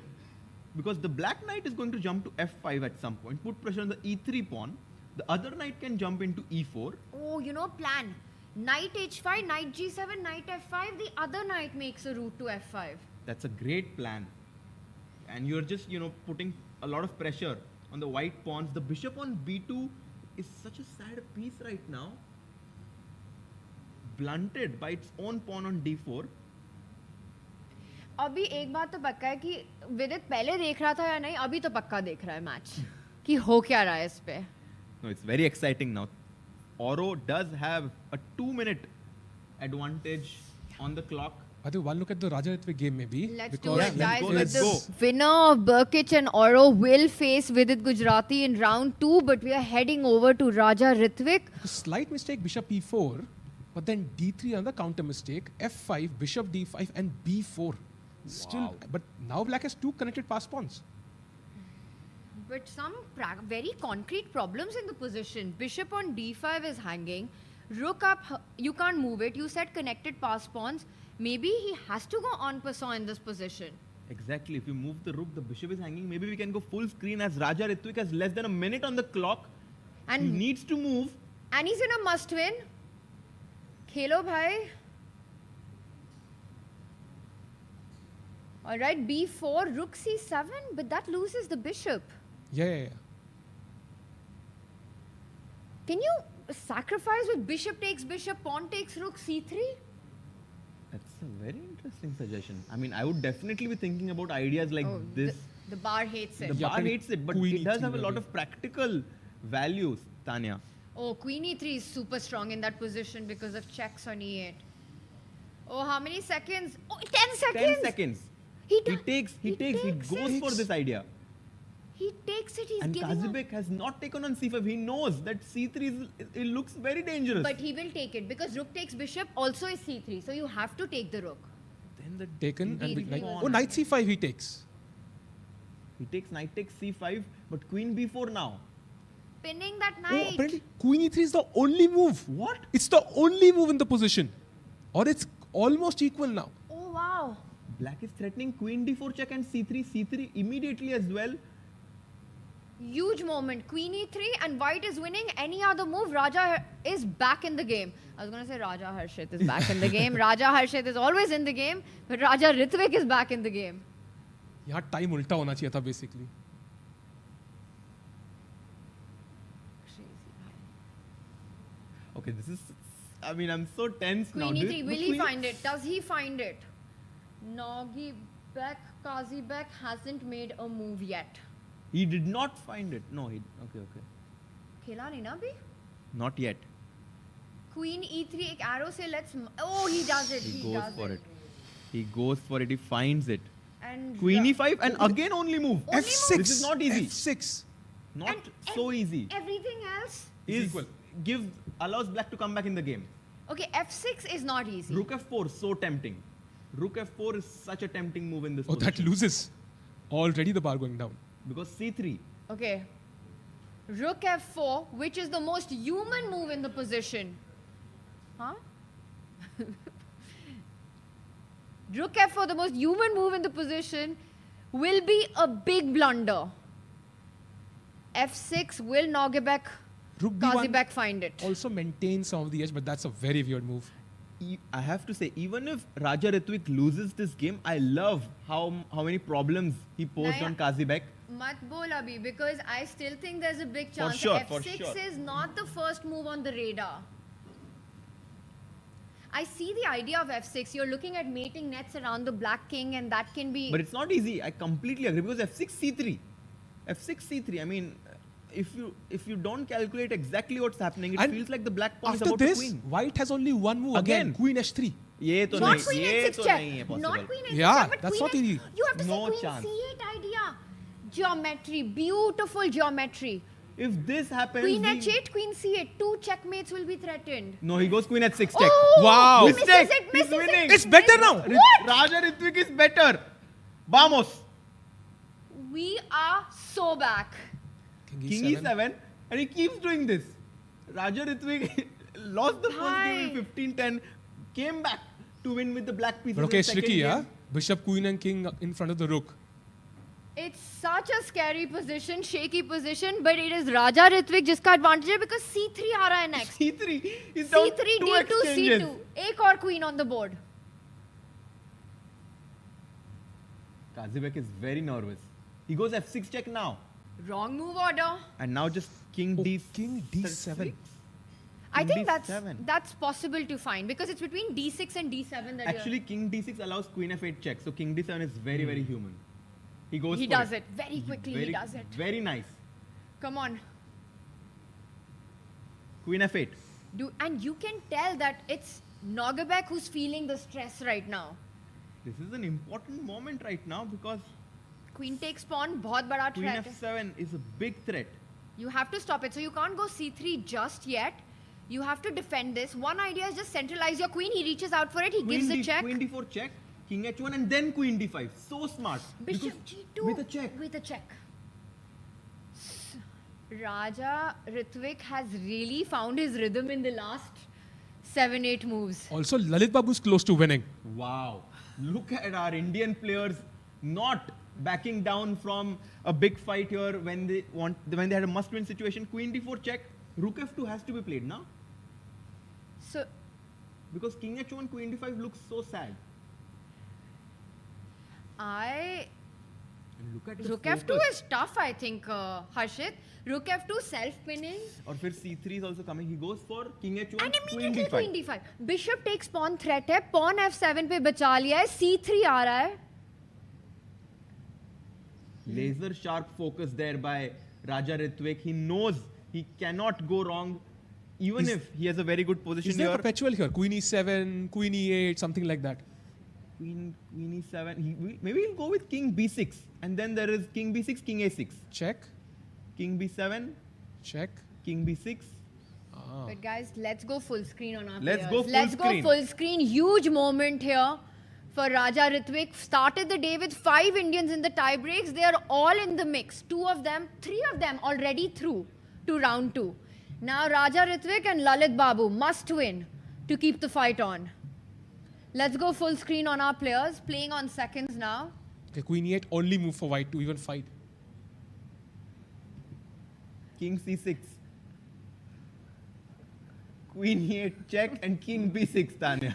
Because the black knight is going to jump to f5 at some point, put pressure on the e3 pawn. The other knight can jump into e4. Oh, you know, plan. Knight h5, knight g7, knight f5, the other knight makes a route to f5. That's a great plan. And you're just, putting a lot of pressure on the white pawns. The bishop on b2 is such a sad piece right now. blunted by its own pawn on d4. अभी एक बात तो पक्का है कि विदित पहले देख रहा था या नहीं, अभी तो पक्का देख रहा है मैच कि हो क्या रहा है इस पे. No, it's very exciting now. Oro does have a 2-minute advantage on the clock. I think one look at the Raja Ritwick game maybe. Let's do it, guys. The winner of Burkitt and Oro will face Vidit Gujarati in round 2, but we are heading over to Raja Ritwick. A slight mistake, bishop e4, but then d3 another counter mistake, f5, bishop d5 and b4. Still, but now black has 2 connected pass pawns. But some very concrete problems in the position. Bishop on d5 is hanging. Rook up, you can't move it. You said connected pass pawns. Maybe he has to go en passant in this position. Exactly. If you move the rook, the bishop is hanging. Maybe we can go full screen as Raja Ritwick has less than a minute on the clock. And he needs to move. And he's in a must win. Khelo bhai. Alright, b4, rook c7, but that loses the bishop. Yeah. Can you sacrifice with bishop takes bishop, pawn takes rook c3? That's a very interesting suggestion. I mean, I would definitely be thinking about ideas like this. The bar hates it. The bar hates it, but it does have a lot of practical values, Tanya. Oh, queen e3 is super strong in that position because of checks on e8. Oh, how many seconds? Oh, 10 seconds! 10 seconds. He goes for this idea. He takes it, he's and giving Kazibek has not taken on c5. He knows that c3 it looks very dangerous. But he will take it because rook takes bishop also is c3. So you have to take the rook. Then the taken and like, oh, knight c5 he takes. He takes knight takes c5, but queen b4 now. Pinning that knight. Oh, apparently queen e3 is the only move. What? It's the only move in the position. Or it's almost equal now. Oh, wow. Black is threatening queen d4 check and c3 immediately as well. Huge moment. Queen e3 and white is winning. Any other move, Raja is back in the game. I was going to say Raja Harshit is back in the game. Raja Harshit is always in the game, but Raja Ritwick is back in the game. यहाँ time उल्टा होना चाहिए था basically. Okay, this is. I mean, I'm so tense now. Queen e3. Will he find it? Does he find it? Nogerbek, Kazibek hasn't made a move yet. He did not find it. No, he. Okay. Khela nahi na abhi? Not yet. Queen e3, ek arrow se let's. Oh, he does it. He goes for it. He goes for it. He finds it. And Queen e5 and again only move. Only f6. move. This is not easy. f6. Not so easy. Everything else is allows black to come back in the game. Okay, f6 is not easy. Rook f4 so tempting. Rook f4 is such a tempting move in this position. That loses. Already the bar going down. Because c3. Okay. Rook f4, which is the most human move in the position. Huh? Rook f4, the most human move in the position, will be a big blunder. f6, will Nogerbek, Kazibek find it? Also maintains some of the edge, but that's a very weird move. I have to say, even if Raja Ritwick loses this game, I love how many problems he posed on Kazibek. Mat bol abhi, because I still think there's a big chance. f6 is not the first move on the radar. I see the idea of f6. You're looking at mating nets around the black king, and that can be. But it's not easy. I completely agree, because f6 c3. F6 c3. I mean, if you don't calculate exactly what's happening, it feels like the black pawn is about to win. White has only one move again. Queen h3. Ye to not nahi, queen ye h6 to check. nahi hai possible. Not queen h6 Yeah, check, but that's queen not easy. You have to No say queen chance. c8 idea. Geometry, beautiful geometry. If this happens, Queen h8, queen c8, 2 checkmates will be threatened. No, he goes queen h6 check. Oh, wow. Mistake. He's winning. It's better now. What? Raja Ritwick is better. Vamos. We are so back. King e7, and he keeps doing this. Raja Ritwick lost the first game in 15-10, came back to win with the black pieces. But okay, in it's second tricky, game. yeah? Bishop, queen and king in front of the rook. It's such a scary position, shaky position, but it is Raja Ritwick jiska advantage hai because c3 aa raha hai next. c3 is down c3, two d2, exchanges. c2. Ek aur queen on the board. Kazibek is very nervous. He goes f6 check now. Wrong move order. And now just king d king d7. I think D7. that's possible to find because it's between d6 and d7 that Actually, king d6 allows queen f8 check. So king d7 is very, very human. He goes he for does it very quickly. He does it. Very nice. Come on. Queen f8. And you can tell that it's Nogerbek who's feeling the stress right now. This is an important moment right now because Queen takes pawn, बहुत बड़ा queen threat. f7 is a big threat. You have to stop it. So you can't go c3 just yet. You have to defend this. One idea is just centralize your queen. He reaches out for it. He gives a check. Queen d4 check, king h1 and then queen d5. So smart. Bishop Because g2 with a check. With a check. Raja Ritwick has really found his rhythm in the last 7-8 moves. Also, Lalit Babu's close to winning. Wow. Look at our Indian players not backing down from a big fight here when they had a must-win situation. Queen d4 check. Rook f2 has to be played now. So, because king h1, queen d5 looks so sad. And look at his Rook focus. f2 is tough, I think, Harshit. Rook f2 self-pinning. Or फिर c3 is also coming. He goes for king h1, And queen immediately d5. queen d5. Bishop takes pawn threat है. Pawn f7 पे बचा लिया है. c3 आ रहा है. Laser sharp focus there by Raja Ritwick. He knows he cannot go wrong, even if he has a very good position Is there here. perpetual here? Queen e7, queen e8, something like that. Queen e7. Maybe he'll go with king b6. And then there is king b6, king a6. Check. King b7. Check. King b6. But guys, let's go full screen on our Let's players. go full Let's screen. go full screen. Huge moment here for Raja Ritwick. Started the day with 5 Indians in the tie breaks. They are all in the mix. 3 of them already through to round 2. Now Raja Ritwick and Lalit Babu must win to keep the fight on. Let's go full screen on our players. Playing on seconds now. Okay, queen e8 only move for white to even fight. King c6. Queen e8 check and king b6, Tanya.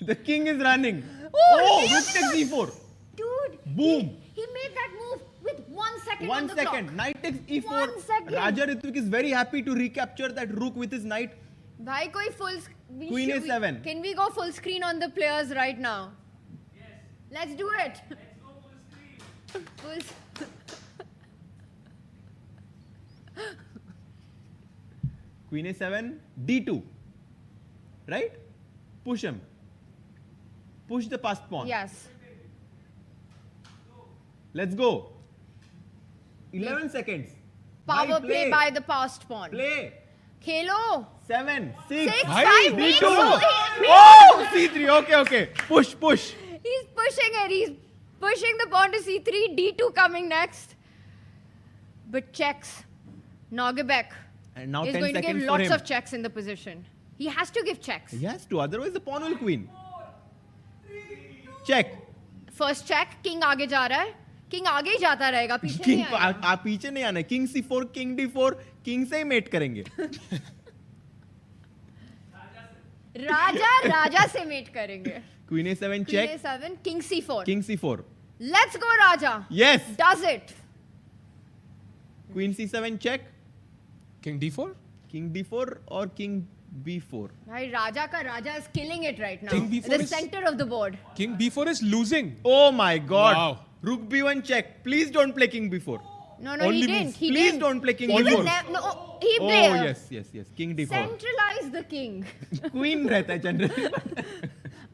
The king is running. Oh, rook takes e4. Dude. Boom. He made that move with 1 second on 1 the second. clock. Knight takes e4. 1 second. Raja Ritwick is very happy to recapture that rook with his knight. Bhai, koi full Queen a7. Can we go full screen on the players right now? Yes. Let's do it. Let's go full screen. Queen a7, d2. Right? Push him. Push the passed pawn. Yes. Let's go. 11 seconds. Power play by the passed pawn. Play. Khelo. 7, 6, 5, d2. so Oh, c3. Okay. Push. He's pushing it. He's pushing the pawn to c3. d2 coming next. But checks. Nogerbek And now is 10 going to seconds give for lots him. of checks in the position. He has to give checks. He has to, otherwise the pawn will queen. Check. First check. King आगे जा रहा है. King आगे ही जाता रहेगा. पीछे नहीं आएगा. आप पीछे नहीं आना. King c4, king d4, king से ही mate करेंगे. राजा से मेट करेंगे. Queen a7 Queen check. a7, king c4. King c4. Let's go, Raja. Yes. Does it. Queen c7 check. King d4? King d4 or king b4. Right, Raja is killing it right now. King b4 the is- center of the board. King b4 is losing. Oh my god. Wow. Rook b1 check. Please don't play king b4. No, Only he moves. didn't. He Please didn't. don't play king He b4. will no, he Oh played. yes. King d4. Centralize the king. Queen रहता है generally.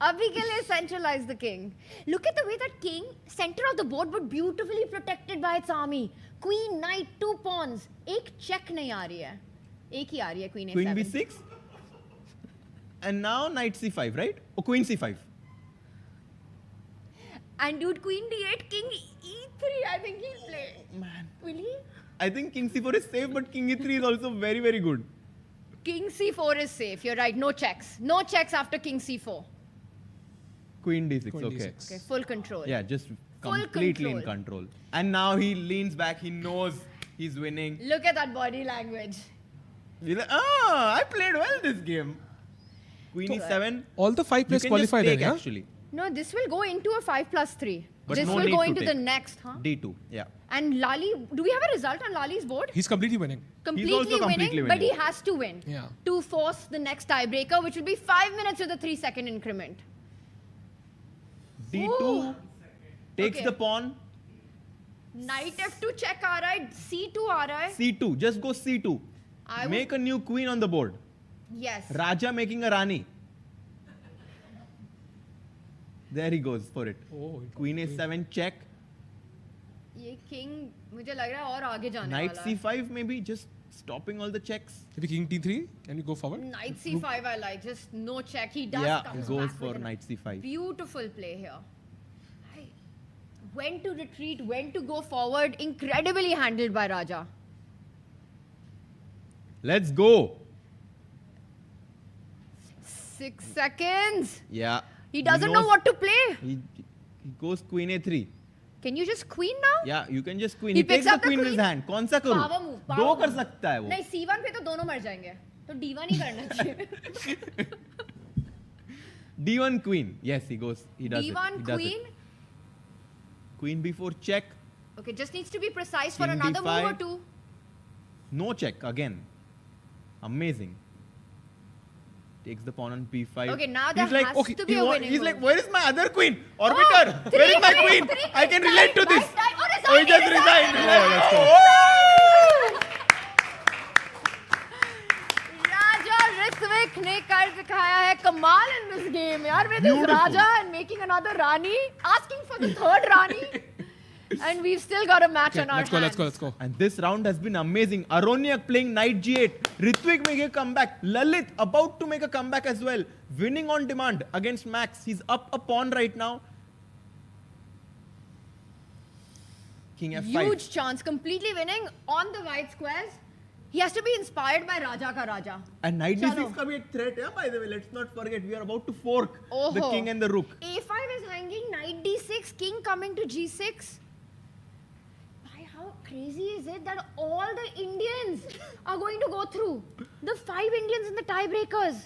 Abhi ke liye centralize the king. Look at the way that king, center of the board, but beautifully protected by its army. Queen, knight, 2 pawns. एक check नहीं आ रही है. एक ही आ रही है queen a7. Queen b6. And now knight c5, right? Or queen c5. And dude, queen d8, king e3. I think he'll play. Man. Will he? I think king c4 is safe, but king e3 is also very, very good. King c4 is safe. You're right. No checks. No checks after king c4. Queen d6, Queen okay. D6. Okay, full control. Yeah, just Full completely in control. control. And now he leans back. He knows he's winning. Look at that body language. He's like, I played well this game. Queen e7. All the 5 You players can just qualified, take, yeah? actually. No, this will go into a 5+3. But this no will need go to into the take. next, huh? D2, yeah. And Lali, do we have a result on Lali's board? He's completely winning. Completely winning, but he has to win Yeah. to force the next tiebreaker, which will be 5 minutes with a 3-second increment. D2 takes Okay. the pawn. Knight F2 check aa raha hai, C2 aa raha hai. C2, just go C2. I would- Make a new queen on the board. Yes. Raja making a Rani. There he goes for it. Oh, Queen A7 check. ये king मुझे लग रहा है और आगे जाने Knight वाला है. C5 maybe, just stopping all the checks. Maybe king T3. Can you go forward? Knight C5 I like, just no check. He does Yeah, comes goes back for with a Knight C5. Beautiful play here. When to retreat, when to go forward, incredibly handled by Raja. Let's go. 6 seconds. Yeah. He doesn't know knows- what to play. He goes queen A3. Can you just queen now? Yeah, you can just queen. He He takes picks the up the queen in his queen. hand. कौन सा करूं? Power move, power दो कर move. सकता है वो. नहीं C1 पे तो दोनों मर जाएंगे. तो D1 ही करना चाहिए. D1 queen. Yes, he goes. He does D1 it. He does queen. it. Queen B4 check. Okay, just needs to be precise for King another D5. move or two. No check again. Amazing. Takes the pawn on B5. Okay, now there He's like, has okay, to be he a wa- winning He's move. like, where is my other queen? Orbiter, Oh, where is my three, queen? three, I can relate to this. Oh, Oh, he just resigned. Oh, Let's go. Raja Ritwick ने कर दिखाया है कमाल in this game यार, with his Beautiful. Raja and making another Rani, asking for the third Rani, and we've still got a match on our hands. Let's go. And this round has been amazing. Aronyak playing knight G8. Ritwick making a comeback. Lalit about to make a comeback as well. Winning on demand against Max. He's up a pawn right now. King F5. Huge chance, completely winning on the white squares. He has to be inspired by Raja ka Raja. And knight Chalo. D6 का भी एक threat है, by the way. Let's not forget, we are about to fork the Oho. king and the rook. A5 is hanging, knight D6, king coming to G6. Bhai, how crazy is it that all the Indians are going to go through? The 5 Indians in the tiebreakers.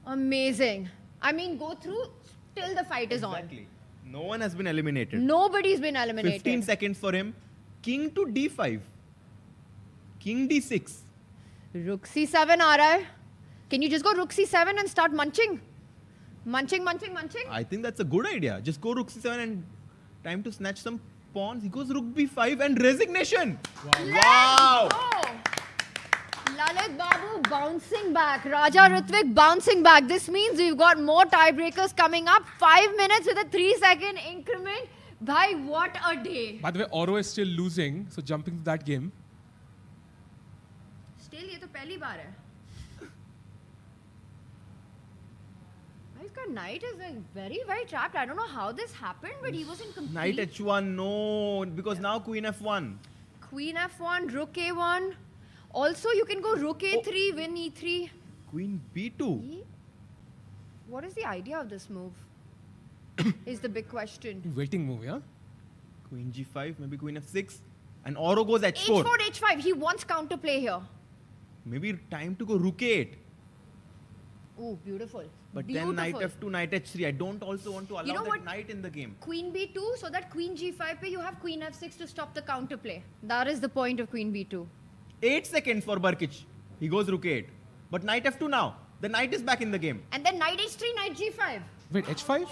Amazing. I mean, go through till the fight is Exactly. No one has been eliminated. on. Nobody's been eliminated. 15 seconds for him. King to D5. King D6. Rook C7 aa raha hai. Can you just go Rook C7 and start munching? Munching. I think that's a good idea. Just go Rook C7 and time to snatch some pawns. He goes Rook B5 and resignation. Wow. Go. Lalit Babu bouncing back. Raja Ritwick bouncing back. This means we've got more tiebreakers coming up. 5 minutes with a 3-second increment. Bhai, what a day. By the way, Oro is still losing, so jumping to that game. Still, ये तो पहली बार है. This knight is like very trapped. I don't know how this happened, but he was in complete... Knight H1, no. Because now Queen F1. Queen F1, Rook A1. Also, you can go Rook A3, win E3. Queen B2. What is the idea of this move? Is the big question. Waiting move, yeah? Queen G5, maybe Queen F6. And Oro goes H4. H4, H5. He wants counterplay here. Maybe time to go Rook A8. Oh, beautiful. But Beautiful. then Knight F2, Knight H3. I don't also want to allow You know that what? knight in the game. Queen B2, so that Queen G5 pe you have Queen F6 to stop the counterplay. That is the point of Queen B2. 8 seconds for Barkic. He goes Rook A8. But Knight F2 now. The knight is back in the game. And then Knight H3, Knight G5. Wait, H5?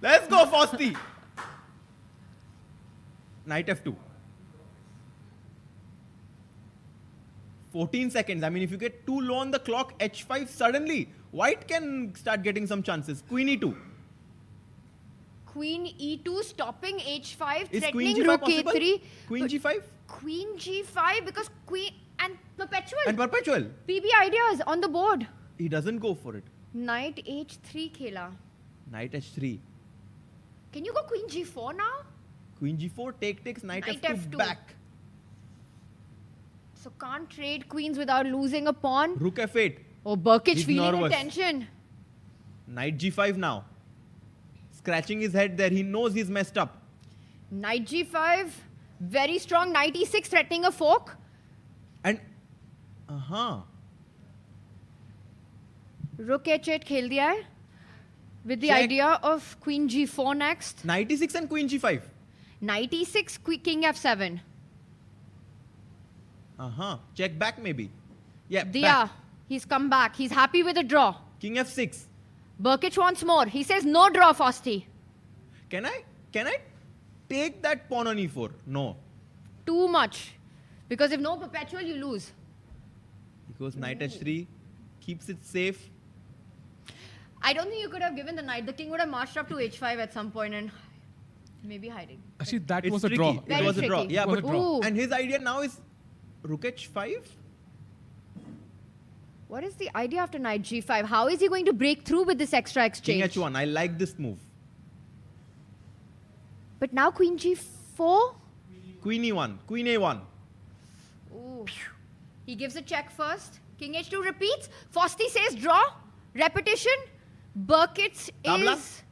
Let's go, Fausti. Knight F2. 14 seconds. I mean, if you get too low on the clock, H5 suddenly, White can start getting some chances. Queen E2. Queen E2 stopping H5, Is threatening Queen G5 Rook possible? A3. Queen G5? Queen G5 because Queen and perpetual. And perpetual. PB ideas on the board. He doesn't go for it. Knight H3 khela. Knight H3. Can you go Queen G4 now? Queen G4, takes Knight, Knight F2, F2. back. So can't trade queens without losing a pawn. Rook F8. Oh, Burkic He's feeling nervous. the tension. Knight G5 now. Scratching his head there. He knows he's messed up. Knight G5. Very strong. Knight E6 threatening a fork. And, Rook H8 खेल दिया है. With the Check. idea of queen g4 next. Knight e6 and queen g5. Knight e6, king f7. Check back maybe. Yeah, Diya, back. he's come back. He's happy with a draw. King f6. Burkic wants more. He says no draw, Fosti. Can I take that pawn on e4? No. Too much. Because if no perpetual, you lose. He goes knight h3, keeps it safe. I don't think you could have given the knight. The king would have marched up to h5 at some point and maybe hiding. Actually, that It's was a tricky. draw. It was a draw. tricky. Yeah, It was but a draw. and his idea now is rook h5. What is the idea after knight g5? How is he going to break through with this extra King exchange? h1. I like this move. But now queen g4? Queen e1. Queen a1. Ooh. He gives a check first. King h2 repeats. Fosti says draw. Repetition. Burkitt Tabla? is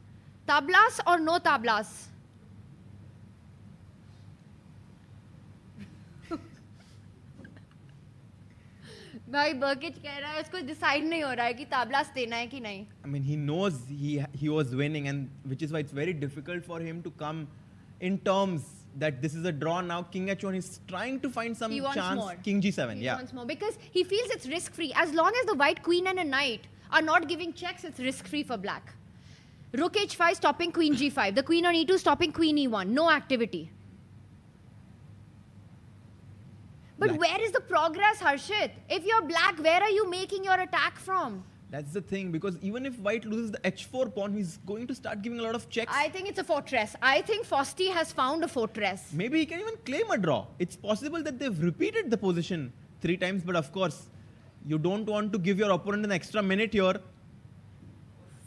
tablas or no tablas? भाई बर्किच कह रहा है उसको decide नहीं हो रहा है कि ताबलास देना है कि नहीं. I mean, he knows he was winning, and which is why it's very difficult for him to come in terms that this is a draw now. King h1 is trying to find some He wants chance. more. King g7, He yeah. wants more because he feels it's risk-free. As long as the white queen and a knight are not giving checks, it's risk-free for black. Rook h5 stopping queen g5. The queen on e2 stopping queen e1. No activity. But Black. where is the progress, Harshit? If you're black, where are you making your attack from? That's the thing, because even if white loses the h4 pawn, he's going to start giving a lot of checks. I think it's a fortress. I think Fosti has found a fortress. Maybe he can even claim a draw. It's possible that they've repeated the position 3 times, but of course, you don't want to give your opponent an extra minute here.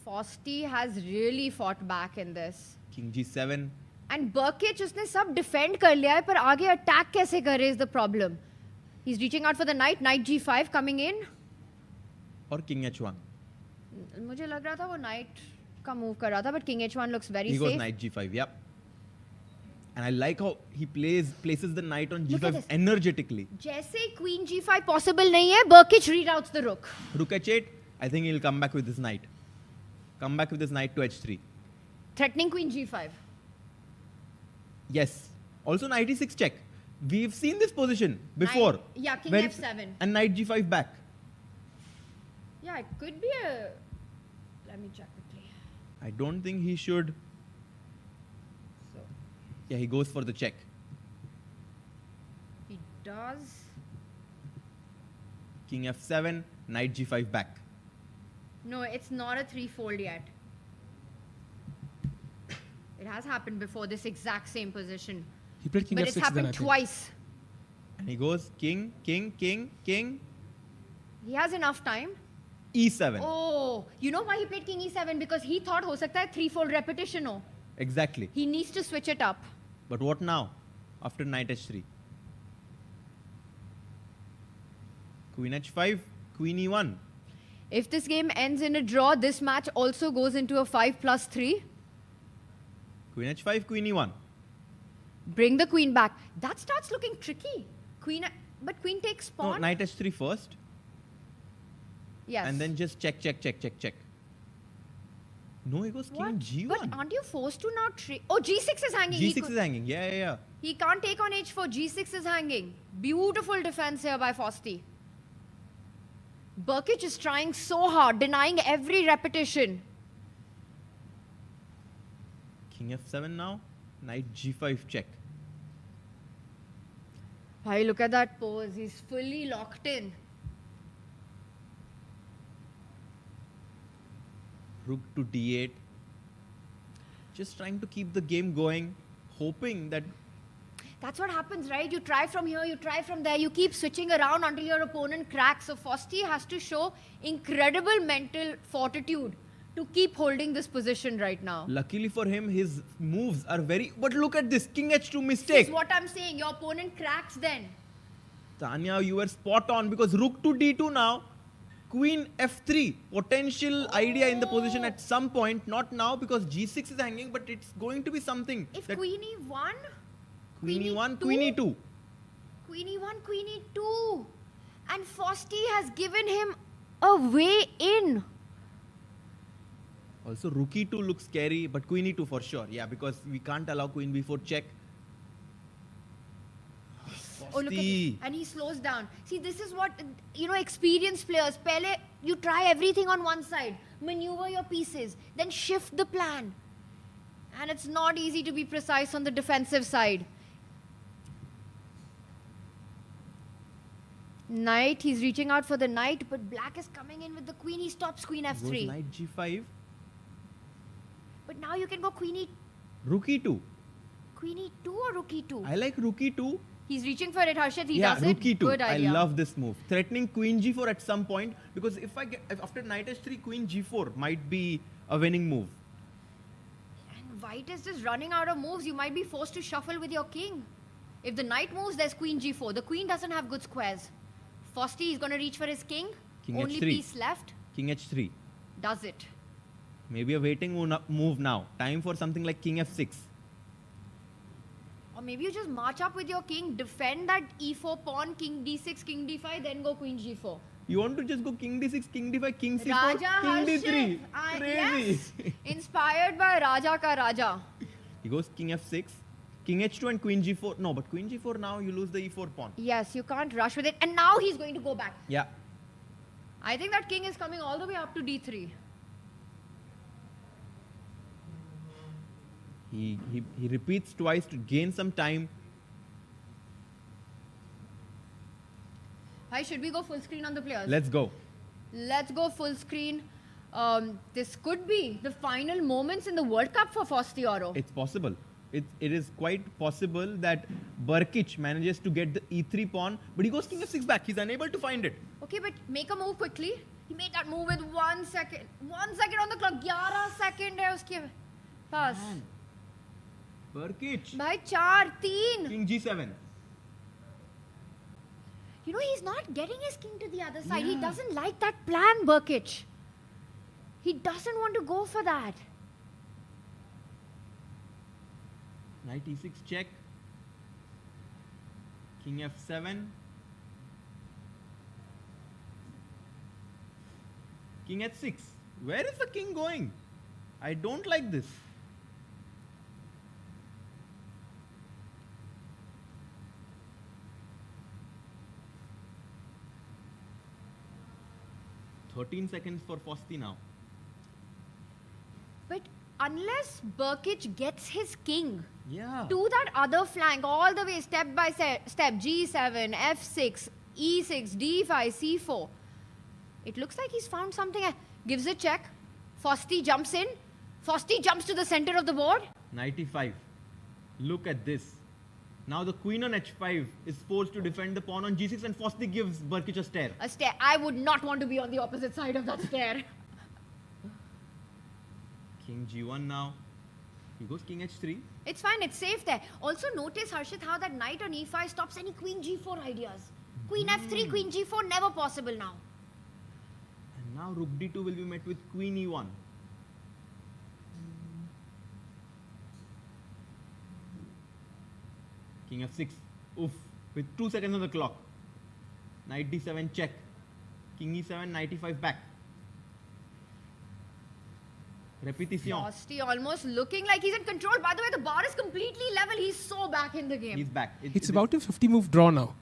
Fosti has really fought back in this. King g7. And Burkic उसने सब defend कर लिया है पर आगे attack कैसे करे is the problem. He's reaching out for the knight. Knight g5 coming in. Or king h1. मुझे लग रहा था वो knight का move कर रहा था but king h1 looks very He safe. goes knight g5, yep. And I like how he places the knight on Look at g5 this. energetically. जैसे ही queen g5 possible नहीं है Burkic reroutes the rook. Rook h8, I think he'll come back with this knight. Come back with this knight to h3. Threatening queen g5. Yes. Also knight e6 check. We've seen this position before. Yeah, king Very- f7. And knight g5 back. Yeah, it could be a... Let me check quickly. I don't think he should. Yeah, he goes for the check. He does. King f7, knight g5 back. No, it's not a threefold yet. It has happened before, this exact same position. He played king But f6 it's then, happened I think. twice. And he goes king, king, king, king, He has enough time. e7. Oh, you know why he played king e7? Because he thought ho sakta hai threefold repetition ho. Exactly. He needs to switch it up. But what now? After knight h3. Queen h5, queen e1. If this game ends in a draw, this match also goes into a 5+3. Queen h5, queen e1. Bring the queen back. That starts looking tricky. But queen takes No, pawn. knight h3 first. Yes. And then just check, check, check, check, check. No, he goes king What? g1. But aren't you forced to now trade? Oh, g6 is hanging. g6 is hanging. Yeah, yeah, yeah. He can't take on h4. g6 is hanging. Beautiful defense here by Fosti. Burkic is trying so hard, denying every repetition. King f7 now. Knight g5 check. Bhai, look at that pose. He's fully locked in. Rook to d8. Just trying to keep the game going, hoping that That's what happens, right? You try from here, you try from there, you keep switching around until your opponent cracks. So Fosti has to show incredible mental fortitude to keep holding this position right now. luckily for him, his moves are very... But look at this, king h2 This mistake. is what I'm saying. Your opponent cracks then. Tanya, you were spot on because rook to d2 now. Queen f3. Potential idea in the position at some point. Not now because g6 is hanging, but it's going to be something. If that queen e1, queen e1, e2, queen e2. queen e1, queen e2. And Fosti has given him a way in. Also, rook e2 looks scary, but queen e2 for sure. Yeah, because we can't allow queen b4 check. Oh, look at it. And he slows down. See, this is what, experienced players, Pele, you try everything on one side, maneuver your pieces, then shift the plan. And it's not easy to be precise on the defensive side. Knight, he's reaching out for the knight, but black is coming in with the queen. He stops queen f3. Goes knight g5. But now you can go queen e... Rook e2. Queen e2 or rook e2? I like rook e2. He's reaching for it, Harshit. He does rook it. e2. Good idea. I love this move. Threatening queen g4 at some point, because if after knight h3, queen g4 might be a winning move. And white is just running out of moves. You might be forced to shuffle with your king. If the knight moves, there's queen g4. The queen doesn't have good squares. Fosti is going to reach for his king. Only h3. piece left. King h3. Does it. Maybe a waiting move now. Time for something like king f6. Or maybe you just march up with your king, defend that e4 pawn, king d6, king d5, then go queen g4. You want to just go king d6, king d5, king c4, Raja king d3. Crazy. Yes. Inspired by Raja ka Raja. He goes king f6, king h2 and queen g4. No, but queen g4 now you lose the e4 pawn. Yes, you can't rush with it. And now he's going to go back. Yeah. I think that king is coming all the way up to d3. He repeats twice to gain some time. Hi, should we go full screen on the players? Let's go. Let's go full screen. This could be the final moments in the World Cup for Fostioro. It's possible. It is quite possible that Barkic manages to get the e3 pawn, but he goes king f6 back. He's unable to find it. Okay, but make a move quickly. He made that move with 1 second. 1 second on the clock. 11 second hai uske paas. Barkic. Bhai, 4, 3. King g7. He's not getting his king to the other side. He doesn't like that plan, Barkic. He doesn't want to go for that. Knight e6 check. King f7. King h6. Where is the king going? I don't like this. "13 seconds for Fosti now." But unless Barkic gets his king Yeah. to that other flank all the way step by step, g7, f6, e6, d5, c4, it looks like he's found something. Gives a check. Fosti jumps in. Fosti jumps to the center of the board. Knight e5. Look at this. Now the queen on h5 is forced to defend the pawn on g6, and Fosti gives Barkic a stare. A stare. I would not want to be on the opposite side of that stare. King g1 now. He goes king h3. It's fine. It's safe there. Also notice, Harshit, how that knight on e5 stops any queen g4 ideas. Queen f3, queen g4, never possible now. And now rook d2 will be met with queen e1. King f6. Oof. With 2 seconds on the clock. Knight d7 check. King e7, knight e5 back. Repetition. Fosti almost looking like he's in control. By the way, the bar is completely level. He's so back in the game. He's back. It's about a 50 move draw now.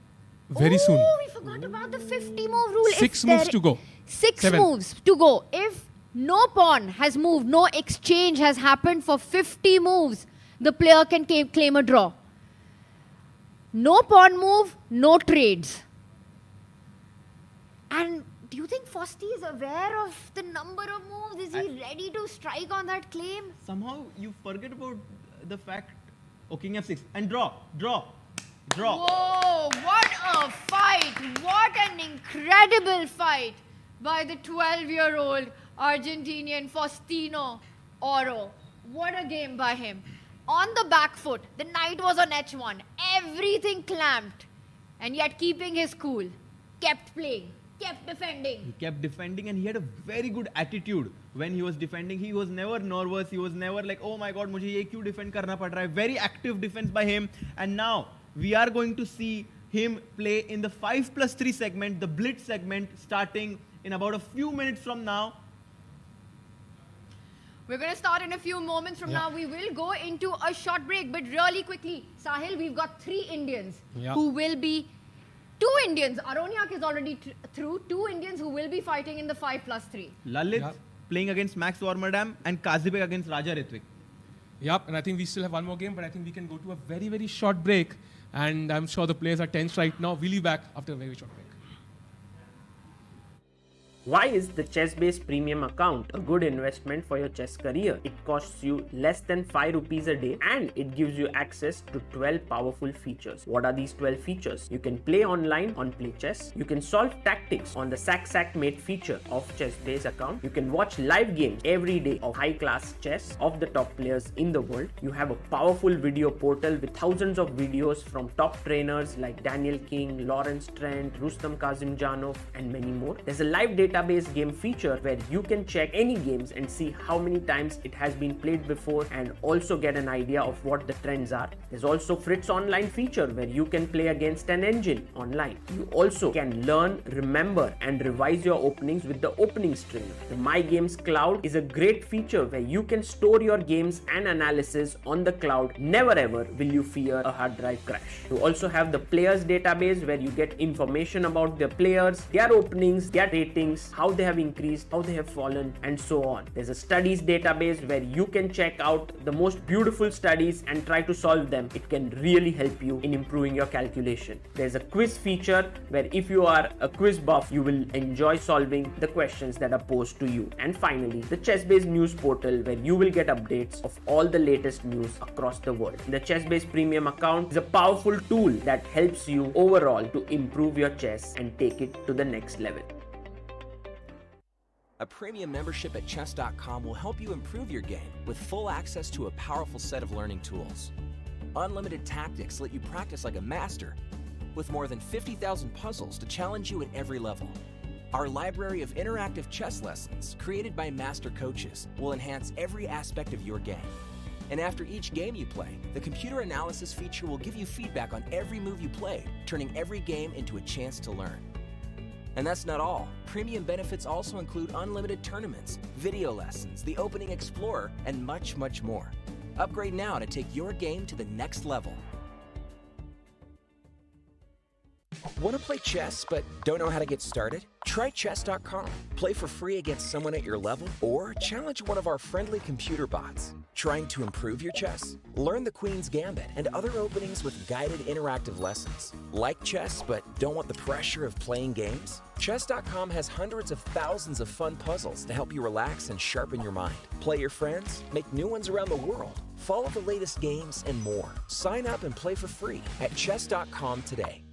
Very soon. Oh, we forgot about the 50 move rule. 6 moves to go. 6 7. moves to go. If no pawn has moved, no exchange has happened for 50 moves, the player can claim a draw. No pawn move, no trades. And do you think Fosti is aware of the number of moves? Is he ready to strike on that claim? Somehow you forget about the fact. Oh, king f6 and draw. Draw. Whoa, what a fight. What an incredible fight by the 12-year-old Argentinian Faustino Oro. What a game by him. On the back foot, the knight was on h1. Everything clamped. And yet keeping his cool. Kept playing. Kept defending. He kept defending, and he had a very good attitude when he was defending. He was never nervous. He was never like, oh my god, mujhe ye kyun defend karna pad raha hai. Very active defense by him. And now we are going to see him play in the 5+3 segment, the blitz segment, starting in about a few minutes from now. We're going to start in a few moments from now. We will go into a short break, but really quickly, Sahil, we've got 3 Indians who will be 2 Indians. Aronyak is already through. 2 Indians who will be fighting in the 5+3. Lalit playing against Max Warmerdam and Kazibek against Raja Ritwick. Yep, and I think we still have one more game, but I think we can go to a very, very short break. And I'm sure the players are tense right now. We'll be back after a very short break. Why is the ChessBase Premium account a good investment for your chess career? It costs you less than 5 rupees a day and it gives you access to 12 powerful features. What are these 12 features? You can play online on Play Chess. You can solve tactics on the Sack Mate feature of ChessBase account. You can watch live games every day of high-class chess of the top players in the world. You have a powerful video portal with thousands of videos from top trainers like Daniel King, Lawrence Trent, Rustam Kazimjanov, and many more. There's a live database game feature where you can check any games and see how many times it has been played before and also get an idea of what the trends are. There's also Fritz Online feature where you can play against an engine online. You also can learn, remember and revise your openings with the openings trainer. The My Games Cloud is a great feature where you can store your games and analysis on the cloud. Never ever will you fear a hard drive crash. You also have the players database where you get information about their players, their openings, their ratings, how they have increased, how they have fallen, and so on. There's a studies database where you can check out the most beautiful studies and try to solve them. It can really help you in improving your calculation. There's a quiz feature where if you are a quiz buff, you will enjoy solving the questions that are posed to you. And finally, the ChessBase news portal where you will get updates of all the latest news across the world. The ChessBase Premium account is a powerful tool that helps you overall to improve your chess and take it to the next level. A premium membership at chess.com will help you improve your game with full access to a powerful set of learning tools. Unlimited tactics let you practice like a master with more than 50,000 puzzles to challenge you at every level. Our library of interactive chess lessons created by master coaches will enhance every aspect of your game. And after each game you play, the computer analysis feature will give you feedback on every move you played, turning every game into a chance to learn. And that's not all. Premium benefits also include unlimited tournaments, video lessons, the Opening Explorer, and much, much more. Upgrade now to take your game to the next level. Want to play chess but don't know how to get started? Try chess.com. Play for free against someone at your level or challenge one of our friendly computer bots. Trying to improve your chess? Learn the Queen's Gambit and other openings with guided interactive lessons. Like chess but don't want the pressure of playing games? Chess.com has hundreds of thousands of fun puzzles to help you relax and sharpen your mind. Play your friends, make new ones around the world, follow the latest games and more. Sign up and play for free at chess.com today.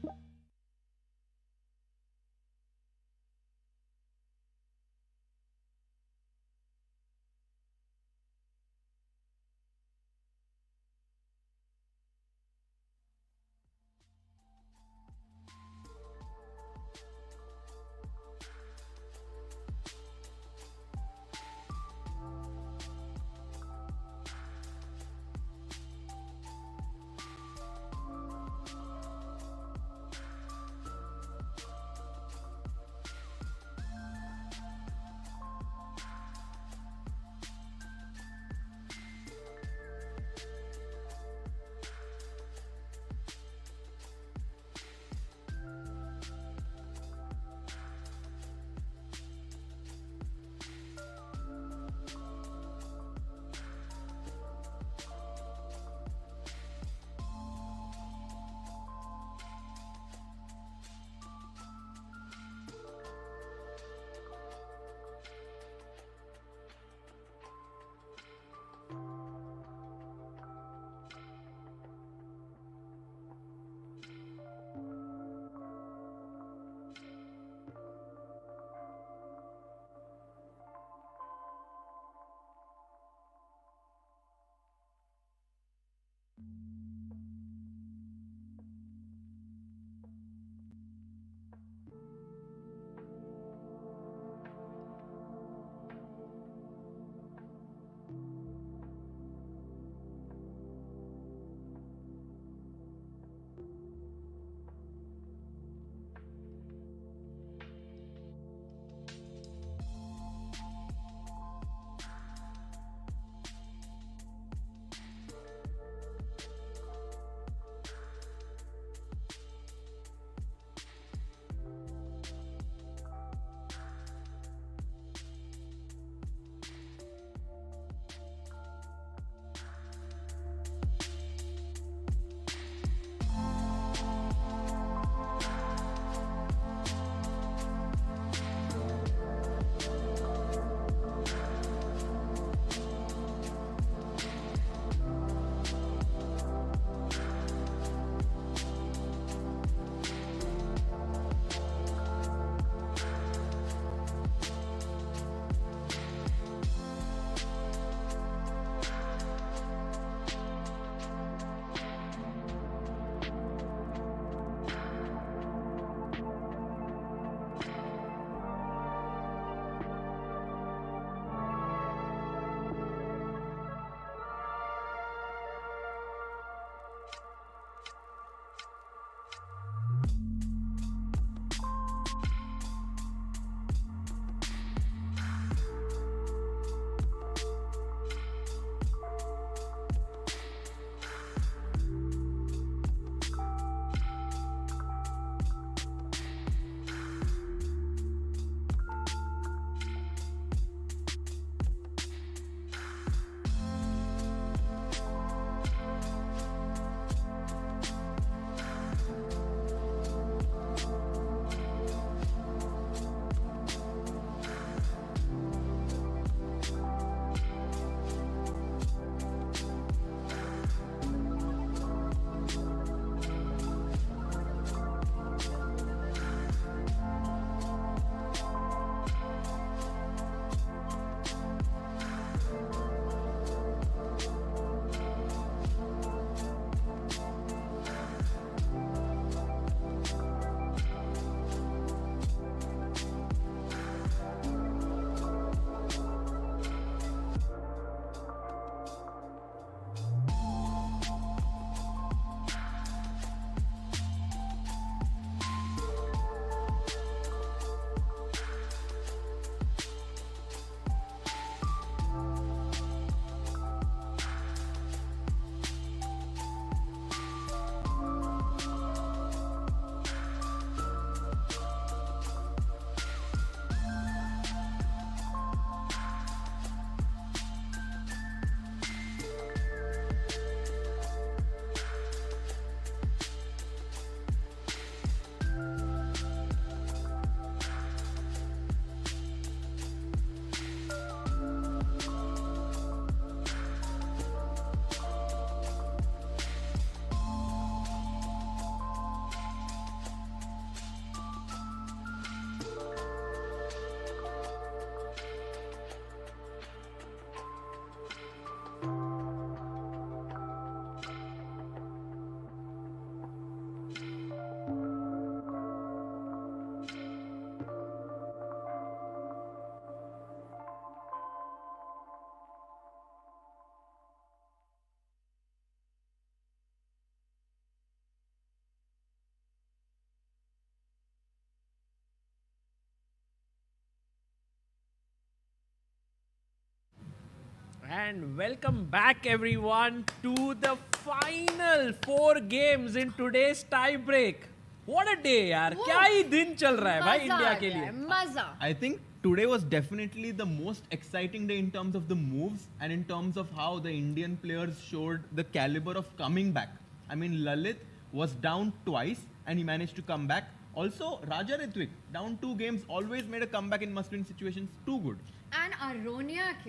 And welcome back everyone to the final 4 games in today's tie break. What a day यार, क्या ही दिन चल रहा है भाई India के लिए. मजा. I think today was definitely the most exciting day in terms of the moves and in terms of how the Indian players showed the caliber of coming back. I mean, Lalit was down twice and he managed to come back. Also, Raja Ritwick, down 2 games, always made a comeback in must-win situations. Too good. And Aronyak,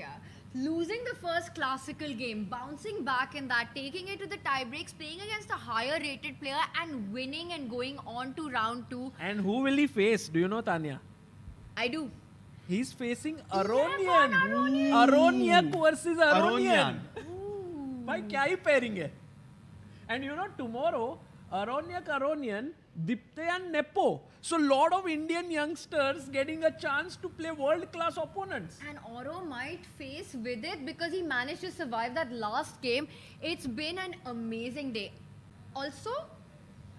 losing the first classical game, bouncing back in that, taking it to the tie-breaks, playing against a higher-rated player and winning and going on to round 2. And who will he face? Do you know, Tanya? I do. He's facing Aronyan. Aronyak versus Aronyan. भाई क्या ही pairing है? And you know, tomorrow, Aronyan, Diptayan, Nepo. So lot of Indian youngsters getting a chance to play world-class opponents. And Oro might face with it because he managed to survive that last game. It's been an amazing day. Also,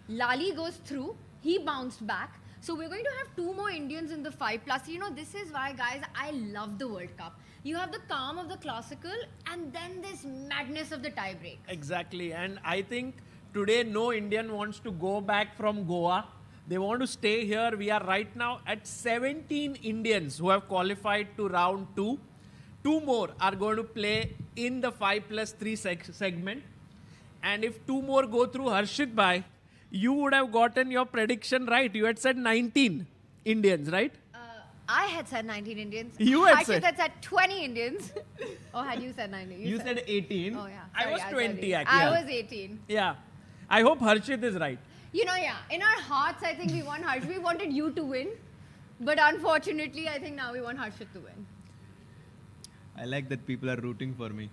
Lali goes through. He bounced back. So we're going to have 2 more Indians in the 5+. You know, this is why, guys, I love the World Cup. You have the calm of the classical and then this madness of the tie-break. Exactly. And I think today no Indian wants to go back from Goa. They want to stay here. We are right now at 17 Indians who have qualified to round 2. 2 more are going to play in the 5+3 segment. And if 2 more go through, Harshit bhai, you would have gotten your prediction right. You had said 19 Indians, right? I had said 19 Indians. You had Harshit had said 20 Indians. Or had you said 19? You said 18. Oh, yeah. I Sorry, was said 20 18. actually. I was 18. Yeah. I hope Harshit is right. You know, yeah. In our hearts, I think we want Harshit. We wanted you to win. But unfortunately, I think now we want Harshit to win. I like that people are rooting for me.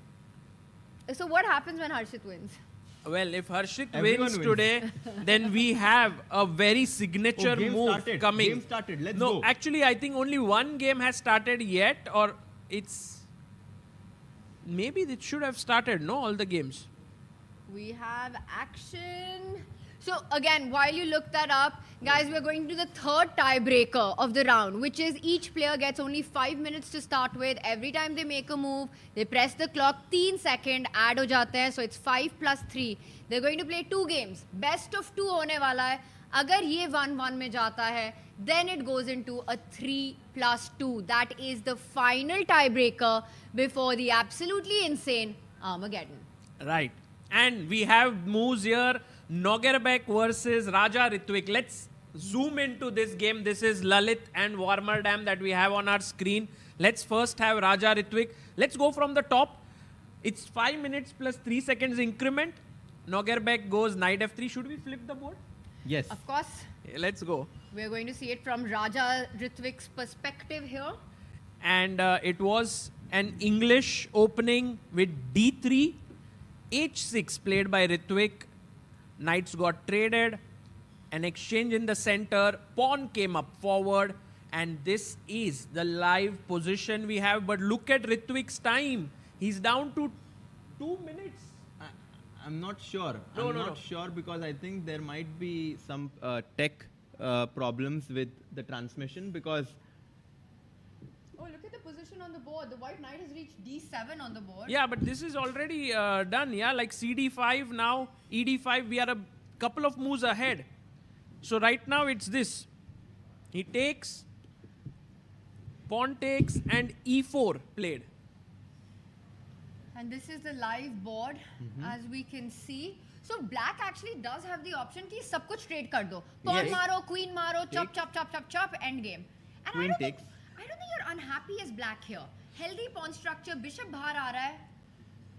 So what happens when Harshit wins? Well, if Harshit Everyone wins wins. today, then we have a very signature game move started. coming. Game started. Let's no, go. actually, I think only one game has started yet, or it's maybe it should have started. No, all the games. We have action. So again, while you look that up, guys, we're going to the 3rd tiebreaker of the round, which is each player gets only 5 minutes to start with. Every time they make a move, they press the clock, 3 seconds add ho jate hain, so it's 5+3. They're going to play 2 games. Best of 2 hone wala hai. Agar ye 1-1 mein jata hai, then it goes into a 3+2. That is the final tiebreaker before the absolutely insane Armageddon. Right. And we have moves here. Nogerbek versus Raja Ritwick. Let's zoom into this game. This is Lalit and Warmerdam that we have on our screen. Let's first have Raja Ritwick. Let's go from the top. It's 5 minutes plus 3 seconds increment. Nogerbek goes knight f3. Should we flip the board? Yes. Of course. Let's go. We're going to see it from Raja Ritwick's perspective here. And it was an English opening with d3, h6 played by Ritwick. Knights got traded, an exchange in the center, pawn came up forward, and this is the live position we have. But look at Ritwick's time. He's down to 2 minutes. I'm not sure. No, I'm no, not no. sure because I think there might be some tech problems with the transmission because Oh, look at the position on the board. The white knight has reached d7 on the board. Yeah, but this is already done. Yeah, like cd5 now, ed5. We are a couple of moves ahead. So right now it's this. He takes, pawn takes, and e4 played. And this is the live board, as we can see. So black actually does have the option ki sab kuch trade kar do. Pawn Yes. maro, queen maro, chop, chop, chop, chop, chop, end game. And queen takes. I don't think you're unhappy as black here. Healthy pawn structure, bishop bahar aa raha hai.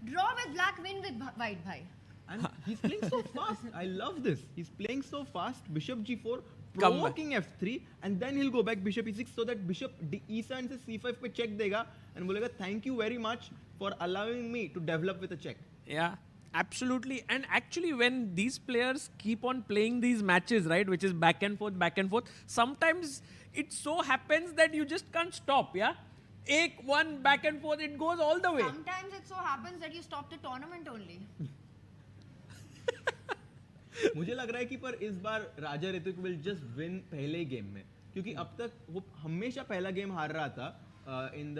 Draw with black, win with white bhai. And he's playing so fast. I love this. He's playing so fast. Bishop g4, Come provoking f3, and then he'll go back bishop e6 so that bishop e7 से c5 पे check देगा and बोलेगा thank you very much for allowing me to develop with a check. Yeah, absolutely. And actually, when these players keep on playing these matches, right, which is back and forth, sometimes it so happens that you just can't stop, yeah? Ek one back and forth, it goes all the way. Sometimes it so happens that you stop the tournament only. मुझे लग रहा है कि पर इस बार राजा Ritwik will just win पहले game में क्योंकि अब तक वो हमेशा पहला गेम हार रहा था in the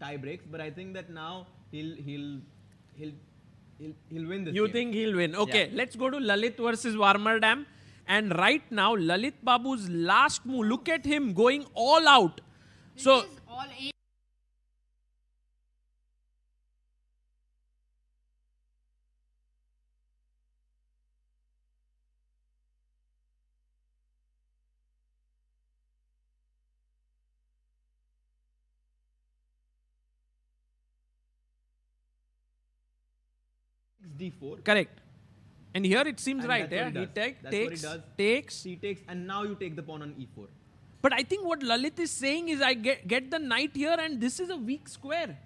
tie breaks but I think that now he'll win this You game. think he'll win? Okay, Yeah. let's go to Lalit versus Warmerdam. And right now, Lalit Babu's last move, look at him going all out. So, All in. D4. correct. And here it seems And right. that's Yeah, what he does. That's takes, what he does. takes. He takes, and now you take the pawn on e4. But I think what Lalit is saying is I get the knight here and this is a weak square.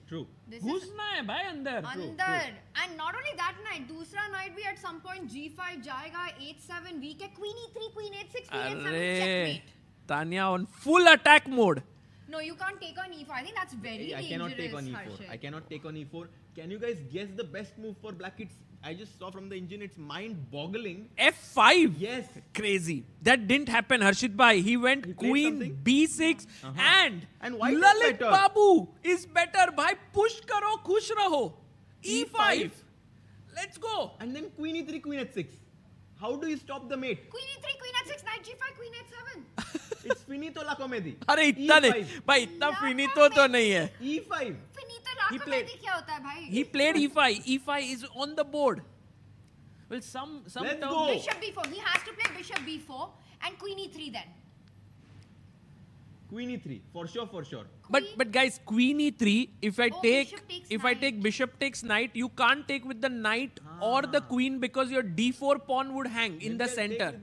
True. घुसना है भाई अंदर. अंदर. And not only that knight, दूसरा knight भी at some point g5 जाएगा, h7 weak है, queen e3, queen h6, queen h7, Arre, checkmate. Tanya on full attack mode. No, you can't take on e4. I think that's very I dangerous. cannot take on e4. Harshit. I cannot take on e4. Can you guys guess the best move for black? I just saw from the engine, it's mind-boggling. F5. Yes. Crazy. That didn't happen, Harshit Bhai. He went queen something? b6 And white is Lalit better. Babu is better. Bhai, push karo, khush raho. E5. Let's go. And then queen e3, queen h6. How do you stop the mate? Queen e3, queen h6, knight g5, queen h7. It's finito la comedy. अरे इतना नहीं भाई इतना finito तो नहीं है. E5. Finito la comedy क्या होता है भाई? He played e5. E5 is on the board. Well, some Let's term- go. Bishop b4. He has to play bishop b4 and queen e3 then. Queen e3. For sure. But guys, queen e3. If I bishop takes take bishop takes knight, you can't take with the knight or the queen because your d4 pawn would hang in the center.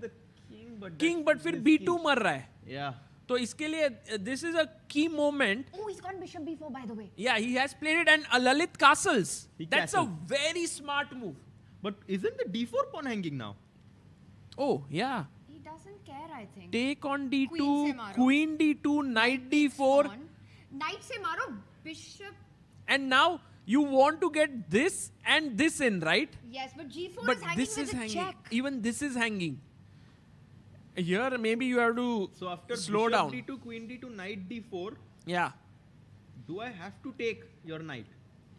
King, but फिर b2 मर रहा है. Yeah. तो इसके लिए this is a key moment. Oh, he's gone bishop b4 by the way. Yeah, he has played it and Lalit castles. That's castled. a very smart move. But isn't the d4 pawn hanging now? Oh, yeah. He doesn't care, I think. Take on d2, Queen se maro. queen d2, knight d4. Knight se maro, bishop. And now you want to get this and this in, right? Yes, but g4 But is hanging this with is a hanging. check. Even this is hanging. Here, maybe you have to So after slow bishop down. d2, queen d2, knight d4, Yeah. do I have to take your knight?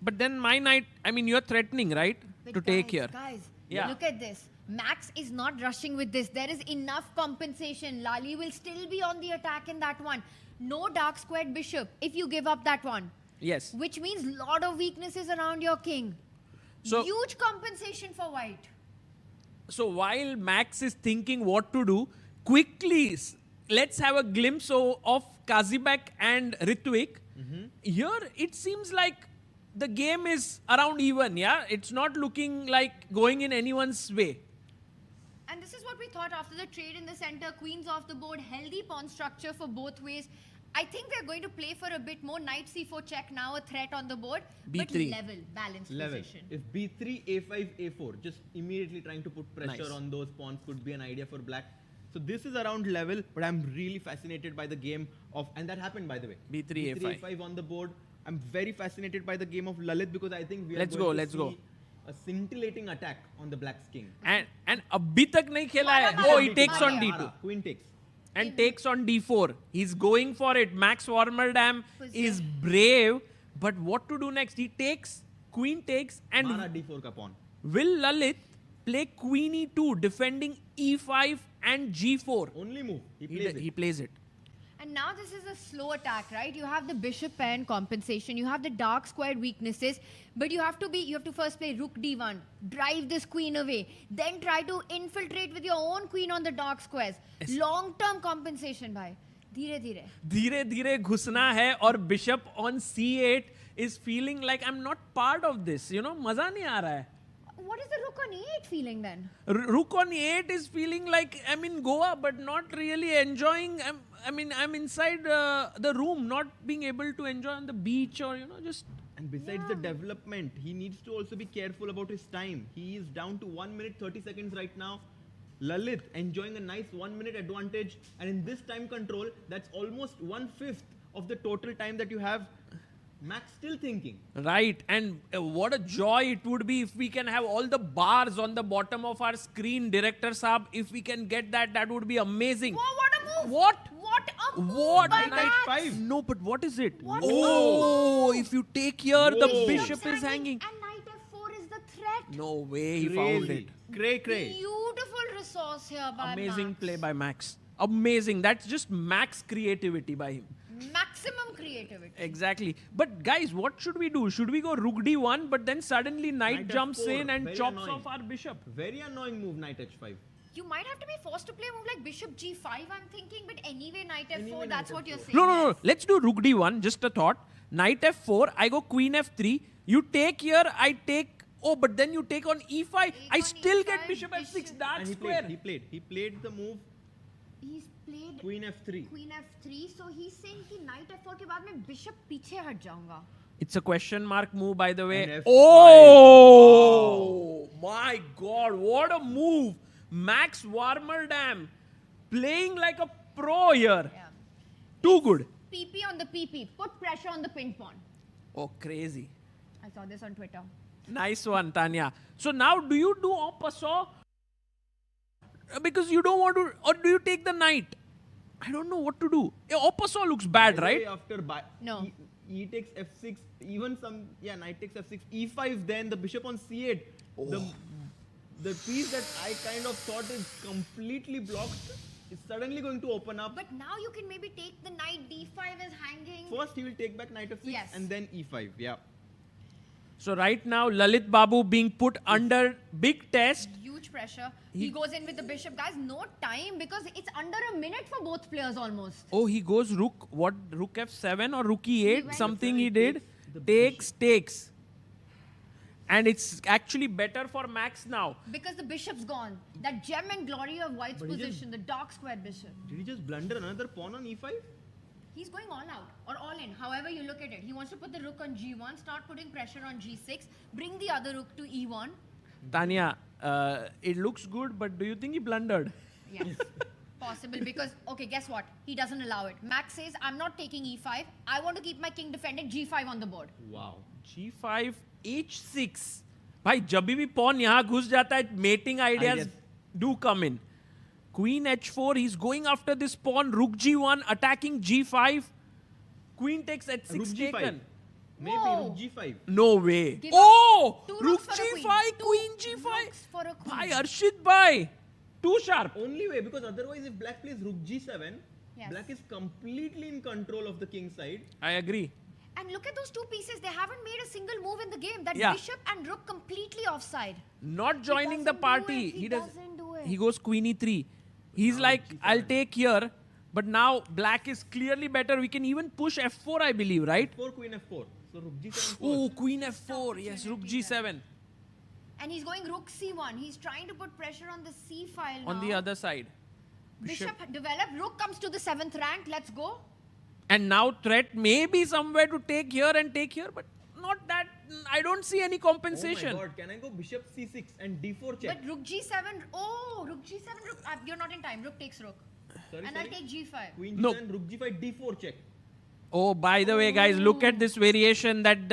But then my knight, I mean, you're threatening, right? But to take here. Guys, Yeah. look at this. Max is not rushing with this. There is enough compensation. Lali will still be on the attack in that one. No dark squared bishop if you give up that one. Yes. Which means lot of weaknesses around your king. So- Huge compensation for white. So while Max is thinking what to do, quickly let's have a glimpse of Kazibek and Ritwick. Here it seems like the game is around even, yeah? It's not looking like going in anyone's way. And this is what we thought after the trade in the center. Queens off the board, healthy pawn structure for both ways. I think they're going to play for a bit more. Knight c4 check now, a threat on the board. B3. But level, balanced Level. position. If b3, a5, a4, just immediately trying to put pressure Nice. on those pawns could be an idea for black. So this is around level, but I'm really fascinated by the game of, and that happened by the way. B3, A5. a5 on the board. I'm very fascinated by the game of Lalit because I think we are Let's going go, to let's go. see a scintillating attack on the black's king. And abhi tak nahi khela hai. Mara, Oh, he mara, takes mara. on d2. Queen takes. And takes on d4. He's going for it. Max Warmerdam is brave. But what to do next? He takes, queen takes, and Mara d4 ka pawn. will Lalit play queen e2, defending e5 and g4? Only move. He plays it. And now this is a slow attack, right? You have the bishop pair and compensation. You have the dark squared weaknesses. But you have to first play rook d1. Drive this queen away. Then try to infiltrate with your own queen on the dark squares. Yes. Long-term compensation, bhai. Dheere dheere. धीरे धीरे घुसना है और bishop on c8 is feeling like I'm not part of this. You know, मजा नहीं आ रहा है. What is the rook on e8 feeling then? Rook on e8 is feeling like I'm in Goa, but not really enjoying. I'm inside the room, not being able to enjoy on the beach or, just. And besides the development, he needs to also be careful about his time. He is down to 1 minute 30 seconds right now. Lalit enjoying a nice 1 minute advantage. And in this time control, that's almost 1/5 of the total time that you have. Max still thinking. Right, and what a joy it would be if we can have all the bars on the bottom of our screen, Director Saab. If we can get that, that would be amazing. Whoa, what a move! What? What What a move What? by Knight Max. F5? No, but what is it? What Oh, if you take here, the Bishop's bishop is hanging. And knight f4 is the threat. No way he found it. Cray. Beautiful resource here by Amazing Max. play by Max. Amazing. That's just max creativity by him. Maximum creativity. Exactly. But guys, what should we do? Should we go rook d1, but then suddenly knight jumps F4, in and very chops annoying. off our bishop? Very annoying move, knight h5. You might have to be forced to play a move like bishop g5, I'm thinking, but anyway, knight f4, Anyway, that's knight what you're F4. saying. No. Let's do rook d1. Just a thought. Knight f4. I go queen f3. You take here. I take. Oh, but then you take on e5. I still get bishop f6. Dark And square. He played the move He's played queen f3. queen f3, so he's saying कि knight f4 के बाद मैं bishop पीछे हट जाऊंगा. It's a question mark move, by the way. And F5. Oh my God! What a move! Max Warmerdam playing like a pro here. Yeah. Too good. PP on the PP. Put pressure on the pin pawn. Oh, crazy. I saw this on Twitter. Nice one, Tanya. So now, do you do en passant? Because you don't want to, or do you take the knight? I don't know what to do. En passant looks bad, right? After No. E takes f6, even knight takes f6, e5, then the bishop on c8. The piece that I kind of thought is completely blocked is suddenly going to open up. But now you can maybe take the knight d5 is hanging. First he will take back knight f6 Yes. and then e5. Yeah. So right now, Lalit Babu being put under big test. Huge pressure. He goes in with the bishop. Guys, no time because it's under a minute for both players almost. Oh, he goes rook, what, rook f7 or rook e8, went- something he did. Takes. And it's actually better for Max now. Because the bishop's gone. That gem and glory of white's But he just- position, the dark squared bishop. Did he just blunder another pawn on e5? He's going all out or all in, however you look at it. He wants to put the rook on g1, start putting pressure on g6, bring the other rook to e1. Tanya, it looks good, but do you think he blundered? Yes, possible because, okay, guess what? He doesn't allow it. Max says, I'm not taking e5. I want to keep my king defended, g5 on the board. Wow. G5, H6. भाई जब भी pawn यहाँ घुस जाता है, mating ideas do come in. Queen H4, he's going after this pawn. Rook G1, attacking G5. Queen takes H6 Rook G5. taken. Maybe Whoa. rook g5. No way. Give Oh! Two Rook rooks for a G5, queen. Queen Two G5. rooks for a queen. Bhai, Arshit bhai. Too sharp. Only way, because otherwise if black plays rook g7, Yes. black is completely in control of the king side. I agree. And look at those two pieces. They haven't made a single move in the game. That Yeah. bishop and rook completely offside. Not joining the doesn't do party. it. He doesn't do it. He goes Queen E3. He's like, I'll take here. But now black is clearly better. We can even push F4, I believe, right? 4 queen f4. So rook g7 first. Oh, Queen F4. Yes, Rook G7. And he's going rook c1. He's trying to put pressure on the c file now. On the other side. Bishop developed. Rook comes to the 7th rank. Let's go. And now threat may be somewhere to take here and take here, but not that. I don't see any compensation. Oh my god, can I go bishop c6 and d4 check? But rook g7. Oh, rook g7. Rook. You're not in time. Rook takes rook. Sorry, and sorry. I'll take g5. Queen No. g7, rook g5, d4 check. Oh, by the way, guys, look at this variation that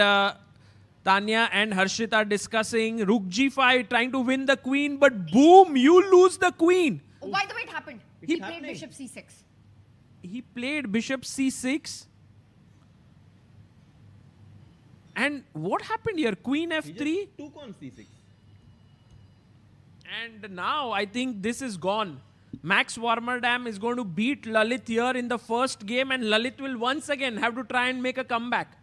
Tanya and Harshit are discussing. Rook G5 trying to win the queen, but boom, you lose the queen. Oh, by the way, it happened. It's He played happening. bishop c6. He played bishop C6. And what happened here? Queen He F3. just took on c6. And now I think this is gone. Max Warmerdam is going to beat Lalit here in the first game, and Lalit will once again have to try and make a comeback.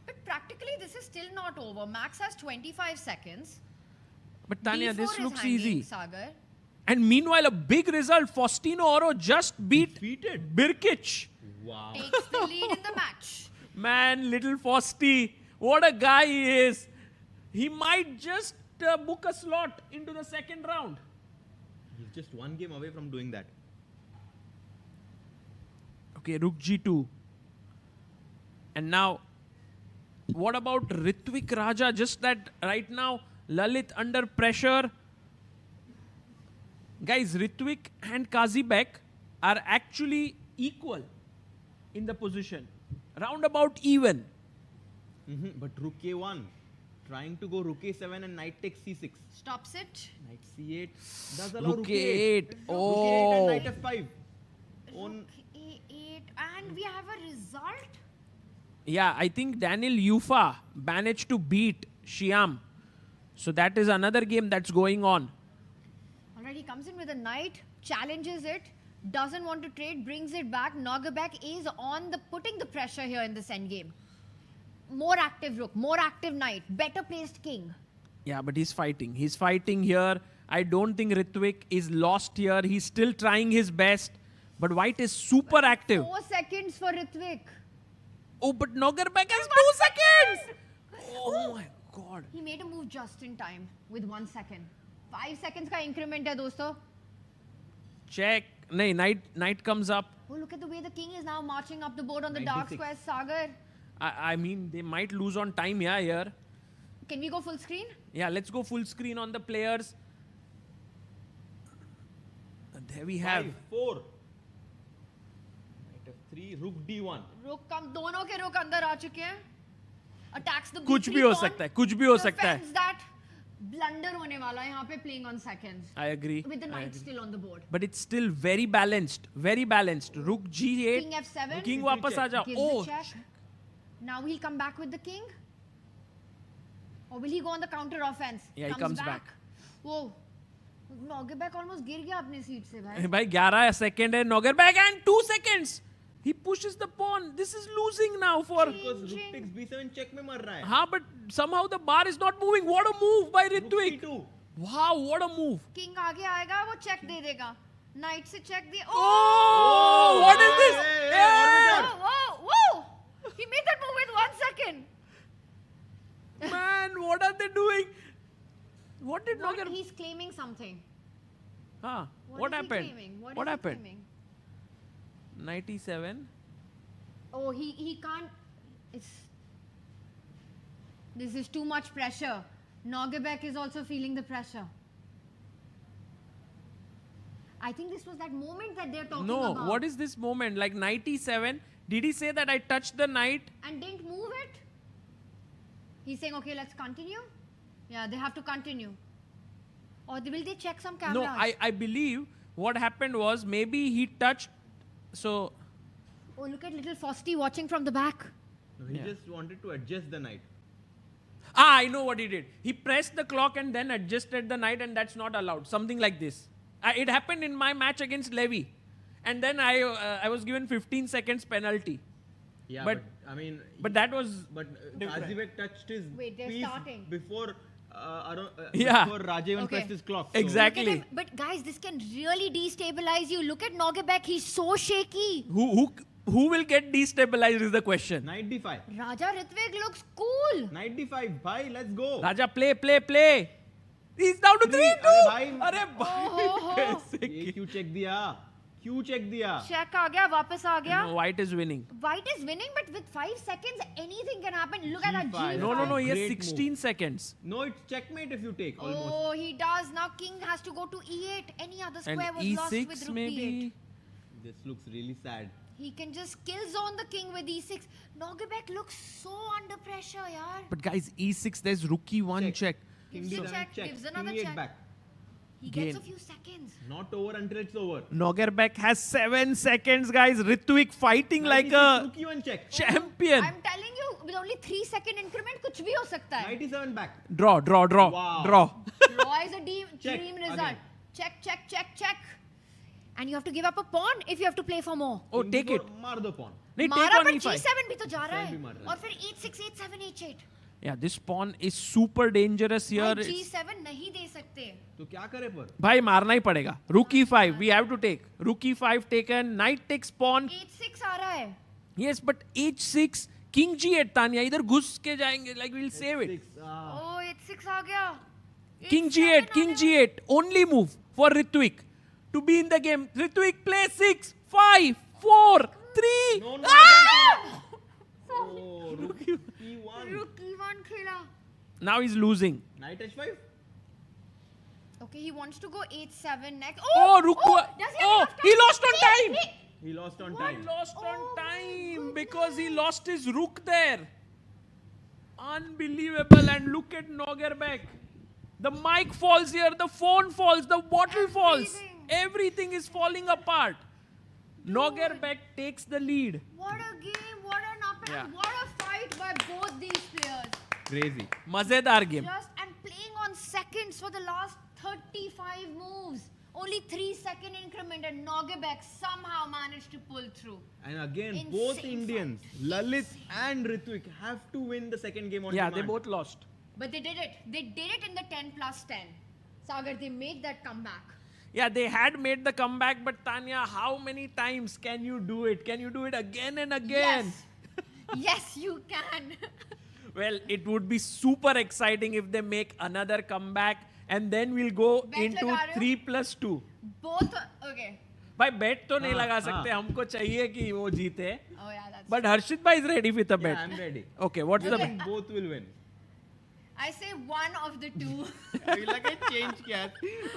But practically, this is still not over. Max has 25 seconds. But Tanya, D4 this is looks hanging, easy. Sagar. And meanwhile, a big result. Faustino Oro just beat Defeated. Birkic. Wow. Takes the lead in the match. Man, little Fausti. What a guy he is. He might just book a slot into the second round. He's just one game away from doing that. Okay, Rook G2. And now, what about Ritwick Raja? Just that right now, Lalit under pressure. Guys, Ritwick and Kazibek are actually equal in the position. Roundabout even. But rook a1. Trying to go rook a7 and knight takes c6. Stops it. Knight c8. Does allow Rook A8. Rook a8 Oh. and knight f5. On A8. 8, and we have a result. Yeah, I think Daniel Yufa managed to beat Shyam. So that is another game that's going on. Alright, he comes in with a knight, challenges it, doesn't want to trade, brings it back. Nogerbek is on the putting the pressure here in this endgame. More active rook, more active knight, better placed king. Yeah, but he's fighting. He's fighting here. I don't think Ritwick is lost here. He's still trying his best. But White is super active. 4 seconds for Ritwick. Oh, but Nogerbek has 2 seconds! Oh my god. He made a move just in time with 1 second. 5 seconds ka increment hai, dosto. Check. No, knight comes up. Oh, look at the way the king is now marching up the board on the dark 96. squares, Sagar. I mean, they might lose on time, yeah, here. Can we go full screen? Yeah, let's go full screen on the players. And there we have. 5, 4. Knight f3, rook d1. Rook come, दोनों के rook अंदर आ चुके हैं. Attacks the कुछ B3 भी हो pawn. सकता है, कुछ भी हो सकता है. Defends that. Blunder होने वाला है यहाँ पे playing on seconds. I agree. With the I knight agree. still on the board. But it's still very balanced. Very balanced. Rook g8. King f7. King वापस आ जा. Gives Oh, the check. Now he'll come back with the king. Or will he go on the counter offense? Yeah, he comes back. Whoa. Nogerbek almost गिर गया अपने seat से भाई. भाई 11 second है Nogerbek and 2 seconds. He pushes the pawn. This is losing now for. Because rook takes b7 check में मर रहा है. हाँ, but somehow the bar is not moving. What a move by Ritwick. Wow, what a move. King आगे आएगा वो check दे देगा. Knight से check दिए. Oh, what is this? Whoa. He made that move with 1 second. Man, what are they doing? What did Nogerbek? He's claiming something. Huh? What is he happened? claiming? What is he happened? claiming? 97. Oh, he can't. This is too much pressure. Nogerbek is also feeling the pressure. I think this was that moment that they're talking about. No, what is this moment? Like 97. Did he say that I touched the knight? And didn't move it? He's saying, okay, let's continue. Yeah, they have to continue. Or will they check some cameras? No, I believe what happened was maybe he touched. So. Oh, look at little Frosty watching from the back. No, he just wanted to adjust the knight. Ah, I know what he did. He pressed the clock and then adjusted the knight, and that's not allowed. Something like this. It happened in my match against Levy. And then I was given 15 seconds penalty. Yeah, but I mean. But that was. But Azibek touched his they're piece starting. before. Yeah. Before Raj even pressed his clock. So. Exactly. But guys, this can really destabilize you. Look at Nogerbek. He's so shaky. Who will get destabilized is the question. Knight d5. Raja Ritwick looks cool. Knight d5. Bhai, let's go. Raja, play. He's down to 3-2. अरे भाई ये क्यों check दिया? क्यों check दिया? Check आ गया, वापस आ गया. No, White is winning. White is winning, but with 5 seconds, anything can happen. Look at that G5. No. He has 16 seconds. No, it's checkmate if you take. Almost. Oh, he does. Now King has to go to E8. Any other square and was E6 lost with rook maybe. D8. This looks really sad. He can just kill zone the king with E6. Nogerbek looks so under pressure, yaar. But guys, E6, there's rook E1 check. Gives a check, gives another King check. back. He gets a few seconds. Not over until it's over. Nogerbek has 7 seconds, guys. Ritwick fighting like a champion. I'm telling you, with only 3-second increment, कुछ भी हो सकता है. 97 back. Draw. Wow. Draw. Draw is a dream result. Check. And you have to give up a pawn if you have to play for more. Oh, take it. मार दो pawn. नहीं, मारा take on पर E5. G7 भी तो जा रहा भी है. मार रहा है. और फिर 8-6, 8-7, 8-8. Yeah, this pawn is super dangerous here. G7 नहीं दे सकते. तो क्या करे पर? भाई मारना ही पड़ेगा. Rook E5, we have to take. Rook E5 taken. Knight takes pawn. 8-6 आ रहा है. Yes, but H6, King G8, Tanya. इधर घुस के जाएंगे. Like we'll save it. Oh, 8-6 आ गया. King G8. Only move for Ritwick to be in the game. Ritwick play 6, 5, 4, 3. No. Oh, rook E1. Rook E1 खेला. Now he's losing. Knight H5. Okay, he wants to go 8-7 next. Rook. Does he have enough time? He lost on time. He lost on He time. lost on time because he lost his rook there. Unbelievable. And look at Nogerbek. The mic falls here. The phone falls. The bottle falls. Everything is falling apart. Nogerbek takes the lead. What a game, what an up and Yeah. what a fight by both these players. Crazy. Mazedar game. Just and playing on seconds for the last 35 moves. Only 3-second increment and Nogerbek somehow managed to pull through. And again, Insane both Indians, Lalit and Ritwick, have to win the second game on Yeah, demand. they both lost. But they did it. They did it in the 10+10. Sagar, they made that comeback. Yeah, they had made the comeback, but Tanya, how many times can you do it? Can you do it again and again? Yes. Yes, you can. Well, it would be super exciting if they make another comeback and then we'll go Bet into लगा रहे हो? 3+2. Both, okay. भाई bet तो नहीं हाँ, लगा सकते हाँ. हमको चाहिए कि वो जीते. Oh yeah, that's But Harshit bhai is ready with a bet. Yeah, I'm ready. Okay, what's the I bet? think both will win. I say one of the two. like I changed क्या?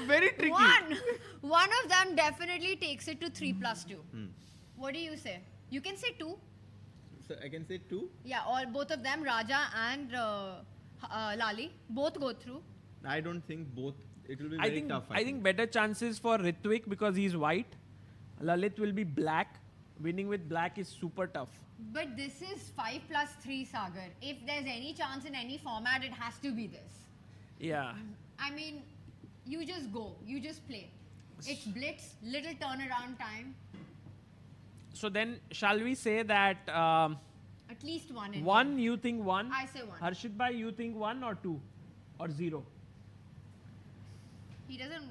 Very tricky. One of them definitely takes it to 3+2. What do you say? You can say 2. So I can say 2. Yeah, both of them, Raja and Lali, both go through. I don't think both. It will be very tough. I think better chances for Ritwick because he's white. Lalit will be black. Winning with black is super tough. But this is 5+3, Sagar. If there's any chance in any format, it has to be this. Yeah. I mean, you just go, you just play. It's blitz, little turnaround time. So then, shall we say that At least one. In one, there. you think one? I say one. Harshit bhai, you think 1 or 2 or 0? He doesn't.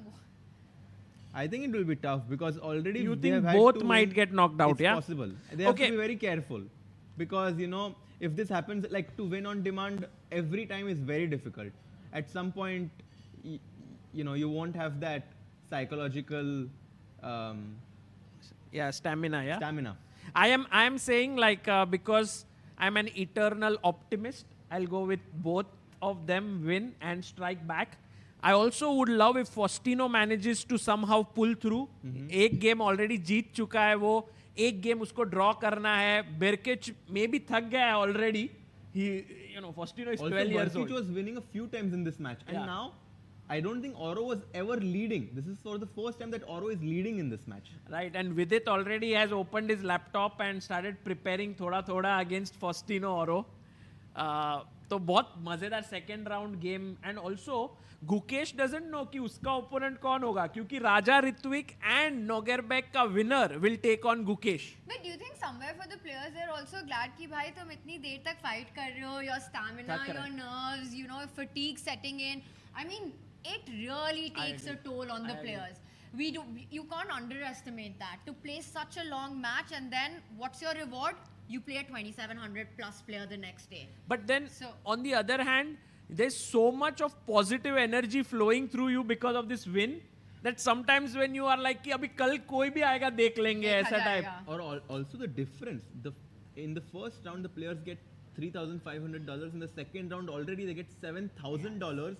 I think it will be tough because already You they think have had both to might win. get knocked out, It's yeah? possible. They have Okay. to be very careful because if this happens, like to win on demand every time is very difficult. At some point, you won't have that psychological Stamina, yeah? stamina. I am saying because I'm an eternal optimist, I'll go with both of them win and strike back. I also would love if Faustino manages to somehow pull through. एक game already जीत चुका है वो, एक game उसको draw करना है. Berkic maybe थक गया है already. Faustino is 12 years old. Berkic was winning a few times in this match, and now I don't think Oro was ever leading. This is for the first time that Oro is leading in this match. Right, and Vidit already has opened his laptop and started preparing thoda against Faustino Oro. तो बहुत मजेदार second round game, and also Gukesh doesn't know कि उसका opponent कौन होगा क्योंकि राजा Ritwick and Nogerbek का winner will take on Gukesh. But do you think somewhere for the players they're also glad कि भाई तुम इतनी देर तक fight कर रहे हो, your stamina, your nerves, fatigue setting in. I mean, it really takes a toll on the players. You can't underestimate that. To play such a long match and then what's your reward? You play a 2700 plus player the next day. But then on the other hand, there's so much of positive energy flowing through you because of this win that sometimes when you are like कि अभी कल कोई भी आएगा देख लेंगे ऐसा type. Or also the difference. In the first round the players get $3,500. In the second round already they get $7,000.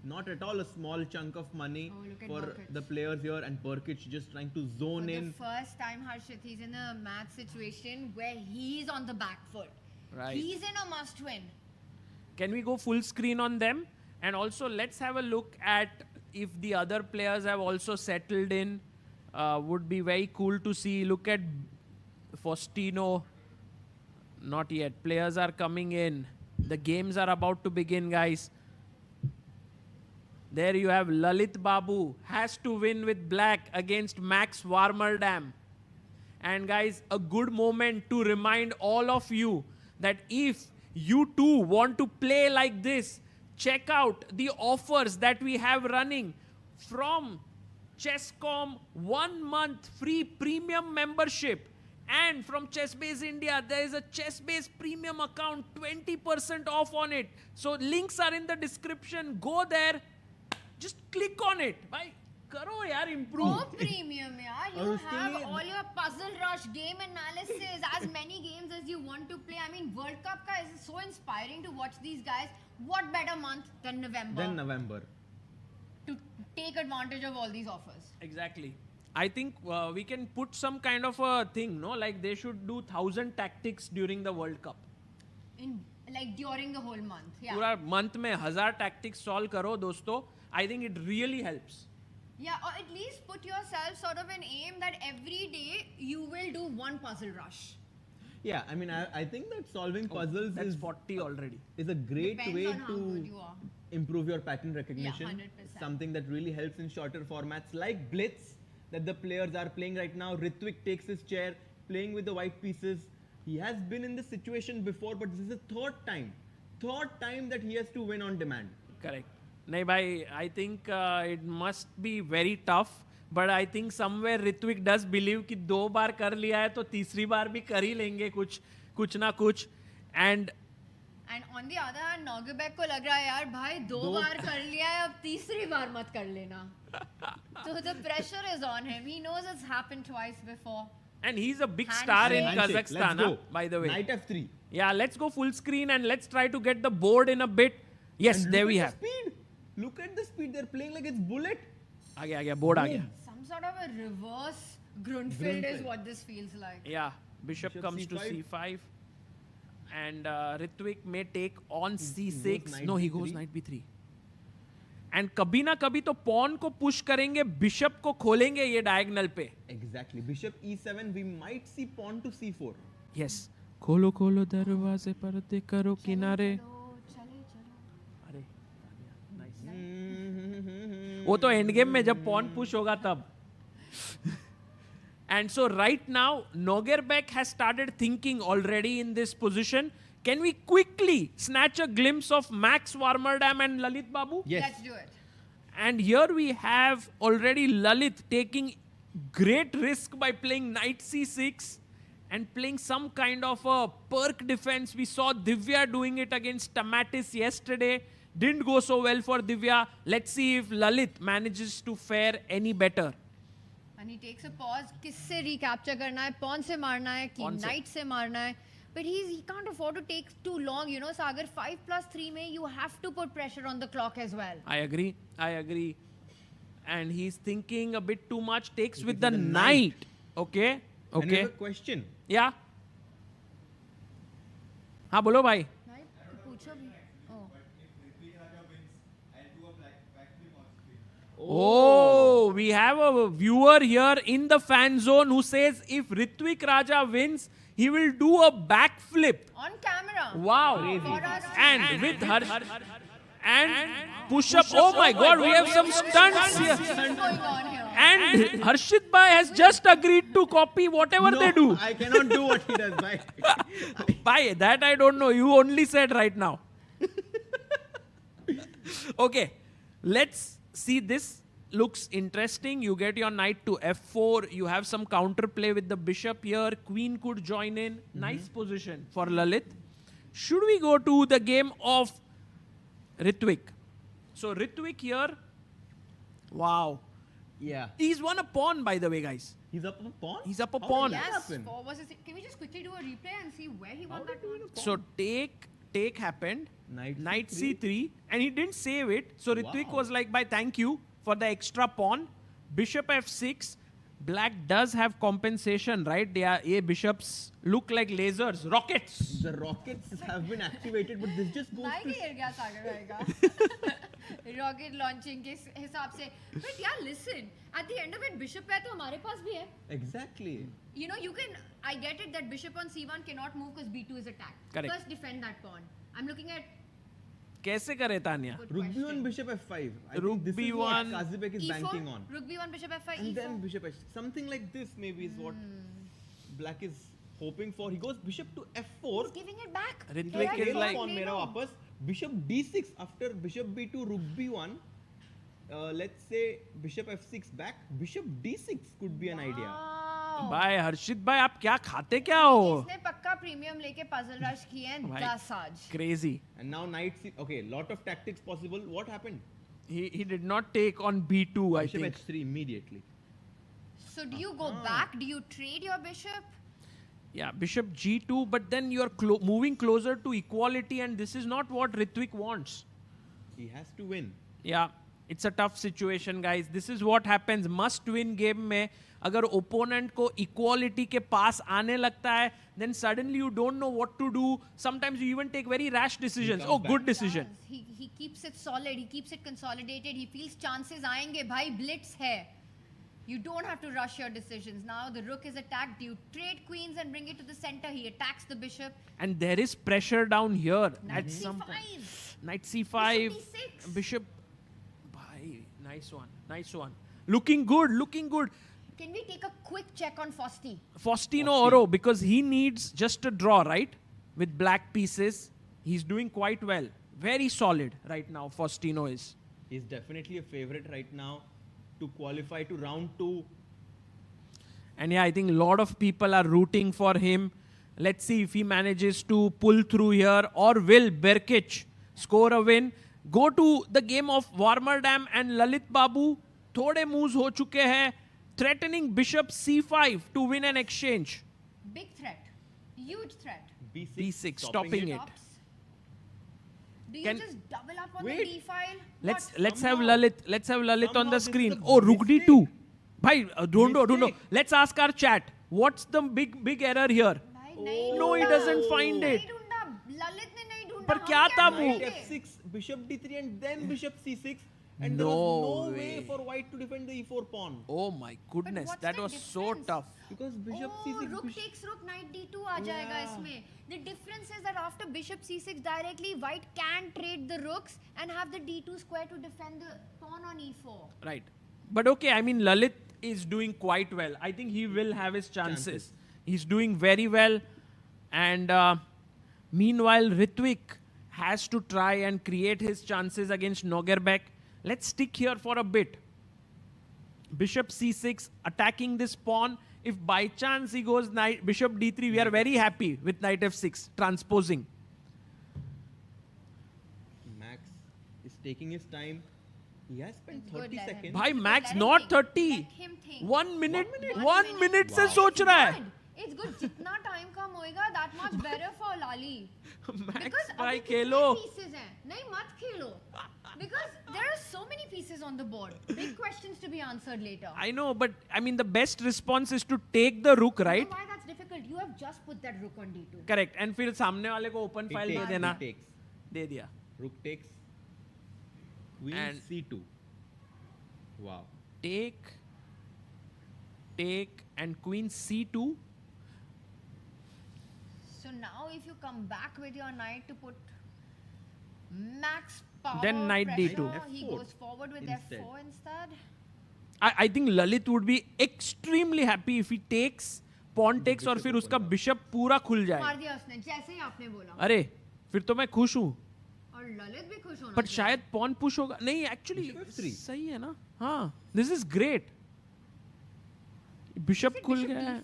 Not at all a small chunk of money for the players here, and Berkic just trying to zone in. For the first time, Harshit, he's in a match situation where he's on the back foot. Right. He's in a must-win. Can we go full screen on them? And also let's have a look at if the other players have also settled in. Would be very cool to see. Look at Faustino. Not yet. Players are coming in. The games are about to begin, guys. There you have Lalit Babu has to win with black against Max Warmerdam. And guys, a good moment to remind all of you that if you too want to play like this, check out the offers that we have running from Chesscom, 1 month free premium membership. And from ChessBase India, there is a ChessBase premium account, 20% off on it. So links are in the description. Go there. Just click on it. Bhai, karo yaar, improve. Go premium, yaar. You have all your puzzle rush, game analysis, as many games as you want to play. I mean, World Cup ka is so inspiring to watch these guys. What better month than November? To take advantage of all these offers. Exactly. I think we can put some kind of a thing, no? Like they should do 1,000 tactics during the World Cup. During the whole month. Yeah. पूरा month में 1000 tactics solve करो दोस्तों. I think it really helps. Yeah, or at least put yourself sort of an aim that every day you will do one puzzle rush. Yeah, I mean, I think that solving puzzles that's is 40 already. Is a great Depends way on how good to you are. improve your pattern recognition. 100%. Something that really helps in shorter formats like Blitz that the players are playing right now. Ritwick takes his chair, playing with the white pieces. He has been in this situation before, but this is the third time that he has to win on demand. Correct. नहीं भाई, I think it must be very tough. But I think somewhere Ritwick does believe कि 2 बार कर लिया है तो तीसरी बार भी कर ही लेंगे कुछ ना कुछ. And on the other hand, Nogerbek को लग रहा है यार भाई 2 बार कर लिया है अब तीसरी बार मत कर लेना. So the pressure is on him. He knows it's happened twice before. And he's a big star in Kazakhstan, by the way. Knight F3. Yeah, let's go full screen and let's try to get the board in a bit. Yes, there we have. Speed. Look at the speed. They're playing like it's bullet. आ गया board आ गया. Some sort of a reverse Grunfeld is what this feels like. Yeah, bishop comes to c5. And Ritwick may take on c6. No, he goes knight b3. And कभी ना कभी तो pawn को push करेंगे, bishop को खोलेंगे ये diagonal पे. Exactly. Bishop e7, we might see pawn to c4. Yes. खोलो खोलो दरवाजे पर्दे करो किनारे. अरे वो तो एंड गेम में जब pawn push होगा तब. And so right now, Nogerbek has started thinking already in this position. Can we quickly snatch a glimpse of Max Warmerdam and Lalit Babu? Yes. Let's do it. And here we have already Lalit taking great risk by playing knight c6 and playing some kind of a perk defense. We saw Divya doing it against Tamatis yesterday. Didn't go so well for Divya. Let's see if Lalit manages to fare any better. And he takes a pause. किससे recapture करना है? Pawn से मारना है कि knight से मारना है? But he can't afford to take too long, you know, Sagar. 5+3 mein, you have to put pressure on the clock as well. I agree. And he's thinking a bit too much. Takes with the knight. Okay. And I have a question. Yeah. हाँ बोलो भाई. Oh, we have a viewer here in the fan zone who says if Ritwick Raja wins, he will do a backflip. On camera. Wow. And with her and push up. Oh my God, we have some stunts here. And Harshit Bhai has just agreed to copy whatever they do. I cannot do what he does. Bhai, that I don't know. You only said right now. Okay, let's see. This looks interesting. You get your knight to f4. You have some counterplay with the bishop here. Queen could join in. Nice position for Lalit. Should we go to the game of Ritwick? So Ritwick here. Wow. Yeah. He's won a pawn, by the way, guys. He's up a pawn? He's up a pawn. Yes. Can we just quickly do a replay and see where he won that pawn? So take happened. Knight c3. And he didn't save it. So Ritwick was like, bye, thank you for the extra pawn. Bishop f6. Black does have compensation, right? They bishops look like lasers, rockets. The rockets have been activated, but this just goes Rocket launching के हिसाब से. But yeah, listen. At the end of it, bishop है तो हमारे पास भी है. Exactly. You know, I get it that bishop on c1 cannot move because b2 is attacked. Correct. First defend that pawn. I'm looking at. कैसे करे Tania? Rook b1, bishop f5. Rook b1. Kazibek is E4, banking on. Rook b1, bishop f5, And e4. then bishop h. Something like this maybe is what Black is hoping for. He goes bishop to f4. He's giving it back. Ritwick is like on mera wapas. Bishop d6 after bishop b2, rook b1. Let's say bishop f6 back. Bishop d6 could be an idea. भाई हर्षित भाई आप क्या खाते क्या हो? इसने पक्का premium लेके पजल रश किए हैं 10 आज. Crazy. And now knight c. Okay, lot of tactics possible. What happened? He did not take on b2. I think. Bishop h3 immediately. So do you go back? Do you trade your bishop? Yeah, bishop g2, but then you're moving closer to equality, and this is not what Ritwick wants. He has to win. Yeah, It's a tough situation, guys. This is what happens. Must win game में अगर opponent को equality के पास आने लगता है, then suddenly you don't know what to do. Sometimes you even take very rash decisions. Oh, good decision. He keeps it solid. He keeps it consolidated. He feels chances आएंगे. भाई blitz है. You don't have to rush your decisions. Now the rook is attacked. You trade queens and bring it to the center. He attacks the bishop. And there is pressure down here. Knight at some C5. point. Knight C5. Bishop D6. Bishop. Bhai, nice one. Nice one. Looking good. Looking good. Can we take a quick check on Fosti? Faustino Oro, because he needs just a draw, right? With black pieces. He's doing quite well. Very solid right now, Faustino is. He's definitely a favorite right now to qualify to round 2. And yeah, I think a lot of people are rooting for him. Let's see if he manages to pull through here, or will Berkic score a win. Go to the game of Warmerdam and Lalit Babu. Thode moves ho chuke hai. Threatening bishop c5 to win an exchange. Big threat. Huge threat. B6, stopping it. Do you just double up on the d file? Let's have Lalit on the screen. Oh, rook d2. Bhai, don't know. Let's ask our chat. What's the big error here? No, he doesn't find it. पर क्या था move? F6, bishop d3 and then bishop c6. And there was no way for white to defend the e4 pawn. Oh my goodness, that was so tough. Because bishop c6... rook takes rook, knight d2 aa jayega isme. The difference is that after bishop c6 directly, white can trade the rooks and have the d2 square to defend the pawn on e4. Right. But okay, I mean, Lalit is doing quite well. I think he will have his chances. He's doing very well. And meanwhile, Ritwick has to try and create his chances against Nogerbek. Let's stick here for a bit. Bishop c6, attacking this pawn. If by chance he goes knight, bishop d3, we are very happy with knight f6, transposing. Max is taking his time. He has spent 30 seconds. Bhai, Max not 30. 1 minute. 1 minute se soch raha hai. It's good. Jitna time kam hoega, that much better for Lali. Max, because bhai, abhi khelo. kitne pieces hain? Nahi, mat khelo. Because there are so many pieces on the board. Big questions to be answered later. I know, but I mean, the best response is to take the rook, right? You know why that's difficult? You have just put that rook on d2. Correct. And फिर सामने वाले को open file दे देना. दे दिया. Rook takes. Queen and c2. Wow. Take, and queen c2. So now if you come back with your knight to put max power Then knight pressure, d2. he goes forward with f4 instead. I think Lalit would be extremely happy if he takes, pawn takes, और फिर उसका bishop पूरा खुल जाए. मार दिया उसने, जैसे ही आपने बोला. अरे, फिर तो मैं खुश हूँ. और ललित भी खुश होना But शायद pawn push होगा. नहीं, actually सही है ना. हाँ, this is great. Bishop खुल गया है.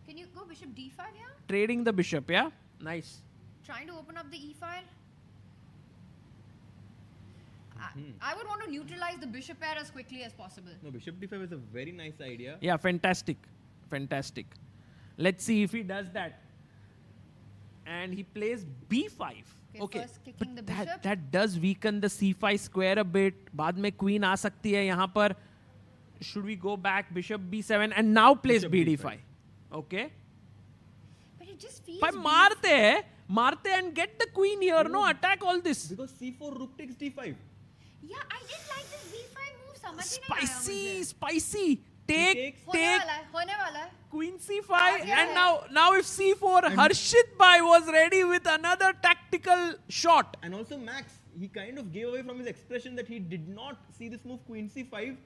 Can you go bishop d5 here? Trading the bishop, yeah? Nice. Trying to open up the e file. I would want to neutralize the bishop pair as quickly as possible. No, bishop d5 is a very nice idea. Yeah, fantastic. Fantastic. Let's see if he does that. And he plays b5. Okay, first kicking the bishop. that does weaken the c5 square a bit. बाद में queen आ सकती है यहाँ पर. Should we go back? Bishop b7 and now plays bd5. Okay. But it just feels. But मारते and get the queen here. No, attack all this. Because c4 rook takes d5. Yeah, I did like this b5 move. समझ ही नहीं आया मुझे. Spicy. Take. होने वाला है. Queen c5 and now if c4, Harshit Bhai was ready with another tactical shot. And also Max, he kind of gave away from his expression that he did not see this move queen c5.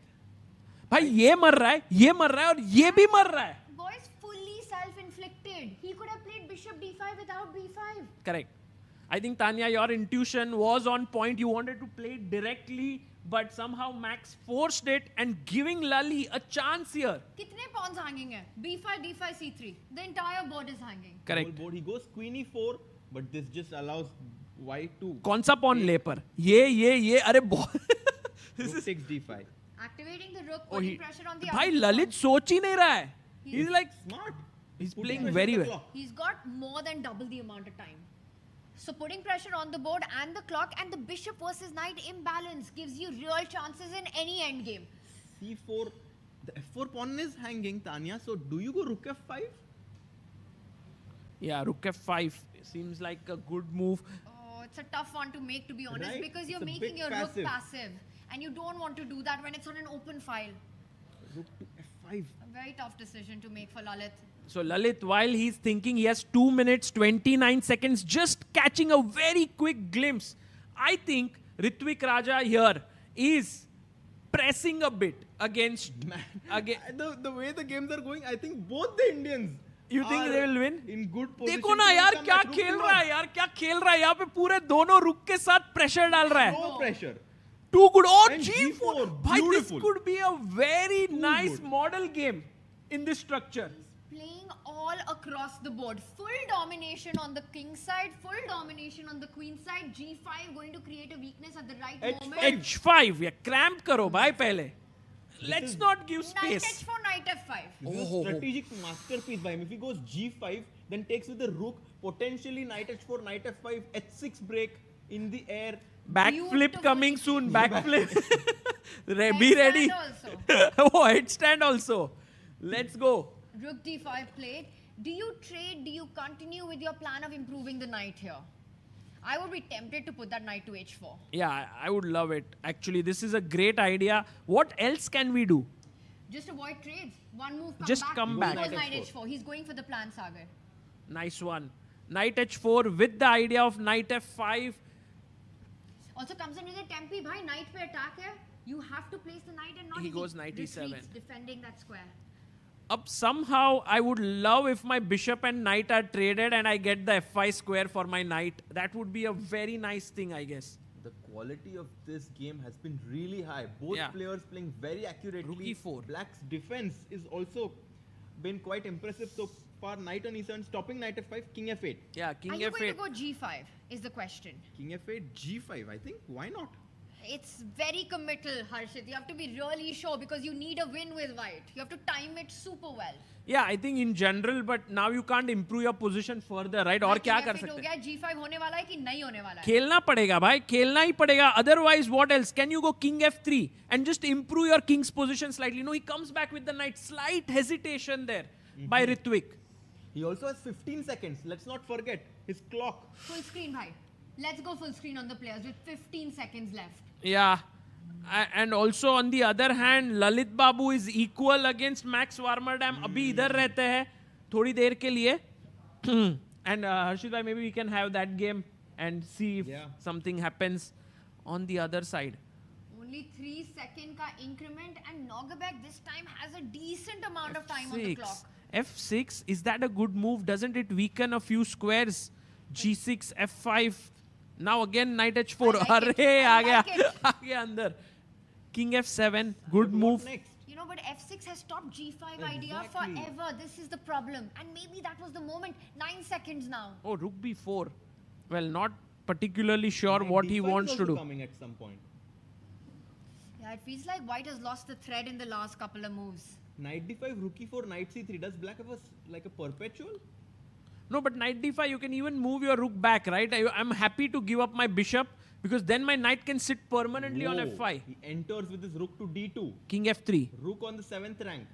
भाई ये मर रहा है और ये भी मर रहा है. Boys, fully self-inflicted. He could have played bishop d5 without b5. Correct. I think Tanya, your intuition was on point. You wanted to play it directly, but somehow Max forced it and giving Lali a chance here. कितने pawns hanging हैं? b5, d5, c3. The entire board is hanging. Correct. Whole board, he goes queen e4, but this just allows white to. कौन सा pawn ले पर? ये अरे बहुत. Rook takes d5. Activating the rook, putting pressure on the भाई other Lalit सोच ही नहीं रहा है. He's like smart. He's playing very well. He's got more than double the amount of time. So putting pressure on the board and the clock, and the bishop versus knight imbalance gives you real chances in any endgame. C4, the F4 pawn is hanging, Tanya. So do you go rook F5? Yeah, rook F5 seems like a good move. Oh, it's a tough one to make, to be honest, Right? because you're It's a making bit your passive. rook passive, and you don't want to do that when it's on an open file. Rook to F5. A very tough decision to make for Lalit. So Lalit, while he's thinking, he has 2 minutes, 29 seconds, just catching a very quick glimpse. I think Ritwick Raja here is pressing a bit against... The way the games are going, I think both the Indians You think they will win? in good position. देखो ना यार क्या खेल रहा है यार क्या खेल रहा है यहाँ पे पूरे दोनों रुक के साथ प्रेशर डाल रहा है. No pressure. Too good. Oh, And G4. Bhai, this could be a very nice model game in this structure. Playing all across the board. Full domination on the king side, full domination on the queen side. G5 going to create a weakness at the right moment. H5. Yeah, cramp karo bhai pehle. Let's not give Knight space. H4, Knight F5. This is a strategic masterpiece by him. If he goes G5, then takes with the rook, potentially Knight H4, Knight F5, H6 break in the air. Backflip coming soon. Backflip. Be ready. Oh, headstand also. Let's go. Rook D5 played. Do you trade? Do you continue with your plan of improving the knight here? I would be tempted to put that knight to H4. Yeah, I would love it. Actually, this is a great idea. What else can we do? Just avoid trades. One move, Come back. He goes knight H4. He's going for the plan, Sagar. Nice one. Knight H4 with the idea of Knight F5. Also comes in with a tempi, bhai. Knight pe attack hai. You have to place the knight and not He goes knight E7. retreats, defending that square. Up somehow, I would love if my bishop and knight are traded and I get the F5 square for my knight. That would be a very nice thing, I guess. The quality of this game has been really high. Both players playing very accurately. Rook E4. Black's defense is also been quite impressive so far. Knight on E7, stopping Knight F5, King F8. Yeah, King Are F8. you going to go G5 is the question. King F8, G5, I think. Why not? It's very committal, Harshit. You have to be really sure because you need a win with white. You have to time it super well. Yeah, I think in general, but now you can't improve your position further, right? और क्या कर सकते हैं? G5 होने वाला है कि नहीं होने वाला है? खेलना पड़ेगा भाई, खेलना ही पड़ेगा. Otherwise, what else? Can you go King F3 and just improve your king's position slightly? No, he comes back with the knight. Slight hesitation there by Ritwick. He also has 15 seconds. Let's not forget his clock. Full screen, bhai. Let's go full screen on the players with 15 seconds left. Yeah. And also on the other hand, Lalit Babu is equal against Max Warmerdam. अभी इधर रहते हैं थोड़ी देर के लिए. And Harshit bhai, maybe we can have that game and see if something happens on the other side. Only 3 second ka increment, and Nogerbek this time has a decent amount of time on the clock. F6, is that a good move? Doesn't it weaken a few squares? G6, F5. Now again Knight H4. Arre, आ गया अंदर. King F7, good move. You know, but F6 has stopped G5 idea forever. This is the problem. And maybe that was the moment. 9 seconds now. Oh, Rook B4. Well, not particularly sure what he wants to do. Coming at some point. Yeah, it feels like white has lost the thread in the last couple of moves. Knight D5, Rook E4, Knight C3. Does black have like a perpetual? No, but Knight D5, you can even move your rook back, right? I'm happy to give up my bishop because then my knight can sit permanently on F5. He enters with his rook to D2. King F3. Rook on the 7th rank.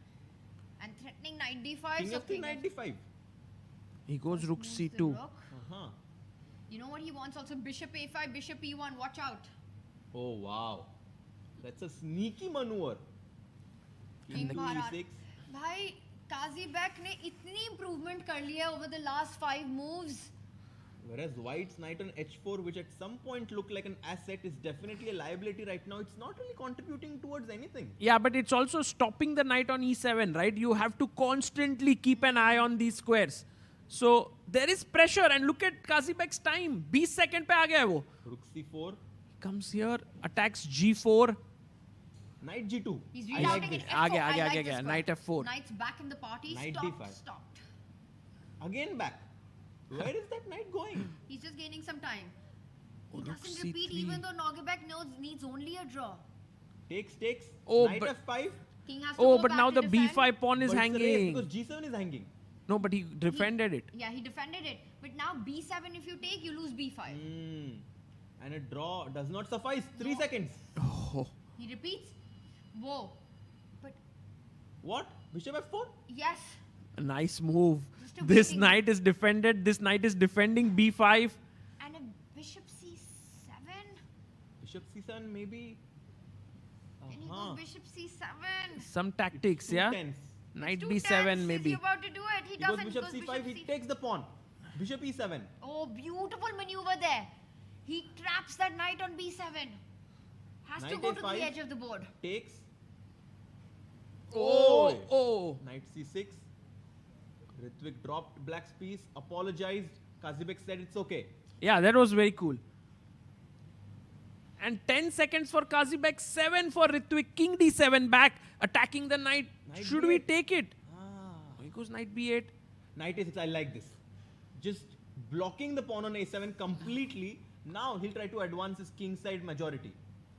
And threatening Knight D5. King F3, Knight D5. He goes rook C2. You know what he wants also? Bishop A5, Bishop E1. Watch out. Oh, wow. That's a sneaky maneuver. King Bharat. E6. Bhai, ChessBase ने इतनी improvement कर लिया over the last 5 moves. Whereas white's knight on H4, which at some point looked like an asset, is definitely a liability right now. It's not really contributing towards anything. Yeah, but it's also stopping the knight on E7, right? You have to constantly keep an eye on these squares. So there is pressure, and look at ChessBase's time. 20 second पे आ गया है वो. Rook C4. He comes here, attacks G4. Knight G2. He's rerouting it. F4. आ गया. Knight F4. Knight's back in the party. Knight Stopped. D5. Stopped. Again back. Where is that knight going? He's just gaining some time. He Rook doesn't repeat C3. even though Nogerbek needs only a draw. Takes. Oh, knight but F5. King has to Oh, go but back now to the defend. B5 pawn is But it's a race hanging. because G7 is hanging. No, but he defended it. Yeah, he defended it. But now b7 if you take, you lose b5. And a draw does not suffice. 3 seconds. Oh. He repeats. Whoa. But What? Bishop f4? yes. A nice move. Just a This waiting- knight is defended. This knight is defending b5. And a bishop c7. Bishop c7 maybe. Can you go bishop c7? Some tactics, Two yeah? tense. Knight Too b7 tense. maybe. Is he about to do it? He He goes doesn't. bishop He goes c5, he bishop takes the pawn. Bishop e7. Oh, beautiful maneuver there. He traps that knight on b7. Has to Knight go to a5. the edge of the board. Takes. Oh. Knight c6. Ritwick dropped black's piece, apologized. Kazibek said it's okay. Yeah, that was very cool. And 10 seconds for Kazibek, 7 for Ritwick, king d7 back, attacking the knight. Knight Should b8. we take it? He goes knight b8. Knight a6, I like this. Just blocking the pawn on a7 completely. Now he'll try to advance his king side majority.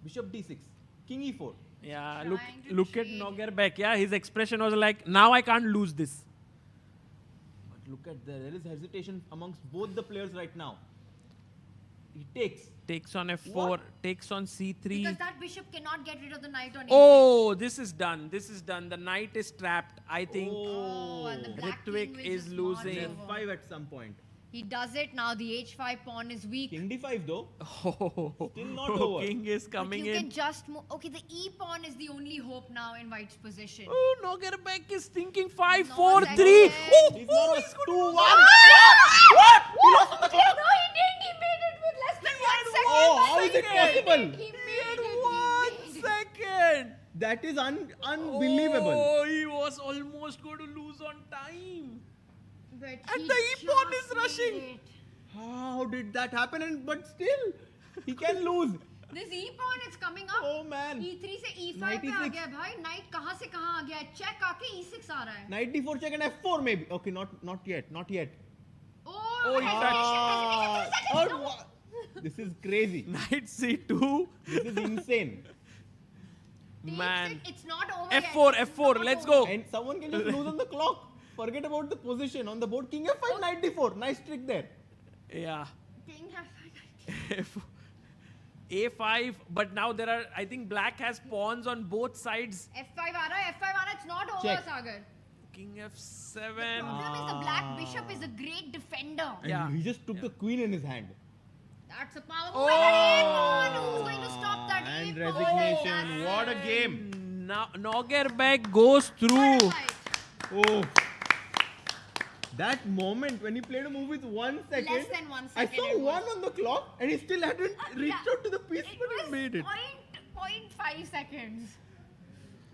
Bishop d6, king e4. Yeah, Trying to look at trade. Nogerbek. Yeah, his expression was like, now I can't lose this. But look at there is hesitation amongst both the players right now. He takes. Takes on f4, What? takes on c3. Because that bishop cannot get rid of the knight on a6. Oh, this is done. This is done. The knight is trapped. I think Oh, and the black king Ritwick will is just march losing. over. F5 at some point. He does it now. The h5 pawn is weak. King d5 though. Oh, Still not over. king is But coming you in. can just move. Okay, the e pawn is the only hope now in white's position. Oh, Nogerbek is thinking 5, No 4, second. 3. Oh, He's oh, not he's a going 2 to 1. lose. What? He lost on the clock. No, he didn't. He made it with less than 1 second. Oh, how is it possible? He made it. One second. That is unbelievable. Oh, he was almost going to lose on time. But And he the e-pawn just is rushing. made it. How did that happen? And but still, he can lose. This e pawn is coming up. Oh man. e3 से e5 Knight पे आ e6. गया भाई. Knight कहाँ से कहाँ आ गया है? Check आके e6 आ रहा है. Knight d4 check and f4 maybe. Okay, not yet. Oh, he hesitation. Or what? This is crazy. Knight c2. This is insane. Man. It's not over yet. F4, It's F4. not Let's over. go. And someone can just lose on the clock. Forget about the position on the board. King f5, knight d4. Nice trick there. Yeah. King F5. A5, but now there are, I think black has pawns on both sides. F5 आ रहा है. F5 आ रहा है. It's not over, Check. Sagar. King The f7. problem is the black bishop is a great defender. And Yeah. he just took the queen in his hand. That's a powerful a-pawn. Who's going to stop that And a-pawn? resignation. What a game. Now Nogerbek goes through. Oh. That moment when he played a move with 1 second. Less than 1 I second saw it was. 1 on the clock and he still hadn't reached yeah. out to the piece, It but he was made it. 0.5 seconds.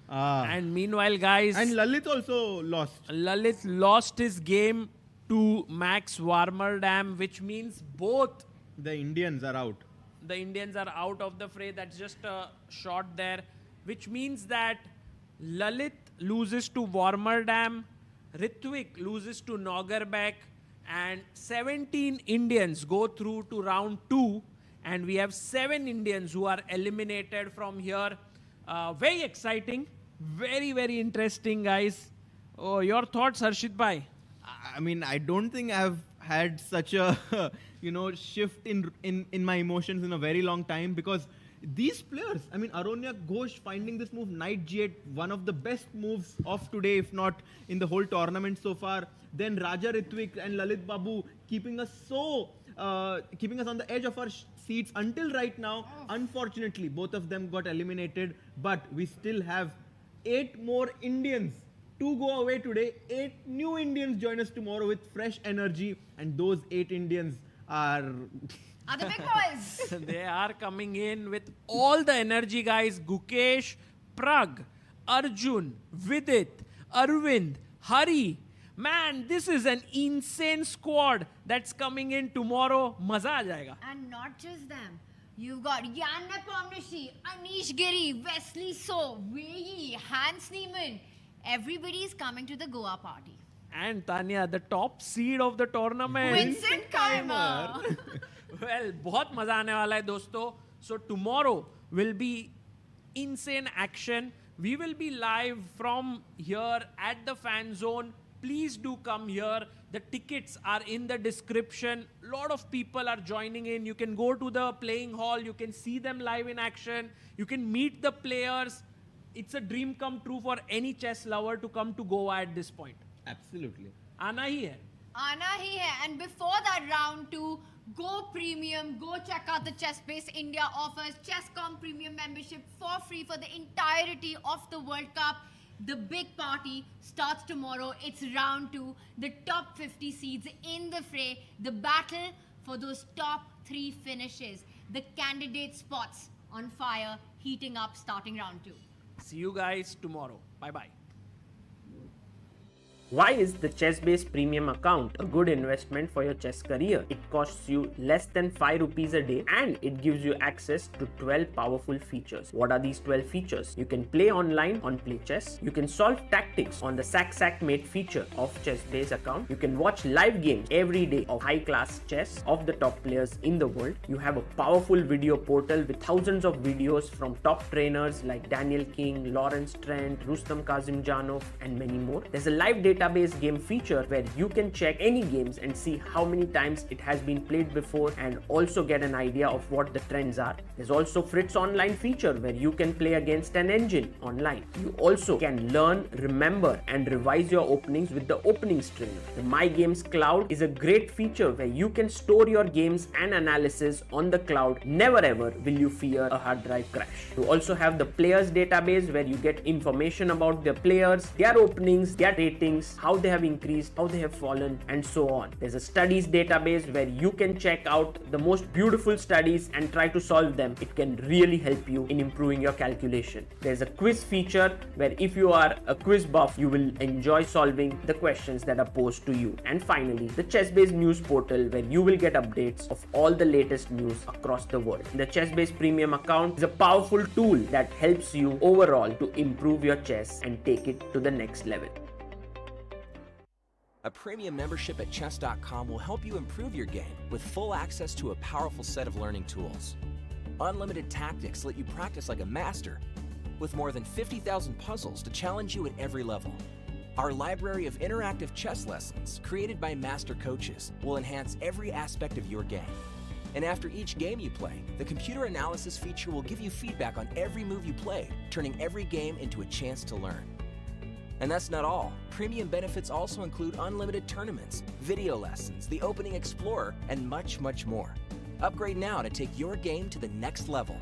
And meanwhile, guys, And Lalit also lost. Lalit lost his game to Max Warmerdam, which means both The Indians are out. the Indians are out of the fray. That's just a shot there, which means that Lalit loses to Warmerdam, Ritwick loses to Nogerbek, and 17 Indians go through to round 2, and we have 7 Indians who are eliminated from here. Very exciting, very, very interesting, guys. Oh, your thoughts, Harshit Bhai? I mean, I don't think I've had such a shift in my emotions in a very long time, because these players, I mean, Aronyak Ghosh finding this move, knight g8, one of the best moves of today, if not in the whole tournament so far. Then Raja Ritwick and Lalit Babu keeping us on the edge of our seats until right now. Unfortunately, both of them got eliminated, but we still have 8 more Indians to go away today. 8 new Indians join us tomorrow with fresh energy, and those 8 Indians are Are the big boys. They are coming in with all the energy, guys. Gukesh, Prag, Arjun, Vidit, Arvind, Hari. Man, this is an insane squad that's coming in tomorrow. Maza aa jayega. And not just them. You've got Yanna Pomnishi, Anish Giri, Wesley So, Veyi, Hans Niemann. Everybody is coming to the Goa party. And Tanya, the top seed of the tournament. Vincent Keimer. Well, बहुत मजा आने वाला है दोस्तों. So tomorrow will be insane action. We will be live from here at the fan zone please do come here. The tickets are in the description. A lot of people are joining in. You can go to the playing hall. You can see them live in action. You can meet the players. It's a dream come true for any chess lover to come to Goa at this point. Absolutely. Aana hi hai. Aana hi hai. And before that round 2, go premium, go check out the ChessBase India offers ChessCom premium membership for free for the entirety of the World Cup. The big party starts tomorrow. It's round 2. The top 50 seeds in the fray. The battle for those top 3 finishes. The candidate spots on fire, heating up starting round 2. See you guys tomorrow. Bye-bye. Why is the ChessBase Premium account a good investment for your chess career? It costs you less than 5 rupees a day and it gives you access to 12 powerful features. What are these 12 features? You can play online on Play Chess. You can solve tactics on the Sack Mate feature of ChessBase account. You can watch live games every day of high-class chess of the top players in the world. You have a powerful video portal with thousands of videos from top trainers like Daniel King, Lawrence Trent, Rustam Kazimjanov, and many more. There's a live database game feature where you can check any games and see how many times it has been played before and also get an idea of what the trends are. There's also Fritz Online feature where you can play against an engine online. You also can learn, remember and revise your openings with the openings trainer. The My Games Cloud is a great feature where you can store your games and analysis on the cloud. Never ever will you fear a hard drive crash. You also have the players database where you get information about their players, their openings, their ratings, how they have increased, how they have fallen, and so on. There's a studies database where you can check out the most beautiful studies and try to solve them. It can really help you in improving your calculation. There's a quiz feature where if you are a quiz buff, you will enjoy solving the questions that are posed to you. And finally, the ChessBase news portal where you will get updates of all the latest news across the world. The ChessBase Premium account is a powerful tool that helps you overall to improve your chess and take it to the next level. A premium membership at chess.com will help you improve your game with full access to a powerful set of learning tools. Unlimited tactics let you practice like a master with more than 50,000 puzzles to challenge you at every level. Our library of interactive chess lessons created by master coaches will enhance every aspect of your game. And after each game you play, the computer analysis feature will give you feedback on every move you played, turning every game into a chance to learn. And that's not all. Premium benefits also include unlimited tournaments, video lessons, the Opening Explorer, and much, much more. Upgrade now to take your game to the next level.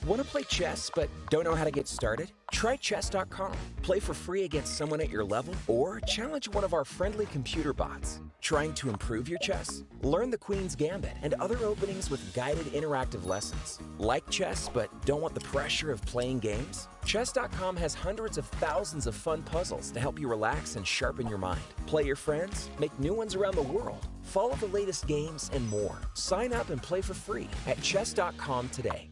Want to play chess but don't know how to get started? Try chess.com. Play for free against someone at your level or challenge one of our friendly computer bots. Trying to improve your chess? Learn the Queen's Gambit and other openings with guided interactive lessons. Like chess but don't want the pressure of playing games? Chess.com has hundreds of thousands of fun puzzles to help you relax and sharpen your mind. Play your friends, make new ones around the world, follow the latest games, and more. Sign up and play for free at chess.com today.